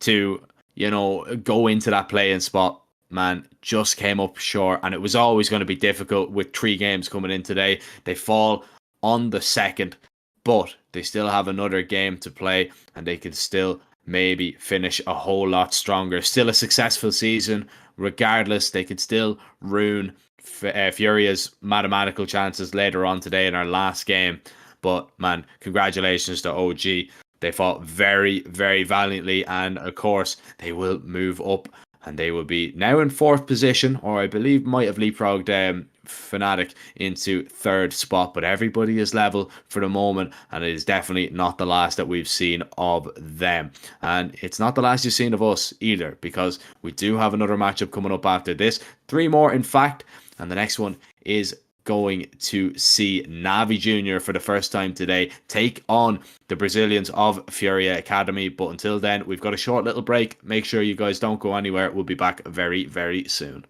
to, you know, go into that play-in spot. Man, just came up short, and it was always going to be difficult with 3 games coming in today. They fall on the 2nd, but they still have another game to play, and they can still maybe finish a whole lot stronger. Still a successful season. Regardless, they could still ruin Furia's mathematical chances later on today in our last game. But man, congratulations to OG. They fought very, very valiantly, and of course they will move up and they will be now in 4th position, or I believe might have leapfrogged fnatic into 3rd spot, but everybody is level for the moment, and it is definitely not the last that we've seen of them, and it's not the last you've seen of us either, because we do have another matchup coming up after this, 3 more in fact, and the next one is going to see NAVI Jr. for the first time today take on the Brazilians of FURIA Academy. But until then, we've got a short little break. Make sure you guys don't go anywhere. We'll be back very, very soon.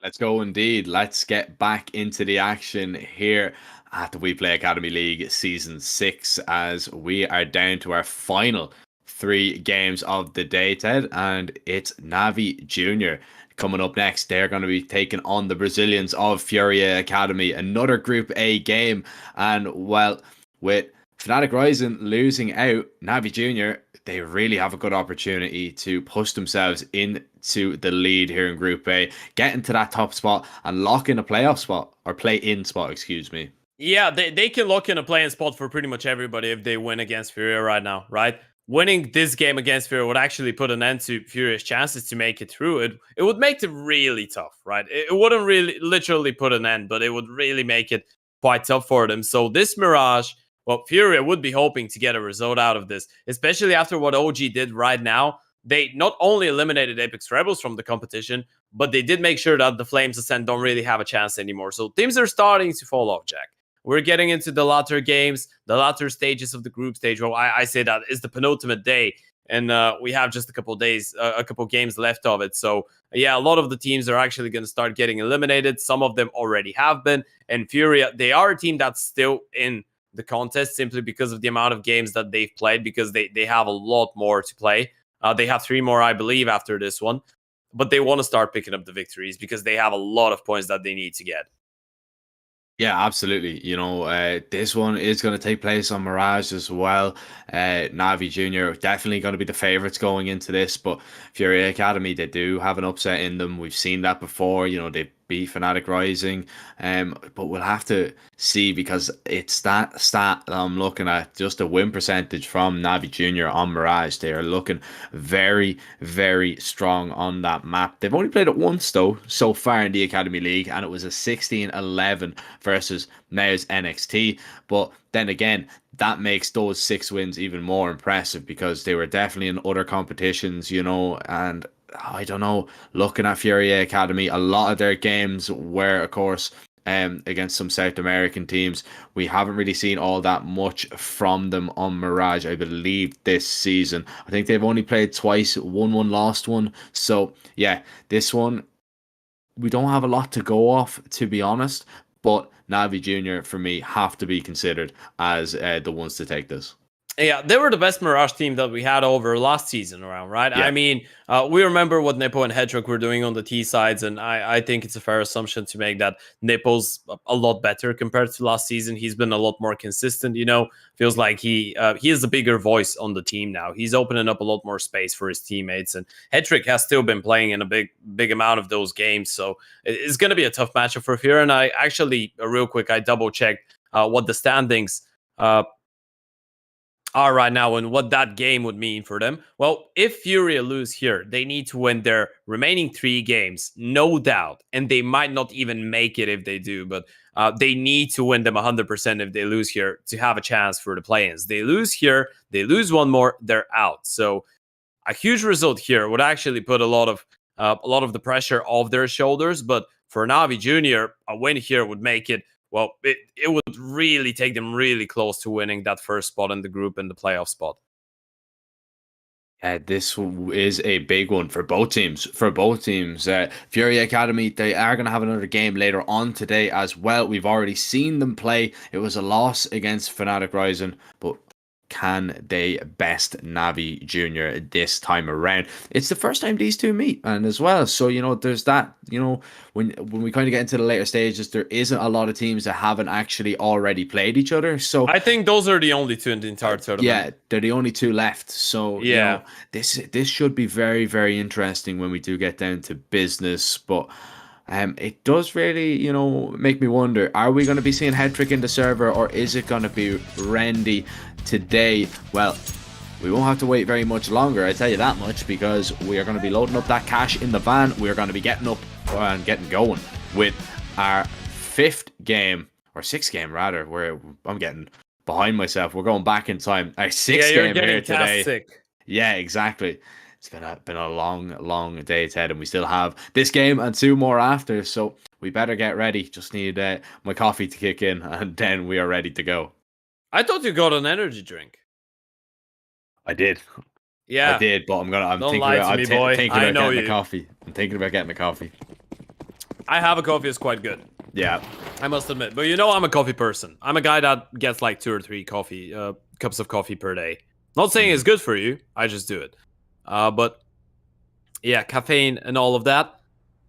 Let's go indeed. Let's get back into the action here at the WePlay Academy League Season 6 as we are down to our final 3 games of the day, Ted, and it's NAVI Junior coming up next. They're going to be taking on the Brazilians of FURIA Academy, another Group A game, and well, with fnatic Rising losing out, NAVI Junior, they really have a good opportunity to push themselves into the lead here in Group A, get into that top spot and lock in a playoff spot, or play-in spot, excuse me. Yeah, they can lock in a playing spot for pretty much everybody if they win against Furia right now, right? Winning this game against Furia would actually put an end to Furia's chances to make it through. It would make it really tough, right? It wouldn't really literally put an end, but it would really make it quite tough for them. So this Mirage, well, Furia would be hoping to get a result out of this, especially after what OG did right now. They not only eliminated Apeks Rebels from the competition, but they did make sure that the Flames Ascent don't really have a chance anymore. So teams are starting to fall off, Jack. We're getting into the latter games, the latter stages of the group stage. Well, I say that is the penultimate day, and we have just a couple days, a couple games left of it. So yeah, a lot of the teams are actually going to start getting eliminated. Some of them already have been, and Furia, they are a team that's still in the contest simply because of the amount of games that they've played, because they have a lot more to play. They have 3 more, I believe, after this one, but they want to start picking up the victories because they have a lot of points that they need to get. Yeah, absolutely. You know, this one is going to take place on Mirage as well. NAVI Junior definitely going to be the favorites going into this, but FURIA Academy, they do have an upset in them. We've seen that before. You know, they beat fnatic Rising, but we'll have to see, because it's that stat that I'm looking at, just a win percentage from NAVI Junior on Mirage. They are looking very, very strong on that map. They've only played it once though so far in the Academy League, and it was a 16-11 versus NAO's NXT. But then again, that makes those 6 wins even more impressive, because they were definitely in other competitions, you know. And I don't know, looking at FURIA Academy, a lot of their games were, of course, against some South American teams. We haven't really seen all that much from them on Mirage, I believe, this season. I think they've only played twice, won one, lost one. So yeah, this one, we don't have a lot to go off, to be honest, but NAVI Junior, for me, have to be considered as the ones to take this. Yeah, they were the best Mirage team that we had over last season around, right? Yeah. I mean, we remember what Nepo and Hedrick were doing on the T sides, and I think it's a fair assumption to make that Nepo's a lot better compared to last season. He's been a lot more consistent, you know. Feels like he is a bigger voice on the team now. He's opening up a lot more space for his teammates, and Hedrick has still been playing in a big amount of those games, so it's going to be a tough matchup for Furia. And I actually, real quick, I double-checked what the standings are right now and what that game would mean for them. Well, if Furia lose here, they need to win their remaining 3 games, no doubt, and they might not even make it if they do, but they need to win them 100% if they lose here to have a chance for the play-ins. They lose here, they lose one more, they're out. So a huge result here would actually put a lot of the pressure off their shoulders, but for NAVI Junior, a win here would make it, well, it would really take them really close to winning that first spot in the group and the playoff spot. This is a big one for both teams. FURIA Academy, they are going to have another game later on today as well. We've already seen them play. It was a loss against fnatic Rising, but can they best NAVI Junior this time around? It's the first time these two meet, and as well, so you know, there's that. You know, when we kind of get into the later stages, there isn't a lot of teams that haven't actually already played each other. So I think those are the only 2 in the entire tournament. Yeah, they're the only 2 left. So yeah, you know, this should be very, very interesting when we do get down to business. But it does really, you know, make me wonder, are we going to be seeing Hedrick in the server, or is it going to be Randy today? Well, we won't have to wait very much longer, I tell you that much, because we are going to be loading up that cash in the van. We're going to be getting up and getting going with our 5th game, or 6th game rather, where I'm getting behind myself. We're going back in time. Our 6th game here today. Sick. Yeah, exactly. It's been a long day, Ted, and we still have this game and 2 more after, so we better get ready. Just need my coffee to kick in, and then we are ready to go. I thought you got an energy drink. I did. Yeah, I did, but I'm thinking lie about to me, boy. thinking I about know getting you. the coffee. I'm thinking about getting the coffee. I have a coffee is quite good. Yeah. I must admit. But you know I'm a coffee person. I'm a guy that gets like 2 or 3 coffee cups of coffee per day. Not saying it's good for you. I just do it. But yeah, caffeine and all of that.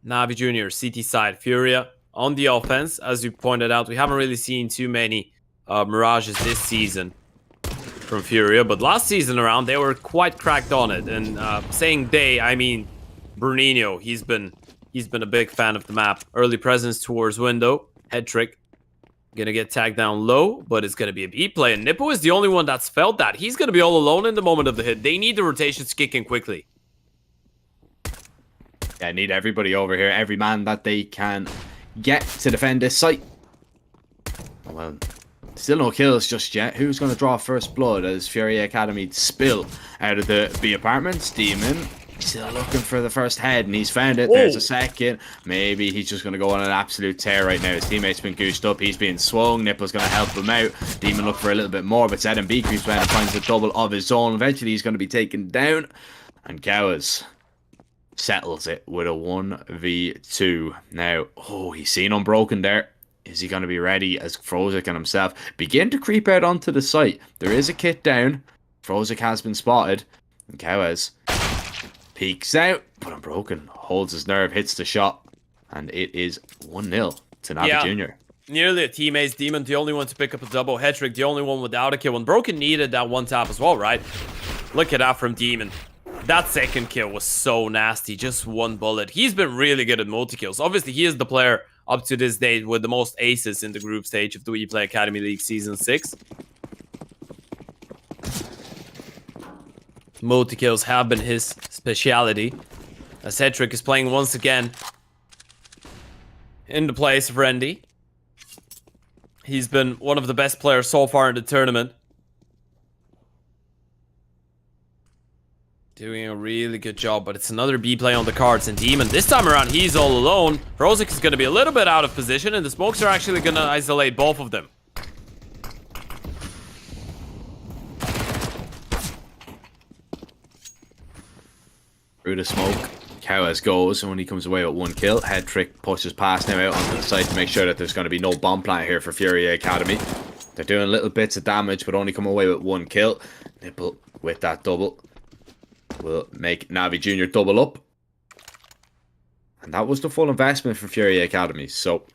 Navi Jr., CT side, Furia on the offense. As you pointed out, we haven't really seen too many Mirages this season from Furia. But last season around, they were quite cracked on it. And saying they, I mean Bruninho. He's been a big fan of the map. Early presence towards window. Head trick. Gonna get tagged down low, but it's gonna be a B play. And Nippo is the only one that's felt that. He's gonna be all alone in the moment of the hit. They need the rotations kicking quickly. Yeah, need everybody over here. Every man that they can get to defend this site. Well, still no kills just yet. Who's going to draw first blood as FURIA Academy spill out of the B apartments? Demon still looking for the first head, and he's found it. There's a second. Maybe he's just going to go on an absolute tear right now. His teammate's been goosed up. He's being swung. Nippo's going to help him out. Demon look for a little bit more, but ZMB creeps around and finds a double of his own. Eventually, he's going to be taken down. And Cows settles it with a 1v2. Now, he's seen Unbroken there. Is he going to be ready as Frozik and himself begin to creep out onto the site? There is a kit down. Frozik has been spotted. And Cows peeks out, but Unbroken holds his nerve, hits the shot, and it is 1-0 to Navi Jr. Nearly a team-ace. Demon, the only one to pick up a double. Hetrick, the only one without a kill. Unbroken needed that one tap as well, right? Look at that from Demon. That second kill was so nasty. Just one bullet. He's been really good at multi-kills. Obviously, he is the player up to this date with the most aces in the group stage of the WePlay Academy League Season 6. Multi-kills have been his speciality. As Hetrick is playing once again in the place of Randy. He's been one of the best players so far in the tournament. Doing a really good job, but it's another B play on the cards. And Demon, this time around, he's all alone. Frozik is going to be a little bit out of position, and the smokes are actually going to isolate both of them. Through the smoke, Cows goes, and when he comes away with 1 kill, Head Trick pushes past now out onto the site to make sure that there's going to be no bomb plant here for FURIA Academy. They're doing little bits of damage, but only come away with 1 kill. Nipple with that double will make Navi Jr. double up. And that was the full investment for FURIA Academy. So,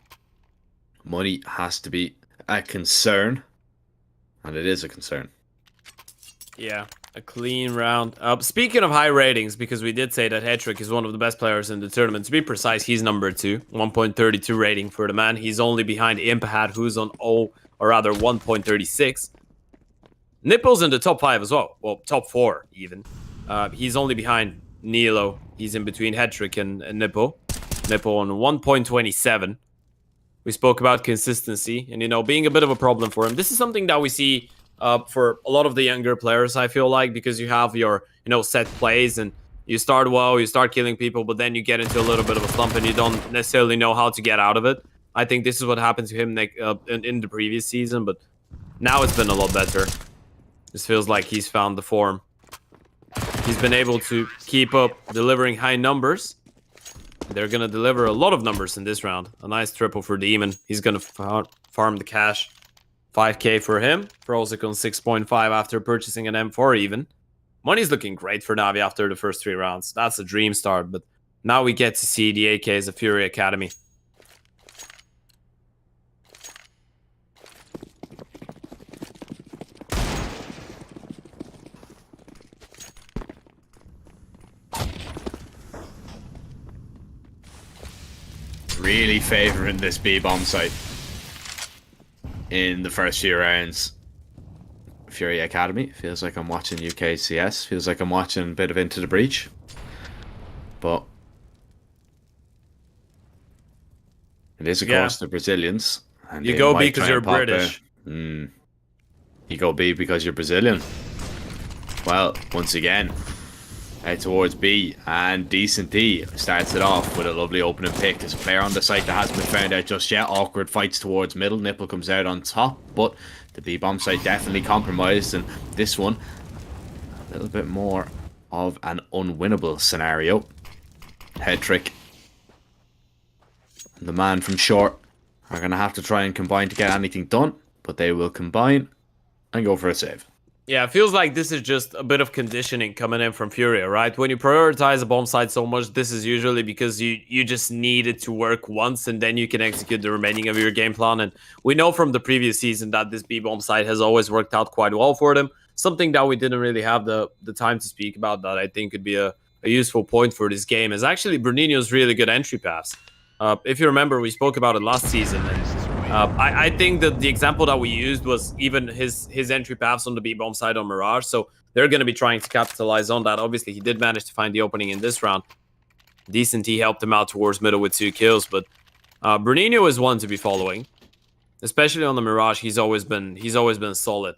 money has to be a concern. And it is a concern. Yeah, a clean round. Speaking of high ratings, because we did say that Hetrick is one of the best players in the tournament. To be precise, he's number 2. 1.32 rating for the man. He's only behind Impahad, who's on 1.36. Nipple's in the top 5 as well. Well, top 4 even. He's only behind Nilo. He's in between Hetrick and Nipple. Nipple on 1.27. We spoke about consistency and, you know, being a bit of a problem for him. This is something that we see for a lot of the younger players, I feel like, because you have your, you know, set plays and you start well, you start killing people, but then you get into a little bit of a slump and you don't necessarily know how to get out of it. I think this is what happened to him in the previous season, but now it's been a lot better. This feels like he's found the form. He's been able to keep up delivering high numbers. They're going to deliver a lot of numbers in this round. A nice triple for Demon. He's going to farm the cash. 5k for him. Frozik on 6.5 after purchasing an M4 even. Money's looking great for Navi after the first 3 rounds. That's a dream start, but now we get to see the AKs of FURIA Academy. Really favouring this B-bomb site in the first few rounds. FURIA Academy. Feels like I'm watching UKCS. Feels like I'm watching a bit of Into the Breach. But it is, of course, the Brazilians. And you go B because you're British. You go B because you're Brazilian. Well, once again, out towards B, and Decent D starts it off with a lovely opening pick. There's a player on the site that hasn't been found out just yet. Awkward fights towards middle. Nipple comes out on top, but the B bomb site definitely compromised, and this one a little bit more of an unwinnable scenario. Head trick the man from short are going to have to try and combine to get anything done, but they will combine and go for a save. Yeah, it feels like this is just a bit of conditioning coming in from FURIA, right? When you prioritize a bomb site so much, this is usually because you just need it to work once, and then you can execute the remaining of your game plan. And we know from the previous season that this B-bomb site has always worked out quite well for them. Something that we didn't really have the time to speak about that I think could be a useful point for this game is actually Bruninho's really good entry pass. If you remember, we spoke about it last season, and I think that the example that we used was even his entry paths on the B-bomb side on Mirage, so they're going to be trying to capitalize on that. Obviously, he did manage to find the opening in this round. Decent, he helped him out towards middle with 2 kills, but Bruninho is one to be following, especially on the Mirage. He's always been solid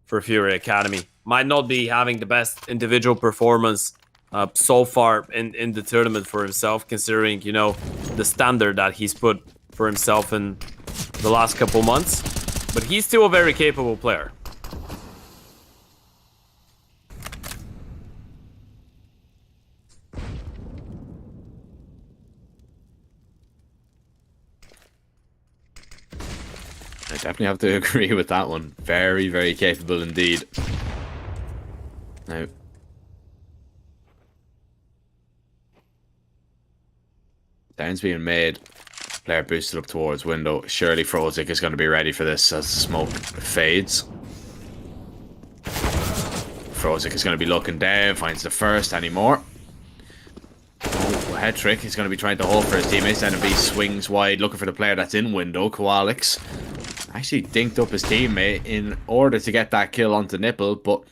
for FURIA Academy. Might not be having the best individual performance so far in the tournament for himself, considering, you know, the standard that he's put for himself in the last couple months, but he's still a very capable player. I definitely have to agree with that one. Very, very capable indeed. Now, sounds being made. Player boosted up towards window. Surely frozik is going to be ready for this as the smoke fades. frozik is going to be looking down. Finds the first anymore. Oh, head trick. He's going to be trying to hold for his teammates. NAVI swings wide, looking for the player that's in window. Koalix actually dinked up his teammate in order to get that kill onto Nipple, but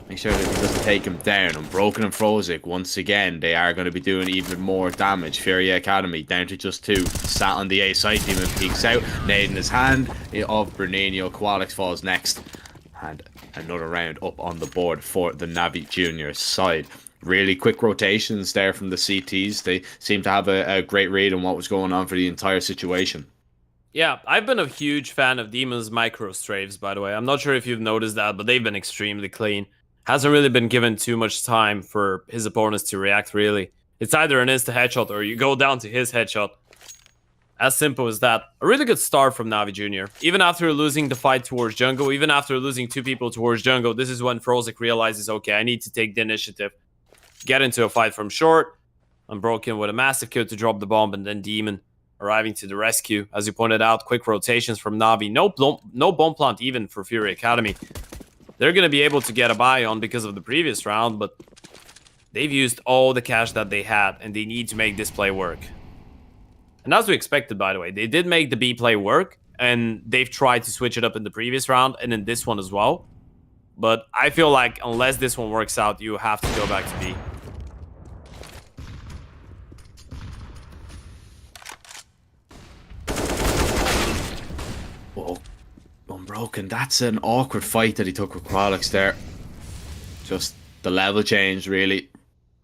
make sure that he doesn't take him down. And Broken and frozik, once again, they are going to be doing even more damage. FURIA Academy down to just 2. Sat on the A side, Demon peeks out. Nade in his hand of Bruninho. Koalix falls next. And another round up on the board for the NAVI Junior side. Really quick rotations there from the CTs. They seem to have a great read on what was going on for the entire situation. Yeah, I've been a huge fan of Demon's micro strafes, by the way. I'm not sure if you've noticed that, but they've been extremely clean. Hasn't really been given too much time for his opponents to react, really. It's either an insta headshot or you go down to his headshot. As simple as that. A really good start from NAVI Junior. Even after losing the fight towards jungle, even after losing 2 people towards jungle, this is when frozik realizes, okay, I need to take the initiative. Get into a fight from short. Unbroken with a massive kill to drop the bomb, and then Demon arriving to the rescue. As you pointed out, quick rotations from NAVI. No bomb plant even for FURIA Academy. They're going to be able to get a buy on because of the previous round, but they've used all the cash that they had, and they need to make this play work. And as we expected, by the way, they did make the B play work, and they've tried to switch it up in the previous round and in this one as well. But I feel like unless this one works out, you have to go back to B. Whoa. Unbroken. That's an awkward fight that he took with Koalix there. Just the level change, really.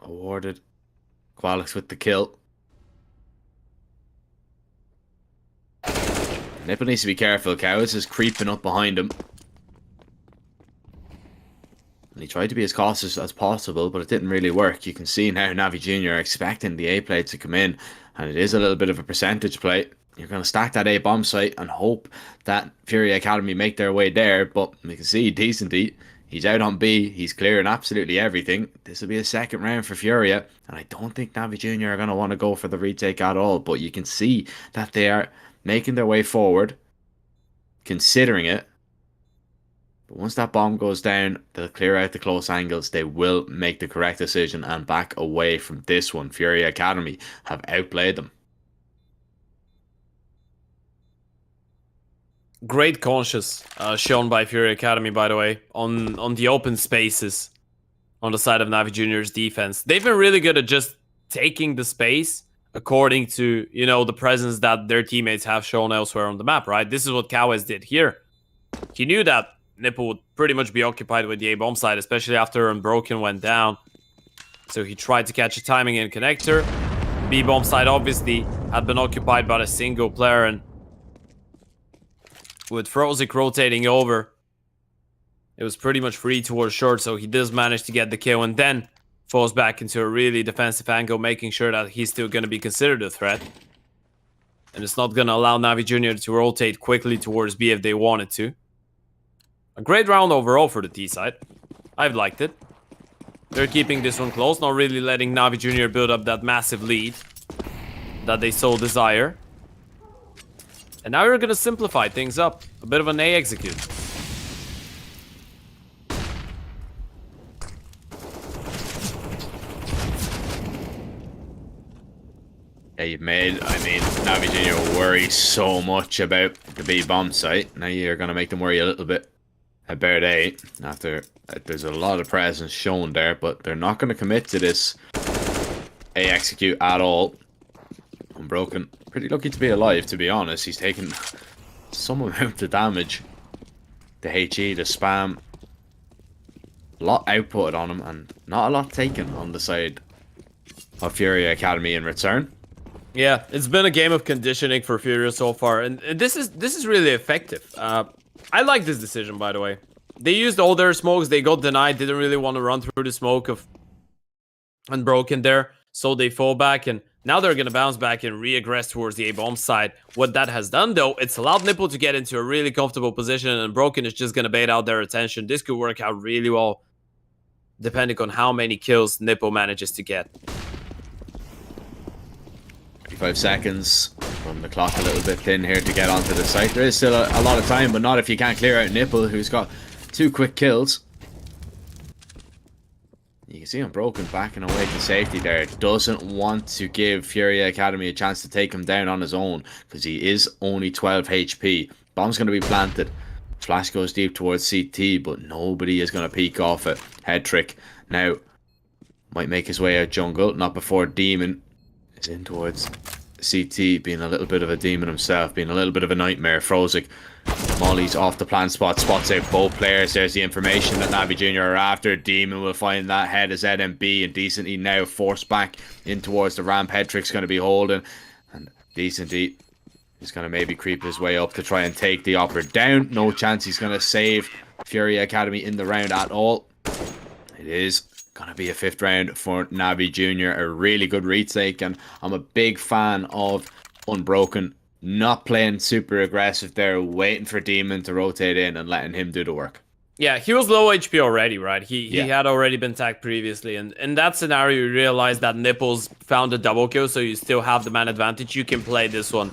Awarded Koalix with the kill. Nipple needs to be careful. Cows is creeping up behind him. And he tried to be as cautious as possible, but it didn't really work. You can see now NAVI Junior are expecting the A play to come in, and it is a little bit of a percentage play. You're going to stack that A bomb site and hope that FURIA Academy make their way there, but you can see decently he's out on B. He's clearing absolutely everything. This will be a second round for FURIA, and I don't think NAVI Junior are going to want to go for the retake at all, but you can see that they are making their way forward, considering it. But once that bomb goes down, they'll clear out the close angles. They will make the correct decision and back away from this one. FURIA Academy have outplayed them. Great conscious shown by FURIA Academy, by the way, on the open spaces on the side of NAVI Junior's defense. They've been really good at just taking the space according to, you know, the presence that their teammates have shown elsewhere on the map, right? This is what Kawes did here. He knew that Nipple would pretty much be occupied with the A-bomb side, especially after Unbroken went down. So he tried to catch a timing in connector. B-bomb side obviously had been occupied by a single player, and with frozik rotating over, it was pretty much free towards short, so he does manage to get the kill and then falls back into a really defensive angle, making sure that he's still going to be considered a threat. And it's not going to allow NAVI Junior to rotate quickly towards B if they wanted to. A great round overall for the T side. I've liked it. They're keeping this one close, not really letting NAVI Junior build up that massive lead that they so desire. And now we're going to simplify things up. A bit of an A execute. Yeah, you've made, NAVI Junior worry so much about the B bomb site. Now you're going to make them worry a little bit about A. After, there's a lot of presence shown there, but they're not going to commit to this A execute at all. Unbroken, pretty lucky to be alive, to be honest. He's taken some amount of damage. The HE, the spam. A lot outputted on him, and not a lot taken on the side of FURIA Academy in return. Yeah, it's been a game of conditioning for FURIA so far, and this is really effective. I like this decision, by the way. They used all their smokes, they got denied, didn't really want to run through the smoke of Unbroken there, so they fall back, and now they're going to bounce back and re-aggress towards the A-bomb side. What that has done, though, it's allowed Nipple to get into a really comfortable position, and Unbroken is just going to bait out their attention. This could work out really well, depending on how many kills Nipple manages to get. 35 seconds. Run the clock a little bit thin here to get onto the site. There is still a lot of time, but not if you can't clear out Nipple, who's got 2 quick kills. You can see Unbroken backing away to safety there. Doesn't want to give FURIA Academy a chance to take him down on his own, because he is only 12 HP. Bomb's going to be planted. Flash goes deep towards CT, but nobody is going to peek off it. Head trick. Now, might make his way out jungle. Not before Demon is in towards CT, being a little bit of a demon himself, being a little bit of a nightmare. Frozik, Molly's off the plant spot, spots out both players. There's the information that NAVI Junior are after. Demon will find that head as ZMB, and Decently now forced back in towards the ramp. Headtrick's going to be holding, and Decently is going to maybe creep his way up to try and take the Opera down. No chance he's going to save FURIA Academy in the round at all. It is gonna be a 5th round for NAVI Junior. A really good retake, and I'm a big fan of Unbroken not playing super aggressive there, waiting for Demon to rotate in and letting him do the work. Yeah, he was low HP already, right? He had already been tagged previously, and in that scenario you realize that Nipples found a double kill, so you still have the man advantage. You can play this one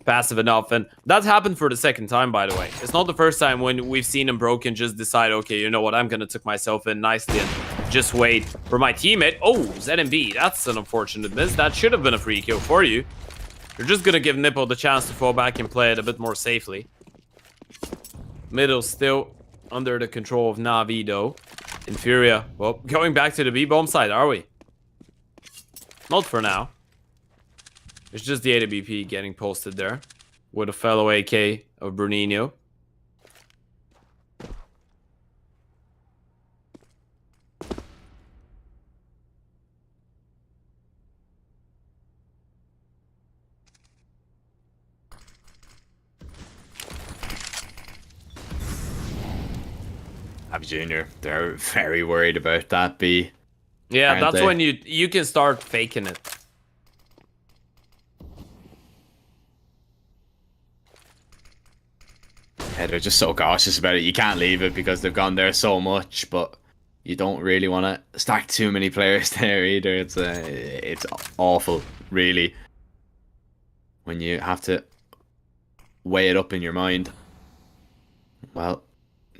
passive enough, and that happened for the 2nd time, by the way. It's not the first time when we've seen Unbroken just decide, okay, you know what, I'm gonna tuck myself in nicely and just wait for my teammate. Oh, ZMB, that's an unfortunate miss. That should have been a free kill for you. You're just gonna give Nipple the chance to fall back and play it a bit more safely. Middle still under the control of NAVI, though. In FURIA, well, going back to the B-bomb side, are we? Not for now. It's just the AWP getting posted there with a fellow AK of Bruninho. NAVI Junior, they're very worried about that B. Yeah, that's when you can start faking it. Yeah, they're just so cautious about it. You can't leave it because they've gone there so much, but you don't really want to stack too many players there either. It's awful, really, when you have to weigh it up in your mind. Well,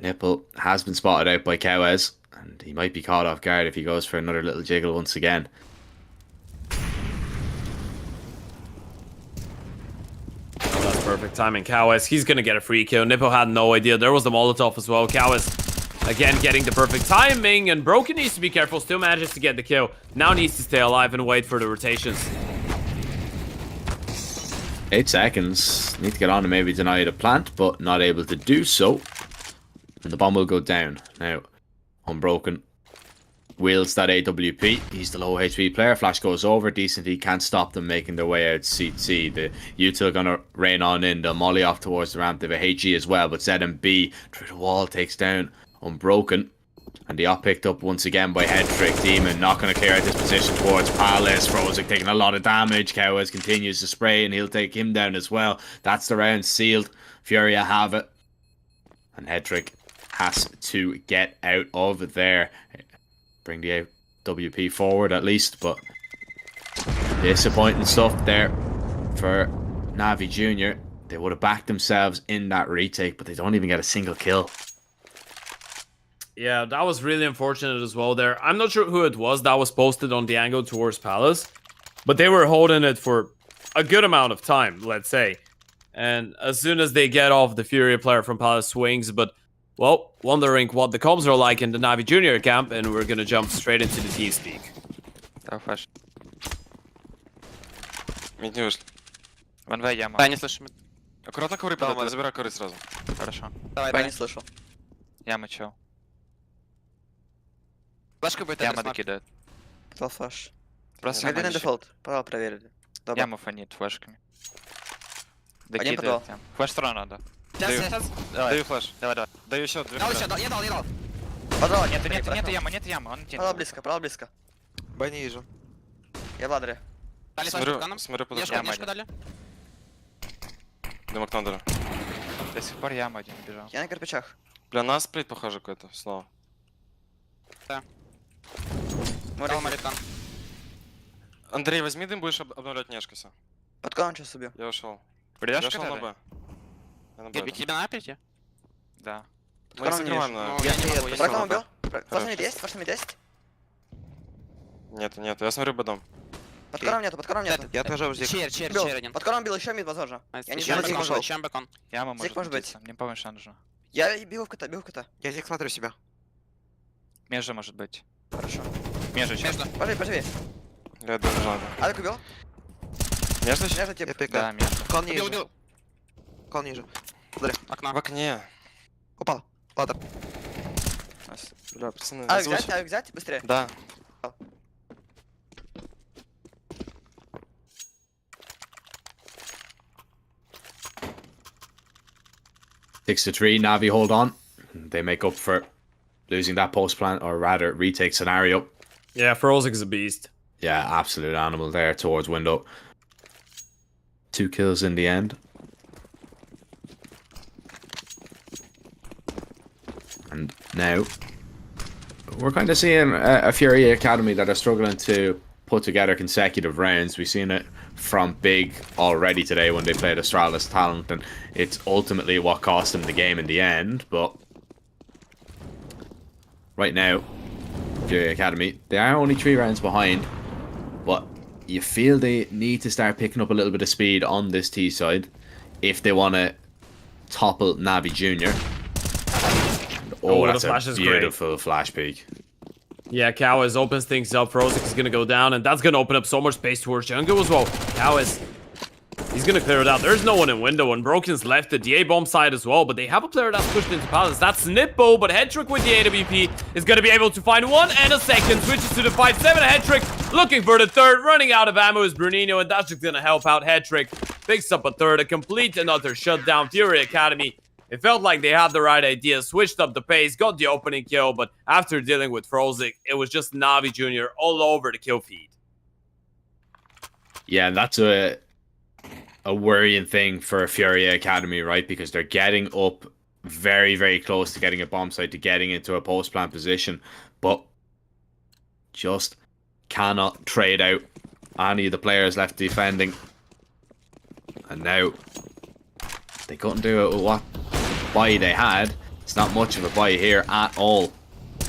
Nipple has been spotted out by Kawes, and he might be caught off guard if he goes for another little jiggle once again. Perfect timing. Kawes, he's gonna get a free kill. Nipple had no idea. There was the Molotov as well. Kawes, again, getting the perfect timing. And Broken needs to be careful. Still manages to get the kill. Now needs to stay alive and wait for the rotations. 8 seconds. Need to get on and maybe deny the plant, but not able to do so. And the bomb will go down. Now, Unbroken wields that AWP. He's the low HP player. Flash goes over. Decently can't stop them making their way out CT. The util gonna rain on in. The molly off towards the ramp. They have a HE as well, but ZMB through the wall takes down Unbroken. And the op picked up once again by Headtrick. Demon not going to clear out this position towards Palace. Frozik taking a lot of damage. Cowes continues to spray and he'll take him down as well. That's the round sealed. Furia have it. And Headtrick has to get out of there. Bring the WP forward at least, but disappointing stuff there for NAVI Jr. They would have backed themselves in that retake, but they don't even get a single kill. Yeah, that was really unfortunate as well there. I'm not sure who it was that was posted on the angle towards Palace, but they were holding it for a good amount of time, let's say. And as soon as they get off, the Furia player from Palace swings, but, well, wondering what the comms are like in the NAVI Junior camp, and we're gonna jump straight into the team speak. Да, флеш. Мид не вышли. Ванвей яма. Да, не слышу. Аккуратно ковры подать, забирай ковры сразу. Хорошо. Давай, Я не слышу. Яма чел. Флешка будет Яма докидает. Кто флеш? Просто Медленный яма дефолт. Право проверили. Добро. Яму фонит флешками. Один Докидывает подвал. яму. Флеш второй надо. Сейчас. Даю флеш. Давай, давай. Даю еще 2 Дал еще, я дал. Подвал. Нет ямы, он не Право близко, право близко. Б не вижу. Я в ладере. Дали флешку Смотрю, канам. смотрю под Нешку, окном. нешку дали. Дым окном дали. До сих пор яма один бежал. Я на кирпичах. Бля, на сплит похоже какой-то снова. Дал Маритан. Андрей, возьми дым, будешь обновлять Нешкаса. Под кого он сейчас убил? Я ушел. Придешь Я ушел на когда? Б. Я на Б. Тебе на апельте? Да. Мы закрываем на... Ну, я не могу, я Про не кого могу. убил? Флеш мид есть? Флеш мид есть? Нет, нет, я смотрю Б-дом. Под кором нету, под кором нету. Я тоже уже. Черь Убил. один. Под кором бил, еще мид, возможно. Я не знаю, Еще где пошел. еще бэкон. Яма Зик может может быть. быть. Мне помощь нужна. Я бегу в кота, бегу в кота. Я здесь смотрю себя. Между может быть. Хорошо. Между чел. Между. Поживи. Я думаю, надо. Алик убил? Между еще? Между тип. Да, между. Кон ниже. Убил. Кон ниже. Окна. В окне. Упал. Ладно. Бля, пацаны, Алик озвучь. взять, Алик взять, быстрее. Да. 6-3, Navi hold on. They make up for losing that post plant, or rather retake scenario. Yeah, Frozik is a beast. Yeah, absolute animal there towards window. 2 kills in the end. And now we're kind of seeing a FURIA Academy that are struggling to put together consecutive rounds. We've seen it from Big already today when they played Astralis Talent, and it's ultimately what cost them the game in the end. But right now, FURIA Academy, they are only 3 rounds behind, but you feel they need to start picking up a little bit of speed on this T side if they want to topple NAVI Jr. Oh, the that's flash a is great. beautiful flash peek. Yeah, Cowes opens things up. Frozik is going to go down, and that's going to open up so much space towards Jungle as well. Cowes, he's going to clear it out. There's no one in window, and Broken's left the DA bomb side as well, but they have a player that's pushed into Palace. That's Snippo, but Headtrick with the AWP is going to be able to find 1 and a second. Switches to the 5-7. Headtrick looking for the third. Running out of ammo is Brunino, and that's just going to help out Headtrick. Picks up a third, a complete and utter shutdown. FURIA Academy. It felt like they had the right idea, switched up the pace, got the opening kill, but after dealing with Frozik, it was just NAVI Jr. all over the kill feed. Yeah, and that's a worrying thing for FURIA Academy, right? Because they're getting up very, very close to getting a bomb site, to getting into a post plant position, but just cannot trade out any of the players left defending. And now they couldn't do it with what buy they had. It's not much of a buy here at all. A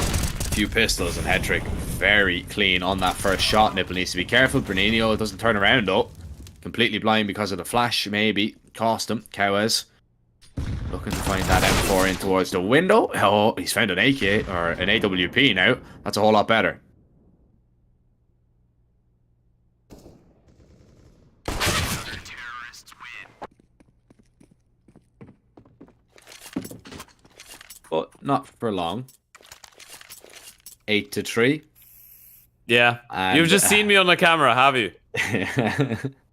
few pistols, and Headtrick very clean on that first shot. Nipple needs to be careful. Bernino doesn't turn around though. Completely blind because of the flash, maybe. Cost him. Cowes looking to find that M4 in towards the window. Oh, he's found an AK, or an AWP now. That's a whole lot better. But not for long. 8-3. Yeah, And, you've just seen me on the camera, have you?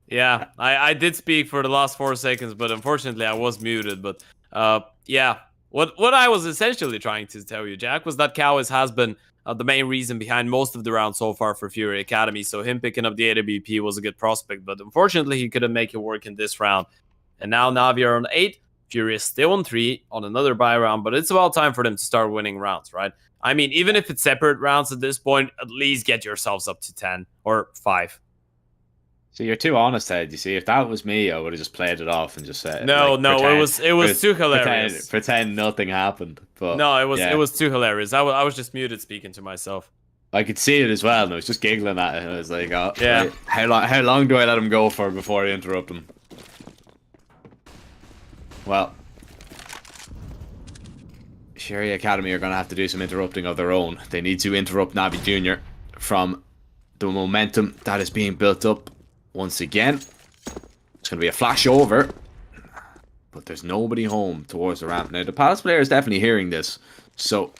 Yeah, I did speak for the last 4 seconds, but unfortunately I was muted. But yeah, What I was essentially trying to tell you, Jack, was that Cowes has been the main reason behind most of the rounds so far for FURIA Academy. So him picking up the AWP was a good prospect, but unfortunately he couldn't make it work in this round. And now Navi are on 8. FURIA is still on 3 on another bye round, but it's about time for them to start winning rounds, right? I mean, even if it's separate rounds at this point, at least get yourselves up to 10 or 5. So you're too honest, Ed. You see, if that was me, I would have just played it off and just said, No, like, no, pretend, it was too hilarious. Pretend nothing happened. But no, it yeah. was too hilarious. I was just muted speaking to myself. I could see it as well, and I was just giggling at it. And I was like, oh, yeah. Right, how long do I let him go for before I interrupt him? Well, FURIA Academy are going to have to do some interrupting of their own. They need to interrupt NAVI Jr. from the momentum that is being built up once again. It's going to be a flash over, but there's nobody home towards the ramp. Now, the Palace player is definitely hearing this, so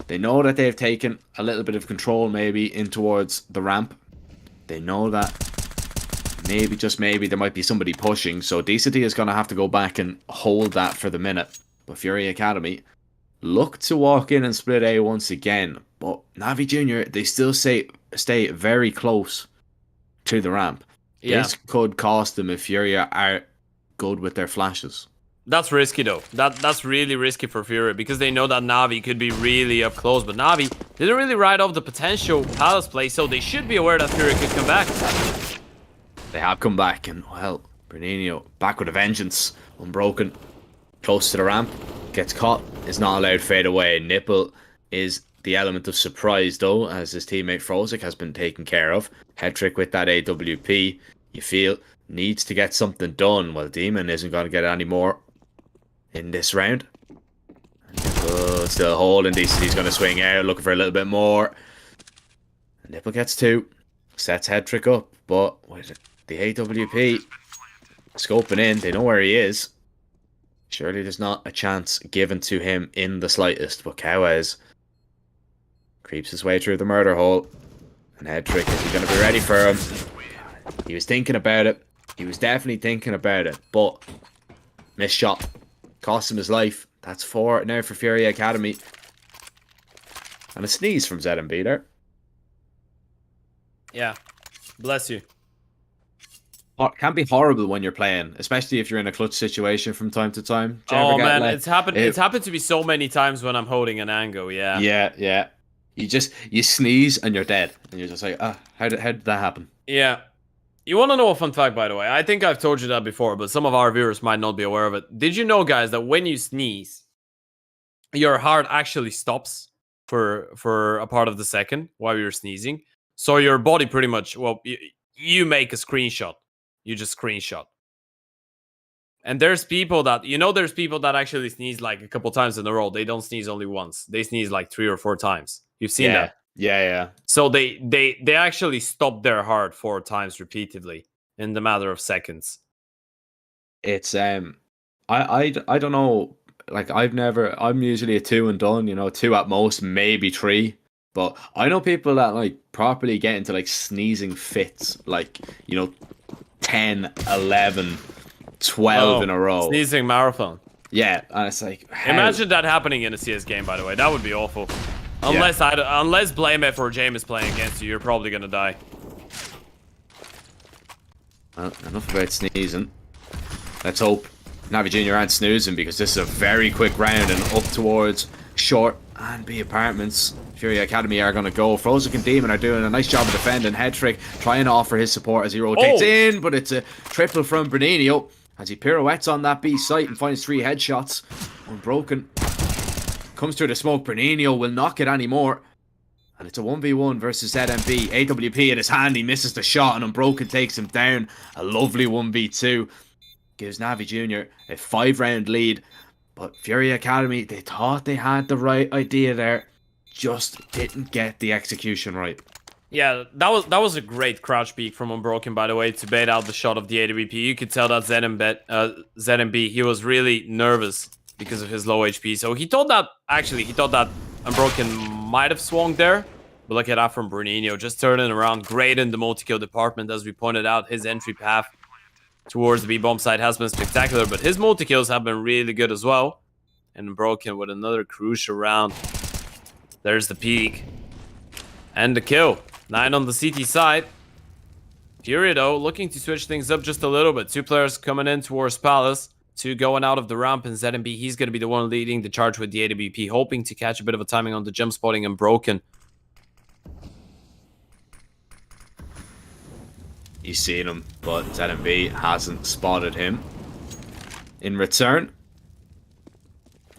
they know that they've taken a little bit of control maybe in towards the ramp. They know that maybe, just maybe, there might be somebody pushing, so DCT is going to have to go back and hold that for the minute. But FURIA Academy look to walk in and split A once again, but NAVI Jr., they still stay very close to the ramp. Yeah. This could cost them if FURIA are good with their flashes. That's risky though. That's really risky for FURIA because they know that NAVI could be really up close, but NAVI didn't really write off the potential Palace play, so they should be aware that FURIA could come back. They have come back, and well, Bernino back with a vengeance. Unbroken, close to the ramp, gets caught, is not allowed to fade away. Nipple is the element of surprise though, as his teammate Frozik has been taken care of. Head trick with that AWP, you feel, needs to get something done. Well, Demon isn't going to get any more in this round. Nipple still holding. DCT's going to swing out, looking for a little bit more. Nipple gets 2, sets head trick up, but with the AWP scoping in, they know where he is. Surely there's not a chance given to him in the slightest, but Cowes creeps his way through the murder hole. And head trick, is he going to be ready for him? He was thinking about it. He was definitely thinking about it, but missed shot. Cost him his life. That's 4 now for FURIA Academy. And a sneeze from ZMB there. Yeah. Bless you. It can be horrible when you're playing, especially if you're in a clutch situation from time to time. Oh man, it's happened. It's happened to me so many times when I'm holding an angle. Yeah. Yeah. You sneeze and you're dead, and you're just like, how did that happen? Yeah. You want to know a fun fact, by the way? I think I've told you that before, but some of our viewers might not be aware of it. Did you know, guys, that when you sneeze, your heart actually stops for a part of the second while you're sneezing? So your body pretty much, well, you make a screenshot. You just screenshot. And there's people that, there's people that actually sneeze like a couple times in a row. They don't sneeze only once. They sneeze like 3 or 4 times. You've seen that? Yeah. So they actually stop their heart 4 times repeatedly in the matter of seconds. It's I don't know. Like I'm usually a 2 and done. 2 at most, maybe 3. But I know people that like properly get into like sneezing fits, like 10, 11, 12 in a row. Sneezing marathon. Yeah, and it's like, imagine that happening in a CS game, by the way. That would be awful. Unless Blame It or James is playing against you, you're probably gonna die. Well, enough about sneezing. Let's hope NAVI Jr. aren't snoozing, because this is a very quick round and up towards short and B apartments. FURIA Academy are going to go. Frozik and Demon are doing a nice job of defending. Head trick trying to offer his support as he rotates in, but it's a triple from Bernino as he pirouettes on that B site and finds 3 headshots. Unbroken comes through the smoke. Bernino will not get any more, and it's a 1v1 versus ZMB. AWP in his hand, he misses the shot, and Unbroken takes him down. A lovely 1v2 gives NAVI Jr. a 5-round lead. But FURIA Academy, they thought they had the right idea there, just didn't get the execution right. Yeah, that was a great crouch peek from Unbroken, by the way, to bait out the shot of the AWP. You could tell that ZMB, he was really nervous because of his low HP. So he thought that Unbroken might have swung there. But look at that from Bernino, just turning around. Great in the multi-kill department, as we pointed out. His entry path towards the B-bomb side has been spectacular, but his multi-kills have been really good as well. and Broken with another crucial round. There's the peak. And the kill. 9 on the CT side. Furia, though, looking to switch things up just a little bit. 2 players coming in towards Palace. 2 going out of the ramp, and ZMB, he's going to be the one leading the charge with the AWP, hoping to catch a bit of a timing on the jump spotting and Broken. He's seen him, but ZMB hasn't spotted him. In return,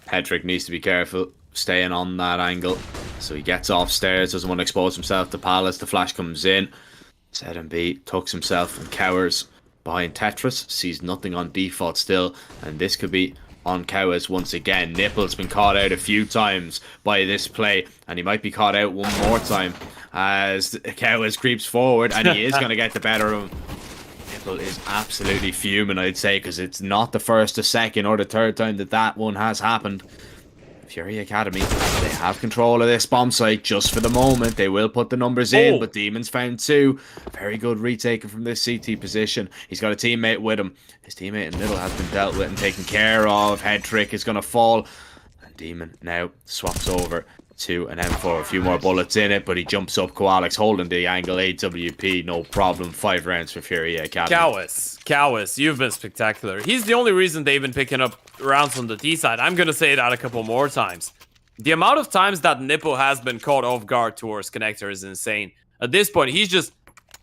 Hedrick needs to be careful, staying on that angle. So he gets off stairs, doesn't want to expose himself to Palace. The flash comes in. ZMB tucks himself and cowers behind Tetris. Sees nothing on default still. And this could be on Cowes once again. Nipple's been caught out a few times by this play. And he might be caught out one more time as Cowes creeps forward. And he is going to get the better of him. Nipple is absolutely fuming, I'd say, because it's not the first, the second, or the third time that one has happened. FURIA Academy, they have control of this bomb site just for the moment. They will put the numbers in, but Demon's found 2. Very good retaking from this CT position. He's got a teammate with him. His teammate in middle has been dealt with and taken care of. Head trick is going to fall. And Demon now swaps over to an M4. A few more bullets in it, but he jumps up. Koalix holding the angle. AWP, no problem. 5 rounds for FURIA Academy. Cowes, you've been spectacular. He's the only reason they've been picking up rounds on the T side. I'm gonna say that a couple more times. The amount of times that Nipple has been caught off guard towards Connector is insane. At this point,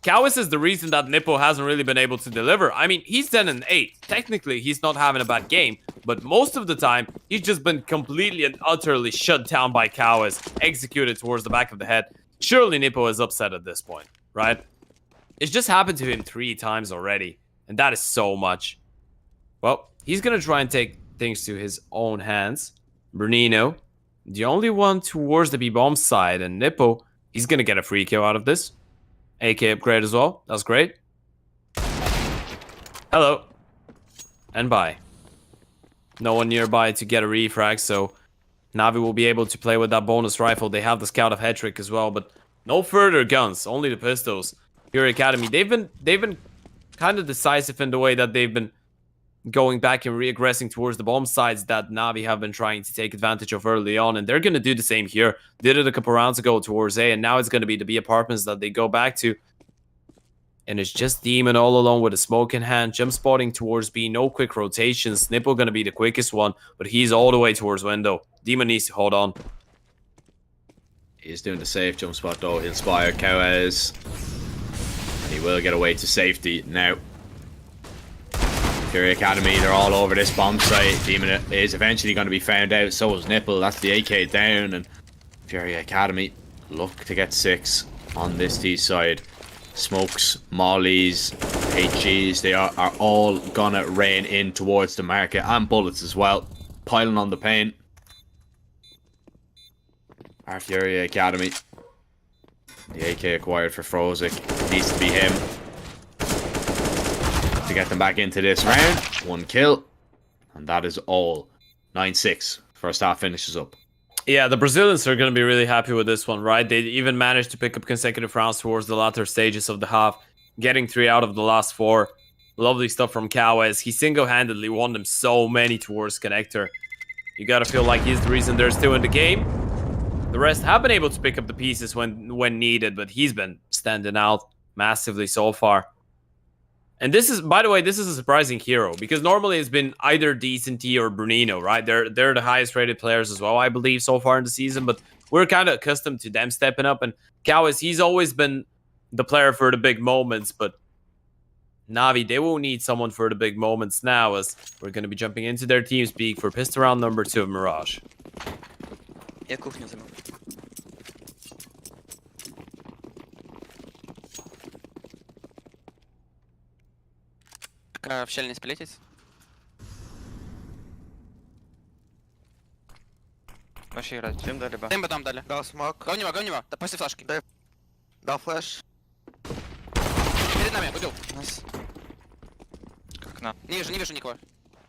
Cowes is the reason that Nipple hasn't really been able to deliver. I mean, he's 10-8. Technically, he's not having a bad game, but most of the time, he's just been completely and utterly shut down by Cowes, executed towards the back of the head. Surely Nipple is upset at this point, right? It's just happened to him 3 times already, and that is so much. Well, he's gonna try and take things to his own hands. Brunino, the only one towards the B-bomb side, and Nipple, he's gonna get a free kill out of this. AK upgrade as well. That's great. Hello. And bye. No one nearby to get a refrag, so Navi will be able to play with that bonus rifle. They have the scout of Hedrick as well, but no further guns, only the pistols. FURIA Academy, they've been kind of decisive in the way that they've been going back and reaggressing towards the bomb sides that Navi have been trying to take advantage of early on, and they're going to do the same here. Did it a couple rounds ago towards A, and now it's going to be the B apartments that they go back to. And it's just Demon all alone with a smoke in hand, jump spotting towards B, no quick rotations. Nipple going to be the quickest one, but he's all the way towards window. Demon needs to hold on. He's doing the safe jump spot though. He'll spire Cowes. And he will get away to safety now. FURIA Academy, they're all over this bomb site. Demon is eventually going to be found out. So is Nipple. That's the AK down. And FURIA Academy look to get 6 on this T side. Smokes, mollies, HGs, they are all gonna rain in towards the market. And bullets as well. Piling on the paint. Our FURIA Academy. The AK acquired for Frozik. Needs to be him. To get them back into this round. 1 kill. And that is all. 9-6. First half finishes up. Yeah, the Brazilians are going to be really happy with this one, right? They even managed to pick up consecutive rounds towards the latter stages of the half, getting 3 out of the last 4. Lovely stuff from Cowes. He single-handedly won them so many towards Connector. You got to feel like he's the reason they're still in the game. The rest have been able to pick up the pieces when needed, but he's been standing out massively so far. And this is, by the way, this is a surprising hero, because normally it's been either Decent or Brunino, right? They're the highest rated players as well, I believe, so far in the season, but we're kind of accustomed to them stepping up. And Cowes, he's always been the player for the big moments, but Navi, they will need someone for the big moments now, as we're going to be jumping into their team speak for pistol round number 2 of Mirage. Я кухню займу. В щель не сплетить. Вообще играть. Чем дали бы? Тембо там дали. Дал смог. Го в него. Да после флешки. Дал флеш. Перед нами, убил. Как на? Не вижу никого.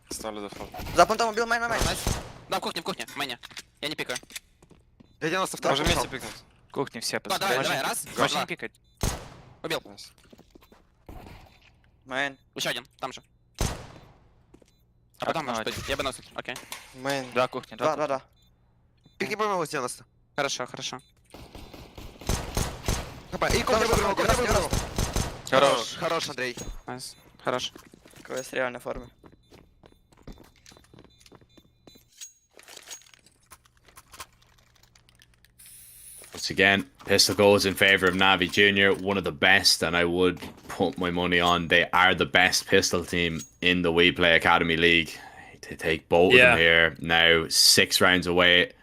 Ставлю дефолт. За понтом убил, майн. Да, в кухне, майне. Я не пикаю. Я 92. Можем вместе пикнуть. Кухни все. Да, давай, раз, Можешь два. не пикать. Убил. Майн. Еще один, там же. Потом может быть. Я бы носит. Окей. Мейн. Два кухни, два. Да. Пики по моему сделал. Хорошо, хорошо. И кухня выбрал. Хорош. Хорош, Андрей. Найс. Хорош. КВС реально в форме. Once again, pistol goes in favor of Navi Junior, one of the best, and I would put my money on they are the best pistol team in the WePlay Academy League. To take both of them here, now 6 rounds away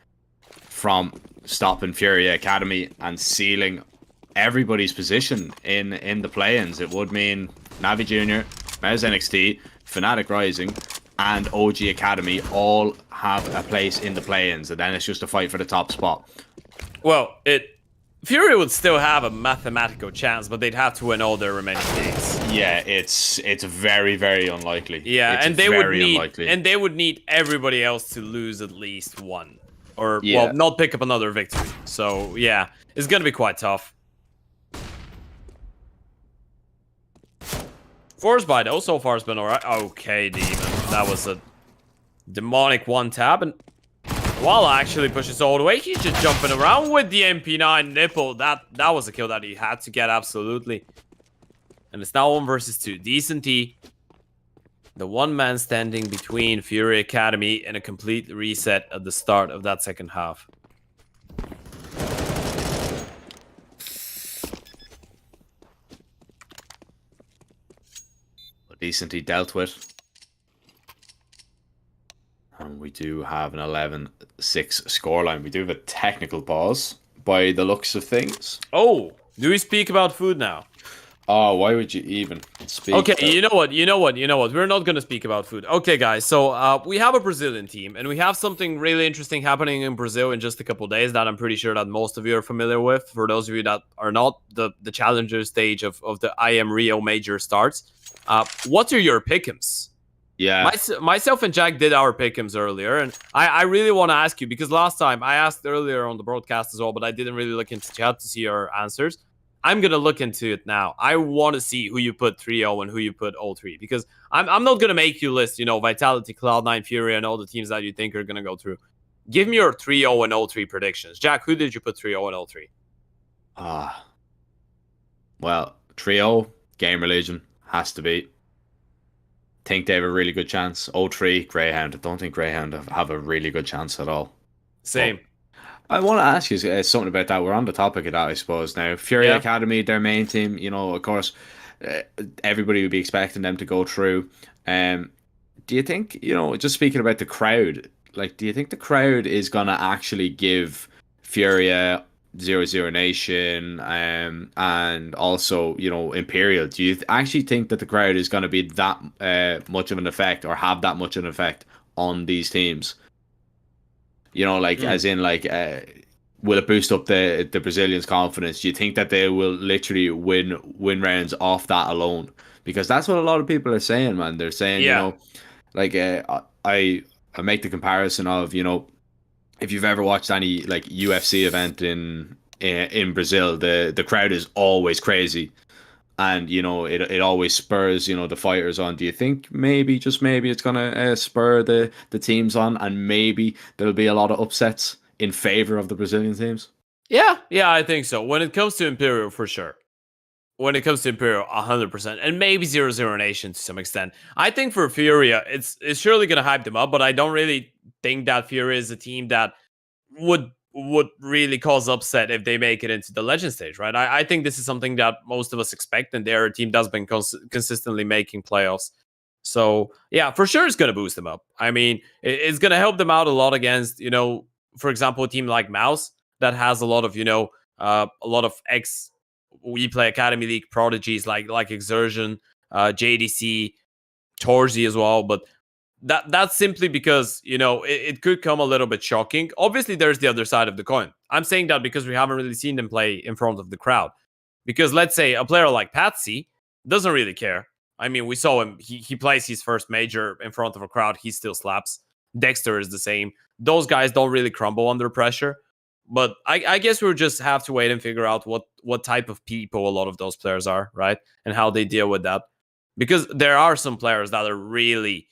from stopping FURIA Academy and sealing everybody's position in the play-ins. It would mean Navi Junior, Mez NXT, Fnatic Rising, and OG Academy all have a place in the play-ins, and then it's just a fight for the top spot. Well, FURIA would still have a mathematical chance, but they'd have to win all their remaining games. Yeah, it's very, very unlikely. Yeah, it's and they would need everybody else to lose at least one, or well, not pick up another victory. So yeah, it's gonna be quite tough. Force by though, so far has been alright. Okay, Demon, that was a demonic one tap, and Wall actually pushes all the way. He's just jumping around with the MP9 nipple. That was a kill that he had to get, absolutely. And it's now 1 versus 2. Decent T. The one man standing between FURIA Academy and a complete reset at the start of that second half. Decent T dealt with. And we do have an 11-6 scoreline. We do have a technical pause by the looks of things. Oh, do we speak about food now? Oh, why would you even speak? Okay, you know what? We're not going to speak about food. Okay, guys, so we have a Brazilian team, and we have something really interesting happening in Brazil in just a couple days that I'm pretty sure that most of you are familiar with. For those of you that are not, the challenger stage of the IM Rio Major starts. What are your pick'ems? Yeah. Myself and Jack did our pick'ems earlier, and I really want to ask you, because last time I asked earlier on the broadcast as well, but I didn't really look into chat to see your answers. I'm going to look into it now. I want to see who you put 3-0 and who you put 0-3, because I'm not going to make you list, Vitality, Cloud9, FURIA, and all the teams that you think are going to go through. Give me your 3-0 and 0-3 predictions. Jack, who did you put 3-0 and 0-3? Well, 3-0, Game Religion, has to be. Think they have a really good chance. 0-3, Greyhound. I don't think Greyhound have a really good chance at all. Same. But I want to ask you something about that. We're on the topic of that, I suppose, now. FURIA Academy, their main team, of course, everybody would be expecting them to go through. Do you think, just speaking about the crowd, do you think the crowd is going to actually give FURIA 0-0 Nation and also, Imperial? Do you actually think that the crowd is going to be that much of an effect, or have that much of an effect on these teams? As in, will it boost up the Brazilians' confidence? Do you think that they will literally win rounds off that alone? Because that's what a lot of people are saying, man. They're saying, I make the comparison of, if you've ever watched any UFC event in Brazil, the crowd is always crazy, and it always spurs the fighters on. Do you think maybe, just maybe, it's gonna spur the teams on, and maybe there'll be a lot of upsets in favor of the Brazilian teams? Yeah, I think so. When it comes to Imperial, for sure. When it comes to Imperial, 100%, and maybe 0-0 Nation to some extent. I think for FURIA, it's surely gonna hype them up, but I don't really think that FURIA is a team that would really cause upset if they make it into the legend stage, right? I think this is something that most of us expect, and they're a team that's been consistently making playoffs. So yeah, for sure it's going to boost them up. I mean, it's going to help them out a lot against, for example, a team like Mouse that has a lot of, a lot of WePlay Academy League prodigies like Exertion, JDC, Torzi as well, but that's simply because, it could come a little bit shocking. Obviously, there's the other side of the coin. I'm saying that because we haven't really seen them play in front of the crowd. Because let's say a player like Patsy doesn't really care. I mean, we saw him. He plays his first major in front of a crowd. He still slaps. Dexter is the same. Those guys don't really crumble under pressure. But I guess we'll just have to wait and figure out what type of people a lot of those players are, right? And how they deal with that. Because there are some players that are really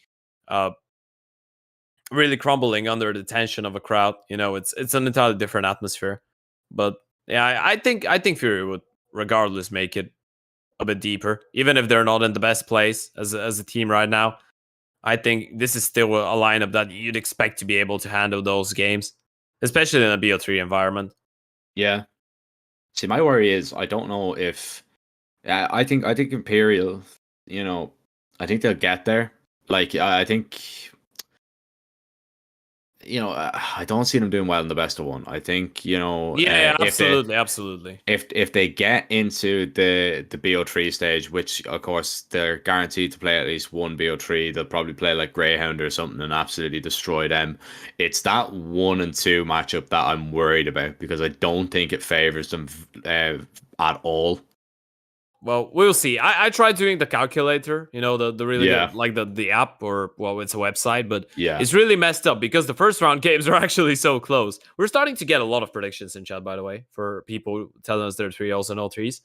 really crumbling under the tension of a crowd. You know, it's an entirely different atmosphere. But yeah, I think FURIA would regardless make it a bit deeper, even if they're not in the best place as a team right now. I think this is still a lineup that you'd expect to be able to handle those games, especially in a BO3 environment. Yeah. See, my worry is I don't know if I think Imperial, you know, I think they'll get there. Like I think, you know, I don't see them doing well in the best of one. I think, you know, Yeah, if absolutely, absolutely. if they get into the BO3 stage, which of course they're guaranteed to play at least one BO3, they'll probably play like Greyhound or something and absolutely destroy them. It's that 1 and 2 matchup that I'm worried about, because I don't think it favors them at all. Well, we'll see. I tried doing the calculator, you know, the really good, like the app, or well, it's a website, but Yeah. it's really messed up because the first round games are actually so close. We're starting to get a lot of predictions in chat, by the way, for people telling us they're 3-0s and 0-3s.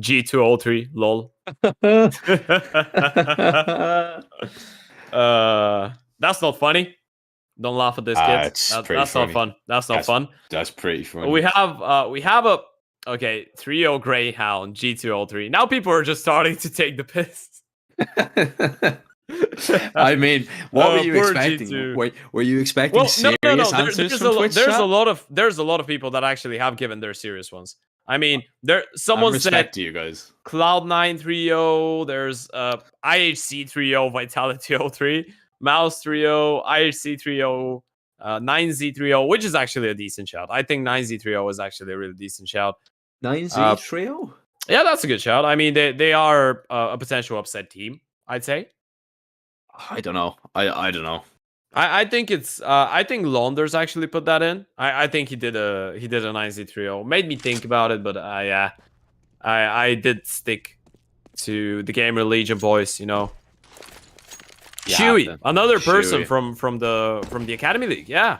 G2 0-3, lol. That's not funny. Don't laugh at this, kids. That's not fun. That's not fun. That's pretty funny. We have a okay, 3-0 Greyhound, G2 0-3. Now people are just starting to take the piss. I mean, what were you poor expecting? G2. Were you expecting serious answers from Twitch there's chat? a lot of people that actually have given their serious ones. I mean, someone said respect to you guys. Cloud9 3-0. There's IHC 3-0, Vitality 0-3, Mouse 3-0, IHC 3-0, 9Z 3-0, which is actually a decent shout. I think 9Z 3-0 is actually a really decent shout. 9Z trio? Yeah, that's a good shout. I mean, they are a potential upset team, I'd say. I don't know. I don't know. I think it's I think Launders actually put that in. I think he did a 9Z 3-0. Made me think about it, but I did stick to the Gamer Legion boys, you know. Chewy, another person from the Academy League, yeah.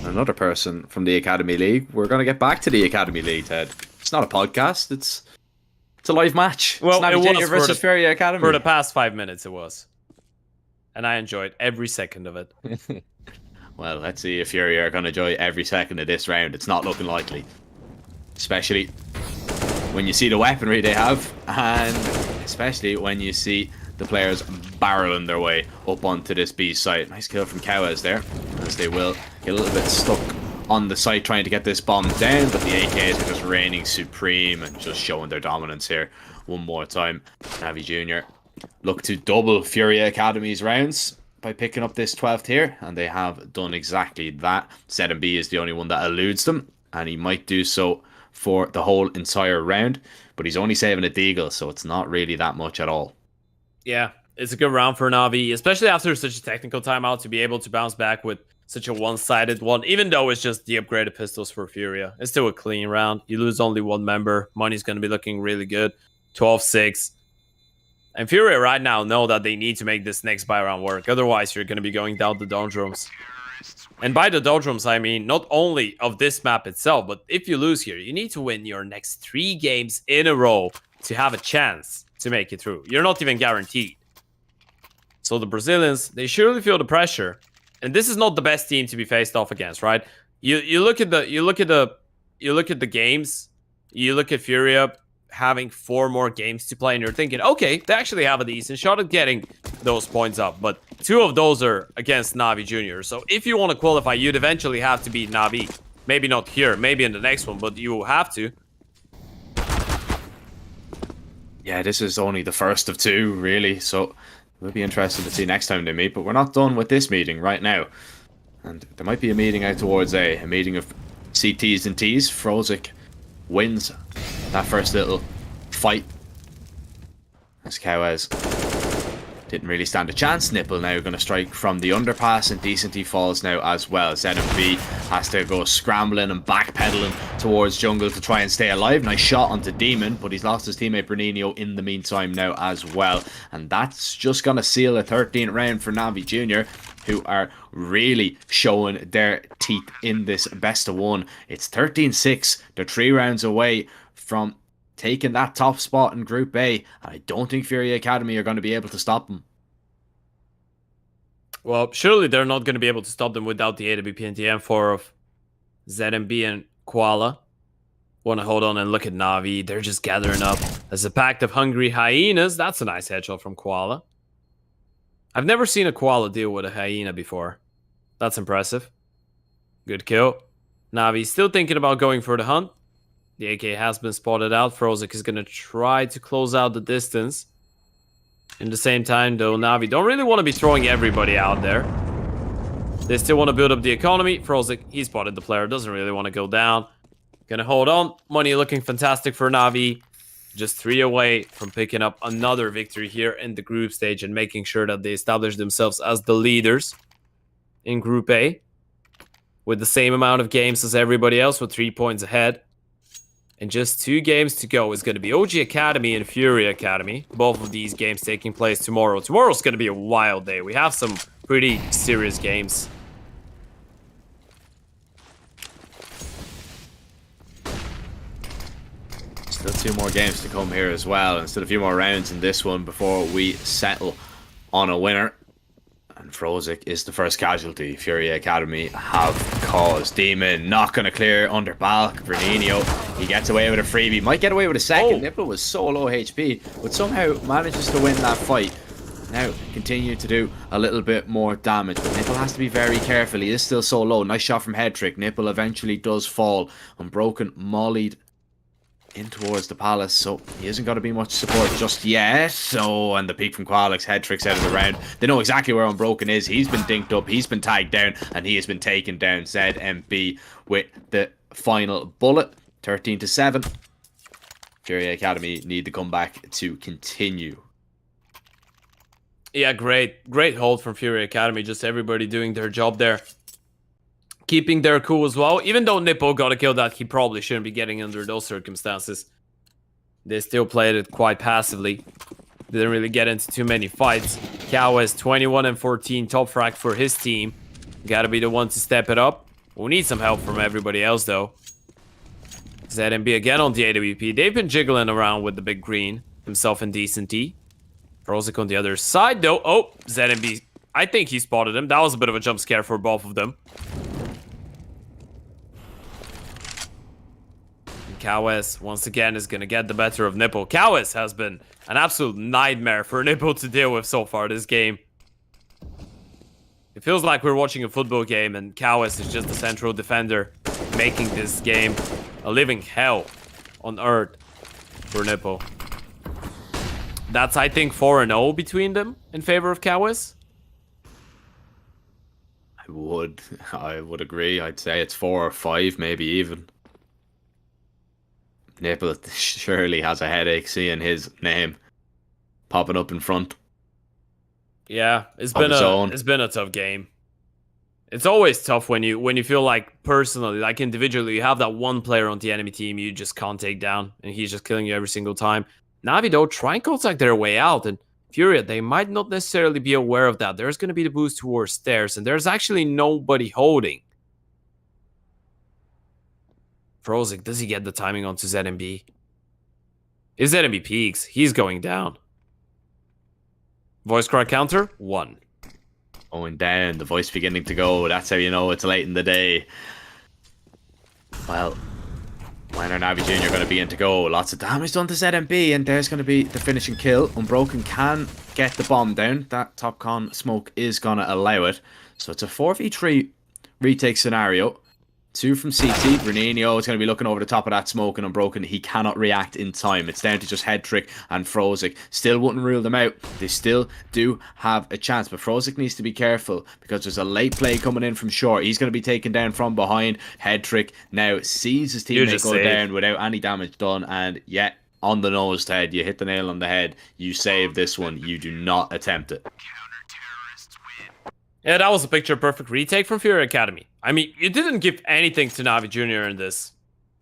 Another person from the Academy League. We're gonna get back to the Academy League, Ted. It's not a podcast. It's a live match. Well, it's it was versus FURIA Academy. For the past 5 minutes, it was, and I enjoyed every second of it. Well, let's see if FURIA are gonna enjoy every second of this round. It's not looking likely, especially when you see the weaponry they have, and especially when you see the players barreling their way up onto this B site. Nice kill from Kawes there, as they will get a little bit stuck on the site trying to get this bomb down, but the AKs are just reigning supreme and just showing their dominance here one more time. NAVI Jr. look to double FURIA Academy's rounds by picking up this 12th tier, and they have done exactly that. ZMB is the only one that eludes them, and he might do so for the whole entire round, but he's only saving a deagle, so it's not really that much at all. Yeah, it's a good round for Navi, especially after such a technical timeout, to be able to bounce back with such a one-sided one, even though it's just the upgraded pistols for FURIA. It's still a clean round. You lose only one member. Money's going to be looking really good. 12-6. And FURIA right now know that they need to make this next buy round work. Otherwise, you're going to be going down the doldrums. And by the doldrums, I mean not only of this map itself, but if you lose here, you need to win your next 3 games in a row to have a chance to make it through. You're not even guaranteed. So the Brazilians, they surely feel the pressure. And this is not the best team to be faced off against, right? You look at the games, you look at FURIA having 4 more games to play, and you're thinking, okay, they actually have a decent shot at getting those points up, but 2 of those are against NAVI Jr. So if you want to qualify, you'd eventually have to beat NAVI. Maybe not here, maybe in the next one, but you have to. Yeah, this is only the first of 2, really, so we'll be interested to see next time they meet, but we're not done with this meeting right now. And there might be a meeting out towards A meeting of CTs and Ts. Frozik wins that first little fight. As Kawes didn't really stand a chance. Nipple now going to strike from the underpass, and Decenty falls now as well. ZMB has to go scrambling and backpedaling towards jungle to try and stay alive. Nice shot onto Demon, but he's lost his teammate Bernino in the meantime now as well. And that's just going to seal a 13th round for NAVI Jr., who are really showing their teeth in this best of 1. It's 13-6. They're 3 rounds away from taking that top spot in Group A. And I don't think FURIA Academy are going to be able to stop them. Well, surely they're not going to be able to stop them without the AWP and the M4 of ZMB and Koala. Want to hold on and look at NAVI. They're just gathering up as a pack of hungry hyenas. That's a nice headshot from Koala. I've never seen a Koala deal with a hyena before. That's impressive. Good kill. NAVI still thinking about going for the hunt. The AK has been spotted out. Frozik is going to try to close out the distance. In the same time, though, NAVI don't really want to be throwing everybody out there. They still want to build up the economy. Frozik, he spotted the player. Doesn't really want to go down. Gonna hold on. Money looking fantastic for NAVI. Just 3 away from picking up another victory here in the group stage and making sure that they establish themselves as the leaders in Group A. With the same amount of games as everybody else, with 3 points ahead. And just 2 games to go is going to be OG Academy and FURIA Academy. Both of these games taking place tomorrow. Tomorrow's going to be a wild day. We have some pretty serious games. Still 2 more games to come here as well, and still a few more rounds in this one before we settle on a winner. And Frozik is the first casualty. FURIA Academy have caused. Demon not going to clear under Balk. Vernino, he gets away with a freebie. Might get away with a second. Nipple was so low HP, but somehow manages to win that fight. Now, continue to do a little bit more damage, but Nipple has to be very careful. He is still so low. Nice shot from Head Trick. Nipple eventually does fall. Unbroken mollied in towards the palace, so he isn't going to be much support just yet. So, and the peek from Qualix, Head Tricks out of the round. They know exactly where Unbroken is. He's been dinked up, he's been tagged down, and he has been taken down. ZMB with the final bullet. 13-7. FURIA Academy need to come back to continue. Yeah, great hold from FURIA Academy. Just everybody doing their job there. Keeping their cool as well. Even though Nippo got a kill that he probably shouldn't be getting under those circumstances. They still played it quite passively. Didn't really get into too many fights. Cow has 21-14 top frag for his team. Gotta be the one to step it up. We need some help from everybody else though. ZMB again on the AWP. They've been jiggling around with the big green. Himself and Decent D. Frozik on the other side though. Oh, ZMB. I think he spotted him. That was a bit of a jump scare for both of them. Kawes once again is going to get the better of Nipple. Kawes has been an absolute nightmare for Nipple to deal with so far this game. It feels like we're watching a football game and Kawes is just the central defender, making this game a living hell on earth for Nipple. That's, I think, 4-0 between them in favor of Kawes. I would agree. I'd say it's 4 or 5, maybe even. Nipple surely has a headache seeing his name popping up in front. Yeah, it's been a tough game. It's always tough when you feel like personally, like individually, you have that one player on the enemy team you just can't take down, and he's just killing you every single time. NAVI though try and contact their way out, and FURIA, they might not necessarily be aware of that. There's going to be the boost towards stairs, and there's actually nobody holding. Frozik, does he get the timing onto ZMB? If ZMB peaks, he's going down. Voice crack counter, 1. Going down, the voice beginning to go. That's how you know it's late in the day. Well, when are NAVI Jr. going to begin to go? Lots of damage done to ZMB, and there's going to be the finishing kill. Unbroken can get the bomb down. That top con smoke is going to allow it. So it's a 4v3 retake scenario. 2 from CT. Renino is going to be looking over the top of that smoke, and Unbroken, he cannot react in time. It's down to just Head Trick and Frozik. Still wouldn't rule them out. They still do have a chance, but Frozik needs to be careful because there's a late play coming in from short. He's going to be taken down from behind. Head Trick now sees his teammate go down without any damage done, and yet on the nose, Ted, you hit the nail on the head. You save this one. You do not attempt it. Yeah, that was a picture-perfect retake from FURIA Academy. I mean, you didn't give anything to NAVI Jr. in this.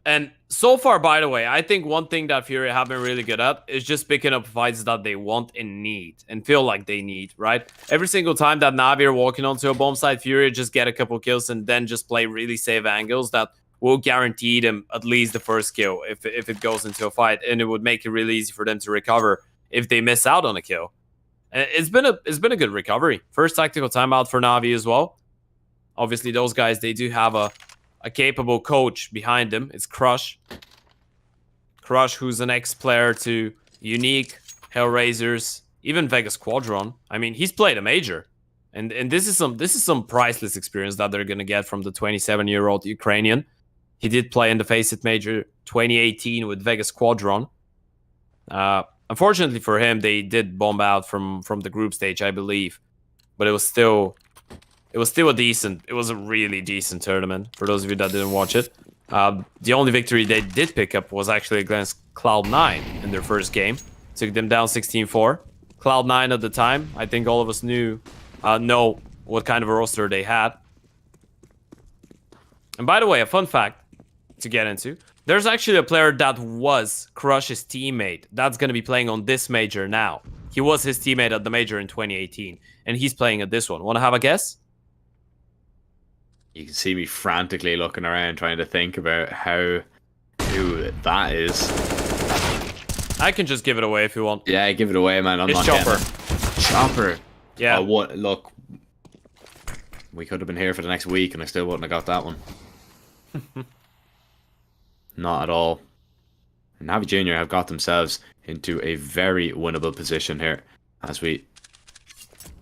And so far, by the way, I think one thing that FURIA have been really good at is just picking up fights that they want and need, and feel like they need, right? Every single time that NAVI are walking onto a bomb site, FURIA just get a couple kills and then just play really safe angles that will guarantee them at least the first kill if it goes into a fight. And it would make it really easy for them to recover if they miss out on a kill. And it's been a good recovery. First tactical timeout for NAVI as well. Obviously, those guys, they do have a capable coach behind them. It's Crush. Crush, who's an ex-player to Unique, Hellraisers, even Vegas Quadron. I mean, he's played a major. And this is some priceless experience that they're gonna get from the 27-year-old Ukrainian. He did play in the Faceit Major 2018 with Vegas Quadron. Unfortunately for him, they did bomb out from the group stage, I believe. But it was still a really decent tournament for those of you that didn't watch it. The only victory they did pick up was actually against Cloud9 in their first game. Took them down 16-4. Cloud9 at the time, I think all of us know what kind of a roster they had. And by the way, a fun fact to get into. There's actually a player that was Crush's teammate that's going to be playing on this major now. He was his teammate at the major in 2018, and he's playing at this one. Want to have a guess? You can see me frantically looking around trying to think about who that is. I can just give it away if you want. Yeah, give it away, man. I'm It's not Chopper. getting it. Chopper. Yeah. What? Look, we could have been here for the next week, and I still wouldn't have got that one. Not at all. NAVI Junior have got themselves into a very winnable position here, as we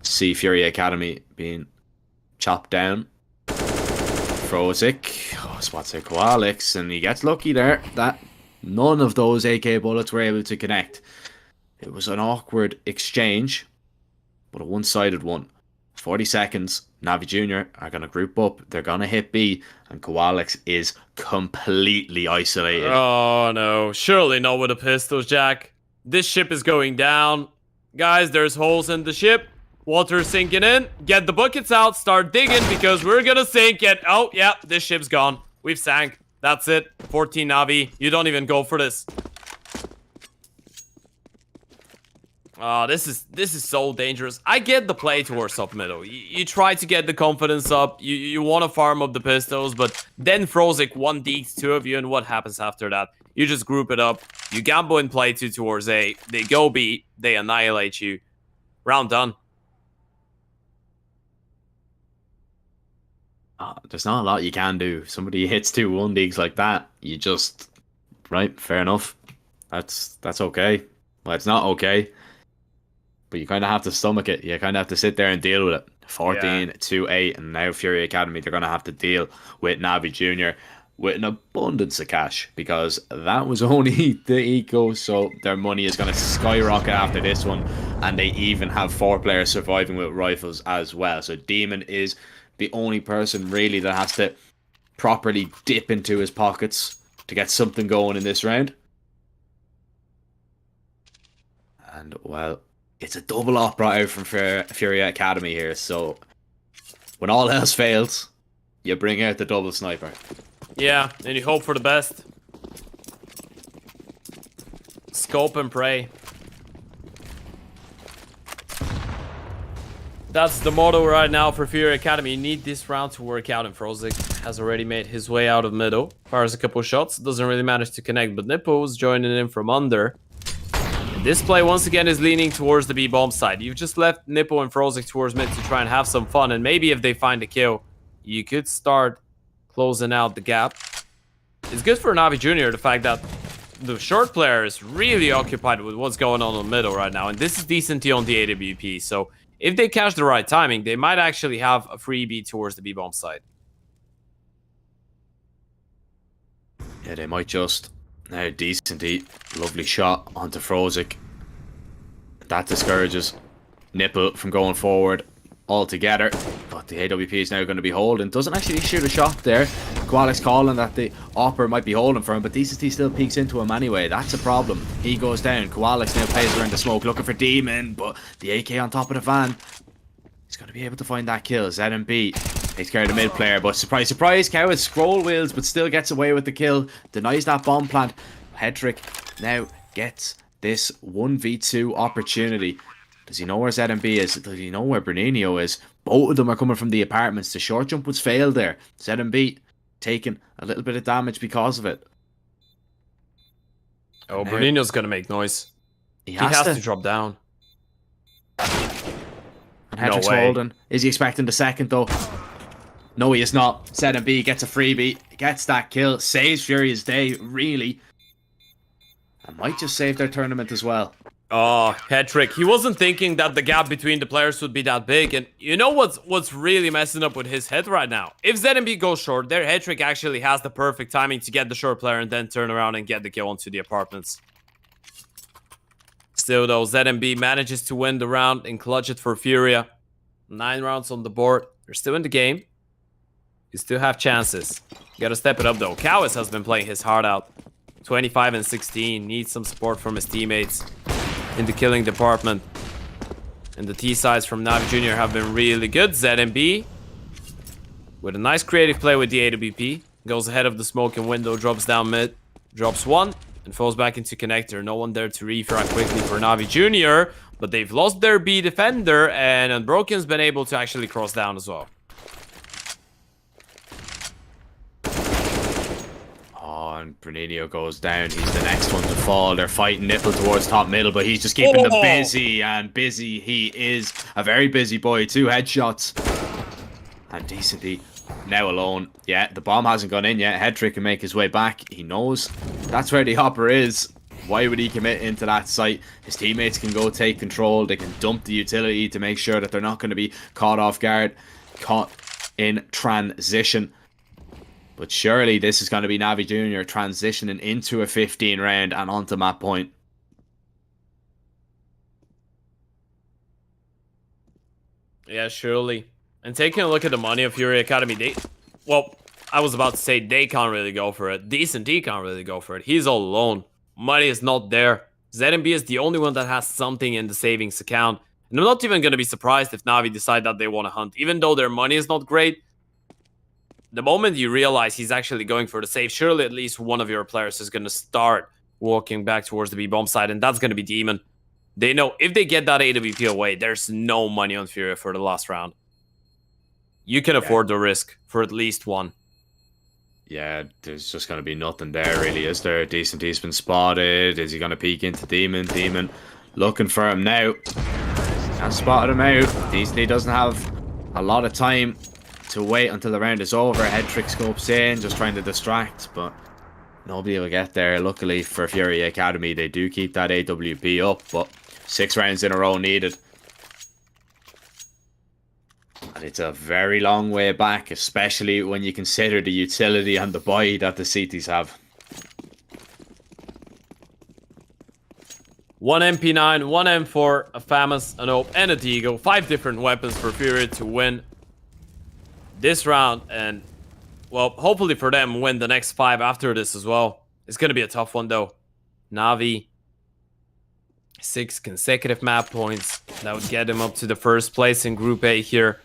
see FURIA Academy being chopped down. Frozik, Swatse Koalix, and he gets lucky there that none of those AK bullets were able to connect. It was an awkward exchange, but a one-sided one. 40 seconds, NAVI Junior are going to group up, they're going to hit B, and Koalix is completely isolated. Oh no, surely not with the pistols, Jack. This ship is going down. Guys, there's holes in the ship. Water's sinking in. Get the buckets out, start digging, because we're gonna sink it. Oh, yeah, this ship's gone. We've sank. That's it. 14 NAVI. You don't even go for this. Oh, this is so dangerous. I get the play towards top middle. You try to get the confidence up. You want to farm up the pistols, but then Frozik 1-Ds 2 of you, and what happens after that? You just group it up. You gamble and play 2 towards A. They go B. They annihilate you. Round done. There's not a lot you can do. Somebody hits 2 1-Ds like that, you just... Right, fair enough. That's okay. Well, it's not okay. But you kind of have to stomach it. You kind of have to sit there and deal with it. 14-8, and now FURIA Academy, they're going to have to deal with NAVI Junior with an abundance of cash, because that was only the eco, so their money is going to skyrocket after this one, and they even have 4 players surviving with rifles as well. So Demon is the only person really that has to properly dip into his pockets to get something going in this round. And, well, it's a double op brought out from FURIA Academy here, so when all else fails, you bring out the double sniper. Yeah, and you hope for the best. Scope and pray. That's the motto right now for FURIA Academy. You need this round to work out, and Frozik has already made his way out of middle. Fires a couple shots, doesn't really manage to connect, but Nippo's joining in from under. This play, once again, is leaning towards the B-bomb side. You've just left Nippo and Frozik towards mid to try and have some fun, and maybe if they find a kill, you could start closing out the gap. It's good for NAVI Junior, the fact that the short player is really occupied with what's going on in the middle right now, and this is decent on the AWP, so if they catch the right timing, they might actually have a freebie towards the B-bomb side. Yeah, they might just... Now, decent eat. Lovely shot onto Frozik. That discourages Nipple from going forward altogether. But the AWP is now going to be holding. Doesn't actually shoot a shot there. Koalix calling that the Opper might be holding for him, but DCT still peeks into him anyway. That's a problem. He goes down. Koalix now plays around the smoke looking for Demon, but the AK on top of the van. He's going to be able to find that kill. ZMB takes care of the mid player, but surprise, surprise, Cow scroll wheels, but still gets away with the kill. Denies that bomb plant. Hedrick now gets this 1v2 opportunity. Does he know where ZMB is? Does he know where Bernino is? Both of them are coming from the apartments. The short jump was failed there. ZMB taking a little bit of damage because of it. Oh, Bernino's going to make noise. He has to drop down. And Hedrick's way. holding. Is he expecting the second though? No, he is not. ZMB gets a freebie, gets that kill, saves Furia's day, really. And might just save their tournament as well. Oh, hat-trick. He wasn't thinking that the gap between the players would be that big. And you know what's really messing up with his head right now? If ZMB goes short, their hat-trick actually has the perfect timing to get the short player and then turn around and get the kill onto the apartments. Still though, ZMB manages to win the round and clutch it for Furia. 9 rounds on the board. They're still in the game. You still have chances. You gotta step it up though. Cowis has been playing his heart out. 25 and 16. Needs some support from his teammates in the killing department. And the T-sides from NAVI Jr. have been really good. ZMB with a nice creative play with the AWP. Goes ahead of the smoke and window, drops down mid. Drops one and falls back into connector. No one there to refrag quickly for NAVI Jr. But they've lost their B defender and Unbroken's been able to actually cross down as well. And Bernino goes down. He's the next one to fall. They're fighting Nipple towards top middle, but he's just keeping them busy. And busy he is. A very busy boy. 2 headshots. And decently now alone. Yeah, the bomb hasn't gone in yet. Hedrick can make his way back. He knows that's where the hopper is. Why would he commit into that site? His teammates can go take control. They can dump the utility to make sure that they're not going to be caught off guard. Caught in transition. But surely this is going to be NAVI Jr. transitioning into a 15 round and onto map point. Yeah, surely. And taking a look at the money of FURIA Academy, well, I was about to say they can't really go for it. Decent D can't really go for it. He's all alone. Money is not there. ZMB is the only one that has something in the savings account. And I'm not even going to be surprised if NAVI decide that they want to hunt. Even though their money is not great, the moment you realize he's actually going for the save, surely at least one of your players is going to start walking back towards the B-bomb side, and that's going to be Demon. They know if they get that AWP away, there's no money on Furia for the last round. You can afford the risk for at least one. Yeah, there's just going to be nothing there, really, is there? Decent D's been spotted. Is he going to peek into Demon? Demon looking for him now. Can't spot him out. Decent D doesn't have a lot of time to wait until the round is over. Hedrick scopes in, just trying to distract, but nobody will get there. Luckily for FURIA Academy, they do keep that AWP up, but 6 rounds in a row needed. And it's a very long way back, especially when you consider the utility and the buy that the CTs have. 1 MP9, 1 M4, a FAMAS, an OP, and a Deagle. 5 different weapons for Furia to win this round, and well, hopefully for them win the next 5 after this as well. It's gonna be a tough one though. NAVI 6 consecutive map points. That would get him up to the first place in Group A here.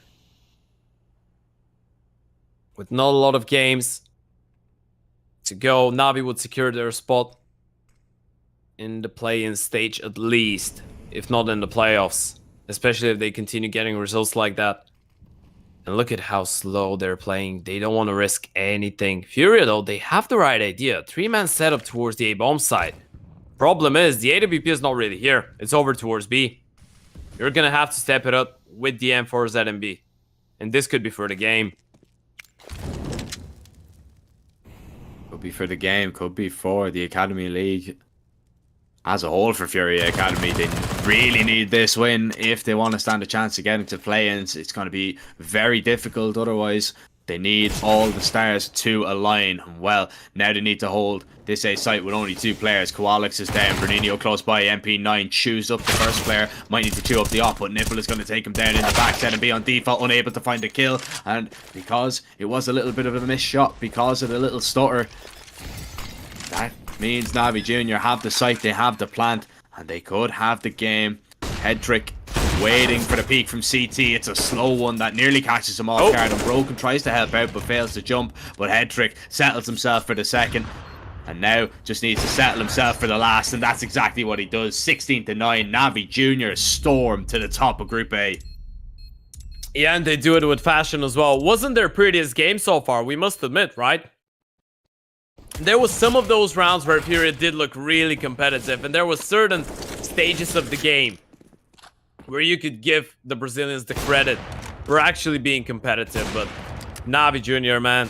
With not a lot of games to go, NAVI would secure their spot in the play-in stage at least, if not in the playoffs, especially if they continue getting results like that. And look at how slow they're playing. They don't want to risk anything. Furia, though, they have the right idea. 3-man setup towards the A-bomb side. Problem is, the AWP is not really here. It's over towards B. You're going to have to step it up with the M4 ZMB. And this could be for the game. Could be for the game, could be for the Academy League. As a whole for FURIA Academy, they really need this win if they want to stand a chance to get into play-ins. It's going to be very difficult otherwise. They need all the stars to align. Well, now they need to hold this A site with only 2 players. Koalix is down, Bernino close by, MP9 chews up the first player. Might need to chew up the op, but Nipple is going to take him down in the back. ZMB on default, unable to find a kill. And because it was a little bit of a missed shot, because of the little stutter, that means NAVI Jr. have the site, they have the plant, and they could have the game. Hedrick waiting for the peek from CT. It's a slow one that nearly catches him off guard. Unbroken tries to help out but fails to jump. But Hedrick settles himself for the second. And now just needs to settle himself for the last. And that's exactly what he does. 16-9. NAVI Jr. storm to the top of Group A. Yeah, and they do it with fashion as well. Wasn't their prettiest game so far, we must admit, right? There was some of those rounds where Furia did look really competitive, and there was certain stages of the game where you could give the Brazilians the credit for actually being competitive. But NAVI Junior, man,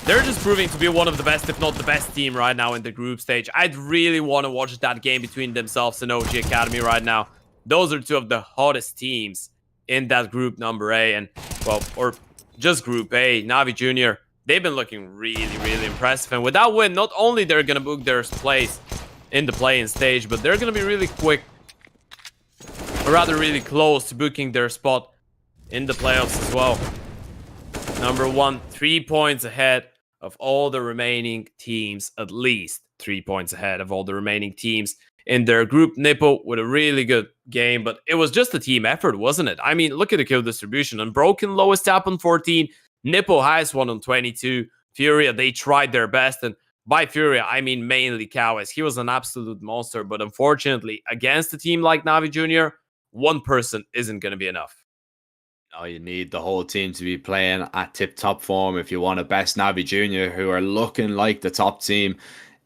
they're just proving to be one of the best, if not the best team right now in the group stage. I'd really want to watch that game between themselves and OG Academy right now. Those are two of the hottest teams in that group number A, and, well, or just group A. NAVI Junior, they've been looking really, really impressive. And with that win, not only they're going to book their place in the play-in stage, but they're going to be really quick, or rather really close to booking their spot in the playoffs as well. Number 1, 3 points ahead of all the remaining teams, at least 3 points ahead of all the remaining teams in their group. Nippo with a really good game, but it was just a team effort, wasn't it? I mean, look at the kill distribution. Unbroken, lowest tap on 14. Nippo, highest one on 22. Furia, they tried their best, and by Furia, I mean mainly Cowes. He was an absolute monster, but unfortunately, against a team like NAVI Junior, one person isn't going to be enough. No, you need the whole team to be playing at tip-top form if you want to best NAVI Junior, who are looking like the top team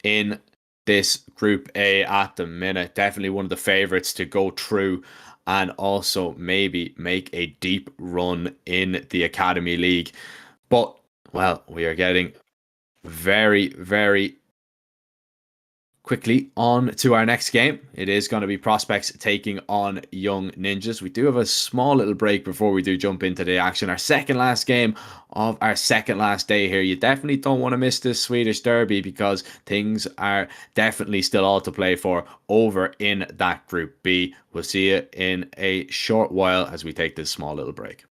in this Group A at the minute. Definitely one of the favorites to go through and also maybe make a deep run in the Academy League. But, well, we are getting very, very quickly on to our next game. It is going to be Prospects taking on Young Ninjas. We do have a small little break before we do jump into the action. Our second last game of our second last day here. You definitely don't want to miss this Swedish derby because things are definitely still all to play for over in that Group B. We'll see you in a short while as we take this small little break.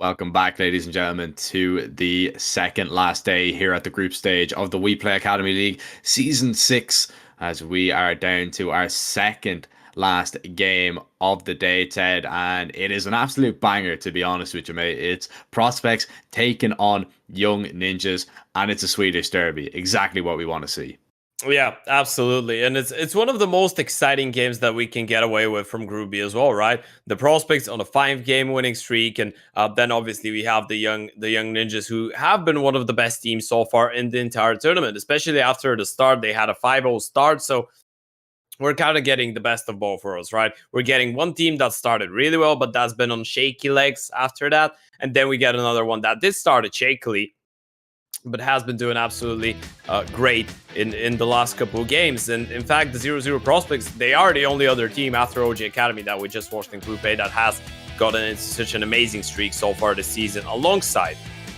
Welcome back, ladies and gentlemen, to the second last day here at the group stage of the WePlay Academy League Season 6, as we are down to our second last game of the day, Ted, and it is an absolute banger, to be honest with you, mate. It's Prospects taking on Young Ninjas, and it's a Swedish derby. Exactly what we want to see. Yeah, absolutely. And it's one of the most exciting games that we can get away with from Group B as well, right? The Prospects on a 5-game winning streak, and then obviously we have the young Ninjas, who have been one of the best teams so far in the entire tournament, especially after the start. They had a 5-0 start, so we're kind of getting the best of both worlds, right? We're getting one team that started really well, but that's been on shaky legs after that, and then we get another one that did start shakily, but has been doing absolutely great in the last couple of games. And in fact, the 0-0 Prospects, they are the only other team after OG Academy that we just watched in Group A that has gotten into such an amazing streak so far this season, alongside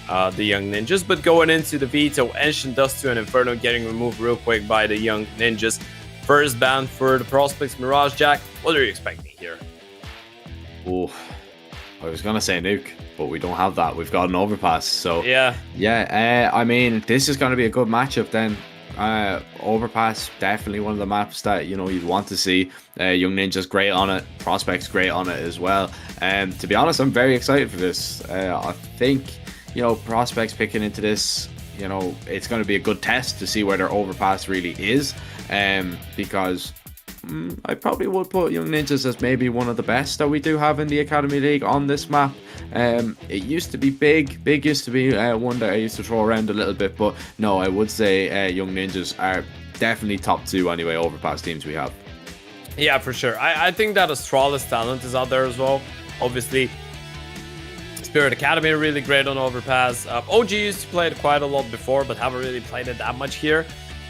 the Young Ninjas. But going into the veto, ENCE Dust to an Inferno getting removed real quick by the Young Ninjas. First ban for the Prospects, Mirage Jack. What are you expecting here? Oh, I was going to say nuke, but we don't have that. We've got an overpass. So yeah, I mean, this is going to be a good matchup then. Overpass, definitely one of the maps that, you know, you'd want to see. Young Ninjas great on it, Prospects great on it as well. And to be honest, I'm very excited for this. I think, you know, Prospects picking into this, you know, it's going to be a good test to see where their overpass really is. Because I probably would put Young Ninjas as maybe one of the best that we do have in the Academy League on this map. It used to be Big used to be one that I used to throw around a little bit, but no, I would say Young Ninjas are definitely top 2 anyway overpass teams we have. Yeah, for sure. I think that Astralis talent is out there as well. Obviously, Spirit Academy are really great on overpass. OG used to play it quite a lot before, but haven't really played it that much here.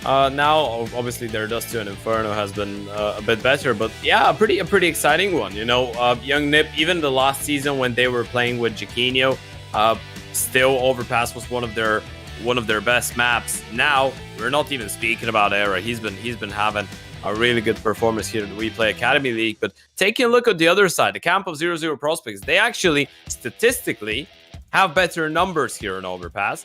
Now, obviously, their Dust to an Inferno has been a bit better, but yeah, a pretty exciting one. You know, Young Nip, even the last season when they were playing with Jaquinho, still Overpass was one of their best maps. Now we're not even speaking about Era. He's been having a really good performance here in the WePlay Academy League. But taking a look at the other side, the camp of 0-0 Prospects, they actually statistically have better numbers here in Overpass,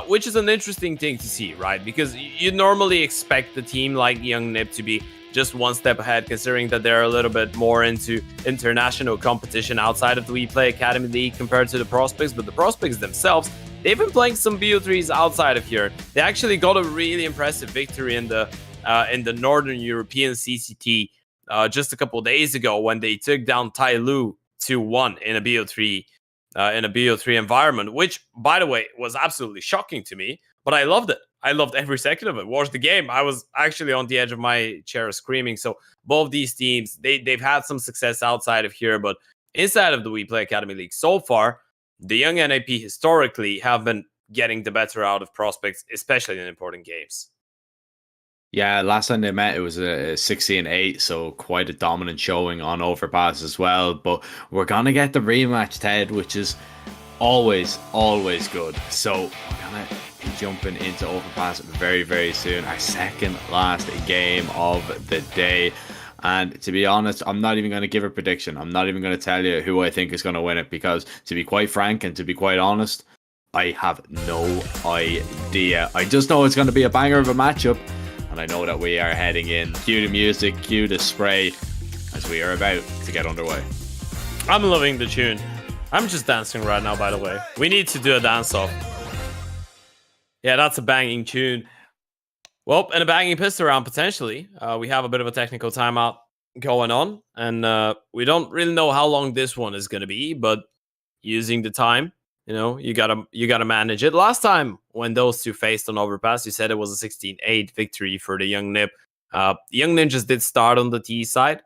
which is an interesting thing to see, right? Because you normally expect the team like Young Nip to be just one step ahead, considering that they're a little bit more into international competition outside of the WePlay Academy League compared to the Prospects. But the Prospects themselves, they've been playing some BO3s outside of here. They actually got a really impressive victory in the Northern European CCT just a couple of days ago when they took down Tai Lu 2-1 in a BO3 environment, which, by the way, was absolutely shocking to me, but I loved it. I loved every second of it. Watched the game. I was actually on the edge of my chair screaming. So both these teams, they've had some success outside of here, but inside of the WePlay Academy League so far, the young NAP historically have been getting the better out of Prospects, especially in important games. Yeah, last time they met, it was a 16-8, so quite a dominant showing on Overpass as well. But we're going to get the rematch, Ted, which is always good. So we're going to be jumping into Overpass very, very soon. Our second last game of the day. And to be honest, I'm not even going to give a prediction. I'm not even going to tell you who I think is going to win it, because to be quite frank and to be quite honest, I have no idea. I just know it's going to be a banger of a matchup. And I know that we are heading in. Cue the music, cue the spray, as we are about to get underway. I'm loving the tune. I'm just dancing right now, by the way. We need to do a dance-off. Yeah, that's a banging tune. Well, and a banging pistol round, potentially. We have a bit of a technical timeout going on. And we don't really know how long this one is going to be, but using the time, you know, you gotta manage it. Last time when those two faced on Overpass, you said it was a 16-8 victory for the Young Nip. Young Ninjas did start on the T side,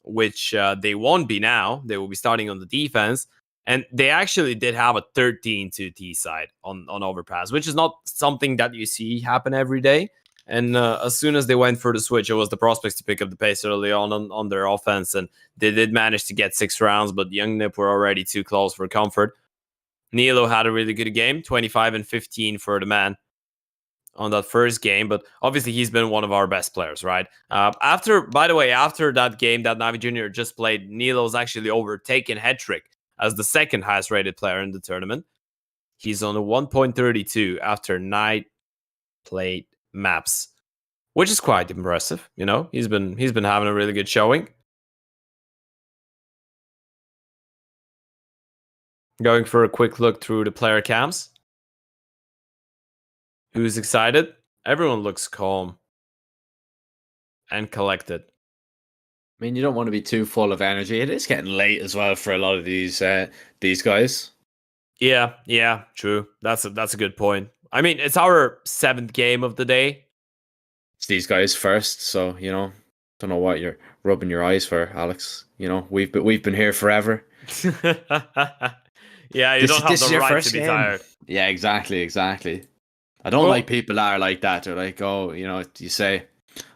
which they won't be now. They will be starting on the defense. And they actually did have a 13-2 T side on Overpass, which is not something that you see happen every day. And as soon as they went for the switch, it was the Prospects to pick up the pace early on their offense. And they did manage to get 6 rounds, but Young Nip were already too close for comfort. Nilo had a really good game, 25 and 15 for the man on that first game, but obviously he's been one of our best players, right? By the way, after that game that NAVI Jr. just played, Nilo's actually overtaken Hetrick as the second highest rated player in the tournament. He's on a 1.32 after 9 played maps, which is quite impressive. You know, he's been having a really good showing. Going for a quick look through the player cams. Who's excited? Everyone looks calm and collected. I mean, you don't want to be too full of energy. It is getting late as well for a lot of these guys. Yeah, true. That's a good point. I mean, it's our 7th game of the day. It's these guys first, so you know, don't know what you're rubbing your eyes for, Alex. You know, we've been here forever. Yeah, you don't have the right to be tired. Yeah, exactly. I don't like people that are like that. They're like, oh, you know, you say.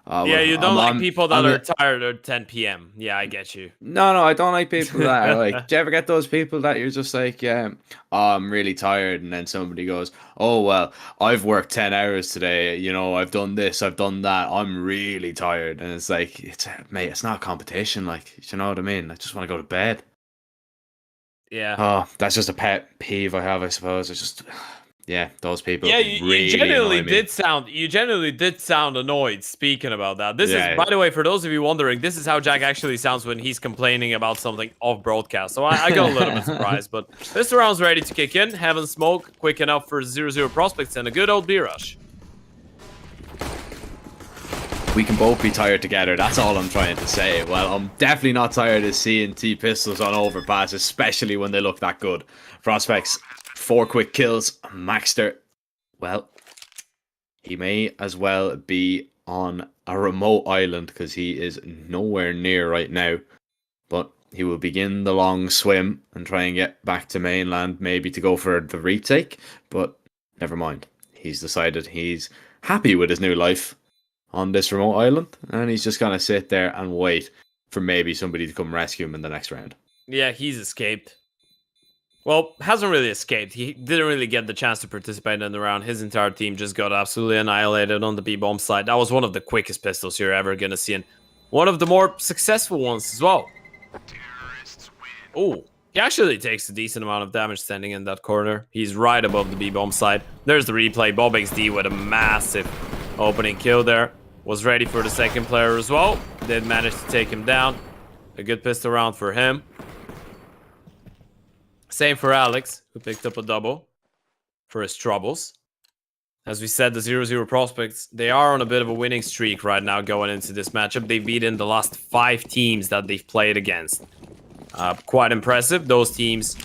Yeah, you don't like people that are tired at 10 p.m. Yeah, I get you. No, I don't like people that are like, do you ever get those people that you're just like, oh, I'm really tired, and then somebody goes, oh, well, I've worked 10 hours today, you know, I've done this, I've done that, I'm really tired. And it's like, mate, it's not a competition, like, you know what I mean? I just want to go to bed. Yeah. Oh, that's just a pet peeve I have, I suppose. It's just... Yeah, those people. Yeah, really you genuinely did sound annoyed speaking about that. This is, by the way, for those of you wondering, this is how Jack actually sounds when he's complaining about something off broadcast. So I got a little bit surprised, but this round's ready to kick in. Heaven Smoke, quick enough for 0-0 prospects and a good old B-rush. We can both be tired together, that's all I'm trying to say. Well, I'm definitely not tired of seeing T-pistols on overpass, especially when they look that good. Prospects, 4 quick kills. Maxter, well, he may as well be on a remote island because he is nowhere near right now. But he will begin the long swim and try and get back to mainland, maybe to go for the retake. But never mind. He's decided he's happy with his new life on this remote island, and he's just going to sit there and wait for maybe somebody to come rescue him in the next round. Yeah, he's escaped. Well, hasn't really escaped. He didn't really get the chance to participate in the round. His entire team just got absolutely annihilated on the B-bomb side. That was one of the quickest pistols you're ever going to see, and one of the more successful ones as well. Oh, he actually takes a decent amount of damage standing in that corner. He's right above the B-bomb side. There's the replay. boBXD with a massive opening kill there. Was ready for the second player as well. Did manage to take him down. A good pistol round for him. Same for Alex, who picked up a double for his troubles. As we said, the 0-0 prospects, they are on a bit of a winning streak right now going into this matchup. They've beaten the last 5 teams that they've played against. Quite impressive. Those teams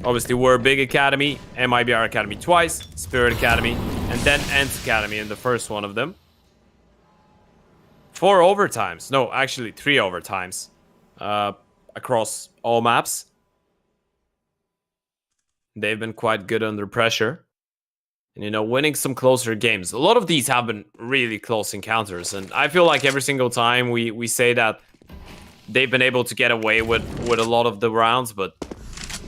obviously were Big Academy, MIBR Academy twice, Spirit Academy, and then ENCE Academy in the first one of them. 4 overtimes. No, actually 3 overtimes across all maps. They've been quite good under pressure. And, you know, winning some closer games. A lot of these have been really close encounters. And I feel like every single time we say that they've been able to get away with a lot of the rounds. But,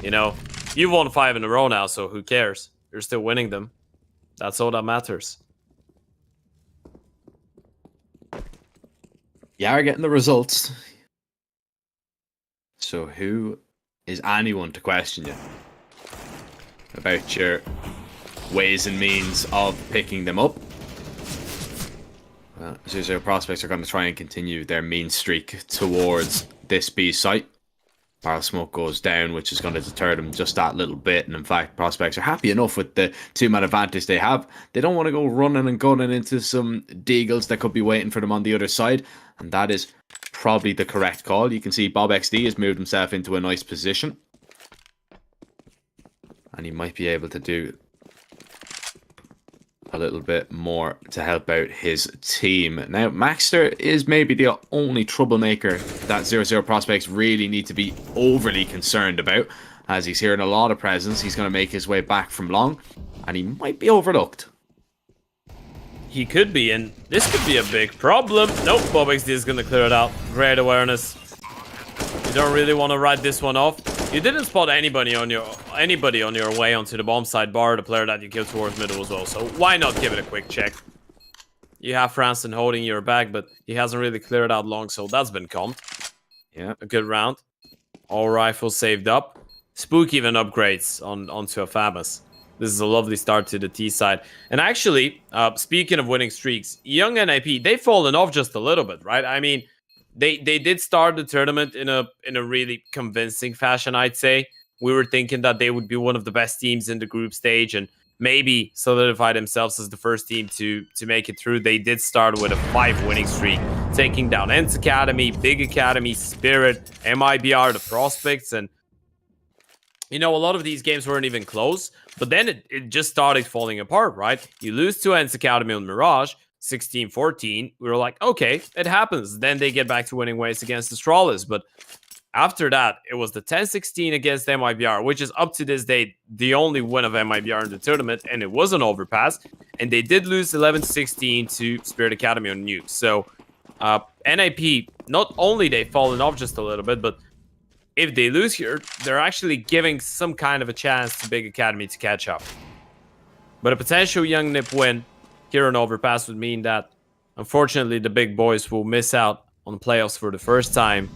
you know, you've won 5 in a row now, so who cares? You're still winning them. That's all that matters. You are getting the results. So who is anyone to question you about your ways and means of picking them up? Well, 0-0 prospects are going to try and continue their mean streak towards this B site. Barrel smoke goes down, which is going to deter them just that little bit. And in fact, prospects are happy enough with the 2-man advantage they have. They don't want to go running and gunning into some deagles that could be waiting for them on the other side. And that is probably the correct call. You can see boBXD has moved himself into a nice position. And he might be able to do a little bit more to help out his team. Now, Maxter is maybe the only troublemaker that 0-0 prospects really need to be overly concerned about, as he's hearing a lot of presence. He's going to make his way back from long, and he might be overlooked. He could be, and this could be a big problem. Nope, boBXD is going to clear it out. Great awareness. You don't really want to write this one off. You didn't spot anybody on your way onto the bomb side, bar the player that you killed towards middle as well. So why not give it a quick check? You have Franson holding your back, but he hasn't really cleared out long, so that's been calmed. Yeah, a good round. All rifles saved up. Spook even upgrades onto a Famous. This is a lovely start to the T side. And actually, speaking of winning streaks, young NIP, they've fallen off just a little bit, right? I mean, they did start the tournament in a really convincing fashion, I'd say. We were thinking that they would be one of the best teams in the group stage and maybe solidify themselves as the first team to make it through. They did start with a 5 winning streak, taking down ENCE Academy, Big Academy, Spirit, MIBR, the Prospects, and you know, a lot of these games weren't even close, but then it just started falling apart, right? You lose to ENCE Academy on Mirage, 16-14. We were like, okay, it happens. Then they get back to winning ways against Astralis, but after that, it was the 10-16 against MIBR, which is up to this day the only win of MIBR in the tournament, and it was an overpass. And they did lose 11-16 to Spirit Academy on Nuke. So NIP, not only they've fallen off just a little bit, but if they lose here, they're actually giving some kind of a chance to Big Academy to catch up. But a potential young NIP win here on overpass would mean that, unfortunately, the big boys will miss out on the playoffs for the first time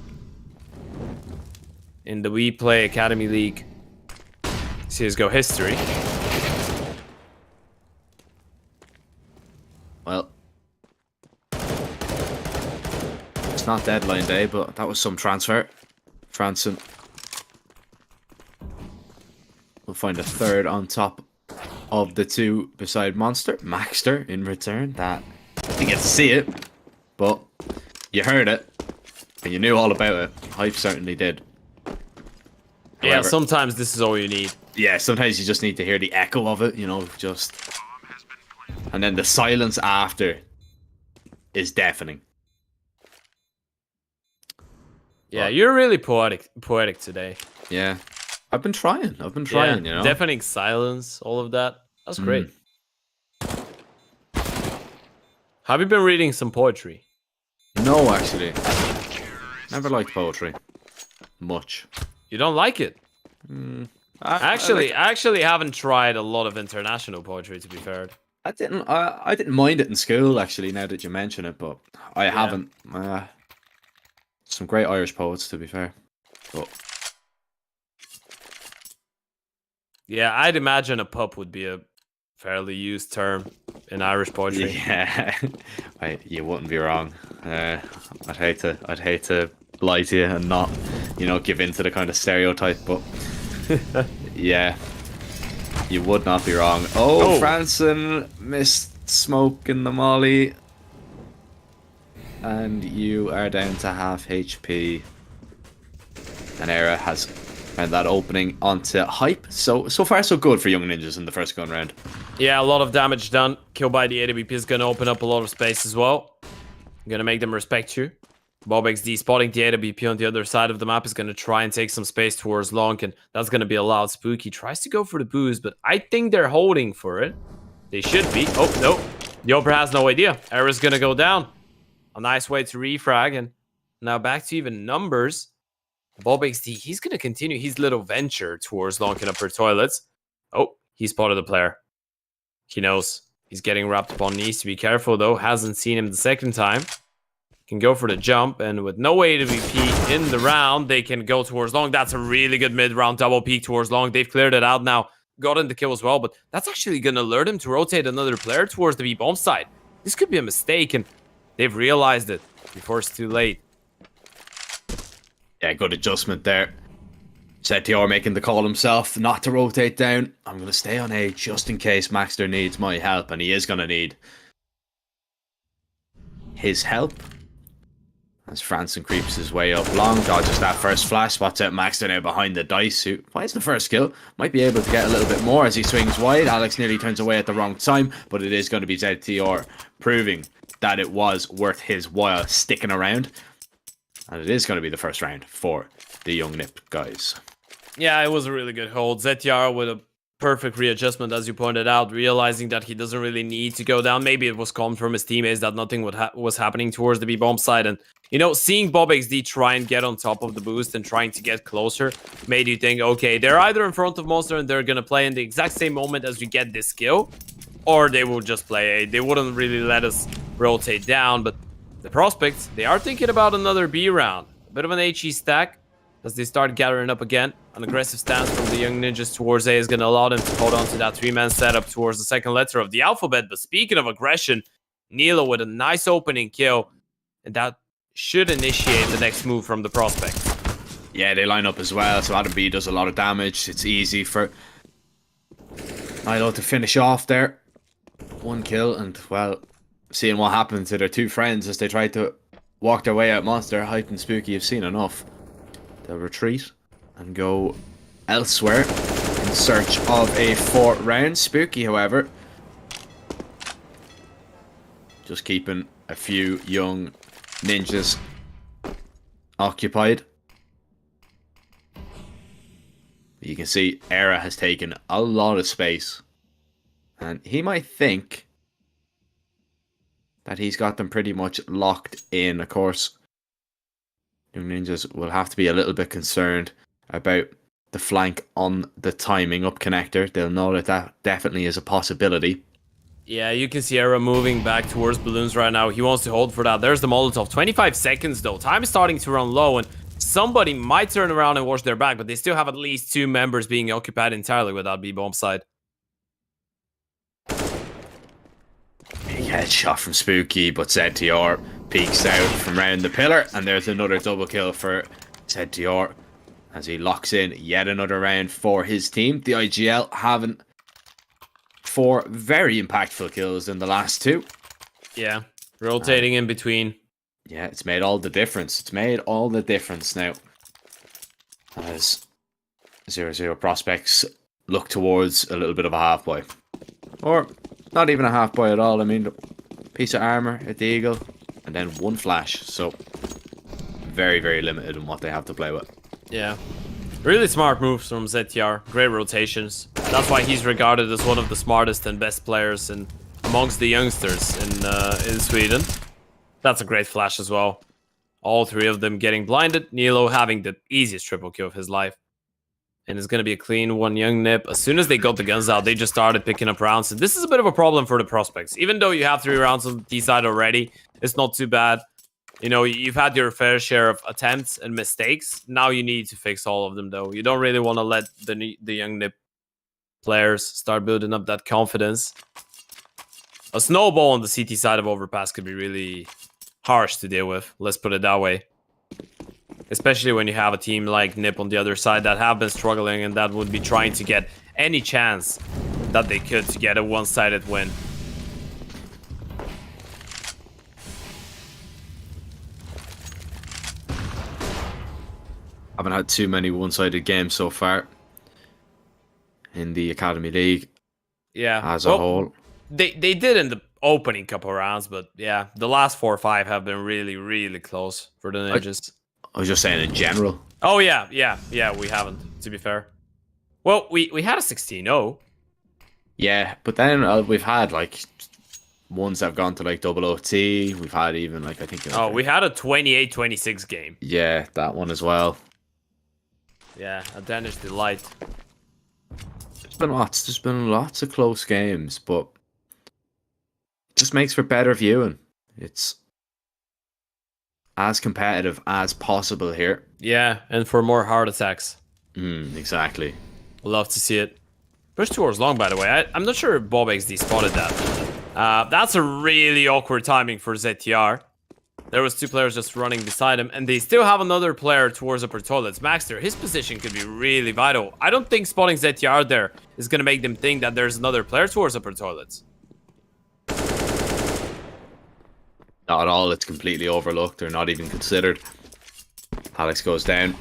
in the WePlay Academy League CSGO history. Well, it's not deadline day, but that was some transfer. Franson will find a third on top of the 2 beside Monster. Maxter in return. That you get to see it, but you heard it and you knew all about it. Hype certainly did. Yeah, However, sometimes this is all you need. yeah, sometimes you just need to hear the echo of it, you know, just, and then the silence after is deafening. Yeah, you're really poetic today. Yeah, I've been trying, Yeah, you know. deafening silence, all of that. That's great. Have you been reading some poetry? No, actually. Never liked poetry. Much. You don't like it? I Actually haven't tried a lot of international poetry, to be fair. I didn't mind it in school, actually, now that you mention it, but I haven't. Some great Irish poets, to be fair. But Yeah, I'd imagine a pup would be a fairly used term in Irish poetry. yeah, you wouldn't be wrong. I'd hate to lie to you and not, you know, give in to the kind of stereotype, but yeah, you would not be wrong. Oh, Franson missed smoke in the molly, and you are down to half HP. And Era has found that opening onto Hype. So far so good for Young Ninjas in the first gun round. Yeah, a lot of damage done. Kill by the AWP is going to open up a lot of space as well. Going to make them respect you. BobXD spotting the AWP on the other side of the map is going to try and take some space towards long, and that's going to be allowed. Spooky tries to go for the boost, but I think they're holding for it. They should be. Oh, no. The Oprah has no idea. Era's going to go down. A nice way to refrag, and now back to even numbers. BobXD, he's going to continue his little venture towards long and upper toilets. Oh, he spotted the player. He knows he's getting wrapped upon. Needs to be careful, though. Hasn't seen him the second time. Can go for the jump, and with no AWP in the round, they can go towards long. That's a really good mid-round double peek towards long. They've cleared it out now. Gotten the kill as well, but that's actually going to alert him to rotate another player towards the B-bomb side. This could be a mistake, and they've realized it before it's too late. Yeah, good adjustment there. ZTR making the call himself not to rotate down. I'm going to stay on A just in case Maxter needs my help, and he is going to need his help. As Franson creeps his way up long, dodges that first flash, spots out Maxter now behind the dice, who finds the first kill. Might be able to get a little bit more as he swings wide. Alex nearly turns away at the wrong time, but it is going to be ZTR proving that it was worth his while sticking around. And it is going to be the first round for the Young Nip guys. Yeah, it was a really good hold. ZTR with a perfect readjustment, as you pointed out, realizing that he doesn't really need to go down. Maybe it was calmed from his teammates that nothing was happening towards the B-bomb side. And, you know, seeing BobXD try and get on top of the boost and trying to get closer made you think, okay, they're either in front of Monster and they're going to play in the exact same moment as we get this kill, or they will just play A. They wouldn't really let us rotate down, but the Prospects, they are thinking about another B round. A bit of an HE stack. as they start gathering up again. An aggressive stance from the young ninjas towards A is going to allow them to hold on to that 3-man setup towards the second letter of the alphabet. But speaking of aggression, Nilo with a nice opening kill, and that should initiate the next move from the prospect. Yeah, they line up as well, so Adam B does a lot of damage. It's easy for Nilo to finish off there. 1 kill, and, well, seeing what happened to their 2 friends as they tried to walk their way out Monster, Hype and Spooky have seen enough. They'll retreat and go elsewhere in search of a 4th round. Spooky, however, just keeping a few young ninjas occupied. You can see Era has taken a lot of space, and he might think that he's got them pretty much locked in. Of course, young ninjas will have to be a little bit concerned about the flank on the timing up connector. They'll know that that definitely is a possibility. Yeah, you can see Era moving back towards balloons right now. He wants to hold for that. There's the Molotov. 25 seconds though. Time is starting to run low, and somebody might turn around and watch their back, but they still have at least 2 members being occupied entirely with that B-bomb side. Big headshot from Spooky, but ZTR peeks out from round the pillar, and there's another double kill for ZTR as he locks in yet another round for his team. The IGL having 4 very impactful kills in the last 2. Yeah, rotating in between. Yeah, it's made all the difference. It's made all the difference now. As 0-0 prospects look towards a little bit of a half-boy. Or not even a half-boy at all. I mean, piece of armor, a deagle, and then 1 flash. So, very, very limited in what they have to play with. Yeah. Really smart moves from ZTR. Great rotations. That's why he's regarded as one of the smartest and best players amongst the youngsters in Sweden. That's a great flash as well. All 3 of them getting blinded. Nilo having the easiest triple kill of his life. And it's going to be a clean 1 young nip. As soon as they got the guns out, they just started picking up rounds. And this is a bit of a problem for the prospects. Even though you have 3 rounds on the side already, it's not too bad. You know, you've had your fair share of attempts and mistakes. Now you need to fix all of them, though. You don't really want to let the young nip players start building up that confidence. A snowball on the CT side of Overpass could be really harsh to deal with. Let's put it that way. Especially when you have a team like Nip on the other side that have been struggling and that would be trying to get any chance that they could to get a one-sided win. Haven't had too many one-sided games so far in the Academy League. Yeah, as a whole. They did in the opening couple rounds, but yeah, the last 4 or 5 have been really, really close for the ninjas. I was just saying in general. Oh yeah, we haven't, to be fair. Well, we had a 16-0. Yeah, but then we've had like ones that have gone to like double OT. We've had even like, I think... Oh, we had a 28-26 game. Yeah, that one as well. Yeah, a Danish delight. There's been lots of close games, but it just makes for better viewing. It's as competitive as possible here. Yeah, and for more heart attacks. Exactly. Love to see it. Push towards long, by the way. I'm not sure if BobXD spotted that. That's a really awkward timing for ZTR. There was 2 players just running beside him, and they still have another player towards upper toilets. Maxter, his position could be really vital. I don't think spotting ZTR there is going to make them think that there's another player towards upper toilets. Not at all. It's completely overlooked or not even considered. Alex goes down.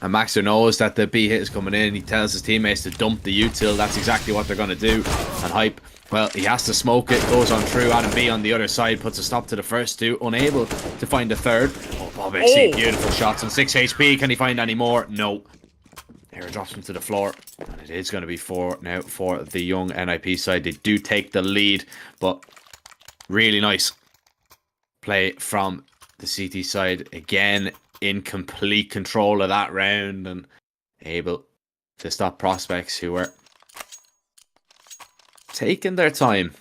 And Maxter knows that the B hit is coming in. He tells his teammates to dump the util. That's exactly what they're going to do. And Hype, well, he has to smoke it. Goes on through. Adam B on the other side puts a stop to the first 2. Unable to find the 3rd. Oh, BobXD, beautiful shots on 6 HP. Can he find any more? No. Air drops him to the floor. And it is going to be 4 now for the young NIP side. They do take the lead. But really nice play from the CT side. Again, in complete control of that round and able to stop prospects who were taking their time.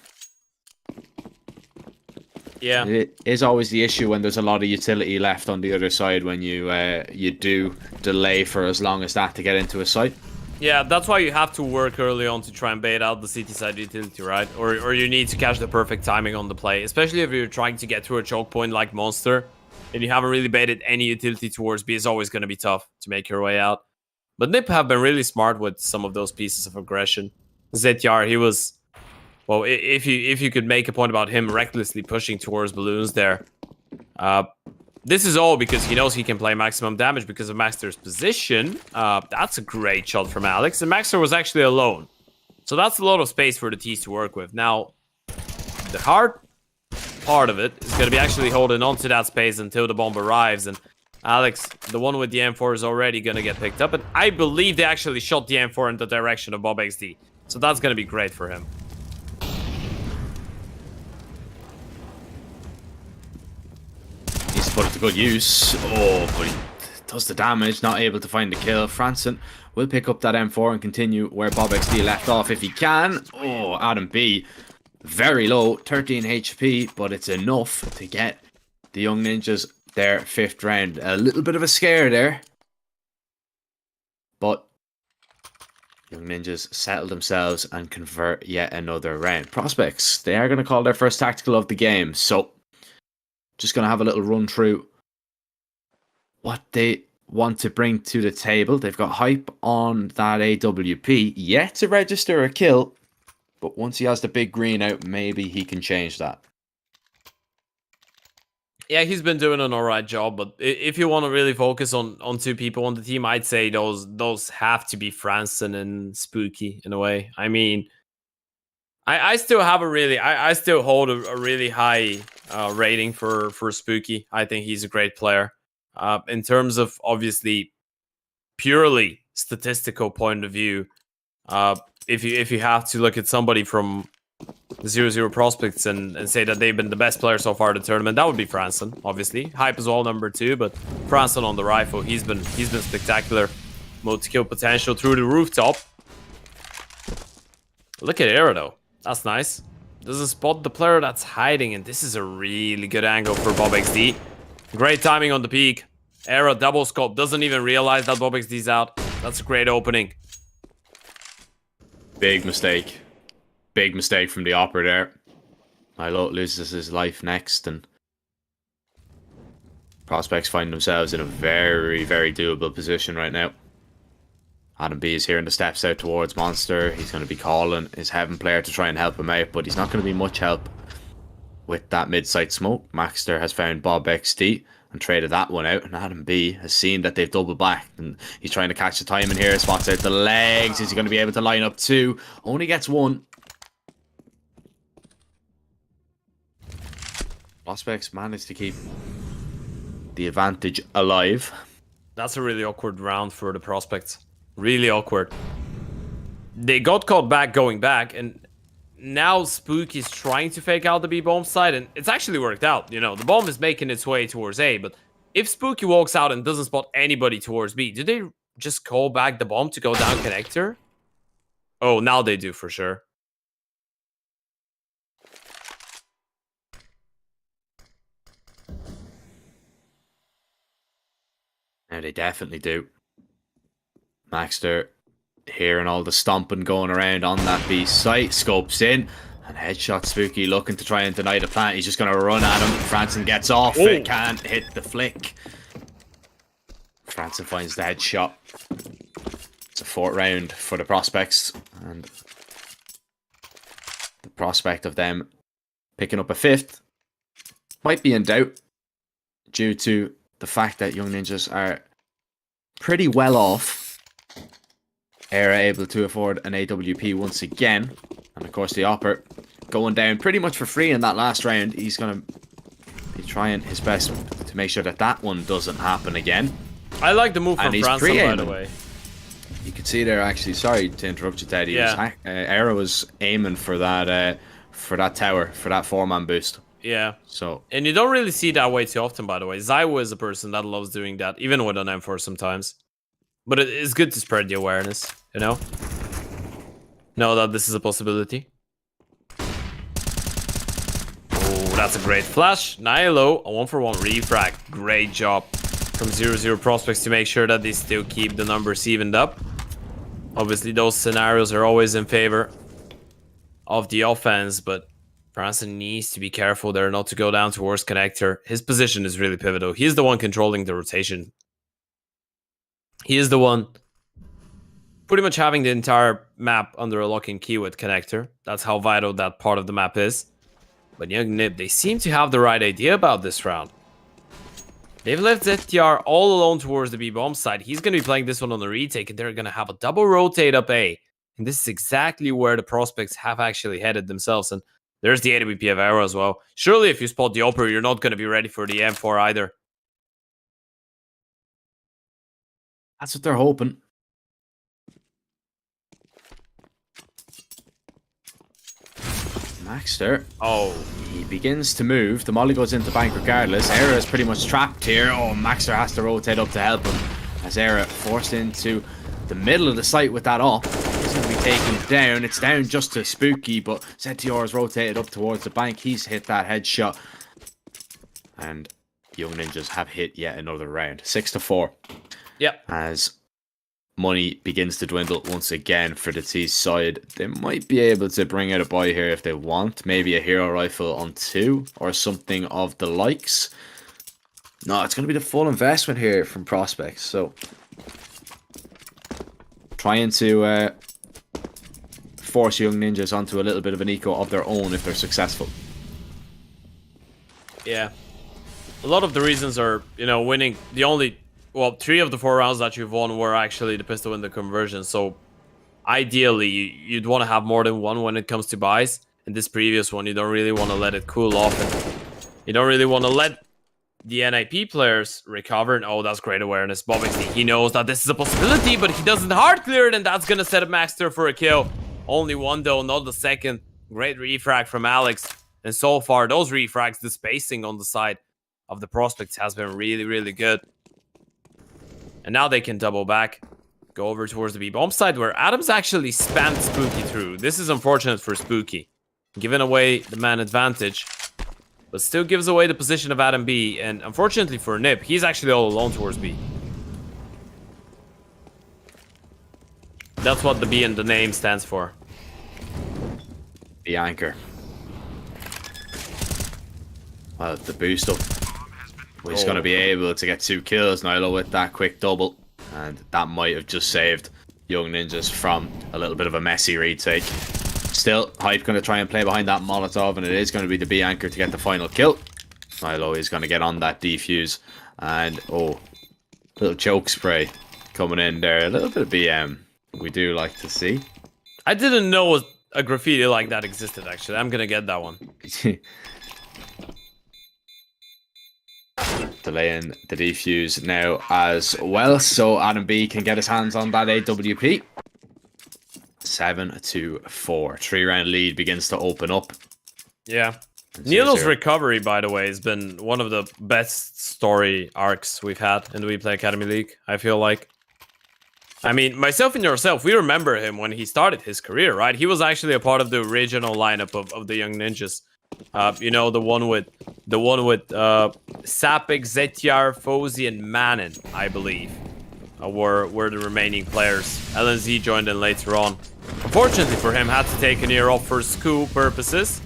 Yeah. It is always the issue when there's a lot of utility left on the other side when you do delay for as long as that to get into a site. Yeah, that's why you have to work early on to try and bait out the CT side utility, right? Or you need to catch the perfect timing on the play, especially if you're trying to get to a choke point like Monster, and you haven't really baited any utility towards B. It's always going to be tough to make your way out. But Nip have been really smart with some of those pieces of aggression. Zetyar, he was... Well, if you could make a point about him recklessly pushing towards balloons there, this is all because he knows he can play maximum damage because of Maxter's position. That's a great shot from Alex, and Maxter was actually alone, so that's a lot of space for the T's to work with. Now, the hard part of it is going to be actually holding on to that space until the bomb arrives, and Alex, the one with the M4, is already going to get picked up, and I believe they actually shot the M4 in the direction of BobXD, so that's going to be great for him. Put it to good use. Oh, but he does the damage, not able to find the kill. Franson will pick up that M4 and continue where BobXD left off if he can. Oh, Adam B, very low, 13 HP, but it's enough to get the Young Ninjas their 5th round. A little bit of a scare there, but Young Ninjas settle themselves and convert yet another round. Prospects, they are going to call their first tactical of the game, so just going to have a little run through what they want to bring to the table. They've got hype on that AWP, yet to register a kill, but once he has the big green out, maybe he can change that. Yeah, he's been doing an alright job, but if you want to really focus on 2 people on the team, I'd say those have to be Franson and Spooky in a way. I mean, I still have a really... I still hold a really high rating for Spooky. I think he's a great player. In terms of, obviously, purely statistical point of view, if you have to look at somebody from the 0-0 prospects and say that they've been the best player so far in the tournament, that would be Franson, obviously. Hype is all number 2, but Franson on the rifle, he's been spectacular. Multi-kill potential through the rooftop. Look at Era, though. That's nice. Doesn't spot the player that's hiding, and this is a really good angle for BobXD. Great timing on the peak. Era double scope, doesn't even realize that BobXD's out. That's a great opening. Big mistake. Big mistake from the Opera there. Milo loses his life next, and Prospects find themselves in a very, very doable position right now. Adam B is hearing the steps out towards Monster. He's going to be calling his Heaven player to try and help him out, but he's not going to be much help with that mid-site smoke. Maxter has found BobXD and traded that one out, and Adam B has seen that they've doubled back, and he's trying to catch the time in here. Spots out the legs. Is he going to be able to line up 2? Only gets 1. Prospects managed to keep the advantage alive. That's a really awkward round for the Prospects. Really awkward. They got caught back going back, and now Spook is trying to fake out the B bomb side, and it's actually worked out. You know, the bomb is making its way towards A, but if Spooky walks out and doesn't spot anybody towards B, do they just call back the bomb to go down connector? Oh, now they do for sure. Now they definitely do. Maxter hearing all the stomping going around on that B site, scopes in, and headshot Spooky looking to try and deny the plant. He's just going to run at him. Franson gets off. Oh. It can't hit the flick. Franson finds the headshot. It's a 4th round for the Prospects, and the prospect of them picking up a 5th might be in doubt due to the fact that Young Ninjas are pretty well off. Era able to afford an AWP once again. And of course the Opper going down pretty much for free in that last round. He's going to be trying his best to make sure that that one doesn't happen again. I like the move from Franson, by the way. You can see there actually, sorry to interrupt you, Teddy. Yeah. Era was aiming for that tower, for that 4-man boost. Yeah. So, and you don't really see that way too often, by the way. Zywo is a person that loves doing that, even with an M4 sometimes. But it's good to spread the awareness, you know? Know that this is a possibility. Oh, that's a great flash. Nilo, a 1-for-1 refrag. Great job from 0-0 prospects to make sure that they still keep the numbers evened up. Obviously, those scenarios are always in favor of the offense, but Branson needs to be careful there not to go down towards connector. His position is really pivotal. He's the one controlling the rotation. He is the one pretty much having the entire map under a lock and key with connector. That's how vital that part of the map is. But Young Nib, they seem to have the right idea about this round. They've left ZTR all alone towards the B-bomb side. He's going to be playing this one on the retake, and they're going to have a double rotate up A. And this is exactly where the prospects have actually headed themselves. And there's the AWP of Arrow as well. Surely if you spot the Opera, you're not going to be ready for the M4 either. That's what they're hoping. Maxter. Oh, He begins to move. The molly goes into bank regardless. Era is pretty much trapped here. Oh, Maxter has to rotate up to help him. As Era forced into the middle of the site with that off. He's going to be taken down. It's down just to Spooky, but ZTR has rotated up towards the bank. He's hit that headshot. And Young Ninjas have hit yet another round. 6-4. yep. As money begins to dwindle once again for the T side. They might be able to bring out a buy here if they want. Maybe a hero rifle on 2 or something of the likes. No, it's going to be the full investment here from prospects. So trying to force Young Ninjas onto a little bit of an eco of their own if they're successful. Yeah. A lot of the reasons are, you know, winning. The only, well, 3 of the 4 rounds that you've won were actually the pistol and the conversion. So ideally, you'd want to have more than one when it comes to buys. In this previous one, you don't really want to let it cool off. And you don't really want to let the NIP players recover. And oh, that's great awareness. Obviously, he knows that this is a possibility, but he doesn't hard clear it. And that's going to set up Maxter for a kill. Only one, though, not the second. Great refrag from Alex. And so far, those refrags, the spacing on the side of the prospects has been really, really good. And now they can double back, go over towards the B-bomb side, where Adams actually spammed Spooky through. This is unfortunate for Spooky, giving away the man advantage, but still gives away the position of Adam B. And unfortunately for Nip, he's actually all alone towards B. That's what the B in the name stands for. The anchor. Well, the boost up. He's going to be able to get 2 kills, Nilo, with that quick double. And that might have just saved Young Ninjas from a little bit of a messy retake. Still, Hype going to try and play behind that Molotov, and it is going to be the B anchor to get the final kill. Nilo is going to get on that defuse. And, oh, little choke spray coming in there. A little bit of BM we do like to see. I didn't know a graffiti like that existed, actually. I'm going to get that one. Delaying the defuse now as well, so Adam B can get his hands on that AWP. 7-4. 3-round lead begins to open up. Yeah. Nilo's recovery, by the way, has been one of the best story arcs we've had in the WePlay Academy League, I feel like. I mean, myself and yourself, we remember him when he started his career, right? He was actually a part of the original lineup of the Young Ninjas. You know, the one with Apeks, ZTR, Fozy, and Manon, I believe, were the remaining players. LNZ joined in later on. Unfortunately for him, had to take a year off for school purposes.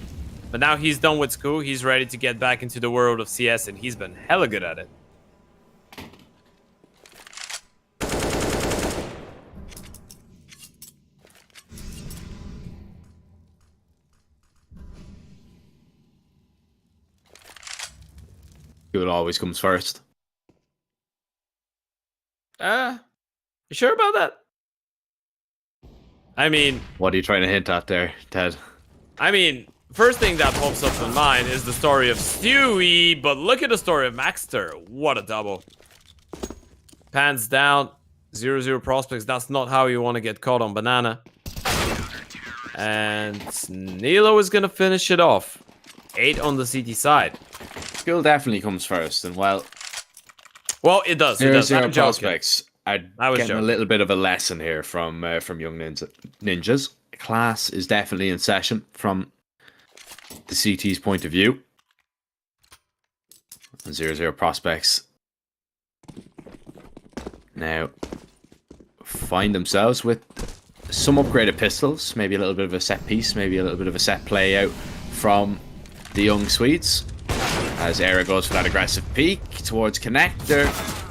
But now he's done with school, he's ready to get back into the world of CS, and he's been hella good at it. Good always comes first. You sure about that? I mean... What are you trying to hint at there, Ted? I mean, first thing that pops up in mind is the story of Stewie, but look at the story of Maxter. What a double. Pants down, 0-0 prospects. That's not how you want to get caught on banana. And Nilo is going to finish it off. 8 on the CT side. Skill definitely comes first, and well, it does. It does. Zero prospects are getting joking. a little bit of a lesson here from Young Ninjas. Class is definitely in session from the CT's point of view. 0-0 prospects now find themselves with some upgraded pistols, maybe a little bit of a set piece, maybe a little bit of a set play out from the young Swedes. As Era goes for that aggressive peek towards Connector,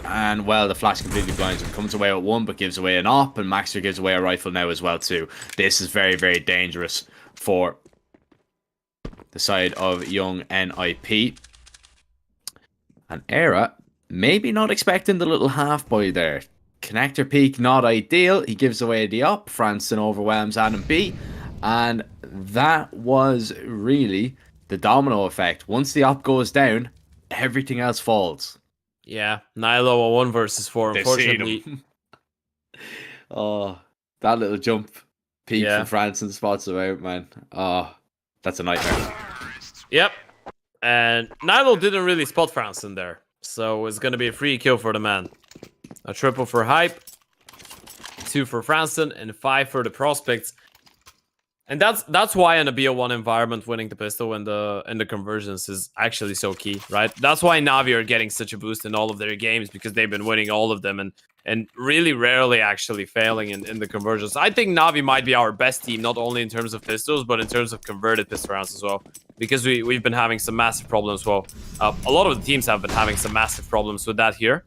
and well, the flash completely blinds him. Comes away with one, but gives away an op, and Maxter gives away a rifle now as well too. This is very, very dangerous for the side of young NIP. And Era, maybe not expecting the little half boy there. Connector peek, not ideal. He gives away the op. Fransson overwhelms Adam B. And that was really the domino effect. Once the op goes down, everything else falls. Yeah, Nilo a 1 versus 4. They've seen Unfortunately, him. Oh, that little jump peek Yeah. from Fransson spots him out, man. Oh, that's a nightmare. Yep. And Nilo didn't really spot Fransson there, so it's gonna be a free kill for the man. A triple for Hype, 2 for Fransson, and 5 for the prospects. And that's why in a BO1 environment, winning the pistol and the conversions is actually so key, right? That's why NAVI are getting such a boost in all of their games, because they've been winning all of them and really rarely actually failing in the conversions. I think NAVI might be our best team, not only in terms of pistols, but in terms of converted pistol rounds as well, because we've been having some massive problems. Well, a lot of the teams have been having some massive problems with that here.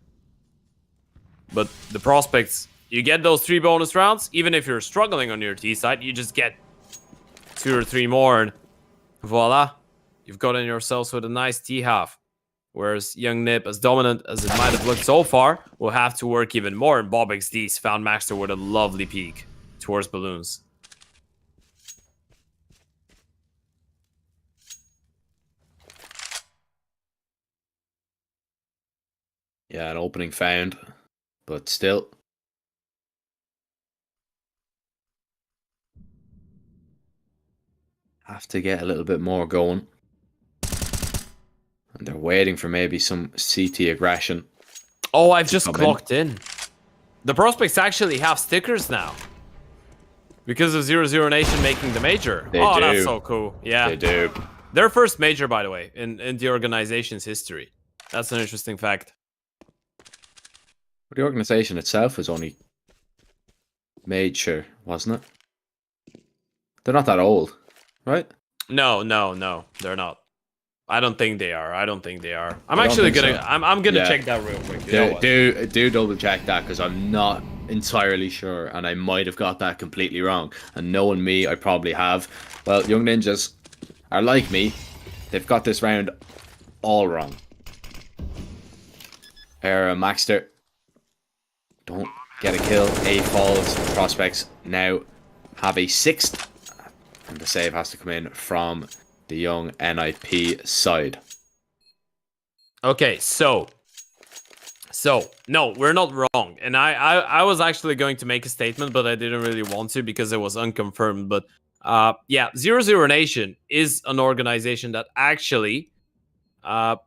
But the prospects, you get those 3 bonus rounds, even if you're struggling on your T side, you just get 2 or 3 more, and voila, you've gotten yourselves with a nice T half. Whereas young Nip, as dominant as it might have looked so far, will have to work even more, and BobXD's found Maxter with a lovely peek towards balloons. Yeah, an opening found, but still. Have to get a little bit more going. And they're waiting for maybe some CT aggression. Oh, I've just come clocked in. The prospects actually have stickers now. Because of 0-0 Nation making the major. They oh, do. That's so cool. Yeah. They do. Their first major, by the way, in the organization's history. That's an interesting fact. But the organization itself was only major, wasn't it? They're not that old, right? No, they're not. I don't think they are. I'm I actually don't gonna. think so. I'm gonna Yeah. check that real quick. You know what? Do double check that, because I'm not entirely sure, and I might have got that completely wrong. And knowing me, I probably have. Well, young ninjas are like me. They've got this round all wrong. Maxter don't get a kill. 8 falls. Prospects now have a 6th, and the save has to come in from the young NIP side. Okay, so no, we're not wrong. And I was actually going to make a statement, but I didn't really want to because it was unconfirmed. But yeah, 0-0 Nation is an organization that actually got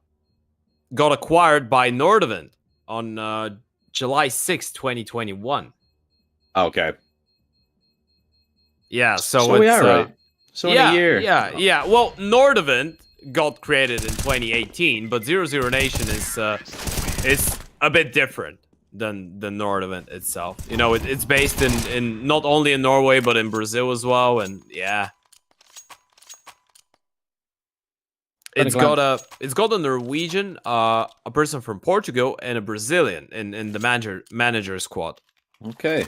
acquired by Nordevent on July 6, 2021. Okay. Yeah, so we it's, are right. So in a year. Yeah. Well, Nordevent got created in 2018, but 0-0 Nation is a bit different than Nordevent itself. You know, it's based in not only in Norway but in Brazil as well, and yeah. It's got a Norwegian, a person from Portugal, and a Brazilian in the manager squad. Okay.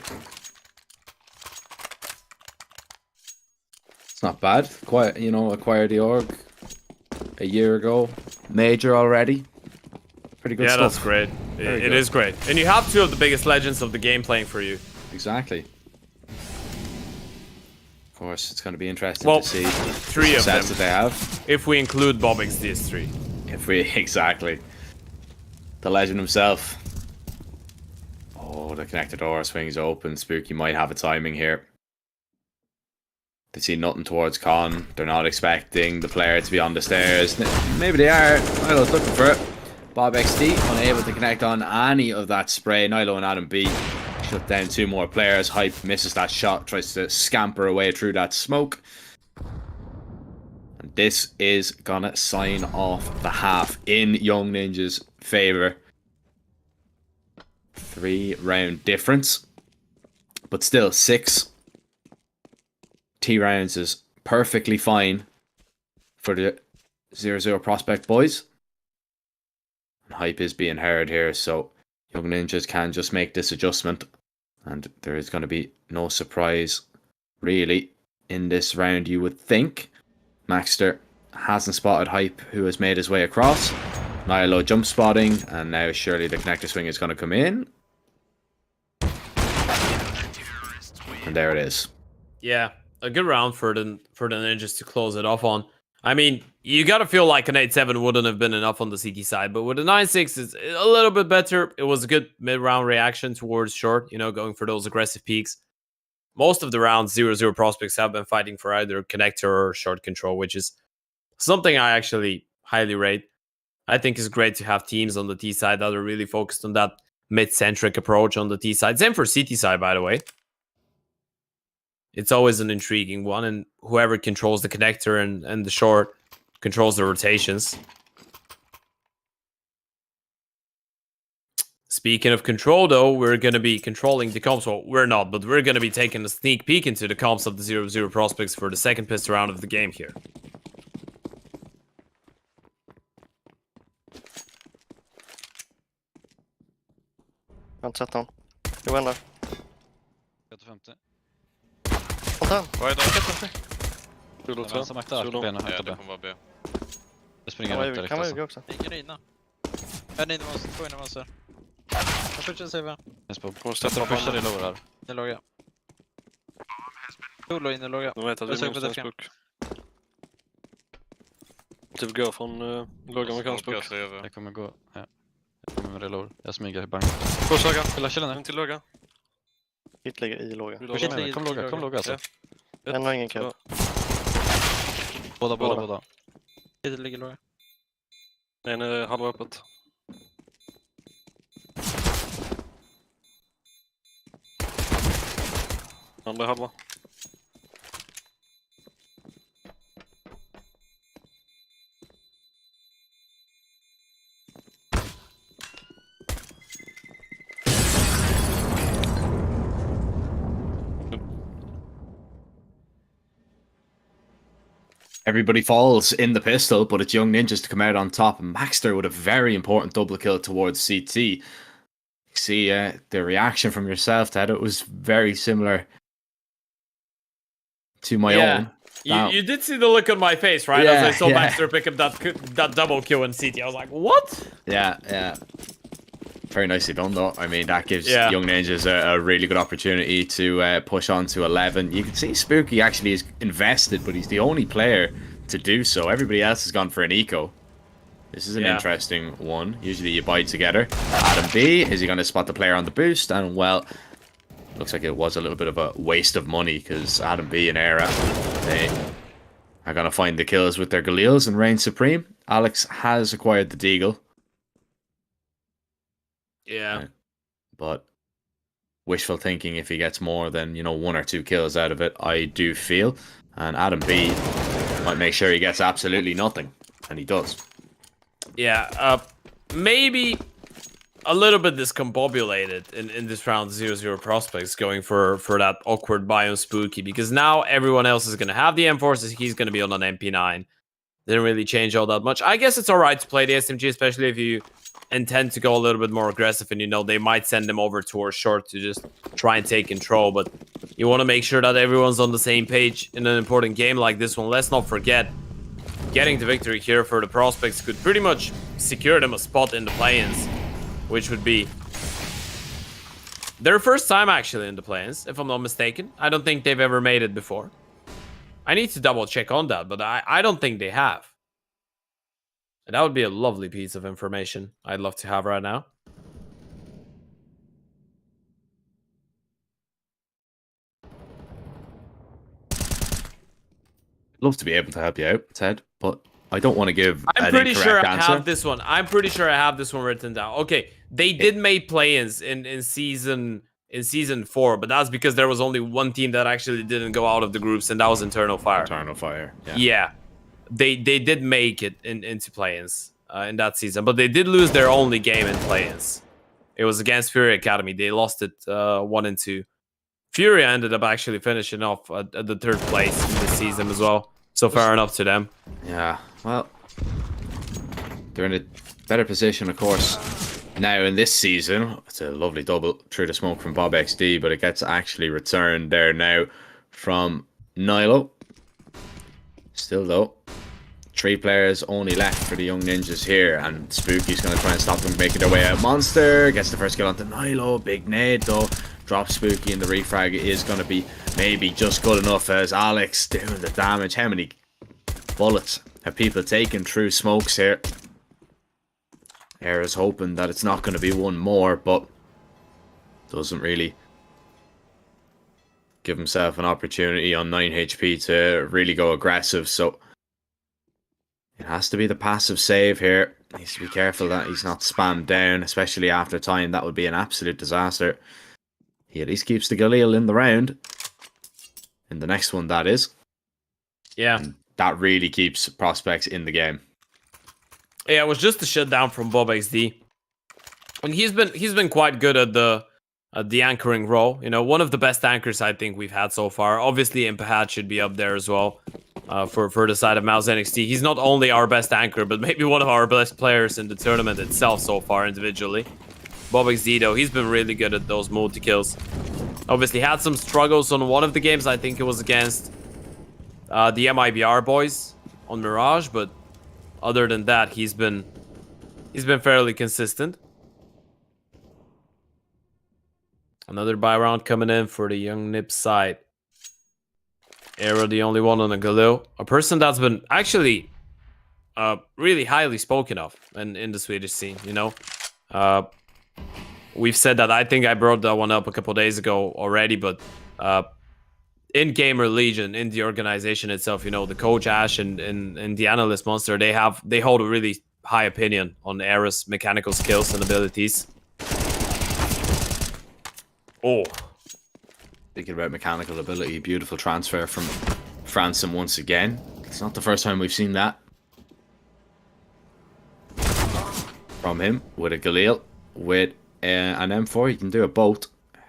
It's not bad. Quite, acquired the org a year ago. Major already. Pretty good stuff. Yeah, that's great. It is great. And you have 2 of the biggest legends of the game playing for you. Exactly. Of course, it's going to be interesting Well, to see 3 the of them. sets that they have. If we include BobXD's 3. Exactly. The legend himself. Oh, the connected door swings open. Spooky might have a timing here. They see nothing towards Con. They're not expecting the player to be on the stairs. Maybe they are. Nilo's looking for it. BobXD unable to connect on any of that spray. Nilo and Adam B shut down 2 more players. Hype misses that shot. Tries to scamper away through that smoke. And this is gonna sign off the half in Young Ninja's favor. 3-round difference, but still 6 T rounds is perfectly fine for the 0-0 prospect boys. And hype is being heard here, so Young Ninjas can just make this adjustment, and there is going to be no surprise really in this round, you would think. Maxter hasn't spotted Hype, who has made his way across. Nilo jump spotting, and now surely the connector swing is going to come in. And there it is. Yeah, a good round for the Ninjas to close it off on. I mean, you gotta feel like an 8-7 wouldn't have been enough on the CT side, but with a 9-6, it's a little bit better. It was a good mid-round reaction towards short, you know, going for those aggressive peaks. Most of the rounds, 0-0 prospects have been fighting for either connector or short control, which is something I actually highly rate. I think it's great to have teams on the T side that are really focused on that mid-centric approach on the T side. Same for CT side, by the way. It's always an intriguing one, and whoever controls the connector and the short controls the rotations. Speaking of control, though, we're going to be controlling the comps. Well, we're not, but we're going to be taking a sneak peek into the comps of the 0-0 prospects for the second pistol round of the game here. Vänta, jag vänder. 50. Vänta. Vad är det? Solo Den som aktar på benen Ja, hämtar det B. kommer vara B. Det springer upp direkt Kan man alltså. ju också. Ingen inne. En inne monster, 2 inne monster. Jag pushar CV. Sätter och pushar i lower här. Det är låga. Solo in i låga. De vet att Jag vi söker på måste en smoke. Typ gå från låg amerikansk smoke. Jag kommer gå. Ja. Jag kommer med reload. Jag smyger i bank. Push låga. Eller chilla En till låga. Hit ligger i låga. Kom låga alltså. En har ingen kill. Båda. Det ligger låga. En är halva öppet. Andra halva. Everybody falls in the pistol, but it's Young Ninjas to come out on top. And Maxter with a very important double kill towards CT. See the reaction from yourself, Ted. It was very similar to my own. You did see the look on my face, right? As I saw Maxter pick up that double kill in CT. I was like, what? Yeah. Very nicely done, though. I mean, that gives Young Ninjas a really good opportunity to push on to 11. You can see Spooky actually is invested, but he's the only player to do so. Everybody else has gone for an eco. This is an interesting one. Usually you buy together. Adam B, is he going to spot the player on the boost? And, well, looks like it was a little bit of a waste of money because Adam B and Era, they are going to find the kills with their Galils and reign supreme. Alex has acquired the Deagle. Yeah. But wishful thinking if he gets more than, 1 or 2 kills out of it, I do feel. And Adam B might make sure he gets absolutely nothing. And he does. Yeah, maybe a little bit discombobulated in this round 0-0 prospects going for that awkward biome Spooky, because now everyone else is going to have the M4s, he's going to be on an MP9. Didn't really change all that much. I guess it's alright to play the SMG, especially if you intend to go a little bit more aggressive and they might send them over towards short to just try and take control, but you want to make sure that everyone's on the same page in an important game like this one. Let's not forget, getting the victory here for the prospects could pretty much secure them a spot in the play-ins, which would be their first time actually in the play-ins, if I'm not mistaken. I don't think they've ever made it before. I need to double check on that, but I don't think they have. And that would be a lovely piece of information I'd love to have right now. Love to be able to help you out, Ted, but I don't want to give I'm an pretty sure I answer. have this one. I'm pretty sure I have this one written down. Okay, they did make play-ins in season 4, but that's because there was only one team that actually didn't go out of the groups, and that was Internal Fire. Eternal Fire. Yeah. they did make it into play-ins in that season, but they did lose their only game in play-ins. It was against FURIA Academy. They lost it 1-2. FURIA ended up actually finishing off at the 3rd place in this season as well. So fair enough to them. Yeah, well, they're in a better position, of course, now in this season. It's a lovely double through the smoke from BobXD, but it gets actually returned there now from Nilo. Still though, 3 players only left for the Young Ninjas here, and Spooky's going to try and stop them making their way out. Monster gets the first kill onto Nilo. Big nade though. Drops Spooky, and the refrag is going to be maybe just good enough as Alex doing the damage. How many bullets have people taken through smokes here? Era's hoping that it's not going to be one more, but doesn't really give himself an opportunity on 9 HP to really go aggressive. So it has to be the passive save here. Needs to be careful that he's not spammed down, especially after time. That would be an absolute disaster. He at least keeps the Galil in the round. In the next one, that is. Yeah. And that really keeps prospects in the game. Yeah, it was just a shutdown from BobXD. And he's been quite good at the anchoring role. You know, one of the best anchors I think we've had so far. Obviously, Impahat should be up there as well for the side of Mouse NXT. He's not only our best anchor, but maybe one of our best players in the tournament itself so far individually. BobXD, though, he's been really good at those multi-kills. Obviously, had some struggles on one of the games. I think it was against the MIBR boys on Mirage, but other than that, he's been fairly consistent. Another buy round coming in for the Young Nip side. Era, the only one on a Galil. A person that's been actually really highly spoken of in the Swedish scene, you know. We've said that. I think I brought that one up a couple days ago already, but in Gamer Legion, in the organization itself, you know, the coach Ash and the analyst Monster, they hold a really high opinion on Era's mechanical skills and abilities. Oh, Thinking about mechanical ability, beautiful transfer from Franson once again. It's not the first time we've seen that from him with a Galil, with an M4. You can do it both.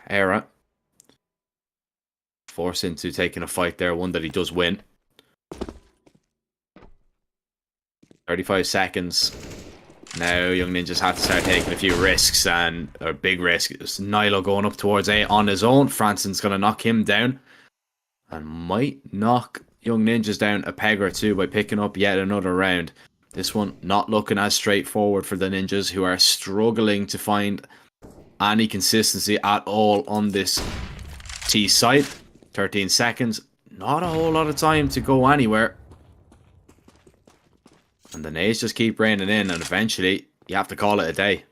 Era force into taking a fight there, one that he does win. 35 seconds. Now Young Ninjas have to start taking a few risks, and a big risk. It's Nilo going up towards A on his own. Franson's going to knock him down and might knock Young Ninjas down a peg or two by picking up yet another round. This one not looking as straightforward for the Ninjas, who are struggling to find any consistency at all on this T side. 13 seconds, not a whole lot of time to go anywhere. And the nades just keep raining in, and eventually you have to call it a day.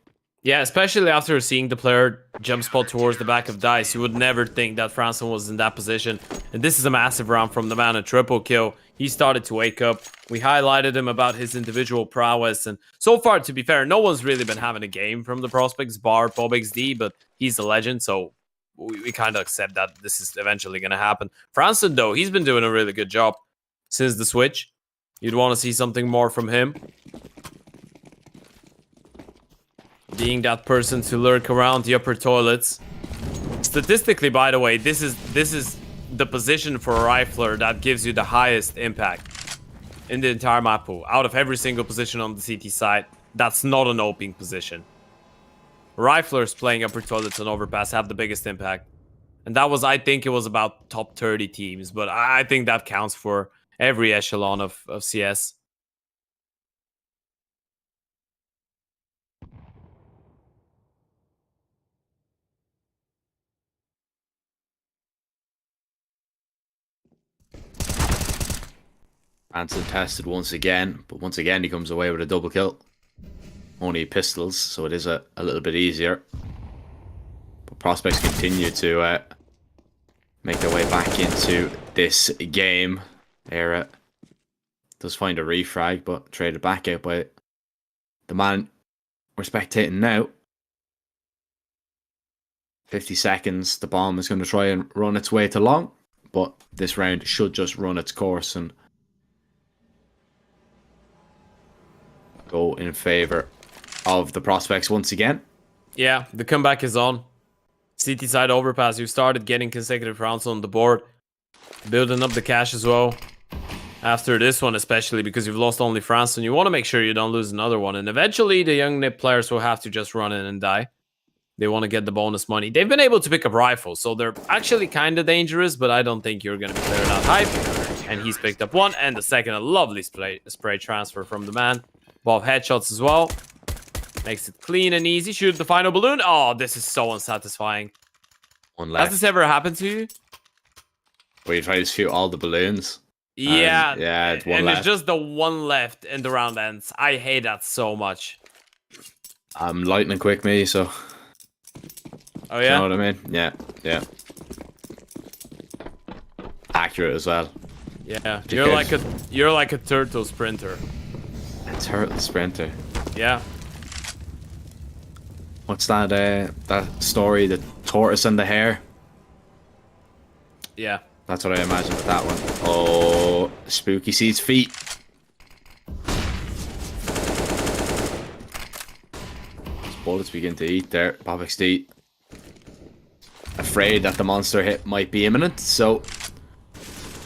yeah, especially after seeing the player jump spot towards the back of Dice. You would never think that Franson was in that position. And this is a massive round from the man, a triple kill. He started to wake up. We highlighted him about his individual prowess. And so far, to be fair, no one's really been having a game from the prospects, bar BobXD, but he's a legend, so we kind of accept that this is eventually going to happen. Franson, though, he's been doing a really good job since the switch. You'd want to see something more from him. Being that person to lurk around the upper toilets. Statistically, by the way, this is the position for a rifler that gives you the highest impact in the entire map pool. Out of every single position on the CT side, that's not an opening position. Riflers playing upper toilets and overpass have the biggest impact. And that was, I think it was about top 30 teams, but I think that counts for every echelon of CS. Anson tested once again, but once again he comes away with a double kill. Only pistols, so it is a little bit easier. But prospects continue to make their way back into this game. Era does find a refrag, but traded back out by the man we're spectating now. 50 seconds, the bomb is going to try and run its way to long, but this round should just run its course, and go in favor of the prospects once again. Yeah, the comeback is on. CT side overpass, you started getting consecutive rounds on the board. Building up the cash as well. After this one especially, because you've lost only France, and you want to make sure you don't lose another one. And eventually the young NIP players will have to just run in and die. They want to get the bonus money. They've been able to pick up rifles, so they're actually kind of dangerous, but I don't think you're going to be clearing out hype. And he's picked up one, and the second, a lovely spray transfer from the man. Both headshots as well. Makes it clean and easy. Shoot the final balloon. Oh, this is so unsatisfying. One left. Has this ever happened to you? Where you try to shoot all the balloons. Yeah. Yeah, it's one and left. it's just the one left and the round ends. I hate that so much. I'm lightning quick, me, so... Oh, You yeah? know what I mean? Yeah, yeah. Accurate as well. Yeah. Because- You're like a turtle sprinter. A turtle sprinter. Yeah. What's that, that story? The tortoise and the hare? Yeah. That's what I imagine with that one. Oh, Spooky sees feet. Bullets begin to eat there. Apeks to eat. Afraid that the monster hit might be imminent, so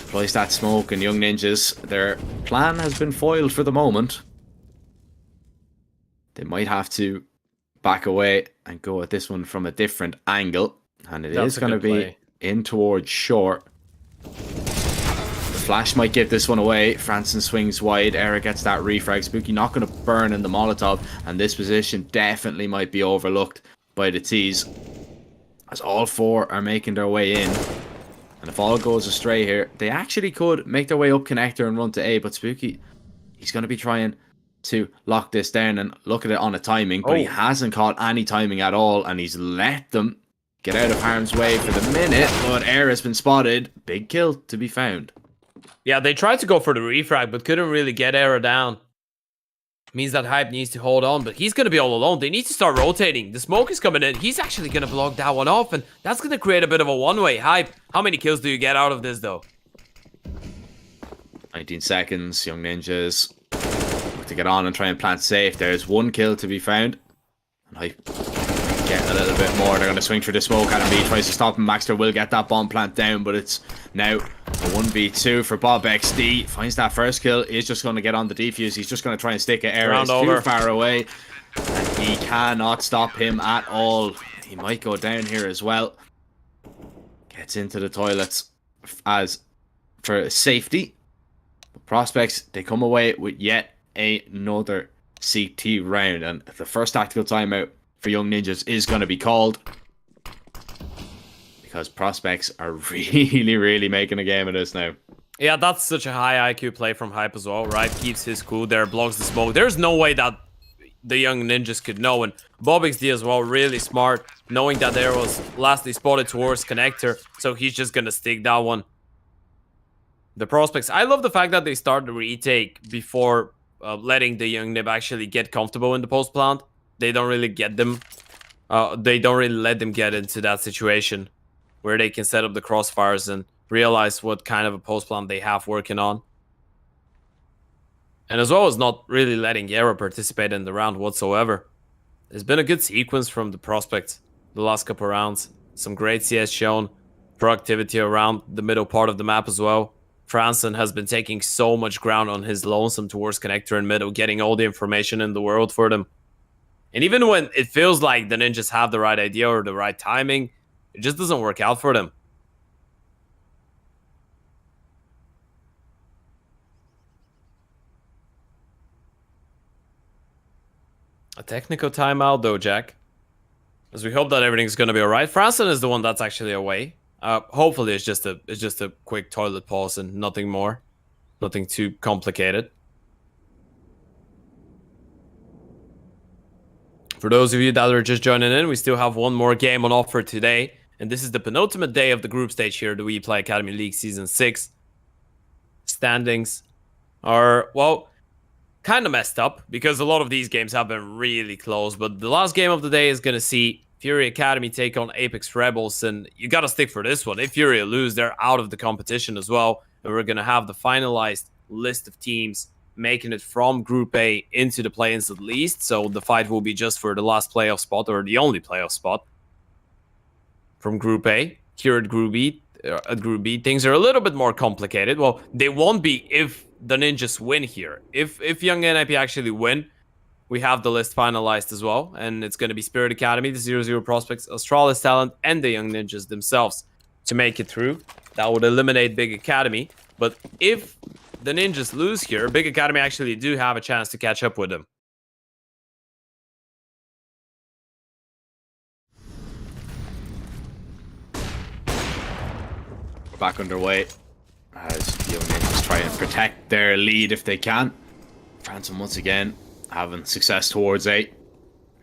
place that smoke, and Young Ninjas, their plan has been foiled for the moment. They might have to back away and go at this one from a different angle, and it That's is a going to good be play. in towards short. The flash might give this one away. Franson swings wide. Eric gets that refrag. Spooky not going to burn in the Molotov, and this position definitely might be overlooked by the T's, as all four are making their way in. And if all goes astray here, they actually could make their way up connector and run to A, but Spooky, he's going to be trying to lock this down and look at it on a timing, but he hasn't caught any timing at all, and he's let them get out of harm's way for the minute, but Air has been spotted. Big kill to be found. Yeah, they tried to go for the refrag, but couldn't really get Era down. Means that Hype needs to hold on, but he's going to be all alone. They need to start rotating. The smoke is coming in. He's actually going to block that one off, and that's going to create a bit of a one-way. Hype, how many kills do you get out of this, though? 19 seconds. Young Ninjas look to get on and try and plant safe. There's one kill to be found. And Hype get a little bit more. They're going to swing through the smoke. Adam B tries to stop him. Maxter will get that bomb plant down, but it's now a 1v2 for Bob XD. Finds that first kill. Is just going to get on the defuse. He's just going to try and stick it. Air is too far away, and he cannot stop him at all. He might go down here as well. Gets into the toilets as for safety. But prospects, they come away with yet another CT round, and the first tactical timeout for Young Ninjas is going to be called, because prospects are really making a game of this now. Yeah, that's such a high IQ play from Hype as well, right? Keeps his cool there, blocks the smoke. There's no way that the Young Ninjas could know, and Bob XD as well, really smart, knowing that there was lastly spotted towards connector, so he's just gonna stick that one. The prospects, I love the fact that they start the retake before letting the Young Nib actually get comfortable in the post plant. They don't really get them. They don't really let them get into that situation where they can set up the crossfires and realize what kind of a post plant they have working on. And as well as not really letting Yara participate in the round whatsoever. There's been a good sequence from the prospects the last couple rounds. Some great CS shown. Proactivity around the middle part of the map as well. Franson has been taking so much ground on his lonesome towards connector and middle, getting all the information in the world for them. And even when it feels like the Ninjas have the right idea or the right timing, it just doesn't work out for them. A technical timeout though, Jack. As we hope that everything's going to be alright. Franson is the one that's actually away. Hopefully it's just a quick toilet pause and nothing more. Nothing too complicated. For those of you that are just joining in, we still have one more game on offer today. And this is the penultimate day of the group stage here, the WePlay Academy League Season 6. Standings are, well, kind of messed up, because a lot of these games have been really close. But the last game of the day is going to see FURIA Academy take on Apeks Rebels. And you got to stick for this one. If FURIA lose, they're out of the competition as well. And we're going to have the finalized list of teams making it from Group A into the play-ins at least. So the fight will be just for the last playoff spot, or the only playoff spot from Group A. Here at Group B, things are a little bit more complicated. Well, they won't be if the Ninjas win here. If Young NIP actually win, we have the list finalized as well, and it's going to be Spirit Academy, the 0-0 prospects, Astralis Talent, and the Young Ninjas themselves to make it through. That would eliminate Big Academy. But if the Ninjas lose here, Big Academy actually do have a chance to catch up with them. We're back underway as the Young Ninjas try and protect their lead if they can. Ransom once again having success towards A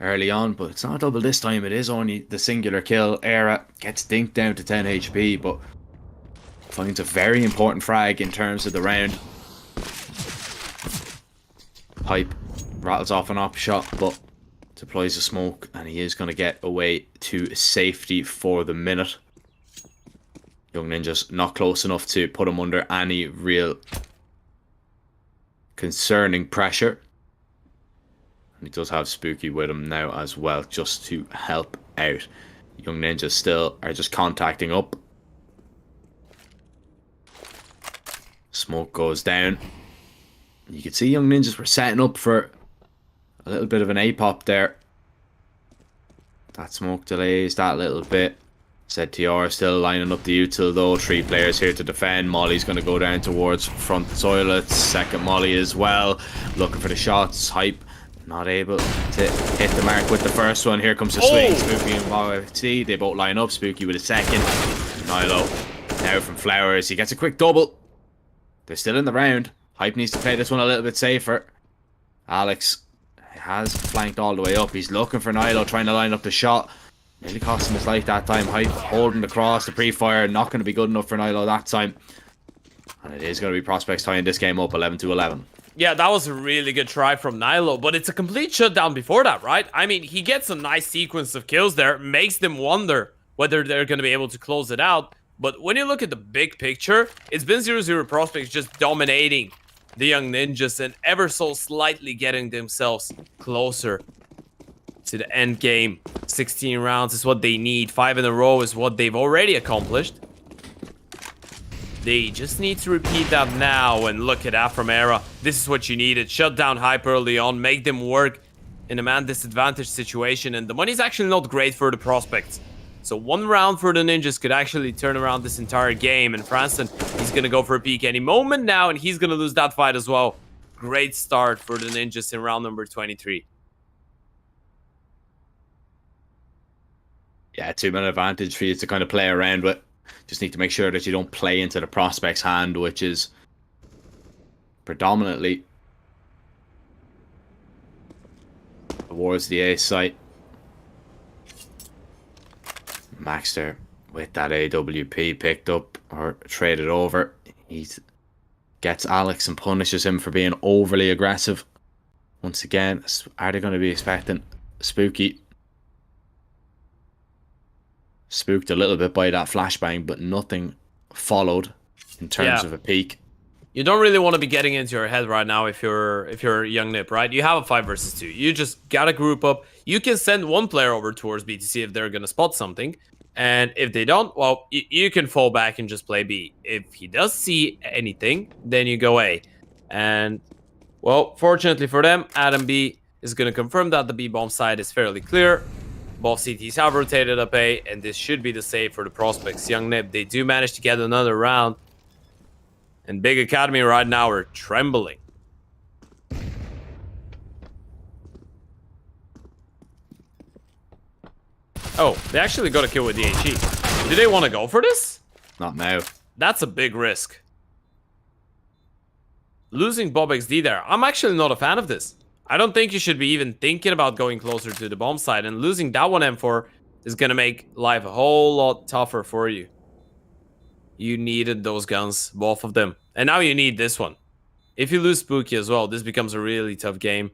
early on, but it's not a double this time. It is only the singular kill. Era gets dinked down to 10 HP, but finds a very important frag in terms of the round. Pipe rattles off an op shot, but deploys a smoke, and he is going to get away to safety for the minute. Young Ninjas not close enough to put him under any real concerning pressure. And he does have Spooky with him now as well, just to help out. Young Ninjas still are just contacting up. Smoke goes down. You can see Young Ninjas were setting up for a little bit of an A-pop there. That smoke delays that little bit. ZTR still lining up the util though. 3 players here to defend. Molly's going to go down towards front toilets. Second Molly as well. Looking for the shots. Hype not able to hit the mark with the first one. Here comes the swing. Spooky and YFT. They both line up. Spooky with a second. Nilo now from Flowers. He gets a quick double. They're still in the round. Hype needs to play this one a little bit safer. Alex has flanked all the way up. He's looking for Nilo, trying to line up the shot. Nearly cost him his life that time. Hype holding the cross, the pre-fire. Not going to be good enough for Nilo that time. And it is going to be Prospects tying this game up 11-11. Yeah, that was a really good try from Nilo, but it's a complete shutdown before that, right? I mean, he gets a nice sequence of kills there, makes them wonder whether they're going to be able to close it out. But when you look at the big picture, it's been 0-0 Prospects just dominating the Young Ninjas and ever so slightly getting themselves closer to the end game. 16 rounds is what they need. 5 in a row is what they've already accomplished. They just need to repeat that now, and look at that from Era. This is what you needed. Shut down Hype early on, make them work in a man disadvantaged situation, and the money's actually not great for the Prospects. So 1 round for the Ninjas could actually turn around this entire game, and Franson, he's gonna go for a peek any moment now, and he's gonna lose that fight as well. Great start for the Ninjas in round number 23. Yeah, 2-minute advantage for you to kind of play around with. Just need to make sure that you don't play into the Prospects' hand, which is predominantly towards the A site. Maxter with that AWP picked up or traded over. He gets Alex and punishes him for being overly aggressive. Once again, are they going to be expecting Spooky? Spooked a little bit by that flashbang, but nothing followed in terms of a peek. You don't really want to be getting into your head right now if you're Young Nip, right? You have a 5 versus 2. You just gotta group up. You can send 1 player over towards B to see if they're gonna spot something, and if they don't, well, you can fall back and just play B. If he does see anything, then you go A. And well, fortunately for them, Adam B is gonna confirm that the B bomb side is fairly clear. Both CTs have rotated up A, and this should be the save for the Prospects. Young Nip, they do manage to get another round. And Big Academy right now are trembling. Oh, they actually got a kill with the HE. Do they want to go for this? Not now. That's a big risk. Losing Bob XD there. I'm actually not a fan of this. I don't think you should be even thinking about going closer to the bomb side, and losing that one M4 is going to make life a whole lot tougher for you. You needed those guns, both of them. And now you need this one. If you lose Spooky as well, this becomes a really tough game.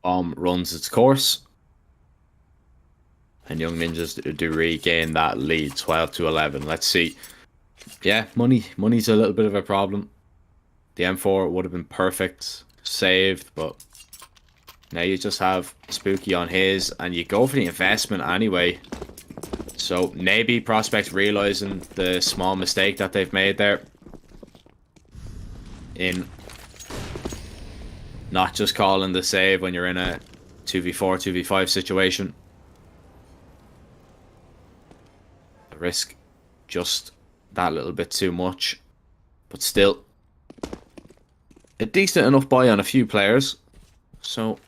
Bomb runs its course. And Young Ninjas do regain that lead, 12 to 11. Let's see. Yeah, money's a little bit of a problem. The M4 would have been perfect, saved, but now you just have Spooky on his, and you go for the investment anyway. So NAVI prospects realizing the small mistake that they've made there in not just calling the save when you're in a 2v4, 2v5 situation. The risk just that little bit too much, but still a decent enough buy on a few players, so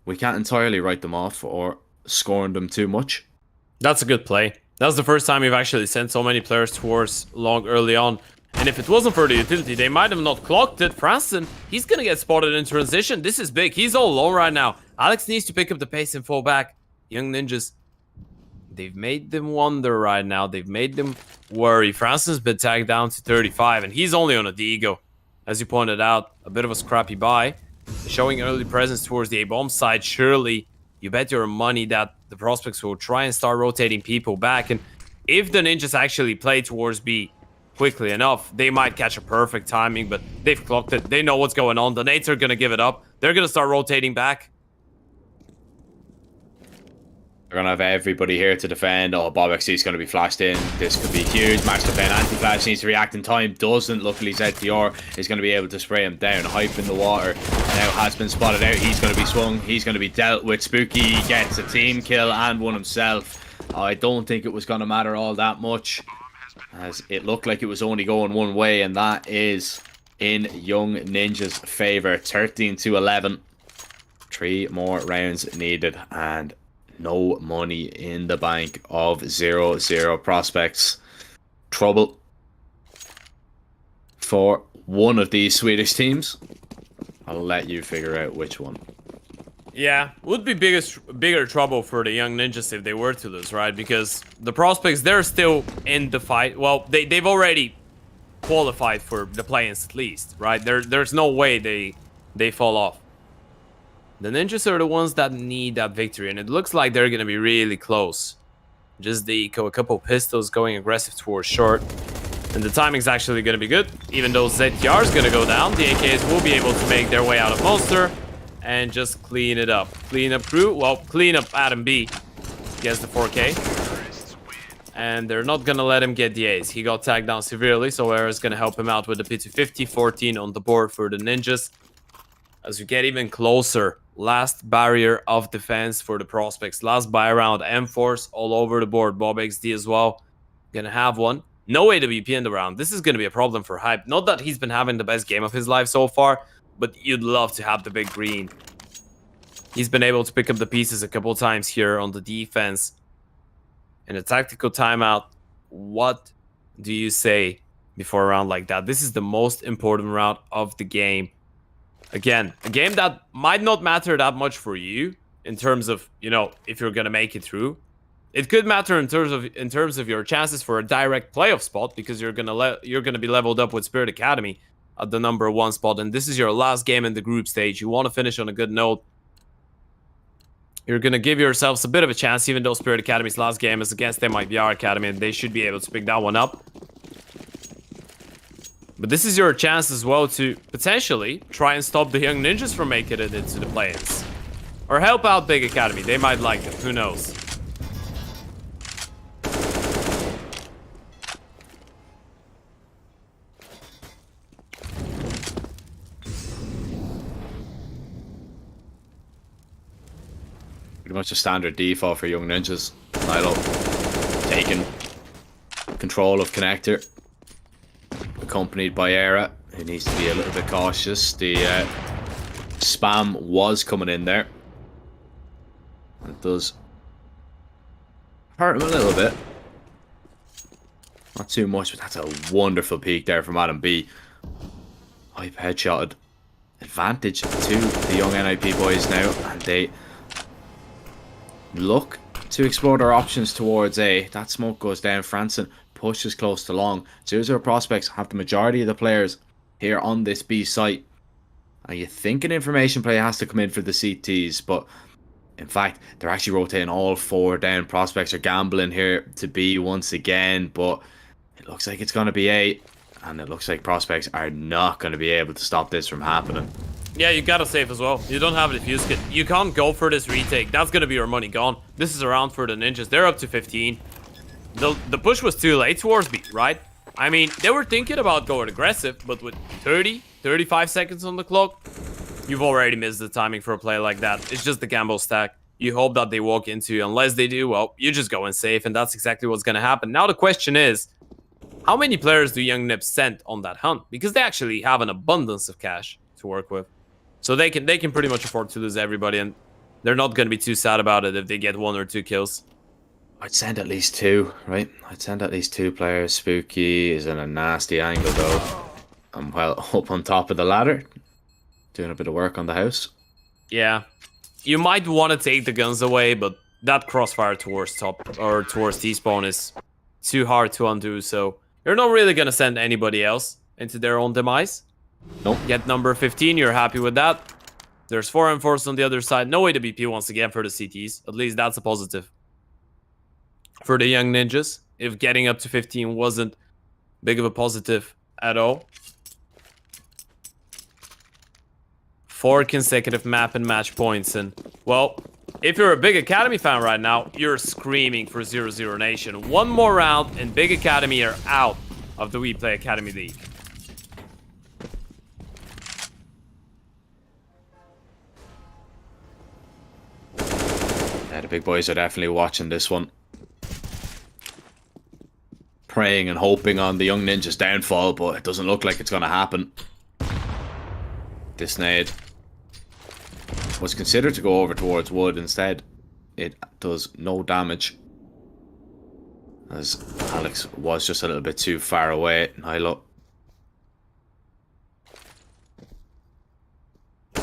we can't entirely write them off or scoring them too much. That's a good play. That's the first time we've actually sent so many players towards long early on. And if it wasn't for the utility, they might have not clocked it. Franston, he's gonna get spotted in transition. This is big. He's all alone right now. Alex needs to pick up the pace and fall back. Young Ninjas, they've made them wonder right now. They've made them worry. Franston's been tagged down to 35, and he's only on a Diego. As you pointed out, a bit of a scrappy buy. Showing early presence towards the A-bomb side, surely you bet your money that the prospects will try and start rotating people back. And if the Ninjas actually play towards B quickly enough, they might catch a perfect timing, but they've clocked it. They know what's going on. The Nates are going to give it up. They're going to start rotating back. They're going to have everybody here to defend. Oh, bob1 is going to be flashed in. This could be huge. Max defend. Anti-flash needs to react in time. Doesn't. Luckily, ZTR is going to be able to spray him down. Hype in the water. Now has been spotted out. He's going to be swung. He's going to be dealt with. Spooky gets a team kill and one himself. I don't think it was going to matter all that much, as it looked like it was only going one way, and that is in Young Ninja's favor. 13 to 11. 3 more rounds needed, and no money in the bank of 0-0 prospects. Trouble for one of these Swedish teams. I'll let you figure out which one. Yeah, would be bigger trouble for the Young Ninjas if they were to lose, right? Because the prospects, they're still in the fight. Well, they've already qualified for the play-ins at least, right? There's no way they fall off. The Ninjas are the ones that need that victory, and it looks like they're going to be really close. Just the eco, a couple pistols going aggressive towards short. And the timing's actually going to be good. Even though ZTR is going to go down, the AKs will be able to make their way out of Monster and just clean it up. Clean up crew. Well, clean up Adam B. Gets the 4K. And they're not going to let him get the ace. He got tagged down severely, so Era's going to help him out with the P250. 14 on the board for the Ninjas. As we get even closer, last barrier of defense for the prospects. Last buy round, M-Force all over the board. bob1 as well. Gonna have one. No AWP in the round. This is gonna be a problem for Hype. Not that he's been having the best game of his life so far, but you'd love to have the big green. He's been able to pick up the pieces a couple times here on the defense. In a tactical timeout, what do you say before a round like that? This is the most important round of the game. Again, a game that might not matter that much for you in terms of, you know, if you're gonna make it through. It could matter in terms of your chances for a direct playoff spot, because you're gonna be leveled up with Spirit Academy at the #1 spot, and this is your last game in the group stage. You want to finish on a good note. You're gonna give yourselves a bit of a chance, even though Spirit Academy's last game is against MIVR Academy, and they should be able to pick that one up. But this is your chance as well to potentially try and stop the Young Ninjas from making it into the play-ins. Or help out Big Academy. They might like them. Who knows? Pretty much a standard default for Young Ninjas. Nilo taking control of connector, accompanied by Era, who needs to be a little bit cautious. The spam was coming in there. It does hurt him a little bit. Not too much, but that's a wonderful peek there from Adam B. Hype headshotted. Advantage to the young NIP boys now, and they look to explore their options towards A. That smoke goes down. Franson pushes close to long. 0-0 prospects have the majority of the players here on this B site. And you think an information play has to come in for the CTs, but in fact, they're actually rotating all 4 down. Prospects are gambling here to B once again, but it looks like it's going to be A, and it looks like Prospects are not going to be able to stop this from happening. Yeah, you gotta save as well. You don't have a defuse kit. You can't go for this retake. That's gonna be your money gone. This is a round for the ninjas. They're up to 15. The push was too late towards B, right? I mean, they were thinking about going aggressive, but with 30, 35 seconds on the clock, you've already missed the timing for a play like that. It's just the gamble stack. You hope that they walk into you. Unless they do, well, you just go in safe, and that's exactly what's gonna happen. Now the question is, how many players do Young Nips send on that hunt? Because they actually have an abundance of cash to work with. So they can pretty much afford to lose everybody, and they're not going to be too sad about it if they get 1 or 2 kills. I'd send at least 2, right? I'd send at least 2 players. Spooky is in a nasty angle, though. I'm well up on top of the ladder, doing a bit of work on the house. Yeah. You might want to take the guns away, but that crossfire towards top or towards T-spawn is too hard to undo, so you're not really going to send anybody else into their own demise. Nope. Get number 15, you're happy with that. There's 4 enforced on the other side. No way to BP once again for the CTs. At least that's a positive. For the young ninjas, if getting up to 15 wasn't big of a positive at all. 4 consecutive map and match points, and well, if you're a Big Academy fan right now, you're screaming for 0-0 Nation. 1 more round and Big Academy are out of the WePlay Academy League. Yeah, the big boys are definitely watching this one. Praying and hoping on the young ninja's downfall, but it doesn't look like it's going to happen. This nade was considered to go over towards wood. Instead, it does no damage, as Alex was just a little bit too far away. Nilo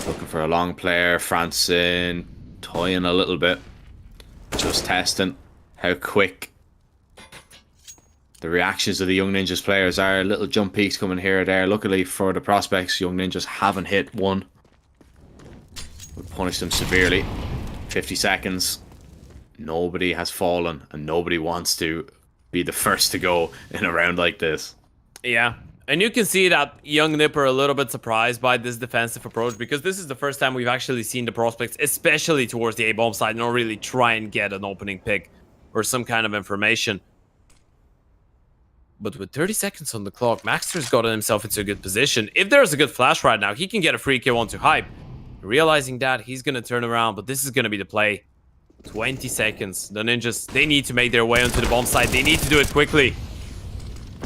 looking for a long player. Franson toying a little bit, just testing how quick the reactions of the Young Ninjas players are. Little jump peaks coming here or there. Luckily for the Prospects, Young Ninjas haven't hit one. Would punish them severely. 50 seconds. Nobody has fallen, and nobody wants to be the first to go in a round like this. Yeah, and you can see that Young Nip are a little bit surprised by this defensive approach, because this is the first time we've actually seen the Prospects, especially towards the A-bomb side, not really try and get an opening pick or some kind of information. But with 30 seconds on the clock, Maxter's gotten himself into a good position. If there's a good flash right now, he can get a free kill onto Hype. Realizing that, he's going to turn around, but this is going to be the play. 20 seconds. The ninjas, they need to make their way onto the bomb site. They need to do it quickly.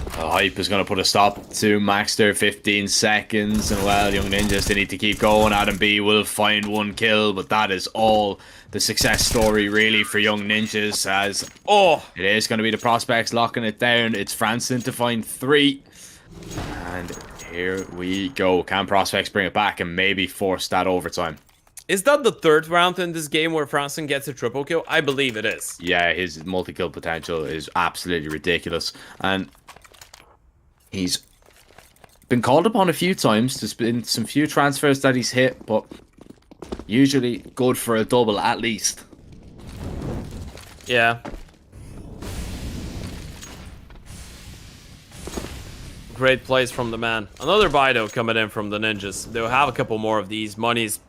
Hype is going to put a stop to Maxter. 15 seconds. And well, Young Ninjas, they need to keep going. Adam B will find 1 kill, but that is all the success story really for Young Ninjas, as it is going to be the Prospects locking it down. It's Franson to find 3. And here we go. Can Prospects bring it back and maybe force that overtime? Is that the 3rd round in this game where Franson gets a triple kill? I believe it is. Yeah, his multi-kill potential is absolutely ridiculous. And he's been called upon a few times. There's been some few transfers that he's hit, but usually good for a double at least. Yeah. Great plays from the man. Another buy though coming in from the ninjas. They'll have a couple more of these. Money's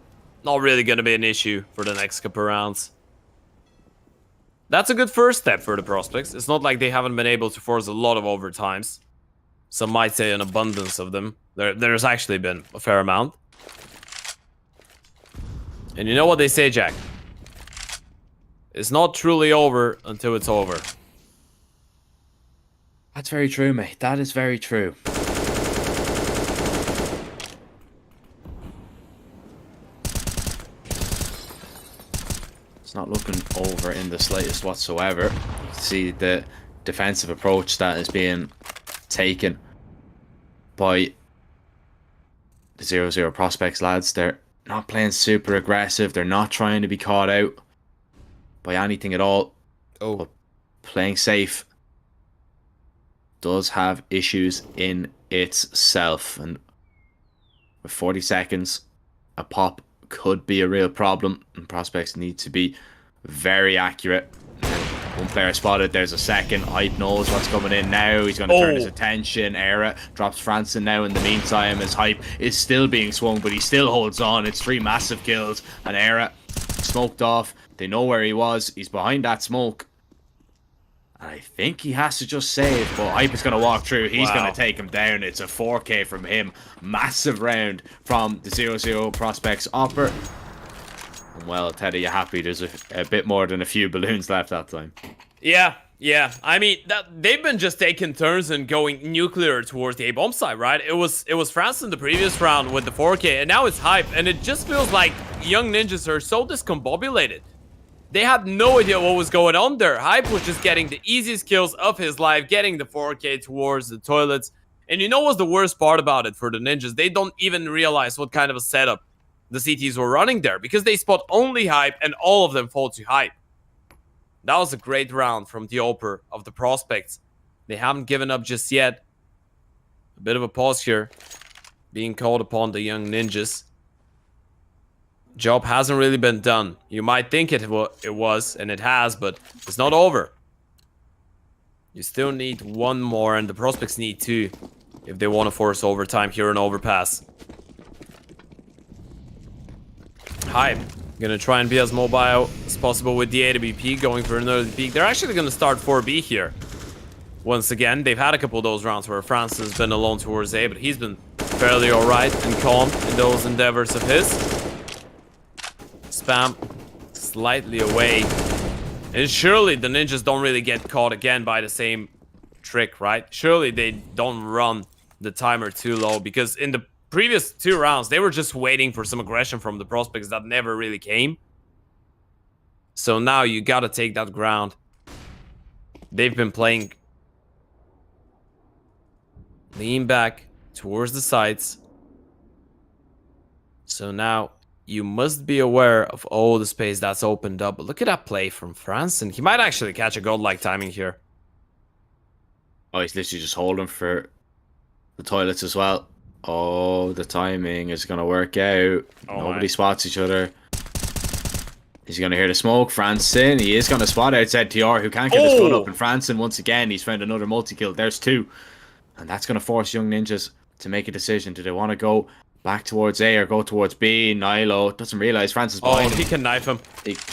not really going to be an issue for the next couple rounds. That's a good first step for the Prospects. It's not like they haven't been able to force a lot of overtimes. Some might say an abundance of them. There's actually been a fair amount. And you know what they say, Jack? It's not truly over until it's over. That's very true, mate. That is very true. It's not looking over in the slightest whatsoever. You can see the defensive approach that is being taken by the 0-0 Prospects lads. They're not playing super aggressive. They're not trying to be caught out by anything at all. But playing safe does have issues in itself. And with 40 seconds, a pop could be a real problem, and prospects need to be very accurate. One player spotted, there's a second. Hype knows what's coming in now. He's going to turn his attention. Era drops Franson now in the meantime as Hype is still being swung, but he still holds on. It's 3 massive kills, and Era smoked off. They know where he was. He's behind that smoke. I think he has to just save, but Hype is going to walk through. He's going to take him down. It's a 4K from him. Massive round from the 0-0 prospects Opper. Well, Teddy, you happy? There's a bit more than a few balloons left that time. Yeah. I mean, they've been just taking turns and going nuclear towards the A-bomb side, right? It was France in the previous round with the 4K, and now it's Hype, and it just feels like young ninjas are so discombobulated. They had no idea what was going on there. Hype was just getting the easiest kills of his life, getting the 4K towards the toilets. And you know what's the worst part about it for the ninjas? They don't even realize what kind of a setup the CTs were running there, because they spot only Hype and all of them fall to Hype. That was a great round from the Oper of the prospects. They haven't given up just yet. A bit of a pause here being called upon the young ninjas. Job hasn't really been done. You might think it was, and it has, but it's not over. You still need one more, and the prospects need 2 if they want to force overtime here in Overpass. Hype gonna try and be as mobile as possible with the AWP, going for another peak. They're actually gonna start 4B here. Once again, they've had a couple of those rounds where France has been alone towards A, but he's been fairly alright and calm in those endeavors of his. Spam slightly away. And surely the ninjas don't really get caught again by the same trick, right? Surely they don't run the timer too low, because in the previous 2 rounds, they were just waiting for some aggression from the prospects that never really came. So now you gotta take that ground. They've been playing lean back towards the sides. So now you must be aware of all the space that's opened up. But look at that play from Franson. He might actually catch a godlike timing here. Oh, he's literally just holding for the toilets as well. Oh, the timing is going to work out. Nobody spots each other. He's going to hear the smoke. Franson, he is going to spot outside TR, who can't get his gun up. And Franson, once again, he's found another multi-kill. There's 2. And that's going to force young ninjas to make a decision. Do they want to go back towards A or go towards B? Nilo doesn't realize Franson's behind him. He can knife him.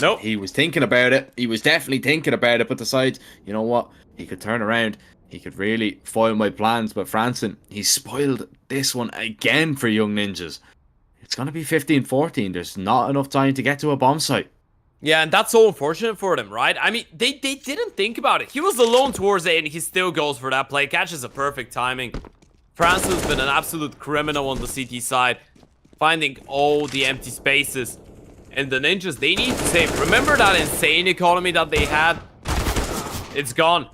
Nope. He was thinking about it. He was definitely thinking about it, but decides, you know what? He could turn around. He could really foil my plans, but Franson, he spoiled this one again for young ninjas. It's going to be 15-14. There's not enough time to get to a bomb site. Yeah, and that's so unfortunate for them, right? I mean, they didn't think about it. He was alone towards A, and he still goes for that play. Catches a perfect timing. Franson's been an absolute criminal on the CT side, finding all the empty spaces. And the ninjas, they need to save. Remember that insane economy that they had? It's gone.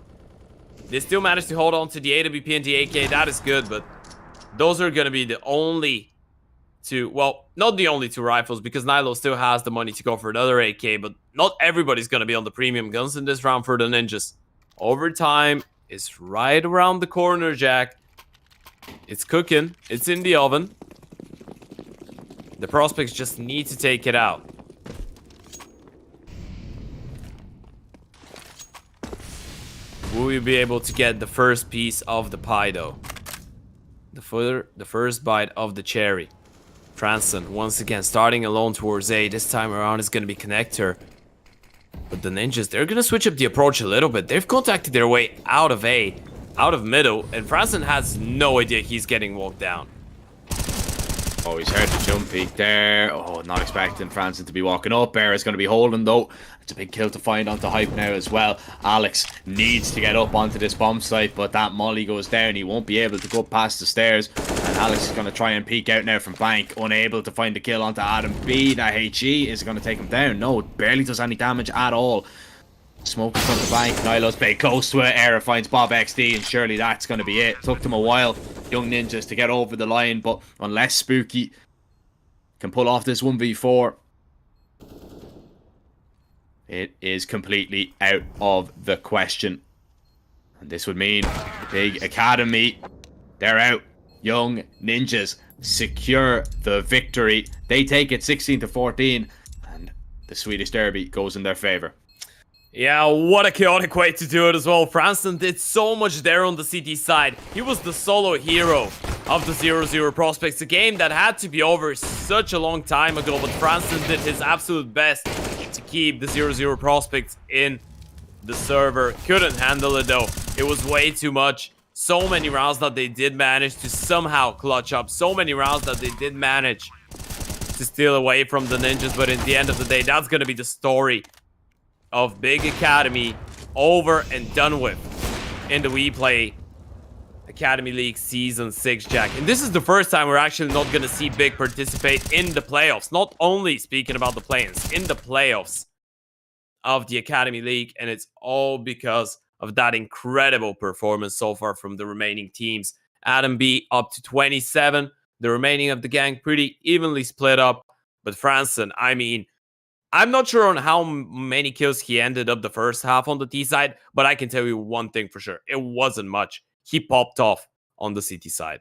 They still managed to hold on to the AWP and the AK. That is good, but those are going to be the only 2. Well, not the only 2 rifles, because Nilo still has the money to go for another AK, but not everybody's going to be on the premium guns in this round for the ninjas. Overtime is right around the corner, Jack. It's cooking. It's in the oven. The prospects just need to take it out. Will we be able to get the first piece of the pie, though? The first bite of the cherry. Franson, once again, starting alone towards A. This time around is going to be connector. But the ninjas, they're going to switch up the approach a little bit. They've contacted their way out of A, out of middle, and Franson has no idea he's getting walked down. Oh, he's heard the jump peek there. Oh, not expecting Franson to be walking up. Bear is going to be holding, though. It's a big kill to find onto Hype now as well. Alex needs to get up onto this bomb site, but that molly goes down. He won't be able to go past the stairs. And Alex is going to try and peek out now from Bank. Unable to find the kill onto Adam B. That HE is going to take him down. No, it barely does any damage at all. Smoke from the Bank. Nilo's very close to it. Era finds Bob XD, and surely that's going to be it. Took them a while, young ninjas, to get over the line, but unless Spooky can pull off this 1v4, it is completely out of the question. And this would mean the big academy, they're out. Young Ninjas secure the victory. They take it 16-14, and the Swedish Derby goes in their favor. Yeah, what a chaotic way to do it as well. Franston did so much there on the CT side. He was the solo hero of the 0-0 Prospects, a game that had to be over such a long time ago, but Franston did his absolute best to keep the 0-0 Prospects in the server. Couldn't handle it though. It was way too much. So many rounds that they did manage to somehow clutch up. So many rounds that they did manage to steal away from the Ninjas, but in the end of the day, that's gonna be the story of Big Academy over and done with in the WePlay Academy League Season 6, Jack. And this is the first time we're actually not going to see Big participate in the playoffs. Not only speaking about the play-ins, in the playoffs of the Academy League. And it's all because of that incredible performance so far from the remaining teams. Adam B up to 27. The remaining of the gang pretty evenly split up. But Fransson, I mean, I'm not sure on how many kills he ended up the first half on the T side, but I can tell you one thing for sure. It wasn't much. He popped off on the CT side.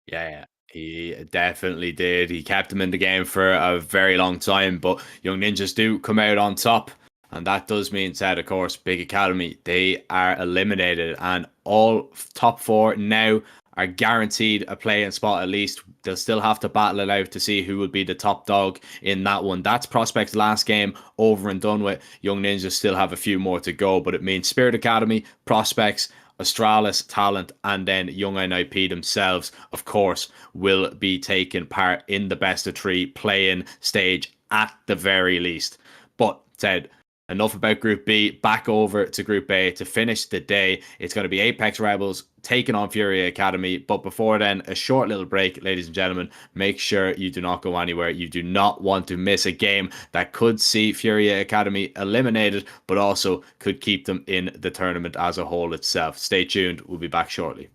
Yeah, he definitely did. He kept him in the game for a very long time, but Young Ninjas do come out on top. And that does mean said, of course, Big Academy, they are eliminated. And all top 4 now are guaranteed a play-in spot at least. They'll still have to battle it out to see who will be the top dog in that one. That's Prospects' last game over and done with. Young Ninjas still have a few more to go, but it means Spirit Academy, Prospects, Astralis, Talent, and then Young NIP themselves, of course, will be taking part in the best of 3 play-in stage at the very least. But, Ted, enough about Group B. Back over to Group A to finish the day. It's going to be Apeks Rebels taking on FURIA Academy. But before then, a short little break, ladies and gentlemen. Make sure you do not go anywhere. You do not want to miss a game that could see FURIA Academy eliminated, but also could keep them in the tournament as a whole itself. Stay tuned. We'll be back shortly.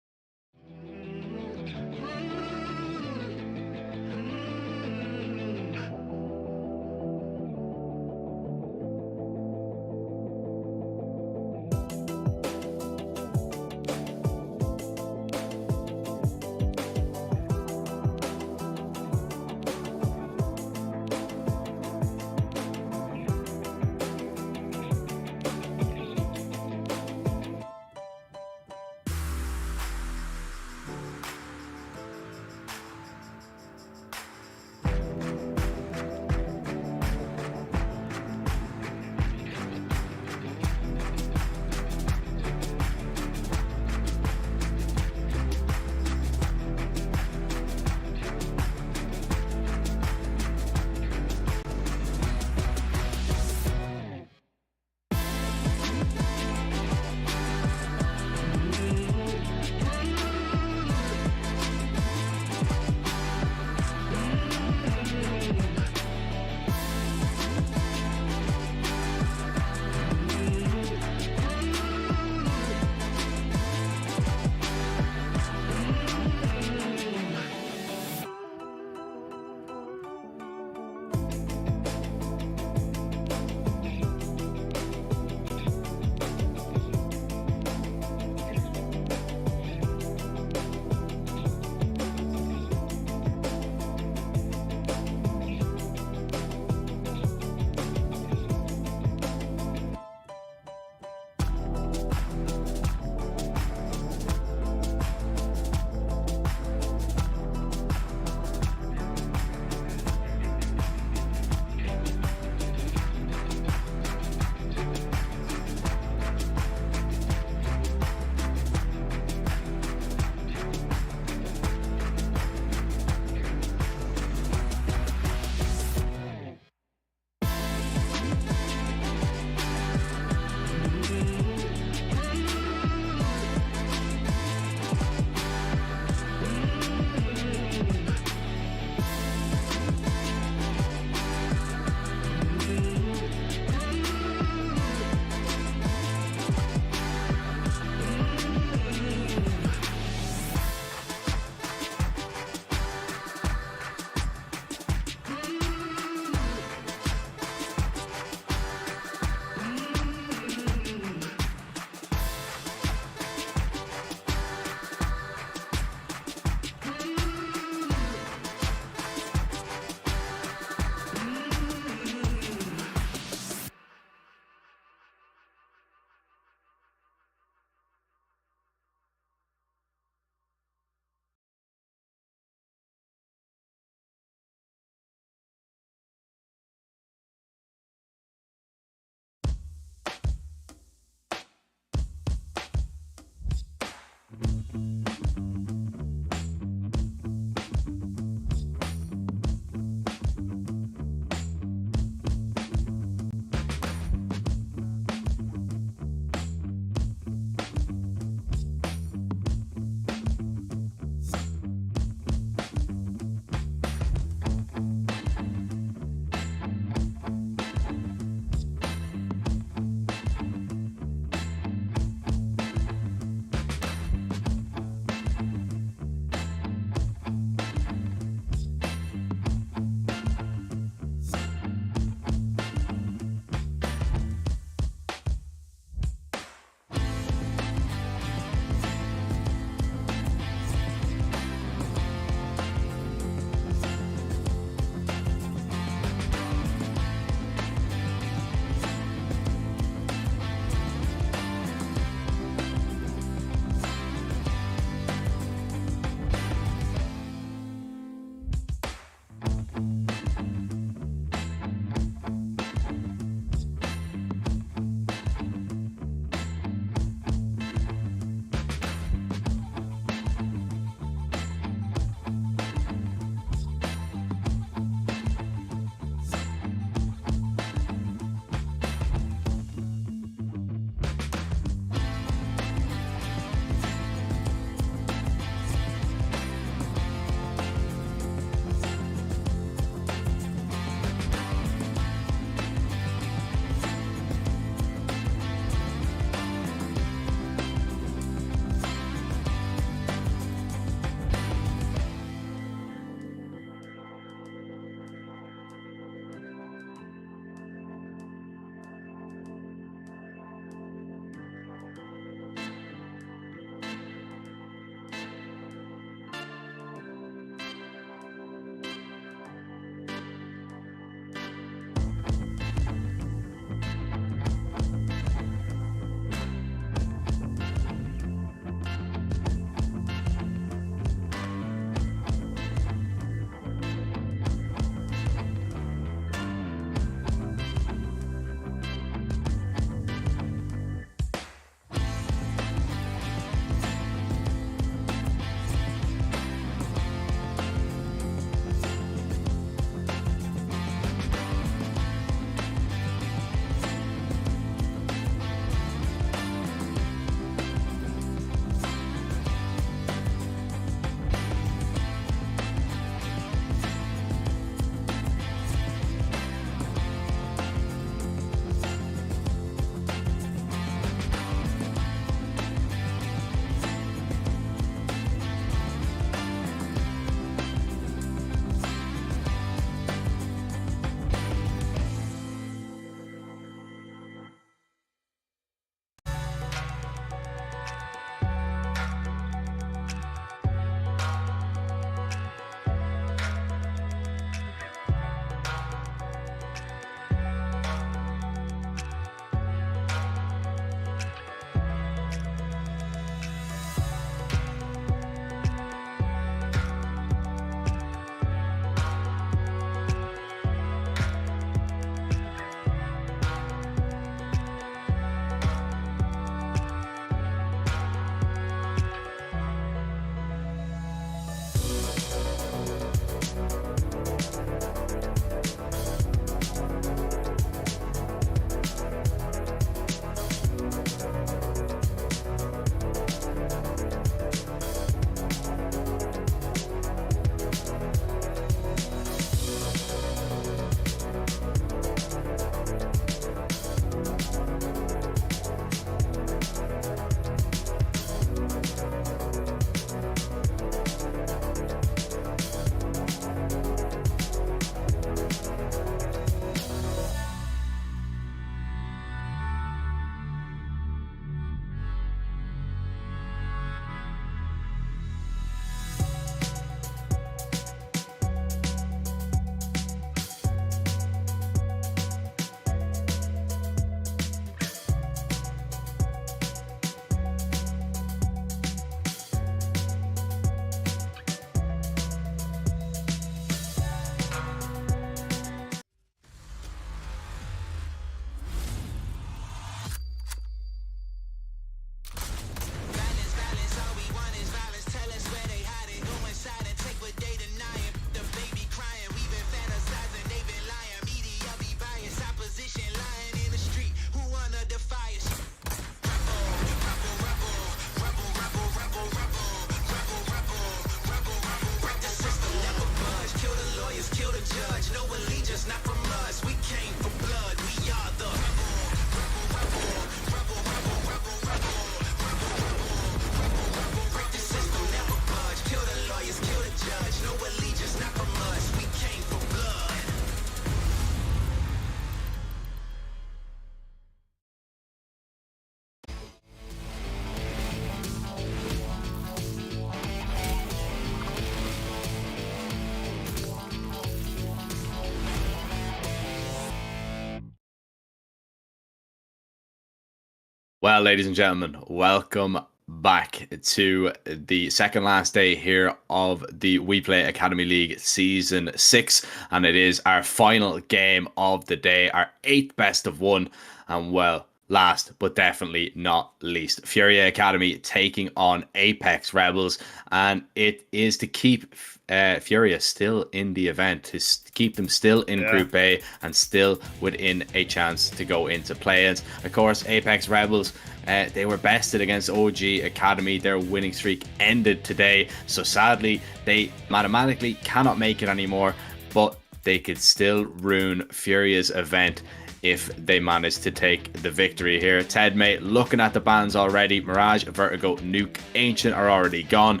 Well, ladies and gentlemen, welcome back to the second last day here of the WePlay Academy League Season 6. And it is our final game of the day, our 8th best of 1. And well, last but definitely not least, FURIA Academy taking on Apeks Rebels. And it is to keep FURIA still in the event, to keep them still in Group A and still within a chance to go into play-ins. Of course, Apeks Rebels, they were bested against OG Academy. Their winning streak ended today, so sadly they mathematically cannot make it anymore, but they could still ruin FURIA's event if they manage to take the victory here. Ted, mate, looking at the bans already, Mirage, Vertigo, Nuke, Ancient are already gone.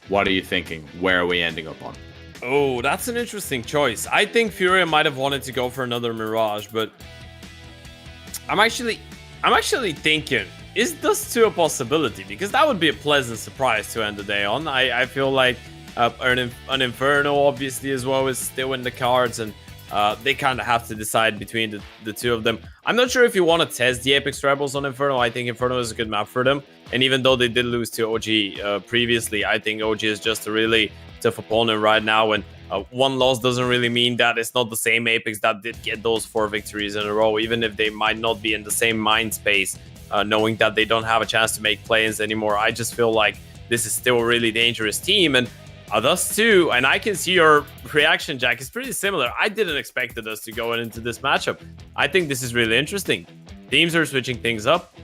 What are you thinking? Where are we ending up on? Oh, that's an interesting choice. I think FURIA might have wanted to go for another Mirage, but I'm actually thinking, is Dust 2 a possibility? Because that would be a pleasant surprise to end the day on. I feel like an Inferno obviously as well is still in the cards, and they kind of have to decide between the two of them. I'm not sure if you want to test the Apeks Rebels on Inferno. I think Inferno is a good map for them. And even though they did lose to OG previously, I think OG is just a really tough opponent right now. And one loss doesn't really mean that it's not the same Apeks that did get those 4 victories in a row, even if they might not be in the same mind space, knowing that they don't have a chance to make play-ins anymore. I just feel like this is still a really dangerous team. And Us too, and I can see your reaction, Jack, is pretty similar. I didn't expect us to go into this matchup. I think this is really interesting. Teams are switching things up.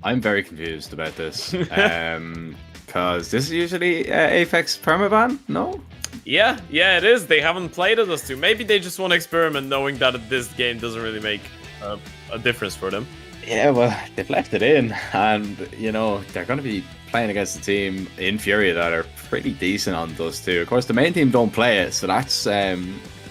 I'm very confused about this, because this is usually Apeks permaban, no? Yeah, it is. They haven't played Us too. Maybe they just want to experiment, knowing that this game doesn't really make a difference for them. Yeah, well, they've left it in, and, you know, they're going to be playing against a team in FURIA that are pretty decent on Dust 2. Of course, the main team don't play it, so that's a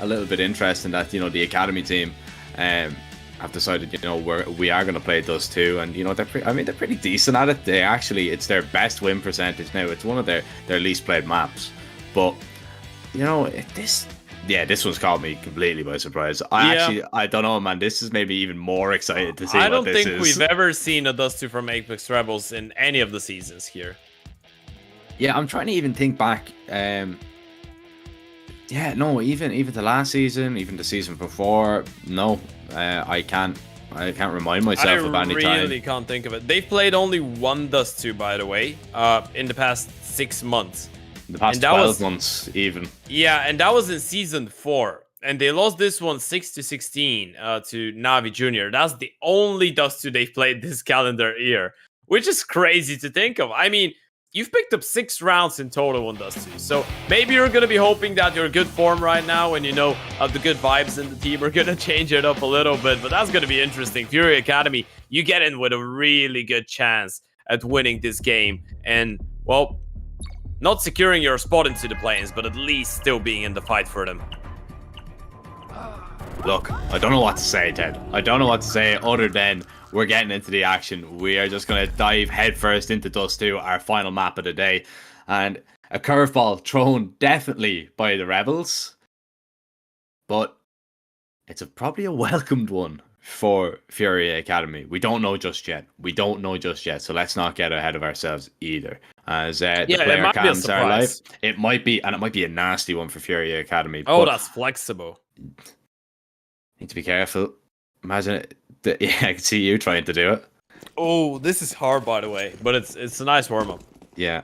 little bit interesting that, you know, the Academy team have decided, you know, we are going to play Dust 2, and, you know, they're pretty decent at it. It's their best win percentage now. It's one of their least played maps, but, you know, this one's caught me completely by surprise. I don't know, man. This is maybe even more excited to see what this is. I don't think we've ever seen a Dust 2 from Apeks Rebels in any of the seasons here. Yeah, I'm trying to even think back. Even the last season, even the season before. No, I can't remind myself of any time. I really can't think of it. They've played only one Dust 2, by the way, in the past 6 months. The past And that 12 was- months, even. Yeah, and that was in season 4. And they lost this one 6-16 to NAVI Junior. That's the only Dust 2 they've played this calendar year, which is crazy to think of. I mean, you've picked up 6 rounds in total on Dust 2. So maybe you're going to be hoping that you're in good form right now and, you know, the good vibes in the team are going to change it up a little bit. But that's going to be interesting. FURIA Academy, you get in with a really good chance at winning this game. And, well, not securing your spot into the play-ins, but at least still being in the fight for them. Look, I don't know what to say, Ted. I don't know what to say other than we're getting into the action. We are just going to dive headfirst into Dust 2, our final map of the day. And a curveball thrown definitely by the Rebels. But it's probably a welcomed one for FURIA Academy. We don't know just yet. So let's not get ahead of ourselves either. As the player cams are live. It might be, and it might be a nasty one for FURIA Academy. Oh, that's flexible. Need to be careful. Imagine it. Yeah, I can see you trying to do it. Oh, this is hard, by the way, but it's a nice warm-up. Yeah.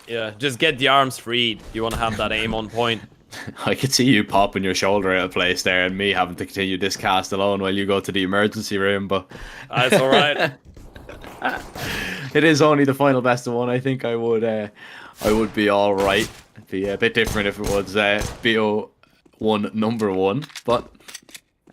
Yeah, just get the arms freed. You want to have that aim on point. I could see you popping your shoulder out of place there and me having to continue this cast alone while you go to the emergency room, but... That's alright. It is only the final best of one. I think I would be alright. It'd be a bit different if it was BO1 number 1, but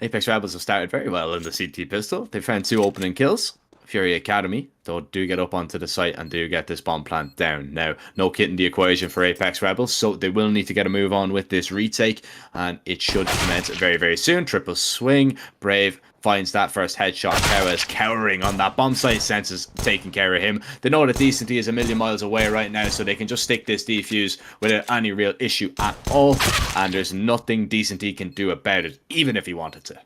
Apeks Rebels have started very well in the CT pistol. They found 2 opening kills. FURIA Academy, though, do get up onto the site and do get this bomb plant down. Now, no kit in the equation for Apeks Rebels, so they will need to get a move on with this retake, and it should commence very, very soon. Triple swing. Brave finds that first headshot. Kowa is cowering on that bomb site. Senses taking care of him. They know that Decenty is a million miles away right now, so they can just stick this defuse without any real issue at all, and there's nothing Decenty can do about it, even if he wanted to.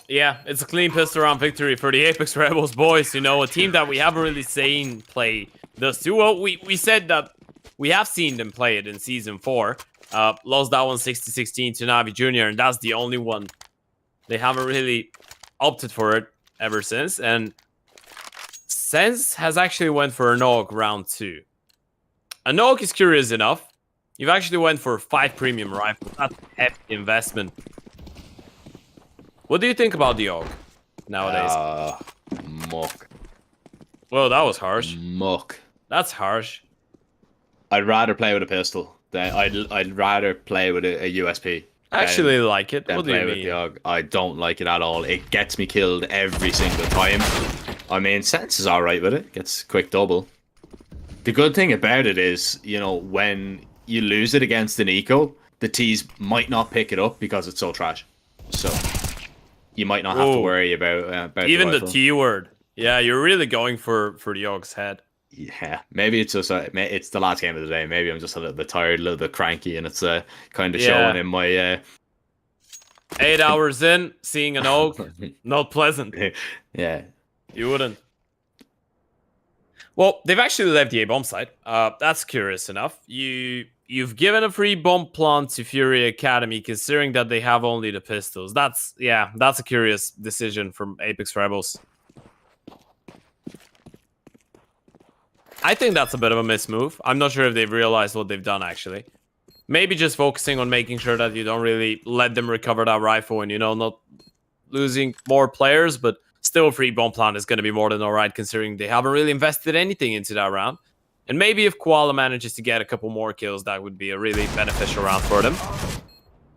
Yeah, it's a clean pistol round victory for the Apeks Rebels, boys. You know, a team that we haven't really seen play this too well. We said that we have seen them play it in Season 4. Lost that one 6-16 to NAVI Junior, and that's the only one. They haven't really opted for it ever since. And Sense has actually went for a Nog round 2. A Nog is curious enough. You've actually went for 5 premium rifles. That's a hefty investment. What do you think about the AUG nowadays? Muck. Well, that was harsh. Muck. That's harsh. I'd rather play with a pistol. I'd rather play with a USP. I actually like it. What do you play with mean? the AUG. I don't like it at all. It gets me killed every single time. I mean, Sense is alright with it. Gets quick double. The good thing about it is, you know, when you lose it against an eco, the T's might not pick it up because it's so trash. So you might not have to worry about even the T word. Yeah, you're really going for the AUG's head. Yeah, maybe it's just it's the last game of the day. Maybe I'm just a little bit tired, a little bit cranky, and it's kind of showing in my 8 hours in, seeing an AUG, not pleasant. Yeah, you wouldn't. Well, they've actually left the A bomb site. That's curious enough. You've given a free bomb plant to FURIA Academy, considering that they have only the pistols. That's a curious decision from Apeks Rebels. I think that's a bit of a mismove. I'm not sure if they've realized what they've done, actually. Maybe just focusing on making sure that you don't really let them recover that rifle and, you know, not losing more players, but still a free bomb plant is going to be more than alright, considering they haven't really invested anything into that round. And maybe if Koala manages to get a couple more kills, that would be a really beneficial round for them.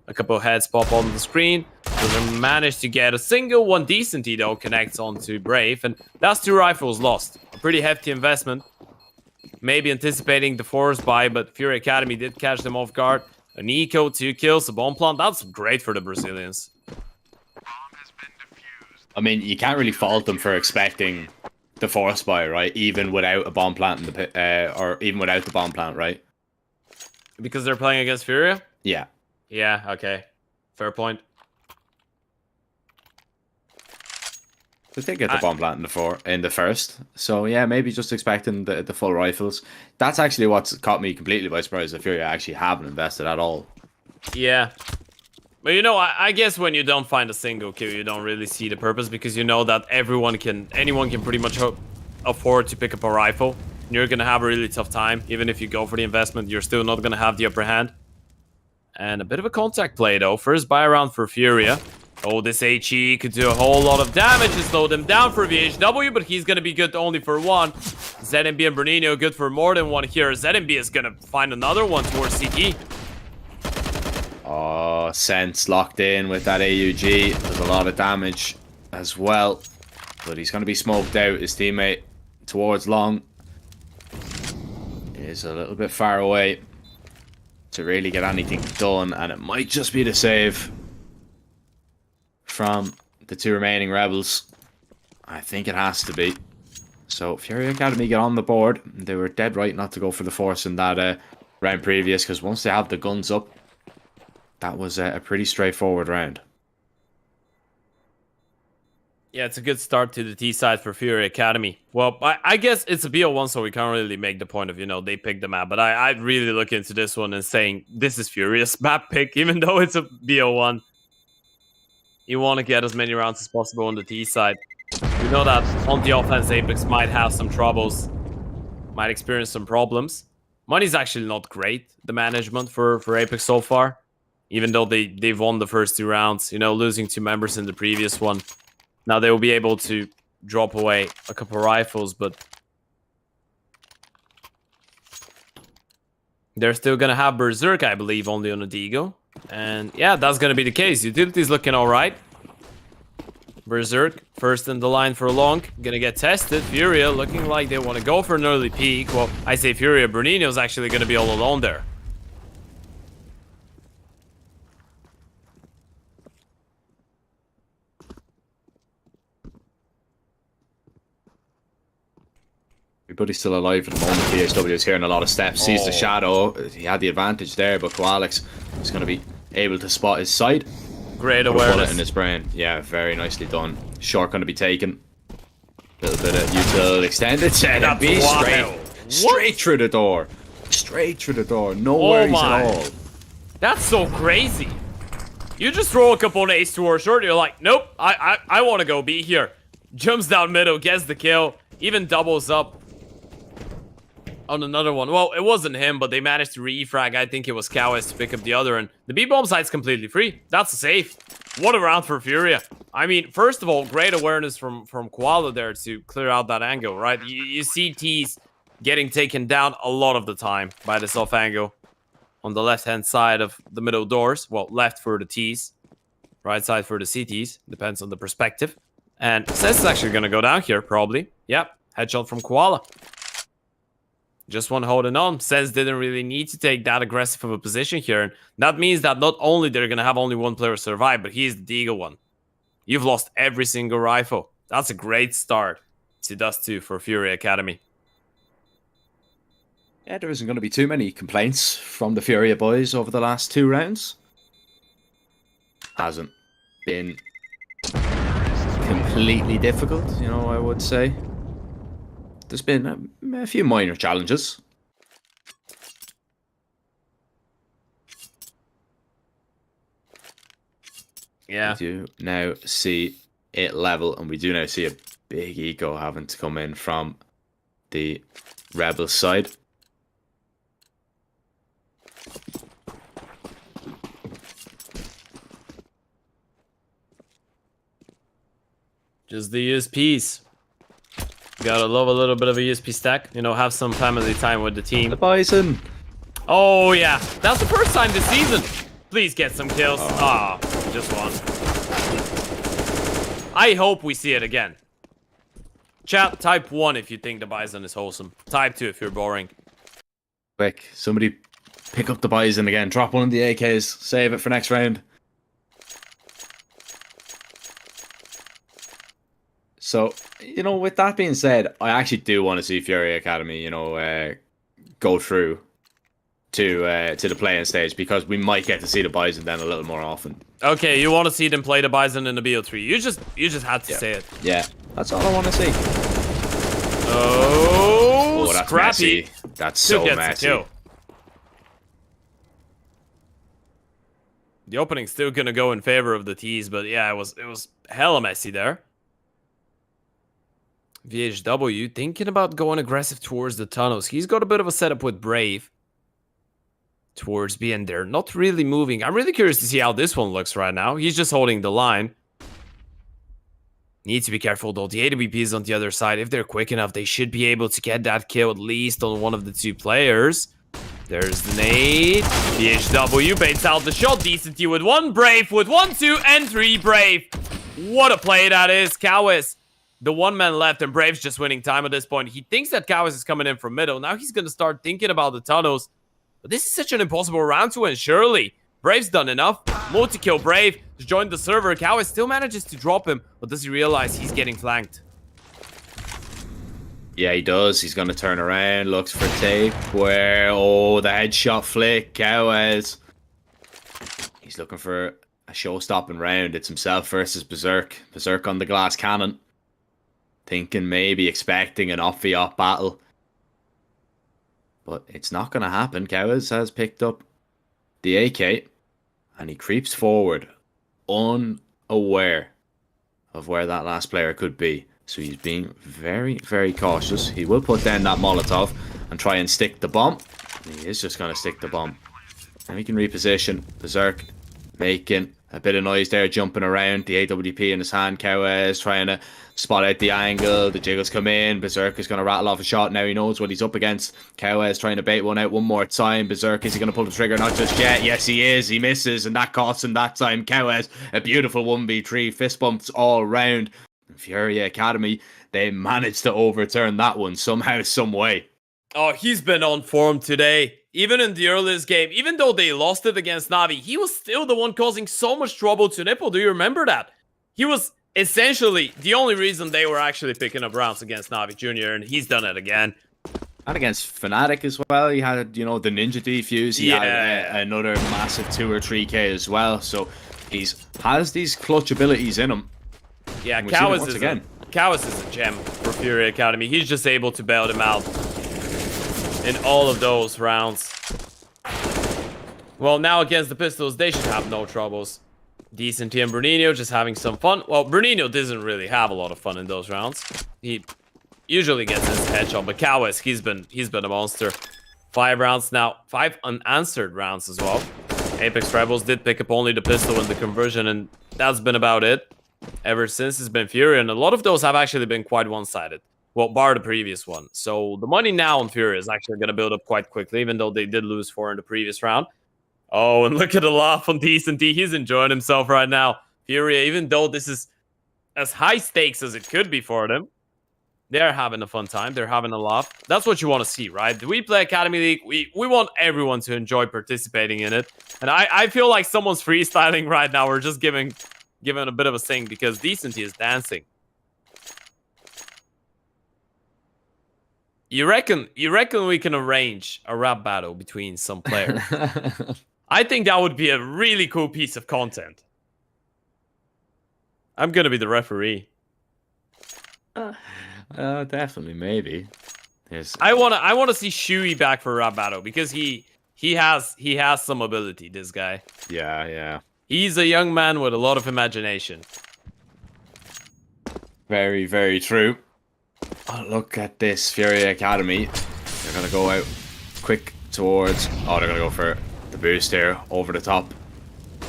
A couple of heads pop on the screen. Doesn't manage to get a single one. Decenty, though, connects onto Brave. And that's 2 rifles lost. A pretty hefty investment. Maybe anticipating the force buy, but FURIA Academy did catch them off guard. An eco, 2 kills, a bomb plant. That's great for the Brazilians. I mean, you can't really fault them for expecting the force buy, right? Even without a bomb plant in the pit, or even without the bomb plant, right? Because they're playing against FURIA? Yeah. Yeah, okay. Fair point. They did get the bomb plant in the first. So yeah, maybe just expecting the full rifles. That's actually what's caught me completely by surprise. That FURIA actually haven't invested at all. Yeah. But you know, I guess when you don't find a single kill, you don't really see the purpose, because you know that anyone can pretty much afford to pick up a rifle. you're gonna have a really tough time. Even if you go for the investment, you're still not gonna have the upper hand. And a bit of a contact play though. First buy round for Furia. Oh, this HE could do a whole lot of damage and slow them down for VHW, but he's gonna be good only for one. ZMB and Bernino good for more than one here. ZMB is gonna find another one towards CT. Oh, Sense locked in with that AUG. There's a lot of damage as well. But he's going to be smoked out. His teammate towards long is a little bit far away to really get anything done. And it might just be the save from the two remaining Rebels. I think it has to be. So FURIA Academy get on the board. They were dead right not to go for the force in that round previous, because once they have the guns up, that was a pretty straightforward round. Yeah, it's a good start to the T side for FURIA Academy. Well, I guess it's a BO1, so we can't really make the point of, you know, they picked the map. But I'd really look into this one and saying, this is Furia's map pick, even though it's a BO1. You want to get as many rounds as possible on the T side. We know that on the offense, Apeks might have some troubles. Might experience some problems. Money's actually not great, the management for Apeks so far. Even though they've won the first 2 rounds, you know, losing 2 members in the previous one. Now they will be able to drop away a couple rifles, but they're still gonna have Berserk, I believe, only on a Deagle. And yeah, that's gonna be the case. Utility's looking alright. Berserk, first in the line for long, gonna get tested. Furia looking like they want to go for an early peek. Well, I say Furia, Bernino's actually gonna be all alone there. Everybody's still alive at the moment. PHW is hearing a lot of steps, sees the shadow. He had the advantage there, but Koalex is going to be able to spot his side. Great Put a bullet awareness in his brain. Yeah, very nicely done. Short going to be taken. Little bit of utility extended. Straight through the door. Straight through the door. No worries at all. That's so crazy. You just throw a couple of ace towards short. You're like, nope, I want to go B here. Jumps down middle, gets the kill, even doubles up on another one. Well, it wasn't him, but they managed to re-frag. I think it was Cowes to pick up the other, and the B-bomb side's completely free. That's a safe. What a round for Furia. I mean, first of all, great awareness from Koala there to clear out that angle, right? You see T's getting taken down a lot of the time by this off angle on the left-hand side of the middle doors. Well, left for the T's, right side for the CTs. Depends on the perspective. And Sess is actually going to go down here, probably. Yep, headshot from Koala. Just one holding on. Sens didn't really need to take that aggressive of a position here. And that means that not only they're going to have only one player survive, but he's the Deagle one. You've lost every single rifle. That's a great start to Dust 2 for FURIA Academy. Yeah, there isn't going to be too many complaints from the Furia boys over the last 2 rounds. Hasn't been completely difficult, you know, I would say. There's been a few minor challenges. Yeah. We do now see it level, and we do now see a big eco having to come in from the Rebel side. Just the USPs. Gotta love a little bit of a USP stack. You know, have some family time with the team. The Bison. Oh, yeah. That's the first time this season. Please get some kills. Ah, just one. I hope we see it again. Chat, type 1 if you think the Bison is wholesome. Type 2 if you're boring. Quick, somebody pick up the Bison again. Drop one of the AKs. Save it for next round. So, you know, with that being said, I actually do want to see FURIA Academy, you know, go through to the playing stage, because we might get to see the Bison then a little more often. Okay, you want to see them play the Bison in the BO3. You just had to say it. Yeah, that's all I want to see. Oh, that's scrappy. messy. That's so messy. The opening's still gonna go in favor of the T's, but yeah, it was hella messy there. VHW thinking about going aggressive towards the tunnels. He's got a bit of a setup with Brave towards B, and they're not really moving. I'm really curious to see how this one looks right now. He's just holding the line. Need to be careful though. The AWP is on the other side. If they're quick enough, they should be able to get that kill at least on one of the two players. There's the nade. VHW baits out the shot. Decently with 1, Brave with 1, 2, and 3, Brave. What a play that is. Kawis, the 1 man left, and Brave's just winning time at this point. He thinks that Kawis is coming in from middle. Now he's going to start thinking about the tunnels. But this is such an impossible round to win, surely. Brave's done enough. Multi-kill Brave to join the server. Kawis still manages to drop him, but does he realize he's getting flanked? Yeah, he does. He's going to turn around, looks for tape. Where, oh, the headshot flick. Kawis. He's looking for a show-stopping round. It's himself versus Berserk. Berserk on the glass cannon. Thinking, maybe expecting an off-the-off battle. But it's not going to happen. Kawis has picked up the AK. And he creeps forward, unaware of where that last player could be. So he's being very, very cautious. He will put down that Molotov and try and stick the bomb. He is just going to stick the bomb. And he can reposition. Berserk making a bit of noise there, jumping around. The AWP in his hand. Kawis trying to spot out the angle. The jiggles come in. Berserk is going to rattle off a shot. Now he knows what he's up against. Kawis trying to bait one out one more time. Berserk, is he going to pull the trigger? Not just yet. Yes, he is. He misses, and that costs him that time. Kawis, a beautiful 1v3. Fist bumps all round. FURIA Academy, they managed to overturn that one somehow, some way. Oh, he's been on form today. Even in the earliest game, even though they lost it against NAVI, he was still the one causing so much trouble to Nipple. Do you remember that? He was essentially the only reason they were actually picking up rounds against NAVI Jr., and he's done it again. And against fnatic as well. He had, you know, the ninja defuse. He had another massive 2 or 3k as well. So has these clutch abilities in him. Yeah, Kawis is a gem for FURIA Academy. He's just able to bail them out in all of those rounds. Well, now against the Pistols, they should have no troubles. Decently and Bruninho just having some fun. Well, Bruninho doesn't really have a lot of fun in those rounds. He usually gets his headshot, but Kawis, he's been a monster. 5 rounds now, 5 unanswered rounds as well. Apeks Rebels did pick up only the pistol in the conversion, and that's been about it. Ever since it's been FURIA, and a lot of those have actually been quite one-sided. Well, bar the previous one. So the money now on FURIA is actually going to build up quite quickly, even though they did lose 4 in the previous round. Oh, and look at the laugh on Decently. He's enjoying himself right now. FURIA, even though this is as high stakes as it could be for them, they're having a fun time. They're having a laugh. That's what you want to see, right? The WePlay Academy League, we want everyone to enjoy participating in it. And I feel like someone's freestyling right now. We're just giving a bit of a sing because Decently is dancing. You reckon we can arrange a rap battle between some players? I think that would be a really cool piece of content. I'm gonna be the referee. Definitely, maybe. Yes. I wanna see Shui back for a rap battle because he has some ability. This guy. Yeah. He's a young man with a lot of imagination. Very, very true. Oh, look at this FURIA Academy. They're gonna go out quick towards. Oh, they're gonna go for the boost here over the top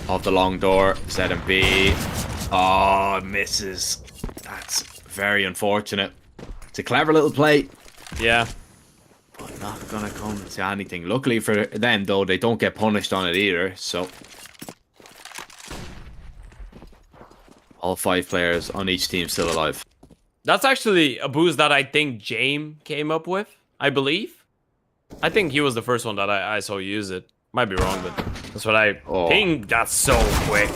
of the long door. Set and B. Oh, misses. That's very unfortunate. It's a clever little play. Yeah. But not gonna come to anything. Luckily for them, though, they don't get punished on it either. So all 5 players on each team still alive. That's actually a boost that I think James came up with, I believe. I think he was the first one that I saw use it. Might be wrong, but that's what I think. That's so quick.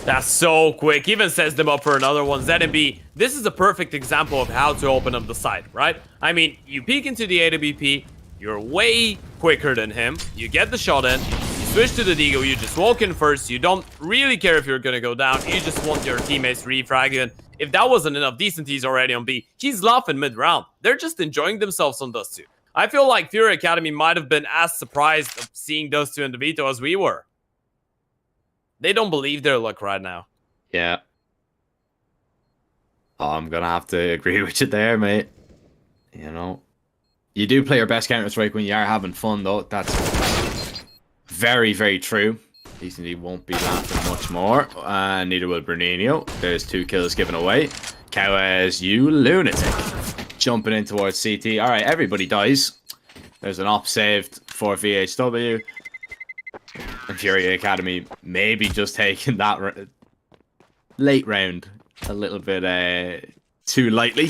That's so quick. Even sets them up for another one. ZNB, this is a perfect example of how to open up the site, right? I mean, you peek into the AWP, you're way quicker than him. You get the shot in, you switch to the Deagle, you just walk in first. You don't really care if you're gonna go down. You just want your teammates to refrag you. If that wasn't enough, Decently's already on B. He's laughing mid-round. They're just enjoying themselves on those two. I feel like FURIA Academy might have been as surprised of seeing those two in the veto as we were. They don't believe their luck right now. Yeah. I'm gonna have to agree with you there, mate. You know, you do play your best Counter-Strike when you are having fun, though. That's very, very true. He won't be laughing much more. Neither will Bernino. There's 2 kills given away. Kawes, you lunatic. Jumping in towards CT. All right, everybody dies. There's an op saved for VHW. And FURIA Academy maybe just taking that late round a little bit too lightly.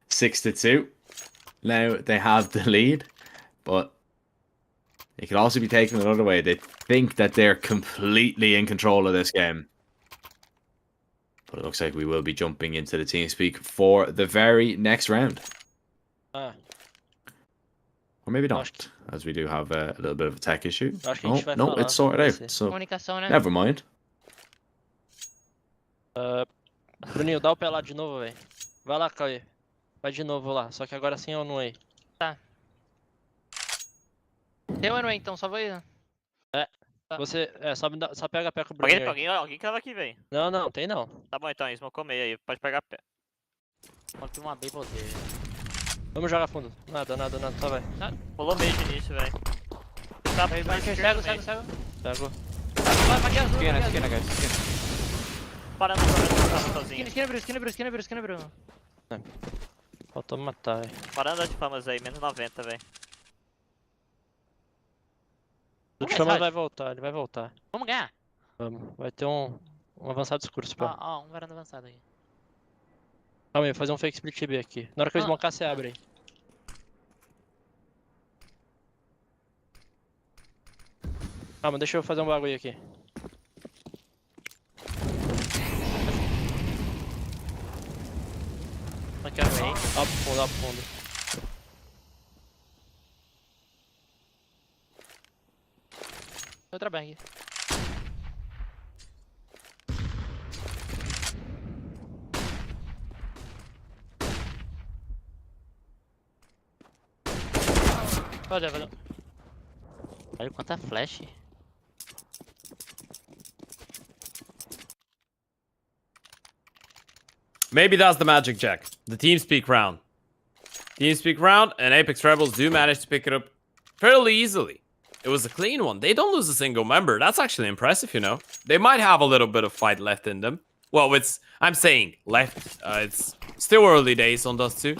6-2. Now they have the lead, but it could also be taken another way. They think that they're completely in control of this game. But it looks like we will be jumping into the TeamSpeak for the very next round. Or maybe not, as we do have a little bit of a tech issue. Oh, no, it's sorted out. So, never mind. Bruninho, dá o pé lá de novo, velho. Vai lá, Cauê. Vai de novo lá, só que agora sim é o Nui. Tá. Tem o Nui, então, só vai. É. Tá. Você, só pega a pé com o Bruninho. Alguém cava aqui, velho. Não, tem não. Tá bom então, smocou meio aí, pode pegar a pé. Pode uma B poder. Vamos jogar fundo. Nada, só vai. Pulou meio de início, velho. Cego. Pegou. Vai, Esquina, guys. Parando sozinho. Esquina, Bruno. Faltou matar, velho. Parando de famas aí, menos 90, velho. O Chama vai voltar, ele vai voltar. Vamos ganhar. Vamos. Vai ter um avançado discurso, pô. Ó, um varanda avançado aqui. Calma aí, vou fazer um fake split B aqui. Na hora que eu smocar, você abre aí. Calma, deixa eu fazer um bagulho aqui. Não quero ver. Dá pro fundo. Outra bang. Valeu. Olha quanta flash. Maybe that's the magic, Jack. The TeamSpeak round. TeamSpeak round, and Apeks Rebels do manage to pick it up fairly easily. It was a clean one. They don't lose a single member. That's actually impressive, you know. They might have a little bit of fight left in them. Well, I'm saying left. It's still early days on Dust 2.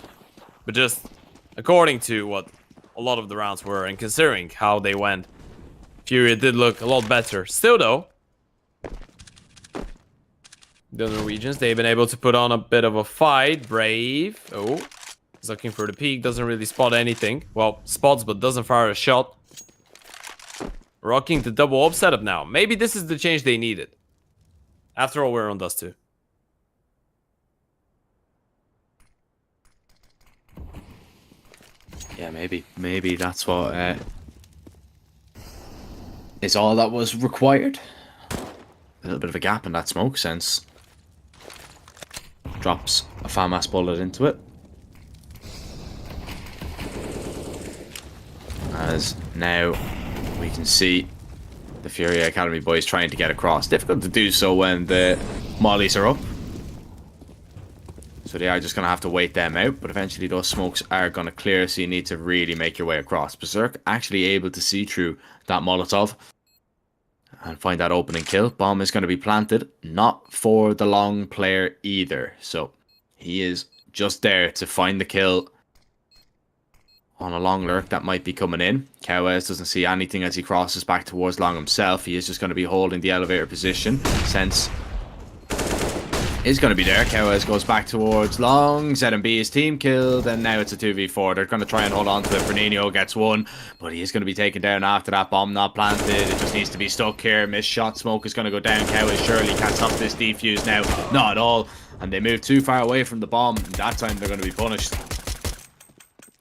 But just according to what a lot of the rounds were and considering how they went, FURIA did look a lot better. Still, though, the Norwegians, they've been able to put on a bit of a fight. Brave. Oh, he's looking for the peak. Doesn't really spot anything. Well, spots, but doesn't fire a shot. Rocking the double up setup now. Maybe this is the change they needed. After all, we're on Dust 2. Yeah, maybe that's what is all that was required. A little bit of a gap in that smoke sense. Drops a FAMAS bullet into it. As now we can see the FURIA Academy boys trying to get across. Difficult to do so when the mollies are up. So they are just going to have to wait them out, but eventually those smokes are going to clear, so you need to really make your way across. Berserk actually able to see through that Molotov and find that opening kill. Bomb is going to be planted, not for the long player either. So he is just there to find the kill on a long lurk that might be coming in. Kawes doesn't see anything as he crosses back towards long himself. He is just going to be holding the elevator position. Sense is going to be there. Kawes goes back towards long. ZMB is team killed, and now it's a 2v4. They're going to try and hold on to it. Bernino gets one, but he is going to be taken down after that bomb not planted. It just needs to be stuck here. Missed shot. Smoke is going to go down. Kawes surely can't stop this defuse now. Not at all. And they move too far away from the bomb. And that time they're going to be punished.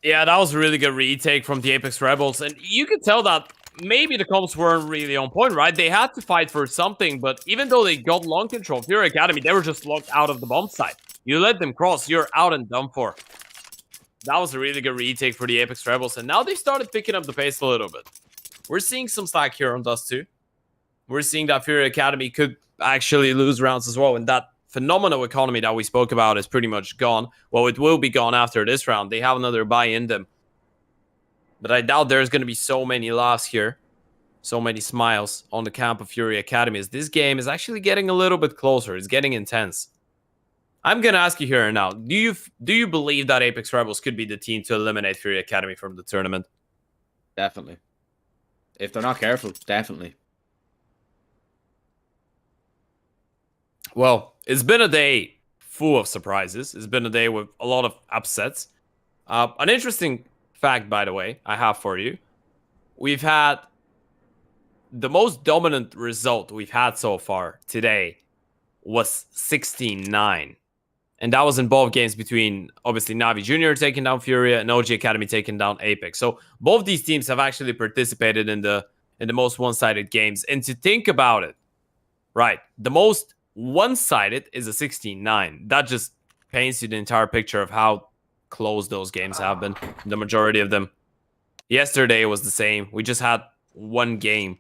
Yeah, that was a really good retake from the Apeks Rebels. And you could tell that maybe the comps weren't really on point, right? They had to fight for something, but even though they got long control, FURIA Academy, they were just locked out of the bomb site. You let them cross, you're out and done for. That was a really good retake for the Apeks Rebels, and now they started picking up the pace a little bit. We're seeing some slack here on Dust 2. We're seeing that FURIA Academy could actually lose rounds as well, and that phenomenal economy that we spoke about is pretty much gone. Well, it will be gone after this round. They have another buy in them. But I doubt there's going to be so many laughs here. So many smiles on the camp of FURIA Academy. As this game is actually getting a little bit closer. It's getting intense. I'm going to ask you here now. Do you believe that Apeks Rebels could be the team to eliminate FURIA Academy from the tournament? Definitely. If they're not careful, definitely. Well, it's been a day full of surprises. It's been a day with a lot of upsets. An interesting fact, by the way, I have for you. We've had the most dominant result we've had so far today was 16-9. And that was in both games between, obviously, NAVI Junior taking down FURIA and OG Academy taking down Apeks. So both these teams have actually participated in the most one-sided games. And to think about it, right, the most one-sided is a 16-9. That just paints you the entire picture of how close those games have been. The majority of them. Yesterday was the same. We just had one game,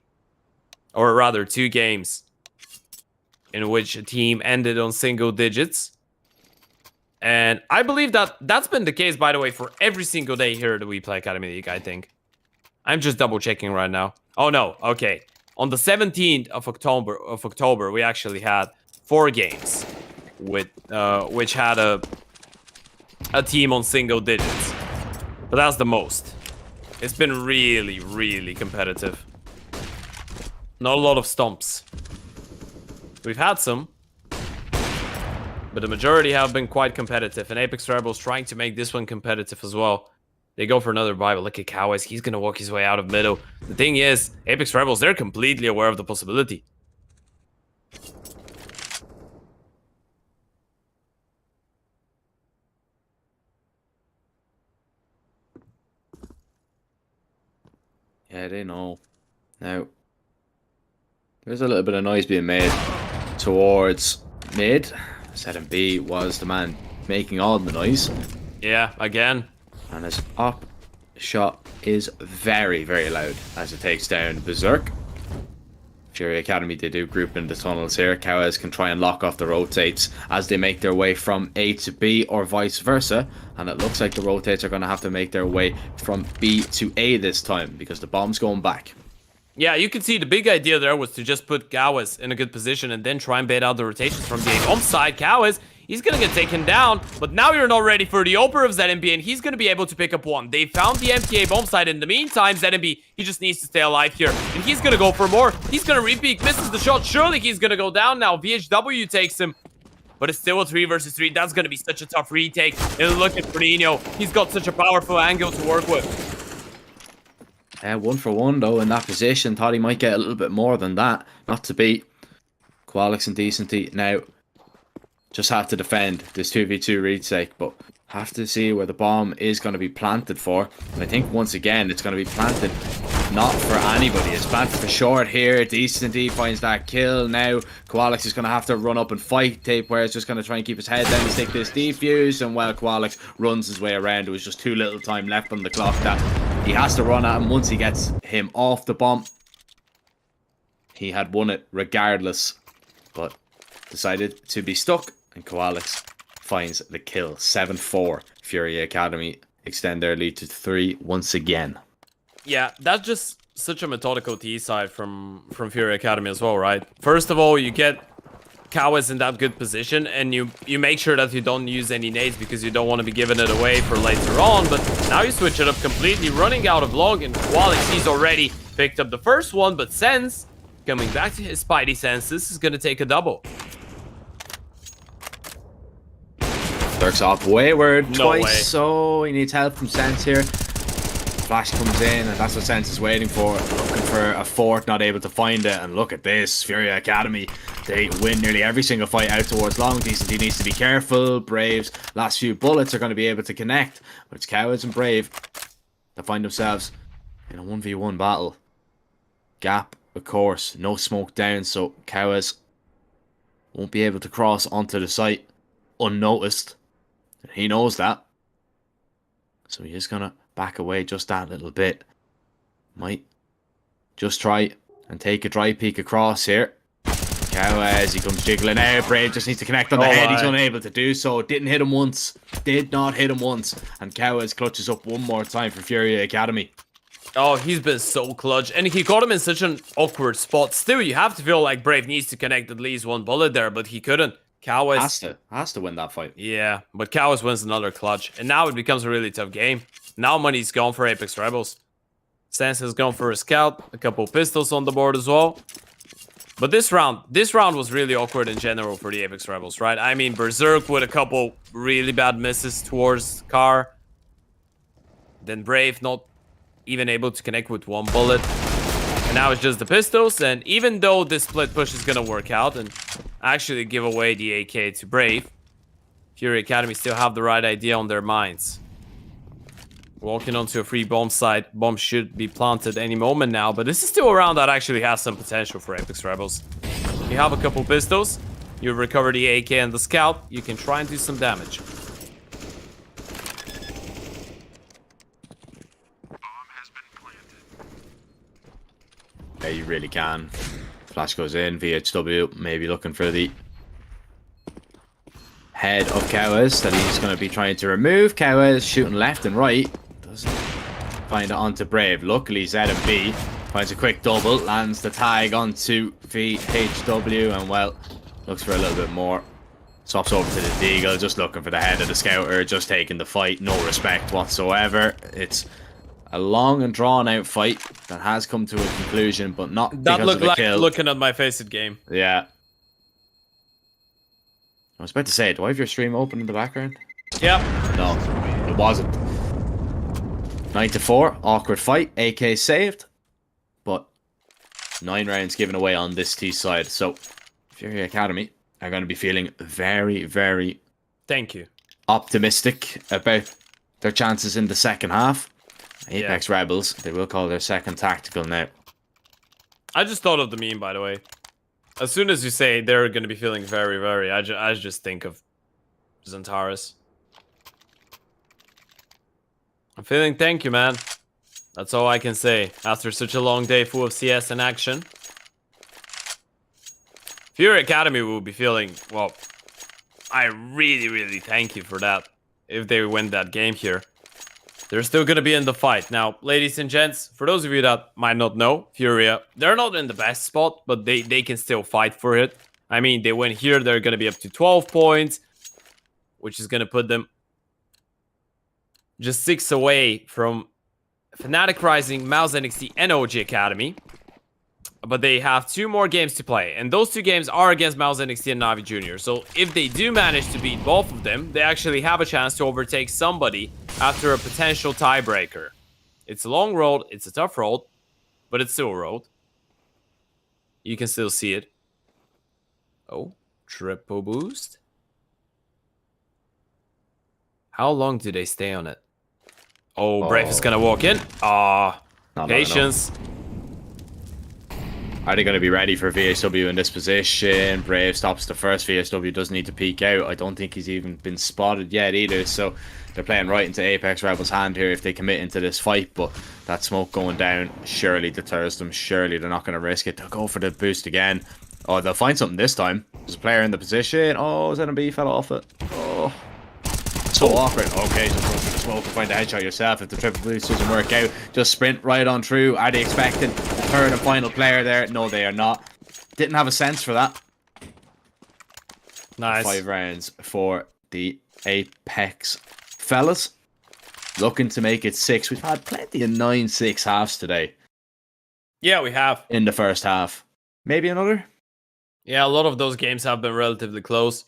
or rather 2 games, in which a team ended on single digits. And I believe that that's been the case, by the way, for every single day here at the WePlay Academy League, I think. I'm just double checking right now. Oh no, okay. On the 17th of October, we actually had 4 games with which had a team on single digits. But that's the most. It's been really, really competitive. Not a lot of stomps. We've had some, but the majority have been quite competitive. And Apeks Rebels trying to make this one competitive as well. They go for another buy, but look at Kawais. He's going to walk his way out of middle. The thing is, Apeks Rebels, they're completely aware of the possibility. Yeah, they know. Now, there's a little bit of noise being made towards mid. Setting B was the man making all the noise. Yeah, again. And his up shot is very, very loud as it takes down Berserk. FURIA Academy, they do group in the tunnels here. Cows can try and lock off the rotates as they make their way from A to B or vice versa. And it looks like the rotates are going to have to make their way from B to A this time because the bomb's going back. Yeah, you can see the big idea there was to just put Gowes in a good position and then try and bait out the rotations from the bomb side. Gowes, he's going to get taken down, but now you're not ready for the opener of ZMB, and he's going to be able to pick up one. They found the MTA bomb side. In the meantime, ZMB, he just needs to stay alive here, and he's going to go for more. He's going to repeat, misses the shot. Surely he's going to go down now. VHW takes him, but it's still a 3 versus 3. That's going to be such a tough retake. And look at Fernino. He's got such a powerful angle to work with. 1 for 1 though in that position. Thought he might get a little bit more than that. Not to beat. Qualix and Decency now just have to defend this 2v2 retake, but have to see where the bomb is going to be planted for. And I think once again it's going to be planted not for anybody. It's planted for short here. Decency finds that kill. Now Qualix is going to have to run up and fight. Tapeware is just going to try and keep his head down and stick this defuse, and while Qualix runs his way around, there was just too little time left on the clock that he has to run at him. Once he gets him off the bomb, he had won it regardless, but decided to be stuck, and Qualix finds the kill. 7-4. FURIA Academy extend their lead to 3 once again. Yeah, that's just such a methodical T side from FURIA Academy as well, right? First of all, you get Kawis in that good position, and you make sure that you don't use any nades because you don't want to be giving it away for later on. But now you switch it up completely, running out of long, and Qualix, he's already picked up the first one, but Sense, coming back to his spidey sense, this is going to take a double. Lurks off wayward twice, way. so he needs help from Sense here. Flash comes in, and that's what Sense is waiting for. Looking for a fourth, not able to find it. And look at this, FURIA Academy. They win nearly every single fight out towards long. Decency needs to be careful. Brave's last few bullets are going to be able to connect. But it's Cowards and Brave that find themselves in a 1v1 battle. Gap, of course, no smoke down, so Cowards won't be able to cross onto the site unnoticed. He knows that. So he is going to back away just that little bit. Might just try and take a dry peek across here. Cowes, he comes jiggling out. Brave just needs to connect on the head. He's unable to do so. Didn't hit him once. Did not hit him once. And Cowes clutches up one more time for FURIA Academy. Oh, he's been so clutch. And he caught him in such an awkward spot. Still, you have to feel like Brave needs to connect at least one bullet there, but he couldn't. Cowes has to win that fight. Yeah, but Cowes wins another clutch. And now it becomes a really tough game. Now money's gone for Apeks Rebels. Sans has gone for a scout. A couple pistols on the board as well. But this round was really awkward in general for the Apeks Rebels, right? I mean, Berserk with a couple really bad misses towards Car. Then Brave not even able to connect with one bullet. And now it's just the pistols. And even though this split push is going to work out and actually give away the AK to Brave, FURIA Academy still have the right idea on their minds. Walking onto a free bomb site. Bomb should be planted any moment now, but this is still a round that actually has some potential for Apeks Rebels. You have a couple pistols, you recover the AK and the scout, you can try and do some damage. Yeah, you really can. Flash goes in, VHW maybe looking for the head of Cowes that he's going to be trying to remove. Cowes shooting left and right. Doesn't find it onto Brave. Luckily, ZMB finds a quick double, lands the tag onto VHW, and well, looks for a little bit more. Swaps over to the Deagle, just looking for the head of the Scouter, just taking the fight, no respect whatsoever. It's a long and drawn out fight that has come to a conclusion, but not that because of a kill. Looking at my Faceit game. Yeah. I was about to say, do I have your stream open in the background? Yeah. No, it wasn't. 9-4, awkward fight. AK saved, but 9 rounds given away on this T side. So, FURIA Academy are going to be feeling very, very optimistic about their chances in the second half. Apeks Rebels, they will call their second tactical now. I just thought of the meme, by the way. As soon as you say they're going to be feeling very, very, I just think of Xantares. I'm feeling thank you, man. That's all I can say after such a long day full of CS and action. FURIA Academy will be feeling, well, I really, really thank you for that if they win that game here. They're still going to be in the fight. Now, ladies and gents, for those of you that might not know, FURIA, they're not in the best spot, but they can still fight for it. I mean, they win here, they're going to be up to 12 points, which is going to put them just 6 away from fnatic Rising, Mouse NXT, and OG Academy. But they have 2 more games to play, and those 2 games are against Mouse NXT and NAVI Jr. So if they do manage to beat both of them, they actually have a chance to overtake somebody after a potential tiebreaker. It's a long road, it's a tough road, but it's still a road. You can still see it. Oh, triple boost. How long do they stay on it? Oh, Brave is gonna walk in. Patience. Are they going to be ready for VHW in this position? Brave stops the first. VHW doesn't need to peek out. I don't think he's even been spotted yet either. So they're playing right into Apeks Rebels' hand here if they commit into this fight. But that smoke going down surely deters them. Surely they're not going to risk it. They'll go for the boost again. Oh, they'll find something this time. There's a player in the position. Oh, ZMB fell off it. Oh, so awkward. Okay, just run through the smoke and find the headshot yourself. If the triple boost doesn't work out, just sprint right on through. Are they expecting the third and final player there? No, they are not. Didn't have a sense for that. Nice. 5 rounds for the Apeks fellas. Looking to make it 6. We've had plenty of 9-6 halves today. Yeah, we have. In the first half. Maybe another? Yeah, a lot of those games have been relatively close.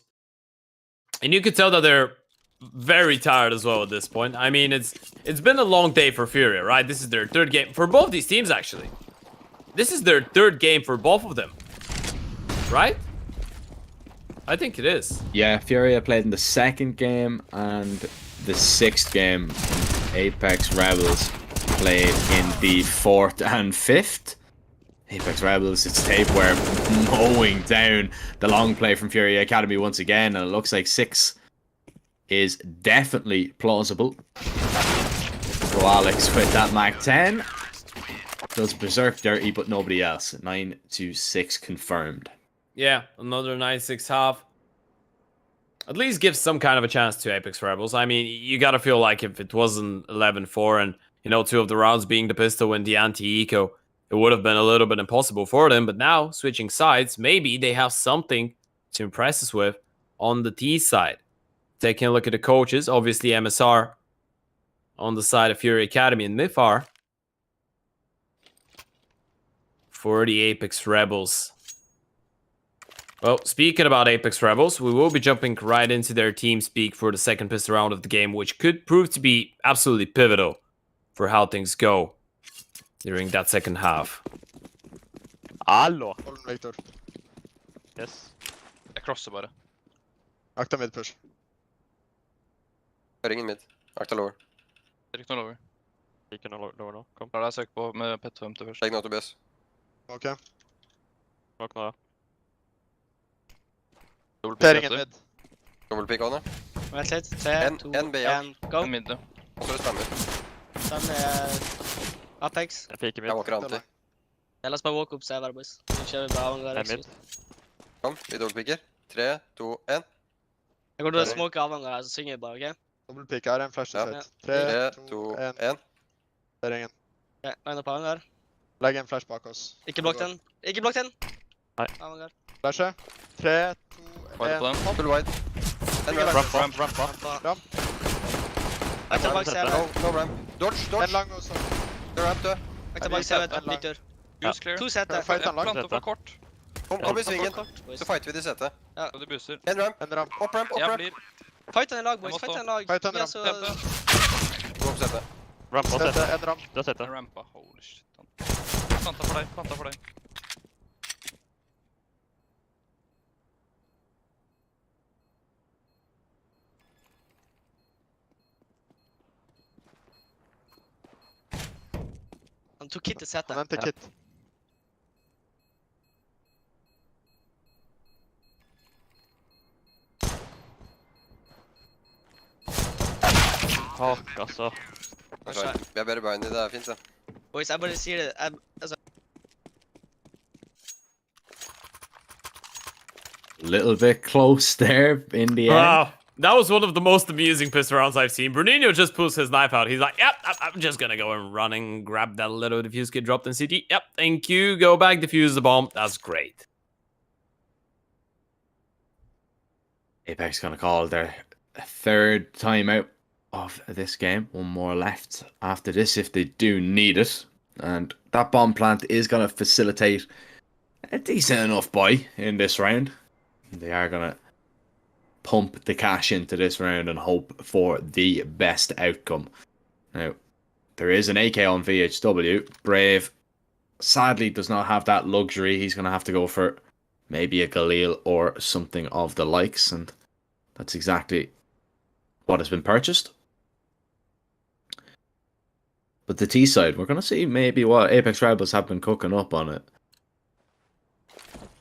And you could tell that they're very tired as well at this point. I mean, it's been a long day for FURIA, right? This is their 3rd game for both these teams, actually. This is their 3rd game for both of them, right? I think it is. Yeah, FURIA played in the 2nd game and the 6th game. Apeks Rebels played in the 4th and 5th. Apeks Rebels, it's Tapeware mowing down the long play from FURIA Academy once again, and it looks like 6 is definitely plausible. Go Alex with that Mac 10. Does Berserk dirty, but nobody else. 9-6 confirmed. Yeah, another 9-6 half. At least gives some kind of a chance to Apeks Rebels. I mean, you gotta feel like if it wasn't 11-4 and, you know, 2 of the rounds being the pistol and the anti-eco, it would have been a little bit impossible for them. But now, switching sides, maybe they have something to impress us with on the T side. Taking a look at the coaches, obviously MSR on the side of FURIA Academy and MIFAR. For the Apeks Rebels. Well, speaking about Apeks Rebels, we will be jumping right into their team speak for the second pistol round of the game, which could prove to be absolutely pivotal for how things go during that second half. Hallå! Hold den, Victor. Yes. Jag crossar bara. Akta mid push. Jag ringer mid. Akta lower. Direkt någon over. Gick en lower nå. Kom. Bara sök på med pet 50 först. Lägg något Tobias. Okej. Vakna jag. Pairingen mid. Double pick av det. Vent litt. 3, En 2, B, ja. 1, go. En mid nu. Och så är det spam mid. Den er Apex. Jag piker mid. Jag walker anti. La oss bare walk up server, boys. Så kjører vi bare avhengig. Kom, vi double picker. 3, 2, 1. Jeg går til å smoke avhengig her, så synger vi bare, ok? Double pick er en flash Ja. set. 3, 2, 1. Pairingen. Ok, line up avhengig her. Legg en flash bak oss. Ikke blokk den. Ikke blokk den! Nei. Avhengig her. Flashe. 3, 2, Fight på 1. dem. Full wide. En ramp. Ramp. Jeg tar bak server. No ramp. Dodge. En lang også. The ramp død. Jeg tar bak server, Victor. Use clear. 2 setter. Fight han langt. Planta for kort. Kom i svingen. boys. Så fighter vi det setet. Så du booster. En ramp. En ramp. Opp ramp. Jag blir. Fight den i lag, boys. Jeg må Fight stå. den i lag. Fight den i Vi er lag. så- Penta. Gå opp setet. Sette en ramp. En rampa. Holy shit. Planta for deg. Planta for deg. Han tok kit til setet. Han venter kit. Takk, altså. Vi er bedre behind i, det er fint det. Boys, jeg bare sier det. Altså, Little bit close there in the end. Wow, that was one of the most amusing pistol rounds I've seen. Bruninho just pulls his knife out. He's like, yep, I'm just gonna go and run and grab that little defuse kit dropped in CT. Yep, thank you. Go back, defuse the bomb. That's great. Apex gonna call their third timeout of this game. One more left after this if they do need it. And that bomb plant is gonna facilitate a decent enough buy in this round. They are gonna pump the cash into this round and hope for the best outcome. Now, there is an AK on VHW. Brave sadly does not have that luxury. He's gonna have to go for maybe a Galil or something of the likes, and that's exactly what has been purchased. But the T side, we're gonna see maybe what Apeks Rebels have been cooking up on it.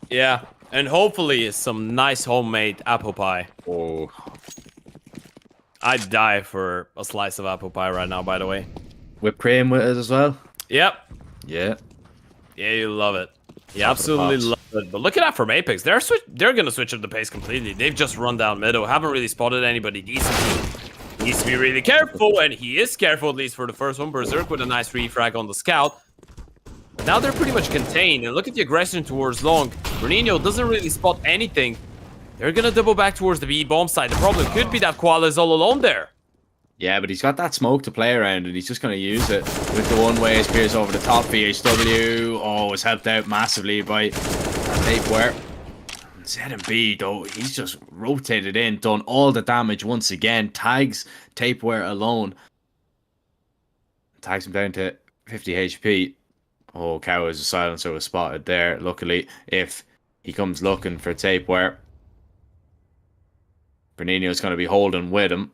Yeah, and hopefully some nice homemade apple pie. Oh, I'd die for a slice of apple pie right now, by the way. whipped cream with it as well. Yep. Yeah. Yeah, you love it. You Top of the absolutely pops. love it. But look at that from Apeks. They're gonna switch up the pace completely. They've just run down middle. Haven't really spotted anybody decent. He needs to be really careful, and he is careful at least for the first one. Berserk with a nice refrag on the scout. But now they're pretty much contained, and look at the aggression towards long. Bruninho doesn't really spot anything. They're gonna double back towards the B bomb side. The problem could be that Koala is all alone there. Yeah, but he's got that smoke to play around, and he's just going to use it with the one-way spears over the top. VHW, oh, was helped out massively by Tapeware. ZMB, though, he's just rotated in, done all the damage once again. Tags Tapeware alone. Tags him down to 50 HP. Oh, Cow as a silencer was spotted there. Luckily, if he comes looking for Tapeware, Bruninho's going to be holding with him.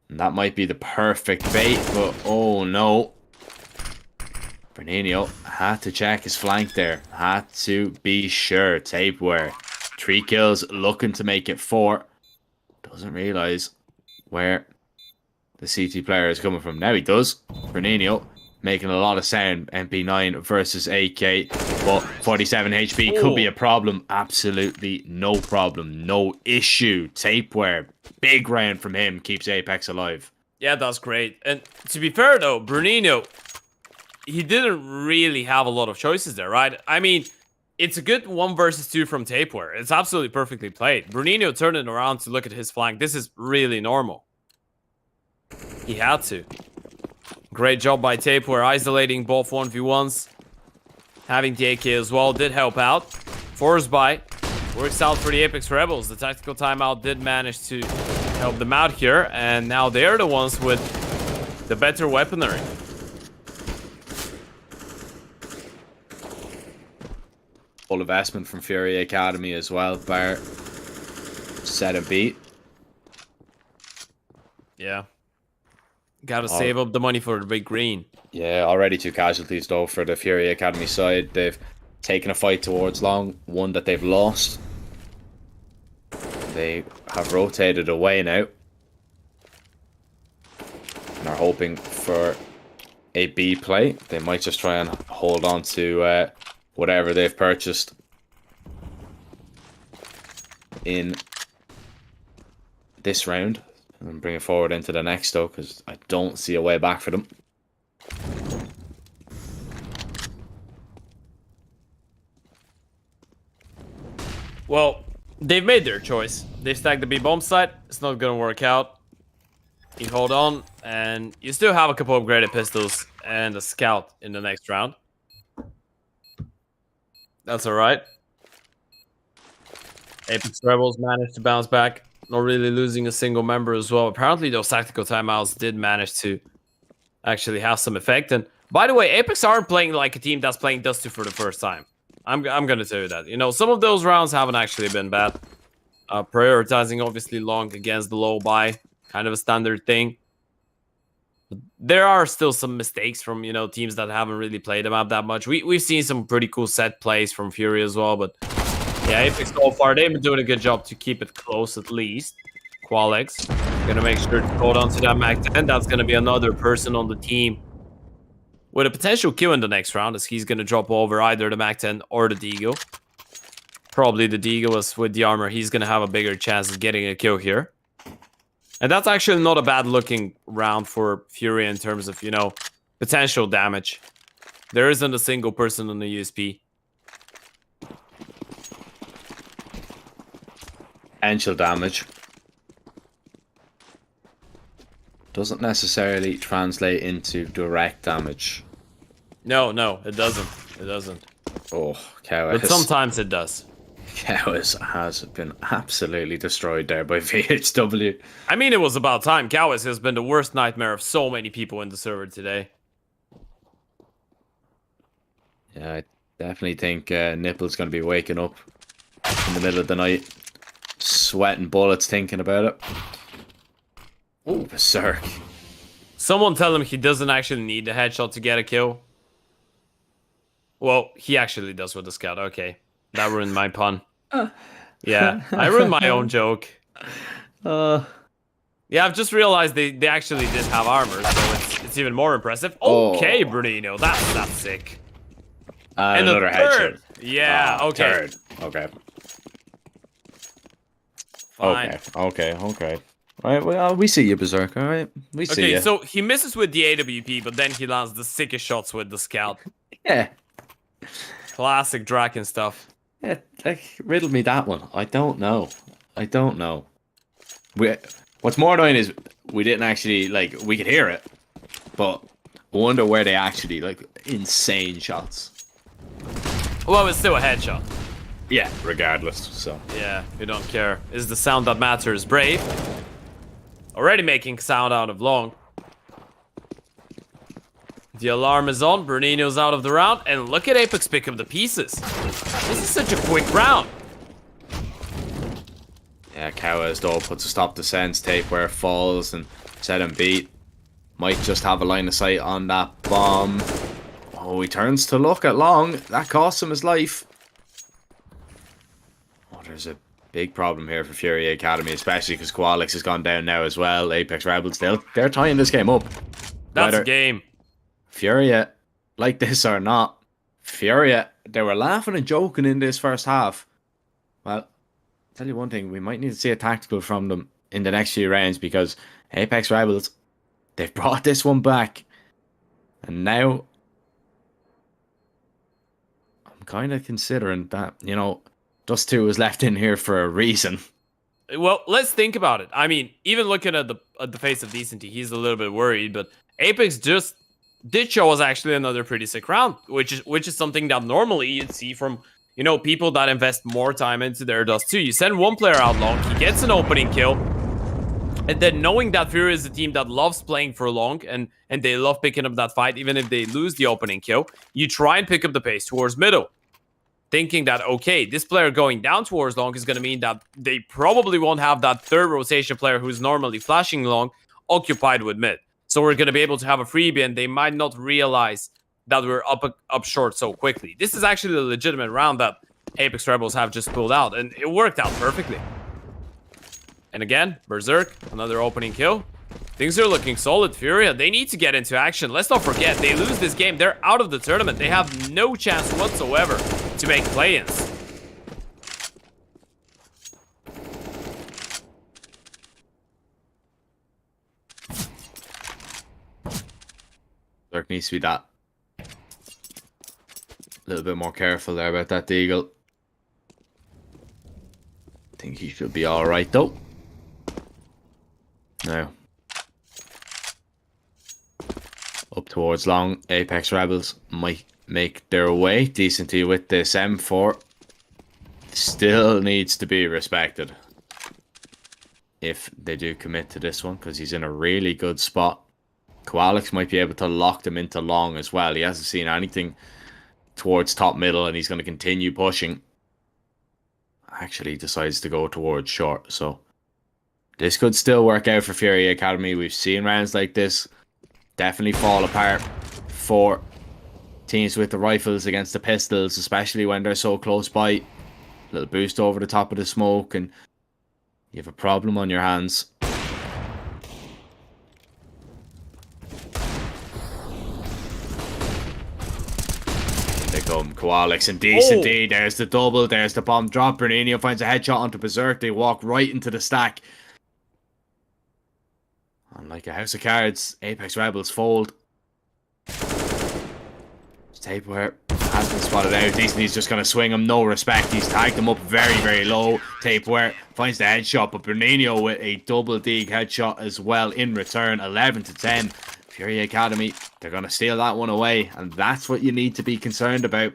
And that might be the perfect bait, but oh no. Bruninho had to check his flank there. Had to be sure. Tapeware. 3 kills, looking to make it 4. Doesn't realise where the CT player is coming from. Now he does. Bruninho making a lot of sound. MP9 versus AK, but 47 HP could be a problem. Absolutely no problem, no issue. Tapeware, big round from him, keeps Apeks alive. Yeah, that's great. And to be fair though, Brunino, he didn't really have a lot of choices there, right? I mean, it's a good 1 versus 2 from Tapeware. It's absolutely perfectly played. Brunino turned it around to look at his flank. This is really normal. He had to. Great job by Tapeware, isolating both 1v1s. Having the AK as well did help out. Force buy works out for the Apeks Rebels. The tactical timeout did manage to help them out here, and now they're the ones with the better weaponry. Full investment from FURIA Academy as well. Bar set and beat. Yeah. Gotta save up the money for the big green. Yeah, already 2 casualties though for the FURIA Academy side. They've taken a fight towards long, one that they've lost. They have rotated away now. And are hoping for a B play. They might just try and hold on to whatever they've purchased in this round. And bring it forward into the next though, because I don't see a way back for them. Well, they've made their choice. They stacked the B bomb site. It's not gonna work out. You hold on, and you still have a couple upgraded pistols and a scout in the next round. That's alright. Apeks Rebels managed to bounce back. Not really losing a single member as well. Apparently, those tactical timeouts did manage to actually have some effect. And by the way, Apeks aren't playing like a team that's playing Dust 2 for the first time. I'm going to tell you that. You know, some of those rounds haven't actually been bad. Prioritizing, obviously, long against the low buy. Kind of a standard thing. But there are still some mistakes from, you know, teams that haven't really played them up that much. We've seen some pretty cool set plays from Fury as well, but yeah, Apeks so far, they've been doing a good job to keep it close at least. Qualex gonna make sure to hold on to that Mac 10. That's gonna be another person on the team with a potential kill in the next round, as he's gonna drop over either the Mac 10 or the Deagle. Probably the Deagle, as with the armor, he's gonna have a bigger chance of getting a kill here. And that's actually not a bad looking round for Fury in terms of, you know, potential damage. There isn't a single person on the USP. Potential damage doesn't necessarily translate into direct damage. No, it doesn't. It doesn't. Oh, Cows. But sometimes it does. Cows has been absolutely destroyed there by VHW. I mean, it was about time. Cows has been the worst nightmare of so many people in the server today. Yeah, I definitely think Nipple's going to be waking up in the middle of the night, sweating bullets thinking about it. Oh, berserk. Someone tell him he doesn't actually need the headshot to get a kill. Well, he actually does with the scout. Okay, that ruined my pun. Yeah, I ruined my own joke. Yeah, I've just realized they actually did have armor, so it's even more impressive. Okay, Brunino, that's sick. And another third. headshot. Yeah, okay. Third. Okay. Fine. Okay. Alright, well, we see you, Berserk, alright? We see you. Okay, so he misses with the AWP, but then he lands the sickest shots with the scout. Yeah. Classic Draken stuff. Yeah, like, riddle me that one. I don't know. What's more annoying is we didn't actually, like, we could hear it, but I wonder where they actually, like, insane shots. Well, it's still a headshot. Yeah, regardless, so. Yeah, we don't care. It's the sound that matters. Brave. Already making sound out of long. The alarm is on. Brunino's out of the round. And look at Apeks pick up the pieces. This is such a quick round. Yeah, Cows though puts a stop to sense. Tapeware falls and set and beat. Might just have a line of sight on that bomb. Oh, he turns to look at long. That costs him his life. Oh, there's a big problem here for FURIA Academy, especially because Qualex has gone down now as well. Apeks Rebels, they're tying this game up. That's a game. Furia, like this or not, Furia, they were laughing and joking in this first half. Well, tell you one thing, we might need to see a tactical from them in the next few rounds, because Apeks Rebels, they've brought this one back. And now I'm kind of considering that, you know, Dust 2 was left in here for a reason. Well, let's think about it. I mean, even looking at the face of Decenty, he's a little bit worried, but Apeks just did show us actually another pretty sick round, which is something that normally you'd see from, you know, people that invest more time into their Dust 2. You send one player out long, he gets an opening kill, and then knowing that Furia is a team that loves playing for long and they love picking up that fight even if they lose the opening kill, you try and pick up the pace towards middle, thinking that, okay, this player going down towards long is going to mean that they probably won't have that third rotation player who's normally flashing long occupied with mid. So we're going to be able to have a freebie, and they might not realize that we're up short so quickly. This is actually a legitimate round that Apeks Rebels have just pulled out, and it worked out perfectly. And again, Berserk, another opening kill. Things are looking solid. Furia, they need to get into action. Let's not forget, they lose this game, they're out of the tournament. They have no chance whatsoever to make play-ins. Berserk needs to be that a little bit more careful there about that Deagle. I think he should be alright though. Now, up towards long, Apeks Rebels might make their way. Decently with this M4. Still needs to be respected if they do commit to this one, because he's in a really good spot. Koalix might be able to lock them into long as well. He hasn't seen anything towards top middle, and he's going to continue pushing. Actually decides to go towards short, so this could still work out for FURIA Academy. We've seen rounds like this definitely fall apart for teams with the rifles against the pistols, especially when they're so close by. Little boost over the top of the smoke, and you have a problem on your hands. They come, Koalix and Decenty. There's the double, there's the bomb drop. Bernino finds a headshot onto Berserk. They walk right into the stack. And like a house of cards, Apeks Rebels fold. Tapeware has been spotted out. Decenty's just going to swing him, no respect. He's tagged him up very, very low. Tapeware finds the headshot, but Bernino with a double dig headshot as well in return. 11-10. FURIA Academy, they're going to steal that one away, and that's what you need to be concerned about.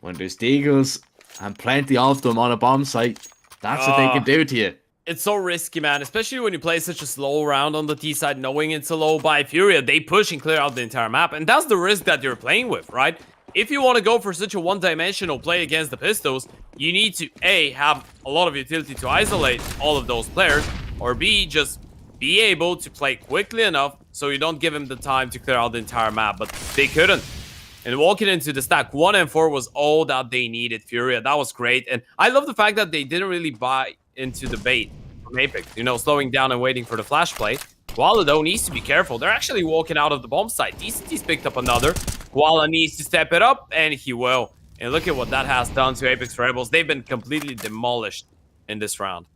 When there's Deagles and plenty of them on a bomb site, that's what they can do to you. It's so risky, man, especially when you play such a slow round on the T side, knowing it's a low by Furia. They push and clear out the entire map, and that's the risk that you're playing with, right? If you want to go for such a one-dimensional play against the Pistols, you need to A, have a lot of utility to isolate all of those players, or B, just be able to play quickly enough so you don't give him the time to clear out the entire map, but they couldn't. And walking into the stack, 1 and 4 was all that they needed, Furia. That was great, and I love the fact that they didn't really buy into the bait from Apeks, you know, slowing down and waiting for the flash play. Koala, though, needs to be careful. They're actually walking out of the bomb site. Decenty's picked up another. Koala needs to step it up, and he will. And look at what that has done to Apeks Rebels. They've been completely demolished in this round.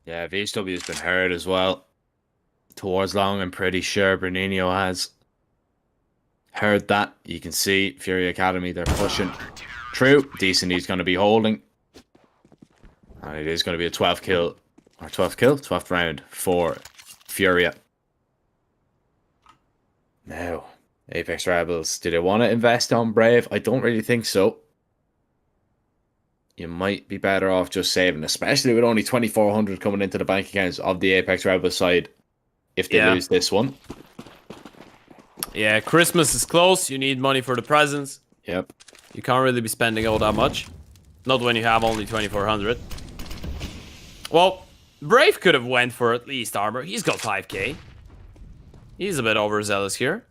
Yeah, VHW has been hurt as well. Towards long, I'm pretty sure Bernino has heard that. You can see FURIA Academy, they're pushing through. Decenty's going to be holding. And it is going to be a 12th round for Furia. Now, Apeks Rebels, do they want to invest on Brave? I don't really think so. You might be better off just saving, especially with only 2,400 coming into the bank accounts of the Apeks Rebels side if they lose this one. Yeah, Christmas is close. You need money for the presents. Yep. You can't really be spending all that much. Not when you have only 2,400. Well, Brave could have went for at least armor. He's got 5k. He's a bit overzealous here.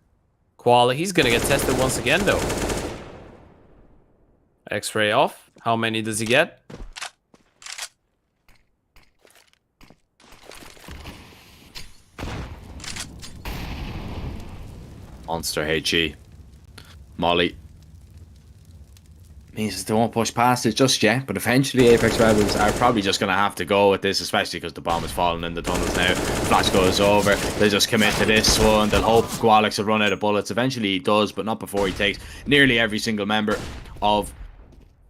Koala, he's gonna get tested once again, though. X-ray off. How many does he get? Monster HE. Molly. Means they won't push past it just yet, but eventually Apeks Rebels are probably just going to have to go with this, especially because the bomb is falling in the tunnels now. Flash goes over, they'll just commit to this one, they'll hope Gwalex will run out of bullets. Eventually he does, but not before he takes nearly every single member of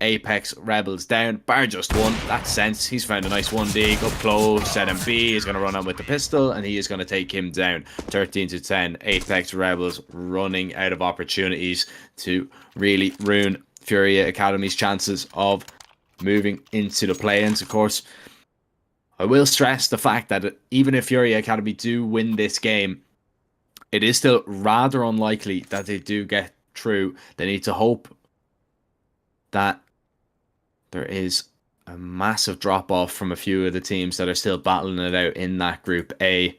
Apeks Rebels down, bar just one. That's sense. He's found a nice 1D up close. ZMB is going to run on with the pistol, and he is going to take him down. 13-10. Apeks Rebels running out of opportunities to really ruin FURIA Academy's chances of moving into the play-ins. Of course, I will stress the fact that even if FURIA Academy do win this game, it is still rather unlikely that they do get through. They need to hope that there is a massive drop-off from a few of the teams that are still battling it out in that Group A.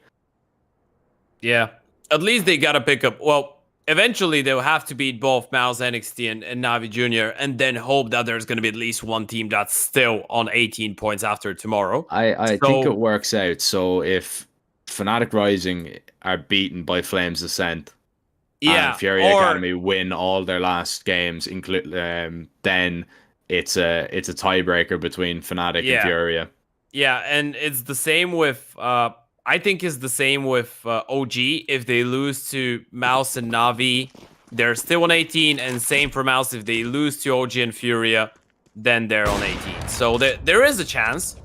Yeah, at least they got to pick up... Well, eventually they'll have to beat both Mouse NXT and Navi Junior, and then hope that there's going to be at least one team that's still on 18 points after tomorrow. I think it works out. So if Fnatic Rising are beaten by Flames Ascent, and FURIA Academy win all their last games, then it's a tiebreaker between Fnatic and FURIA. Yeah, and it's the same with I think it's the same with OG. If they lose to Mouse and Navi, they're still on 18, and same for Mouse. If they lose to OG and FURIA, then they're on 18. So there is a chance.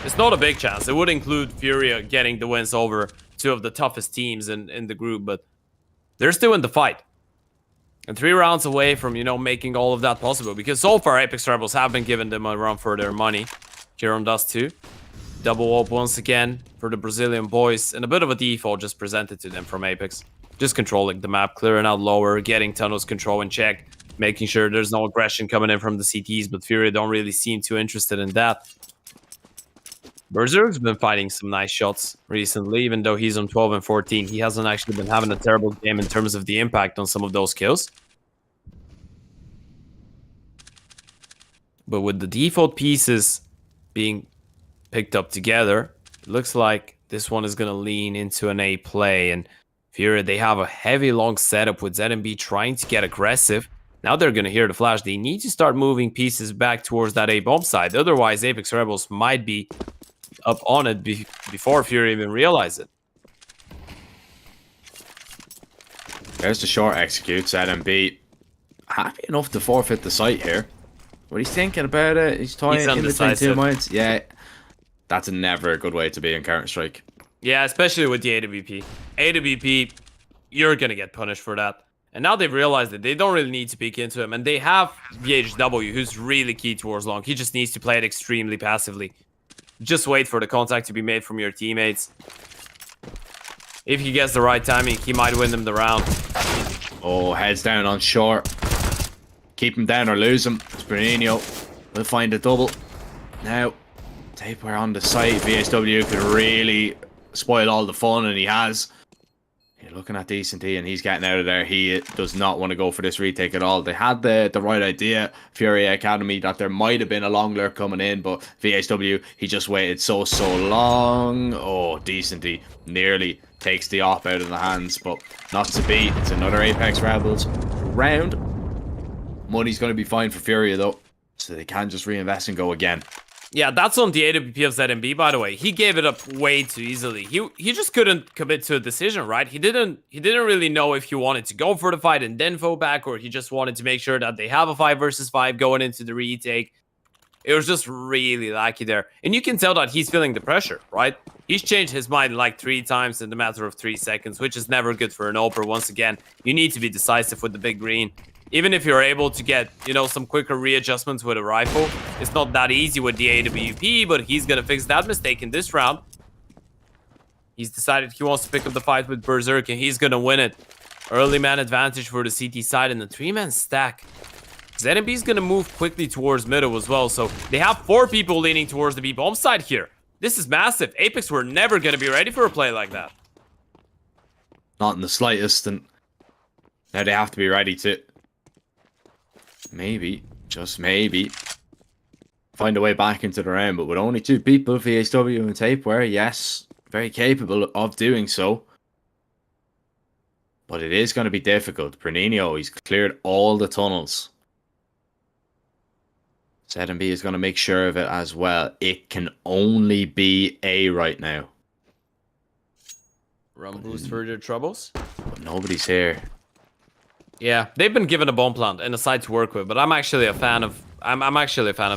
It's not a big chance. It would include FURIA getting the wins over two of the toughest teams in the group, but they're still in the fight. And 3 rounds away from, making all of that possible. Because so far, Apeks Rebels have been giving them a run for their money. Here on Dust 2. Double up once again for the Brazilian boys. And a bit of a default just presented to them from Apeks. Just controlling the map, clearing out lower, getting tunnels control in check. Making sure there's no aggression coming in from the CTs. But FURIA don't really seem too interested in that. Berserk's been fighting some nice shots recently, even though he's on 12 and 14. He hasn't actually been having a terrible game in terms of the impact on some of those kills. But with the default pieces being picked up together, it looks like this one is going to lean into an A play. And FURIA, they have a heavy long setup with ZMB trying to get aggressive. Now they're going to hear the flash. They need to start moving pieces back towards that A bomb side. Otherwise, Apeks Rebels might be up on it before FURIA even realize it. There's the short execute. ZMB happy enough to forfeit the site here. What he's thinking about it, he's toying in between 2 minds. Yeah, that's never a good way to be in Counter-Strike. Yeah, especially with the AWP. AWP, you're going to get punished for that. And now they've realized that they don't really need to peek into him. And they have VHW, who's really key towards long. He just needs to play it extremely passively. Just wait for the contact to be made from your teammates. If he gets the right timing, he might win them the round. Oh, heads down on short. Keep him down or lose him. Sprinino will find a double. Now, Tapeware on the site. VHW could really spoil all the fun, and he has. You're looking at Decent D, and he's getting out of there. He does not want to go for this retake at all. They had the right idea, FURIA Academy, that there might have been a long lurk coming in, but VHW, he just waited so long. Oh, Decent D nearly takes the op out of the hands, but not to be. It's another Apeks Rebels round. Money's going to be fine for FURIA, though, so they can just reinvest and go again. Yeah, that's on the AWP of ZMB, by the way. He gave it up way too easily. He just couldn't commit to a decision, right? He didn't really know if he wanted to go for the fight and then fall back, or he just wanted to make sure that they have a 5 versus 5 going into the retake. It was just really lucky there. And you can tell that he's feeling the pressure, right? He's changed his mind like 3 times in the matter of 3 seconds, which is never good for an oper. Once again, you need to be decisive with the big green. Even if you're able to get, some quicker readjustments with a rifle, it's not that easy with the AWP, but he's going to fix that mistake in this round. He's decided he wants to pick up the fight with Berserk, and he's going to win it. Early man advantage for the CT side in the 3-man stack. ZMB is going to move quickly towards middle as well, so they have 4 people leaning towards the B-bomb side here. This is massive. Apeks were never going to be ready for a play like that. Not in the slightest, and now they have to be ready to maybe, just maybe, find a way back into the round. But with only 2 people, VHW and Tapeware, yes, very capable of doing so. But it is going to be difficult. Pernino, he's cleared all the tunnels. ZMB is going to make sure of it as well. It can only be A right now. Run boost for their troubles. But nobody's here. Yeah, they've been given a bomb plant and a side to work with, but I'm actually a fan of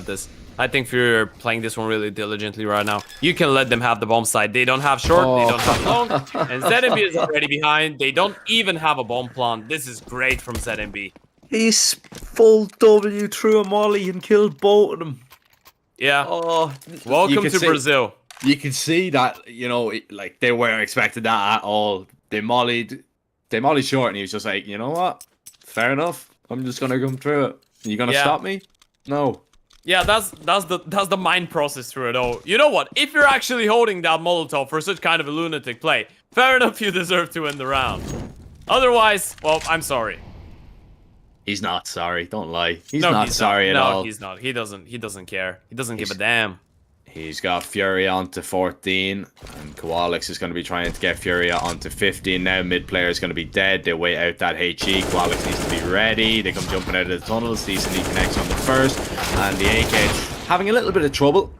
this. I think FURIA are playing this one really diligently right now. You can let them have the bomb side. They don't have short, they don't have long, and ZMB is already behind. They don't even have a bomb plant. This is great from ZMB. He's full W through a molly and killed both of them. Yeah. Oh, welcome to Brazil. You can see that, you know, like they weren't expecting that at all. They mollied short, and he was just like, you know what? Fair enough. I'm just gonna come through it. You gonna stop me? No. Yeah, that's the mind process through it all. You know what? If you're actually holding that Molotov for such kind of a lunatic play, fair enough, you deserve to win the round. Otherwise, well, I'm sorry. He's not sorry. Don't lie. He's not sorry at all. No, he's not. He doesn't care. He doesn't give a damn. He's got FURIA onto 14, and Koalix is going to be trying to get FURIA onto 15 now. Mid player is going to be dead. They wait out that HE. Koalix needs to be ready. They come jumping out of the tunnels. Decently connects on the first, and the AK having a little bit of trouble.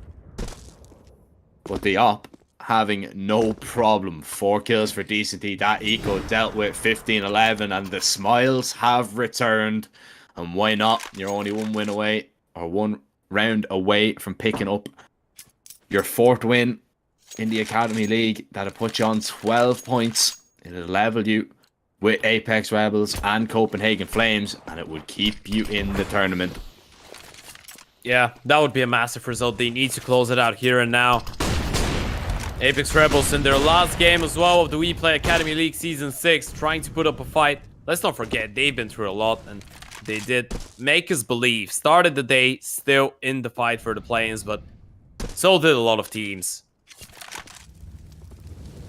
But the op having no problem. 4 kills for Decency. That eco dealt with 15-11, and the smiles have returned. And why not? You're only one win away, or one round away from picking up your 4th win in the Academy League. That'll put you on 12 points. It'll level you with Apeks Rebels and Copenhagen Flames, and it would keep you in the tournament. Yeah, that would be a massive result. They need to close it out here and now. Apeks Rebels in their last game as well of the WePlay Academy League Season 6, trying to put up a fight. Let's not forget, they've been through a lot, and they did make us believe. Started the day still in the fight for the play-ins, but so did a lot of teams.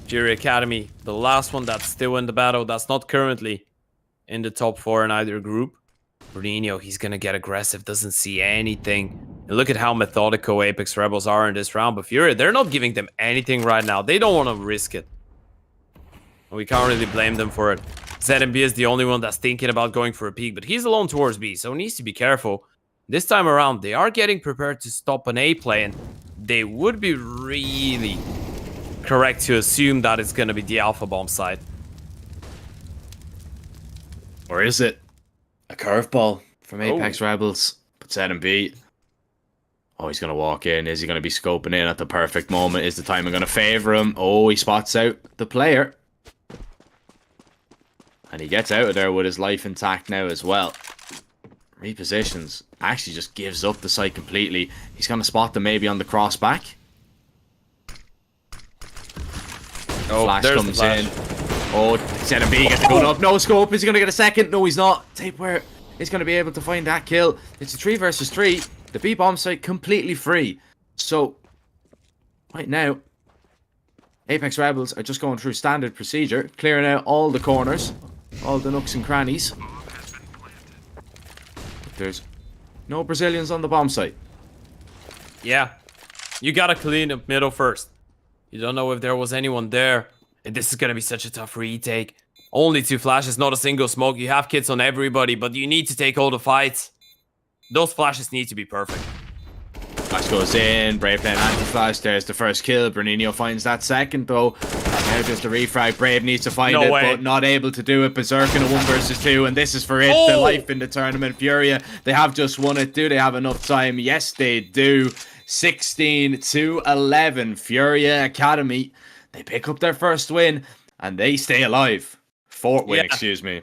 FURIA Academy, the last one that's still in the battle, that's not currently in the top 4 in either group. Bruninho, he's gonna get aggressive, doesn't see anything. And look at how methodical Apeks Rebels are in this round. But FURIA, they're not giving them anything right now. They don't want to risk it. And we can't really blame them for it. ZMB is the only one that's thinking about going for a peek, but he's alone towards B, so he needs to be careful. This time around, they are getting prepared to stop an A play, and they would be really correct to assume that it's going to be the Alpha Bomb side. Or is it a curveball from Apeks Rebels? But ZMB. Oh, he's going to walk in. Is he going to be scoping in at the perfect moment? Is the timing going to favor him? Oh, he spots out the player. And he gets out of there with his life intact now as well. Repositions. Actually just gives up the site completely. He's going to spot them maybe on the cross back. Oh, Flash comes in. Oh, ZMB gets the gun up. No scope. Is he going to get a second? No, he's not. Tapeware is going to be able to find that kill. It's a 3 versus 3. The B bomb site completely free. So, right now, Apeks Rebels are just going through standard procedure, clearing out all the corners, all the nooks and crannies. There's no Brazilians on the bomb site. Yeah, you gotta clean up middle first. You don't know if there was anyone there. And this is gonna be such a tough retake. Only 2 flashes, not a single smoke. You have kits on everybody, but you need to take all the fights. Those flashes need to be perfect. Flash goes in, Brave playing anti-flash, there's the first kill. Bruninho finds that second though. Now just a refrag, Brave needs to find it, but not able to do it. Berserk in a 1 versus 2, and this is for it, the life in the tournament. FURIA, they have just won it. Do they have enough time? Yes, they do. 16-11, FURIA Academy. They pick up their first win, and they stay alive. 4th win, excuse me.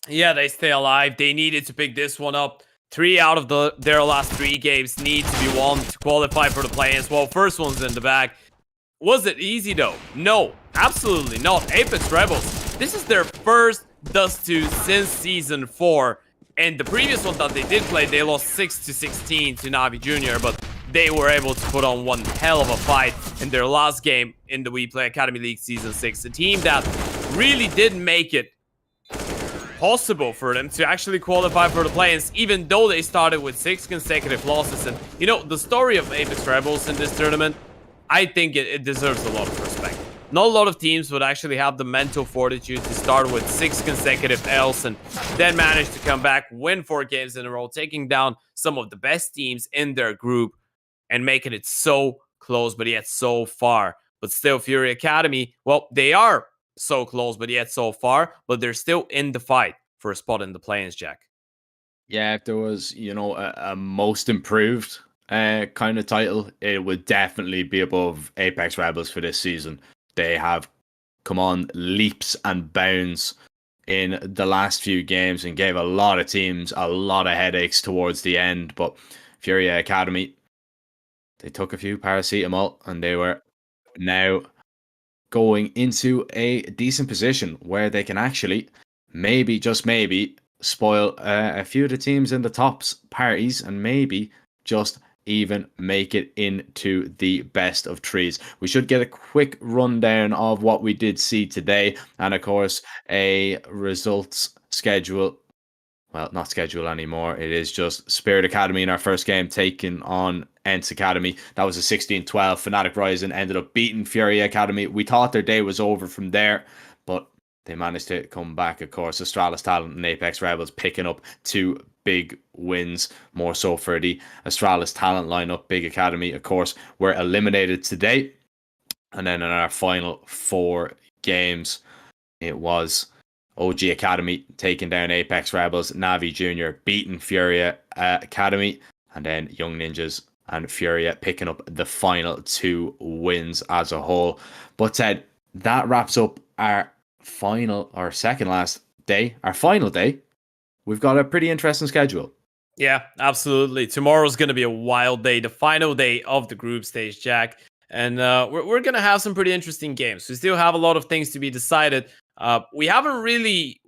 Yeah, they stay alive. They needed to pick this one up. 3 out of their last 3 games need to be won to qualify for the play-ins. Well, first one's in the bag. Was it easy though? No, absolutely not. Apeks Rebels, this is their first Dust 2 since Season 4. And the previous one that they did play, they lost 6-16 to NAVI Jr., but they were able to put on one hell of a fight in their last game in the WePlay Academy League Season 6. A team that really did make it possible for them to actually qualify for the play-ins, even though they started with 6 consecutive losses. And, you know, the story of Apeks Rebels in this tournament, I think it deserves a lot of respect. not a lot of teams would actually have the mental fortitude to start with 6 consecutive L's and then manage to come back, win 4 games in a row, taking down some of the best teams in their group and making it so close, but yet so far. But still, FURIA Academy, well, they are so close, but yet so far, but they're still in the fight for a spot in the play-ins, Jack. Yeah, if there was, you know, a most improved kind of title, it would definitely be above Apeks Rebels for this season. They have come on leaps and bounds in the last few games and gave a lot of teams a lot of headaches towards the end. But FURIA Academy, they took a few paracetamol and they were now going into a decent position where they can actually maybe, just maybe, spoil a few of the teams in the tops parties and maybe just even make it into the best of 3s. We should get a quick rundown of what we did see today, and of course a results schedule. Well, not schedule anymore. It is just Spirit Academy in our first game taking on ENCE Academy. That was a 16-12. Fnatic Rising ended up beating FURIA Academy. We thought their day was over from there, but they managed to come back, of course. Astralis Talent and Apeks Rebels picking up 2 big wins, more so for the Astralis Talent lineup. Big Academy, of course, were eliminated today. And then in our final 4 games, it was OG Academy taking down Apeks Rebels, NAVI Junior beating FURIA Academy, and then Young Ninjas and FURIA picking up the final 2 wins as a whole. But Ted, that wraps up our final or second last day, our final day. We've got a pretty interesting schedule. Yeah, absolutely. Tomorrow's going to be a wild day, the final day of the group stage, Jack. And we're going to have some pretty interesting games. We still have a lot of things to be decided. We haven't really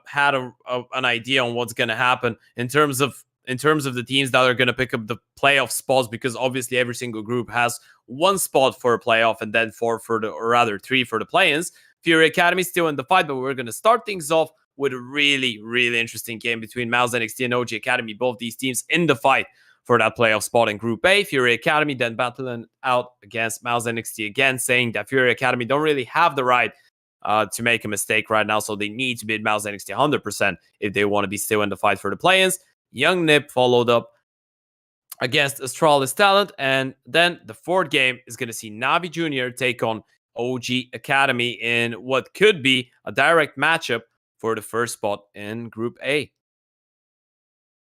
had an idea on what's going to happen in terms of the teams that are going to pick up the playoff spots, because obviously every single group has 1 spot for a playoff and then 3 for the play-ins. FURIA Academy still in the fight, but we're going to start things off with a really, really interesting game between MOUZ NXT and OG Academy. Both these teams in the fight for that playoff spot in Group A. FURIA Academy then battling out against MOUZ NXT again, saying that FURIA Academy don't really have the right to make a mistake right now, so they need to beat MOUZ NXT 100% if they want to be still in the fight for the play-ins. Young Nip followed up against Astralis Talent, and then the 4th game is going to see NAVI Junior take on OG Academy in what could be a direct matchup for the first spot in Group A.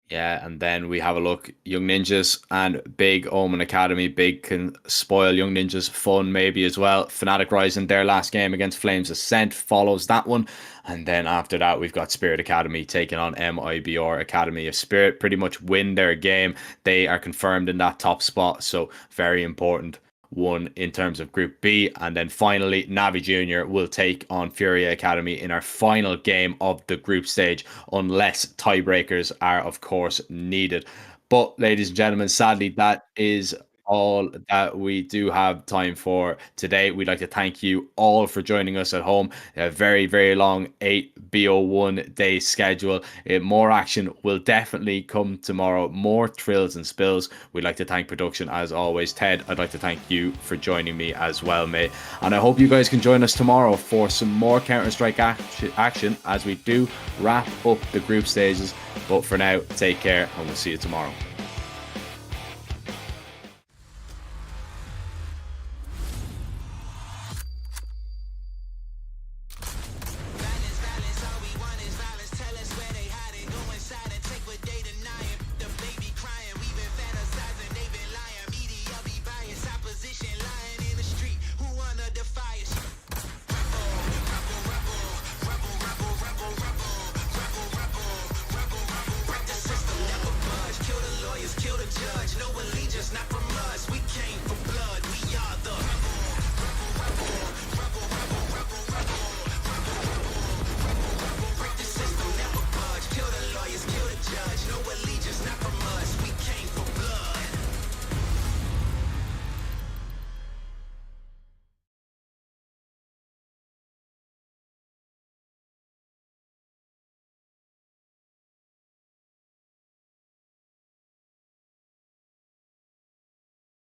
Yeah, and then we have a look. Young Ninjas and Big Omen Academy. Big can spoil Young Ninjas fun maybe as well. Fnatic Rising, their last game against Flames Ascent follows that one. And then after that, we've got Spirit Academy taking on MIBR Academy. If Spirit pretty much win their game, they are confirmed in that top spot. So very important one in terms of Group B. And then finally, NAVI Junior will take on FURIA Academy in our final game of the group stage, unless tiebreakers are, of course, needed. But, ladies and gentlemen, sadly, that is all that we do have time for today. We'd like to thank you all for joining us at home. A very, very long 8 bo1 day schedule. More action will definitely come tomorrow. More thrills and spills. We'd like to thank production as always. Ted, I'd like to thank you for joining me as well, mate. And I hope you guys can join us tomorrow for some more Counter-Strike action as we do wrap up the group stages. But for now, take care and we'll see you tomorrow.